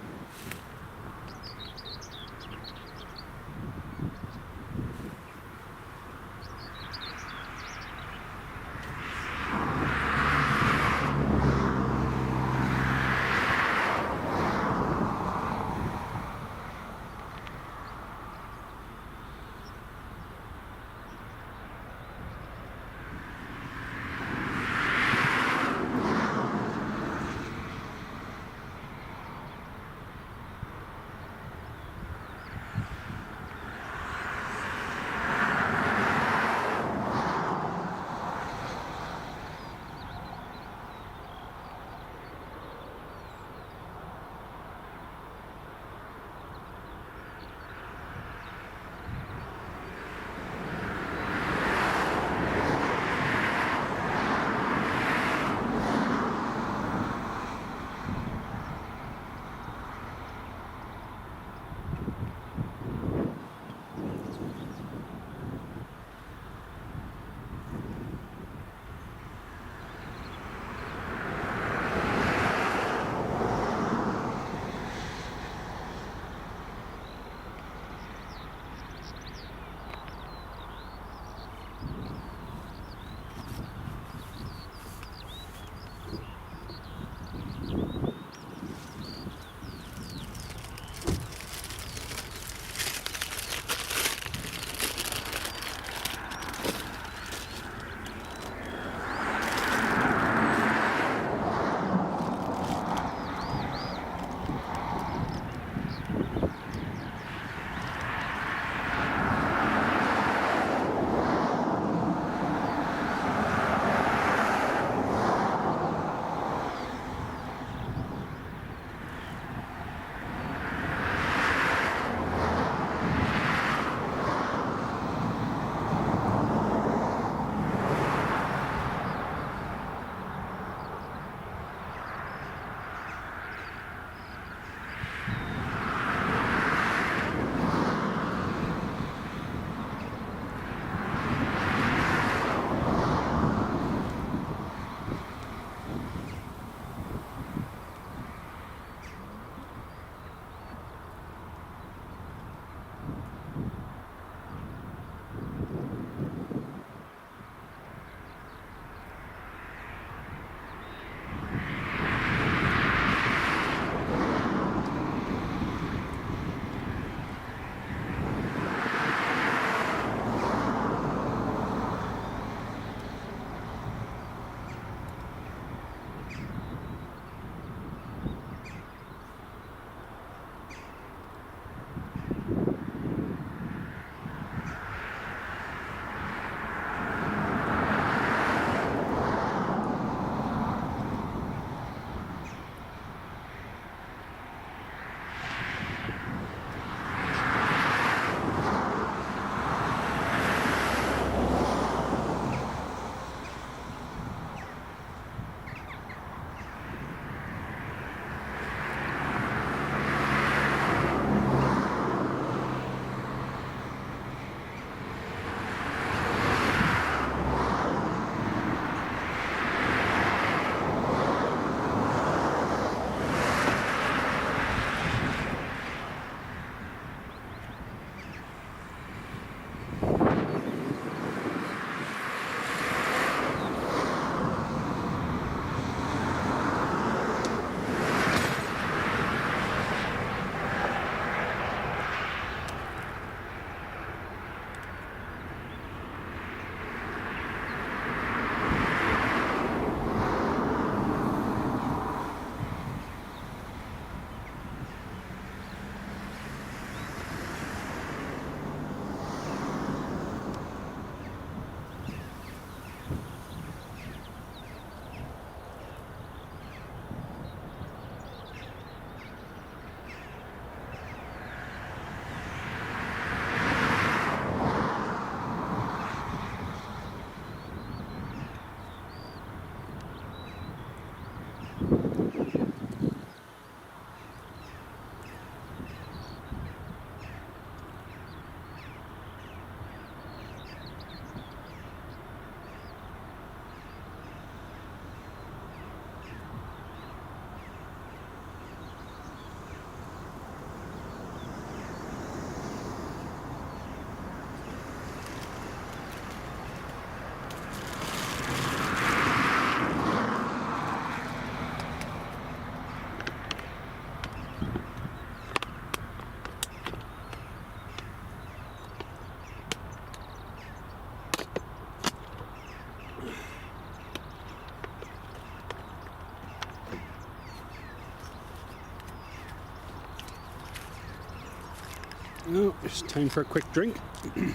No, it's time for a quick drink. I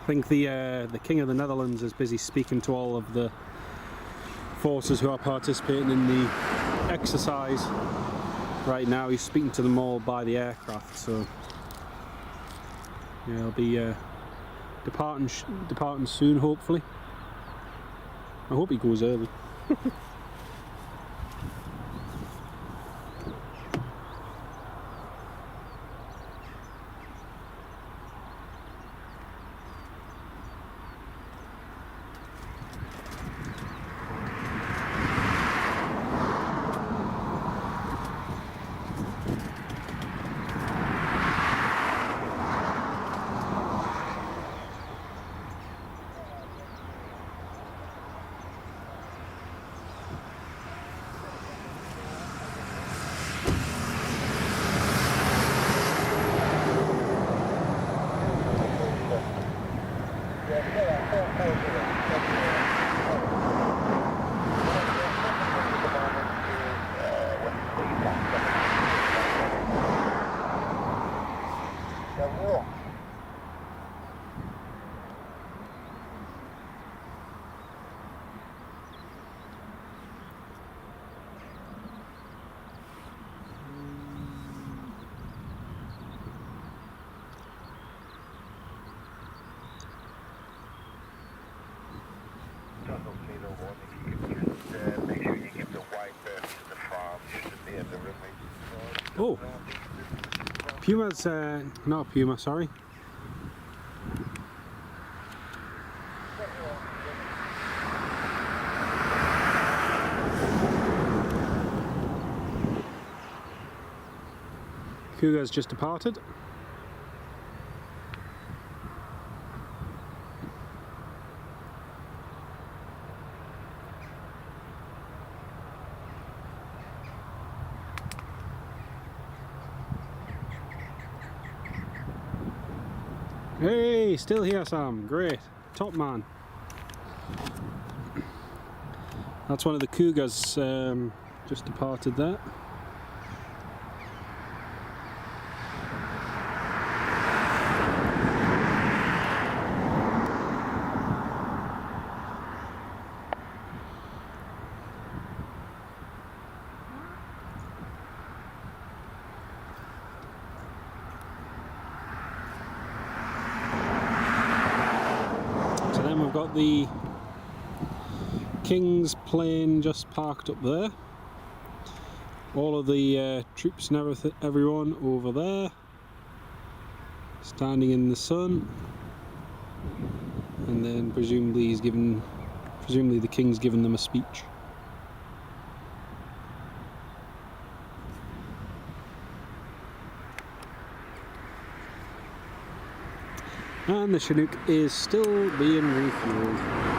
think the King of the Netherlands is busy speaking to all of the forces who are participating in the exercise right now. He's speaking to them all by the aircraft, so yeah, he'll be departing soon, hopefully. I hope he goes early. Oh, Puma's, not a Puma, sorry. Cougar's just departed. Hey, still here, Sam. Great. Top man. That's one of the Cougars just departed there. We've got the King's plane just parked up there. All of the troops and everyone over there, standing in the sun. And then presumably the King's giving them a speech. And the Chinook is still being refueled.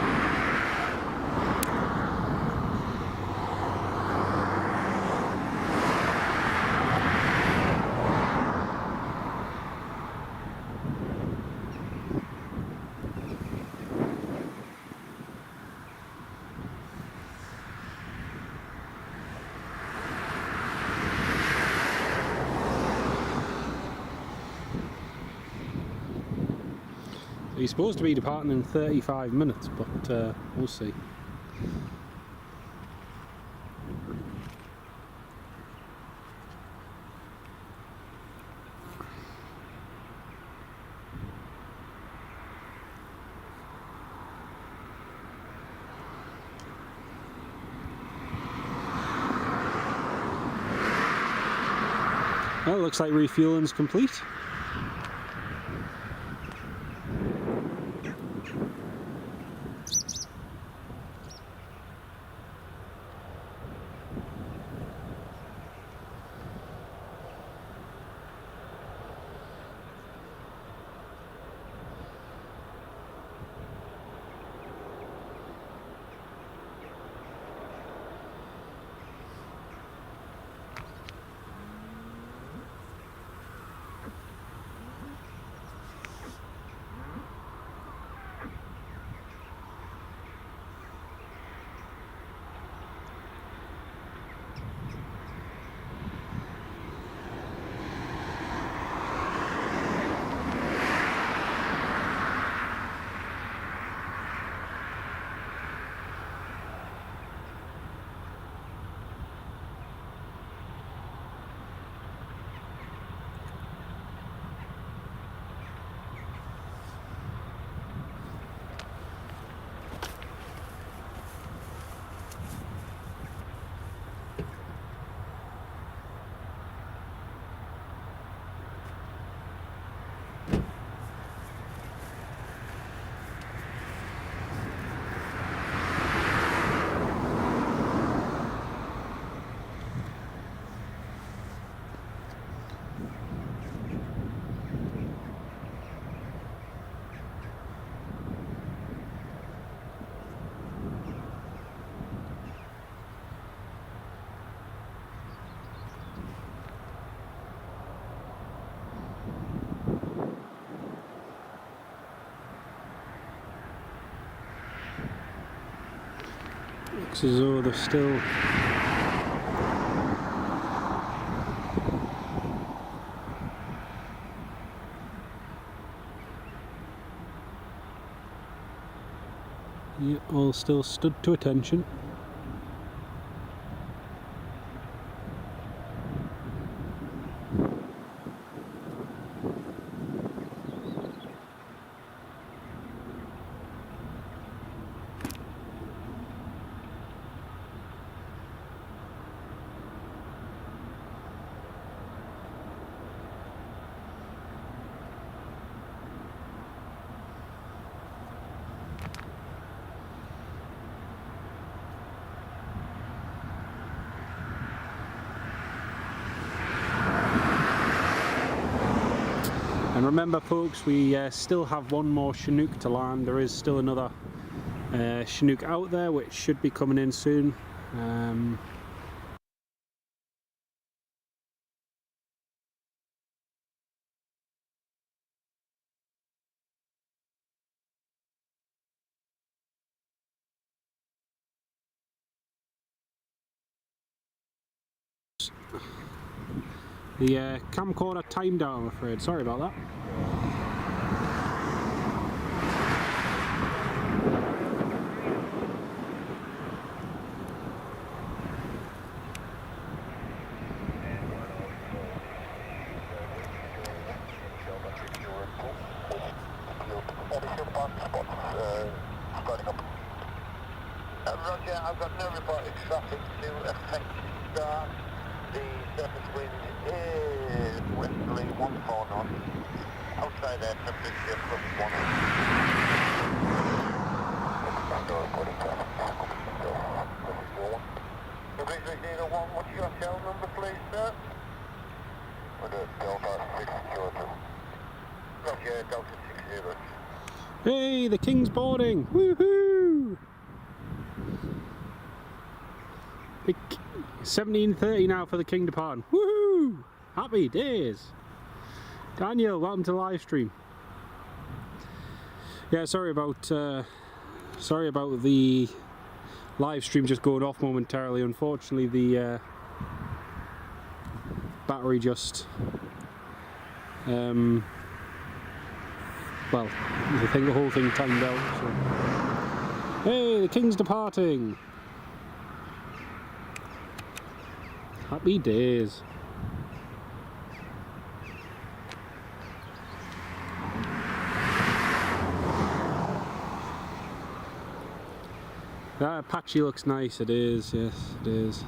He's supposed to be departing in 35 minutes, but we'll see. Well, it looks like refueling's complete. Looks as though they're still... Yeah, all still stood to attention. And remember folks, we still have one more Chinook to land. There is still another Chinook out there which should be coming in soon. The camcorder timed out, I'm afraid. Sorry about that. Roger, I've got no reported traffic to affect start. The surface wind is westerly 14 knots. Outside air temperature +1. What's your cell number, please, sir? Delta 602. Roger, Delta 60. Hey, the King's boarding! Woohoo! 17:30 now for the King departing. Woohoo! Happy days! Daniel, welcome to the live stream. Yeah, sorry about the live stream just going off momentarily. Unfortunately, the battery just well, I think the whole thing timed out. So. Hey, the King's departing. Happy days. That Apache looks nice, it is, yes, it is.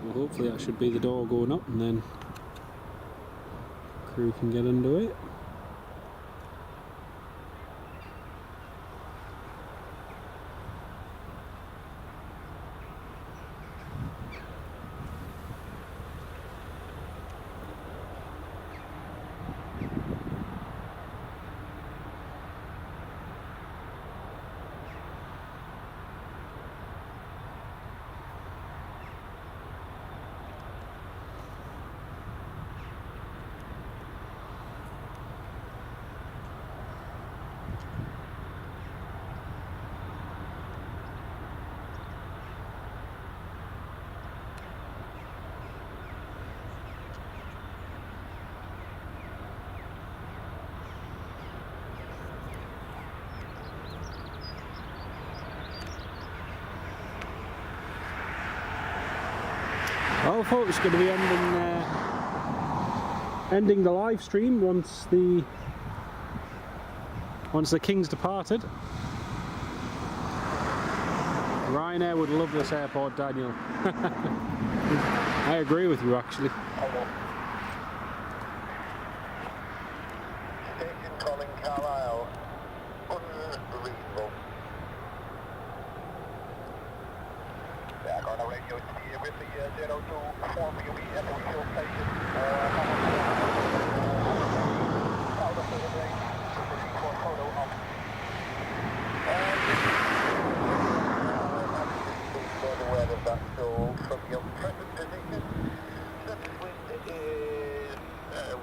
Well, hopefully that should be the door going up and then crew can get into it. Well folks, going to be ending the live stream once the King's departed. Ryanair would love this airport, Daniel. I agree with you actually. Station calling Carlisle. Unreasonable. Back on the radio to the Whitley 02 for BOE at the refuel station. Out of the range. Proceed for photo up. Aware of that, so from your present position, surface wind is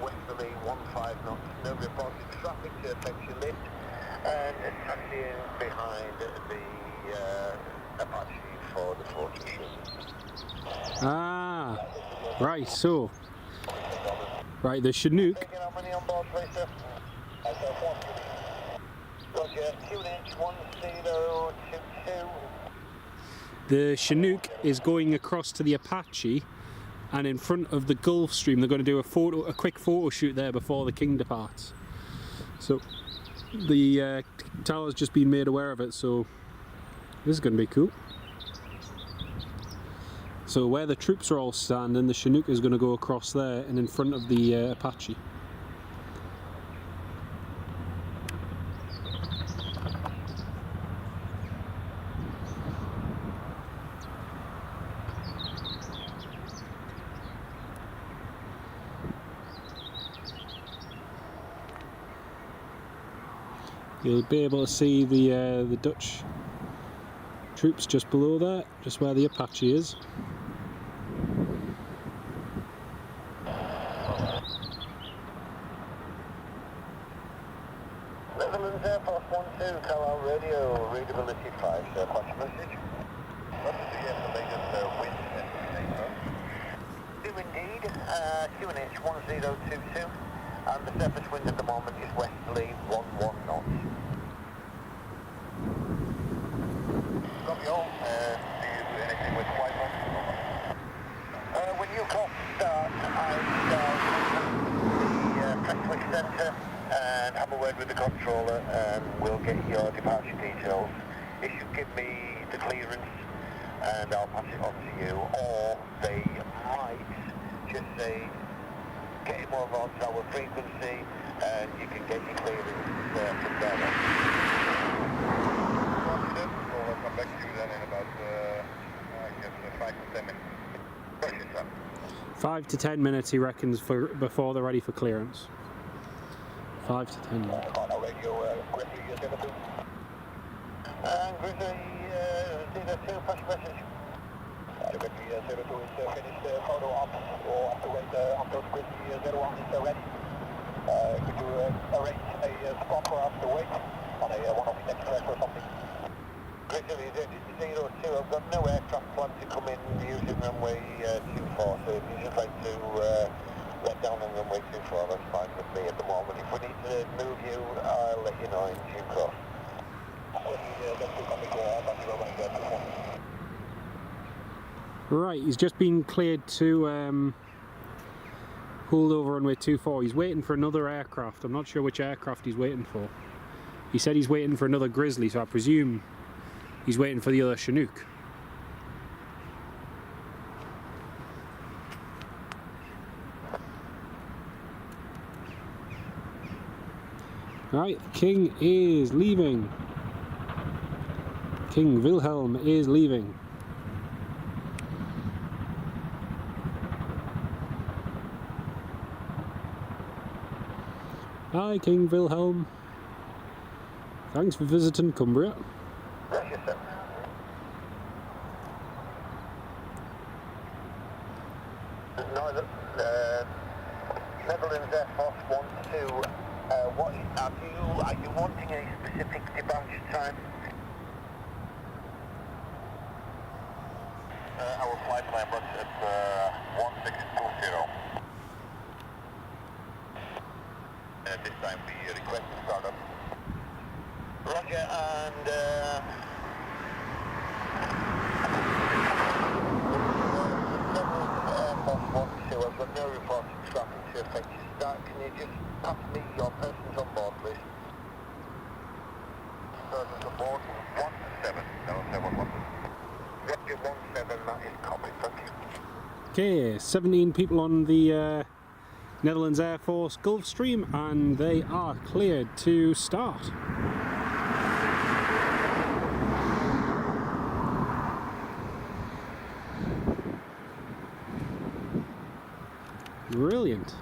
westerly 15 knots, no reported traffic to affect your lift, and taxiing behind the Apache for the 42. Ah, right, so. Right, the Chinook. How many on board, please, sir? Roger, QNH 1022. The Chinook is going across to the Apache, and in front of the Gulf Stream they're going to do a quick photo shoot there before the King departs. So the tower's just been made aware of it, so this is going to be cool. So where the troops are all standing, the Chinook is going to go across there and in front of the Apache. You'll be able to see the Dutch troops just below there, just where the Apache is. Netherlands Air Force 12, Carlisle Radio, readability 5, sir, Apache message. What is the latest wind estimate? Do indeed, QNH 1022, and the surface wind at the moment is westerly 11 knots. Copy all. Do you do anything with flight mode? When you call start, I the press switch centre and have a word with the controller, and we'll get your departure details. It should give me the clearance and I'll pass it on to you, or they might just say get him over onto our frequency and you can get your clearance from there. We'll come back to you then in about I guess 5 to 10 minutes. Pressure, sir. 5 to 10 minutes he reckons before they're ready for clearance. 5 to 10 minutes. On radio, Grizzly 02. And Grizzly 02, push message. Grizzly 02 is finished photo op, or have to wait until Grizzly 01 is ready. Could you arrange a spot for us to wait on one of the next track or something? Grizzly 02, I've got no aircraft planned to come in using runway 24, so if you just like to let down on runway 24, that's fine with me at the moment. If we need to move you, I'll let you know in due course. Right, he's just been cleared to hold over runway 24. He's waiting for another aircraft. I'm not sure which aircraft he's waiting for. He said he's waiting for another Grizzly, so I presume he's waiting for the other Chinook. Right, the King is leaving. King Wilhelm is leaving. Hi, King Wilhelm. Thanks for visiting Cumbria. Yes, sir. No, the Netherlands Air Force 12. What are you wanting a specific departure time? Our flight plan was at 1620. At this time we request startup. Roger, and I've got no reports of traffic to affect your start. Can you just pass me your persons on board, please? Persons on board 17. No, 71. Roger 17, that is copied, thank you. Okay, 17 people on the Netherlands Air Force Gulfstream, and they are cleared to start. Brilliant.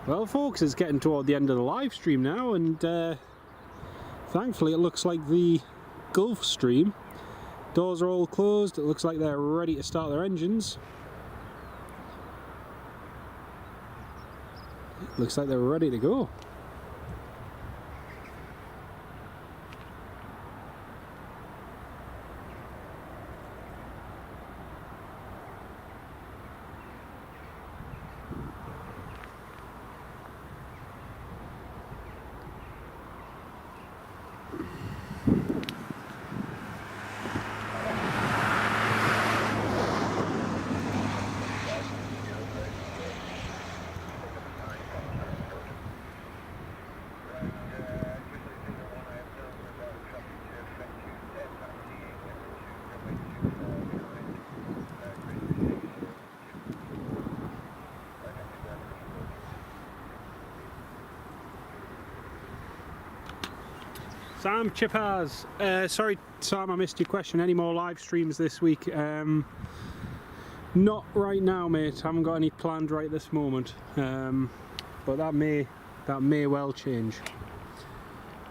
Well folks, it's getting toward the end of the live stream now, and thankfully it looks like the Gulfstream doors are all closed. It looks like they're ready to start their engines. Looks like they're ready to go. Sam Chippers. Sorry, Sam, I missed your question. Any more live streams this week? Not right now, mate. Haven't got any planned right this moment. But that may well change.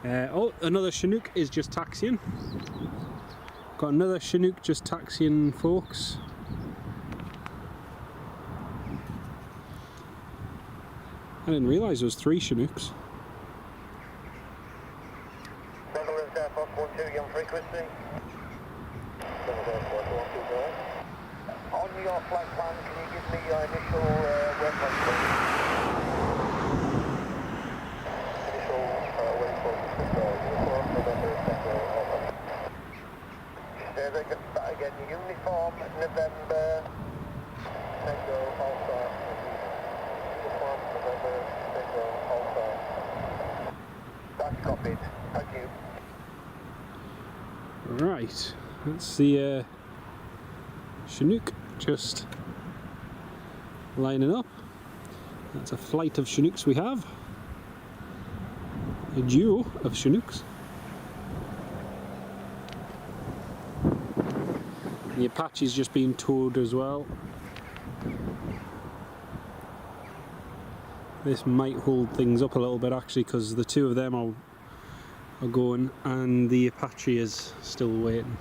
Oh, another Chinook is just taxiing. Got another Chinook just taxiing, folks. I didn't realise there was 3 Chinooks. Netherlands Air Force 12, young frequency. On your flight plan, can you give me your initial waypoint, please? Initial waypoint, again, uniform, November, Tango, Alpha. Uniform, November, Tango, Alpha. That's copied. Thank you. Right, that's the Chinook just lining up. That's a flight of Chinooks we have. A duo of Chinooks. The Apache's just been towed as well. This might hold things up a little bit actually, because the 2 of them are going and the Apache is still waiting.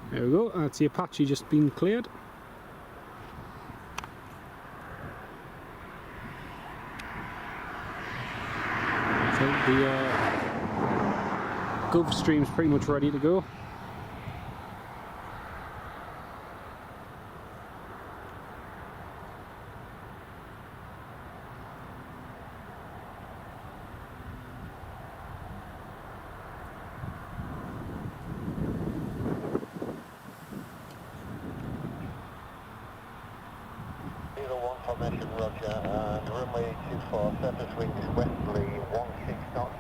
There we go, that's the Apache just been cleared. I think the Gulf Stream's pretty much ready to go. Formation, roger, and runway 24, surface winds westerly 16 knots,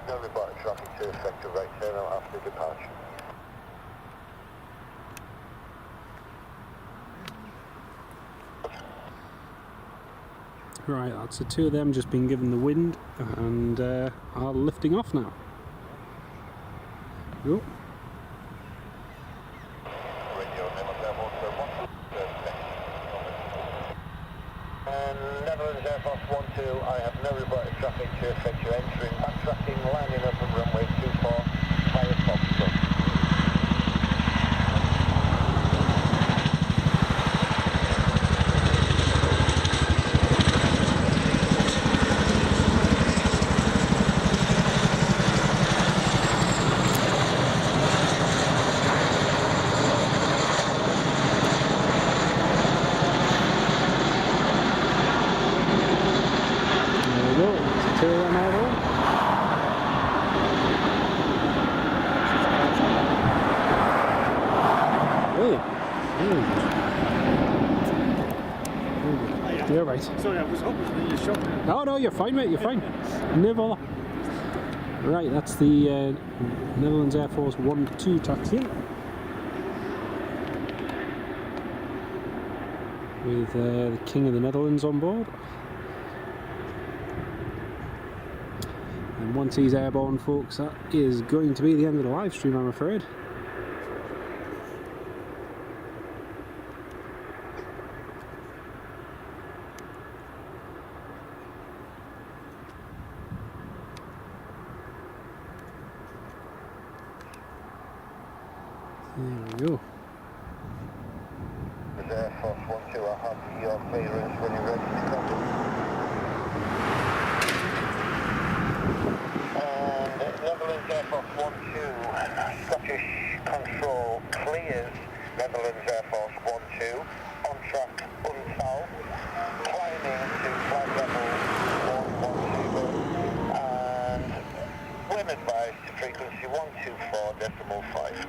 no reported traffic to effective right turn out after departure. Right, that's the 2 of them just been given the wind and are lifting off now. Go. Netherlands Air Force 12, I have no reported traffic to effect your entering, backtracking, lining up on runway 24, fire Foxtrot. You're right. Sorry, I was hoping that you shot me. No, you're fine, mate, you're fine. Never. Right, that's the Netherlands Air Force 1-2 taxi with the King of the Netherlands on board. And once he's airborne, folks, that is going to be the end of the live stream, I'm afraid. There we go. Air Force 1-2, I have your clearance when you're ready to copy. And Netherlands Air Force 1-2, Scottish Control clears Netherlands Air Force 1-2, on track Untal, climbing to flight level 110, and when advised to frequency 124.5.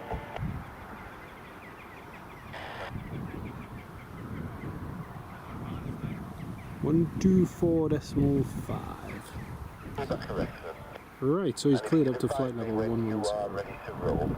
124.5. That's correct, sir. Right, so he's And cleared if up you to flight advise me level when you 110. are ready to roll.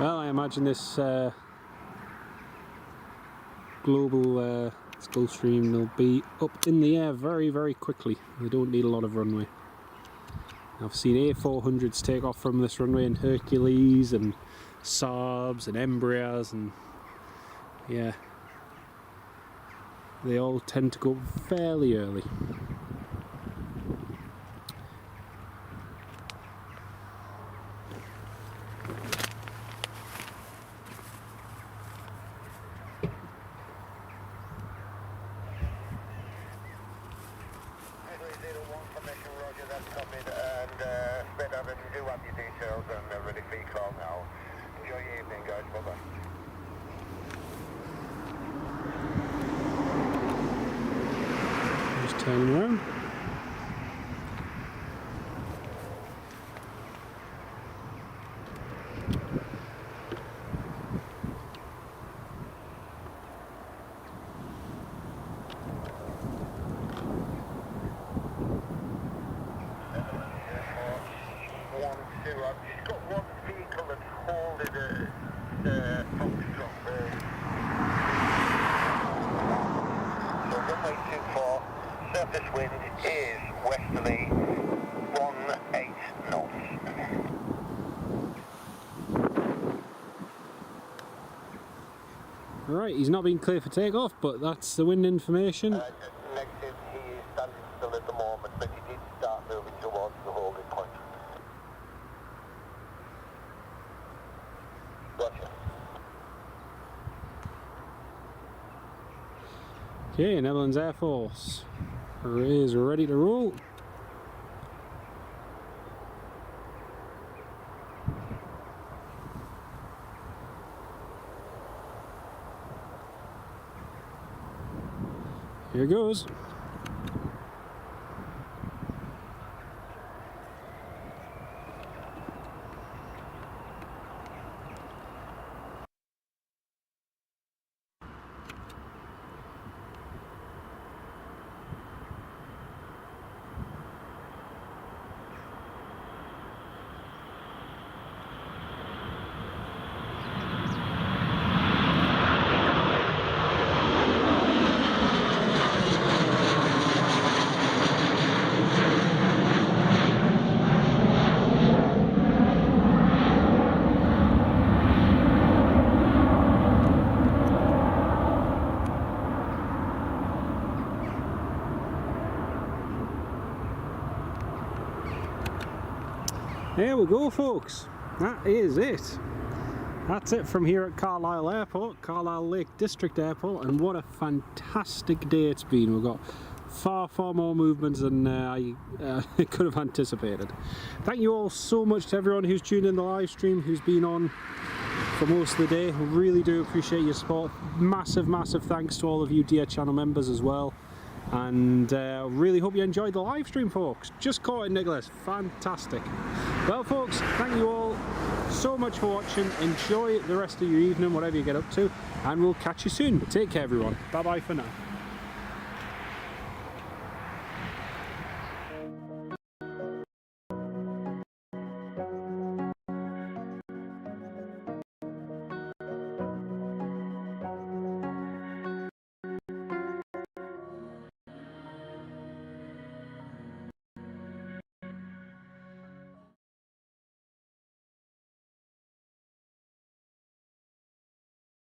Well, I imagine this global Gulfstream will be up in the air very, very quickly. They don't need a lot of runway. I've seen A400s take off from this runway, and Hercules and Saabs and Embraers, and yeah, they all tend to go fairly early. Roger, that's copied, and Sped Abbott, you do have your details and ready for your call now. Enjoy your evening, guys. Bye-bye. Just turning around. I've just got one vehicle that's holding a Foxtrot there. So runway 24, surface wind is westerly 18 knots. Right, he's not been clear for takeoff, but that's the wind information. Negative, he is standing still at the moment, but he did start moving towards the holding point. Gotcha. Okay, Netherlands Air Force is ready to roll. Here goes. There we go, folks. That is it. That's it from here at Carlisle Airport, Carlisle Lake District Airport, and what a fantastic day it's been. We've got far more movements than I could have anticipated. Thank you all so much to everyone who's tuned in the live stream, who's been on for most of the day. Really do appreciate your support. Massive thanks to all of you dear channel members as well. And really hope you enjoyed the live stream, folks. Just caught it, Nicholas. Fantastic. Well, folks, thank you all so much for watching. Enjoy the rest of your evening, whatever you get up to, and we'll catch you soon. Take care, everyone. Bye bye for now.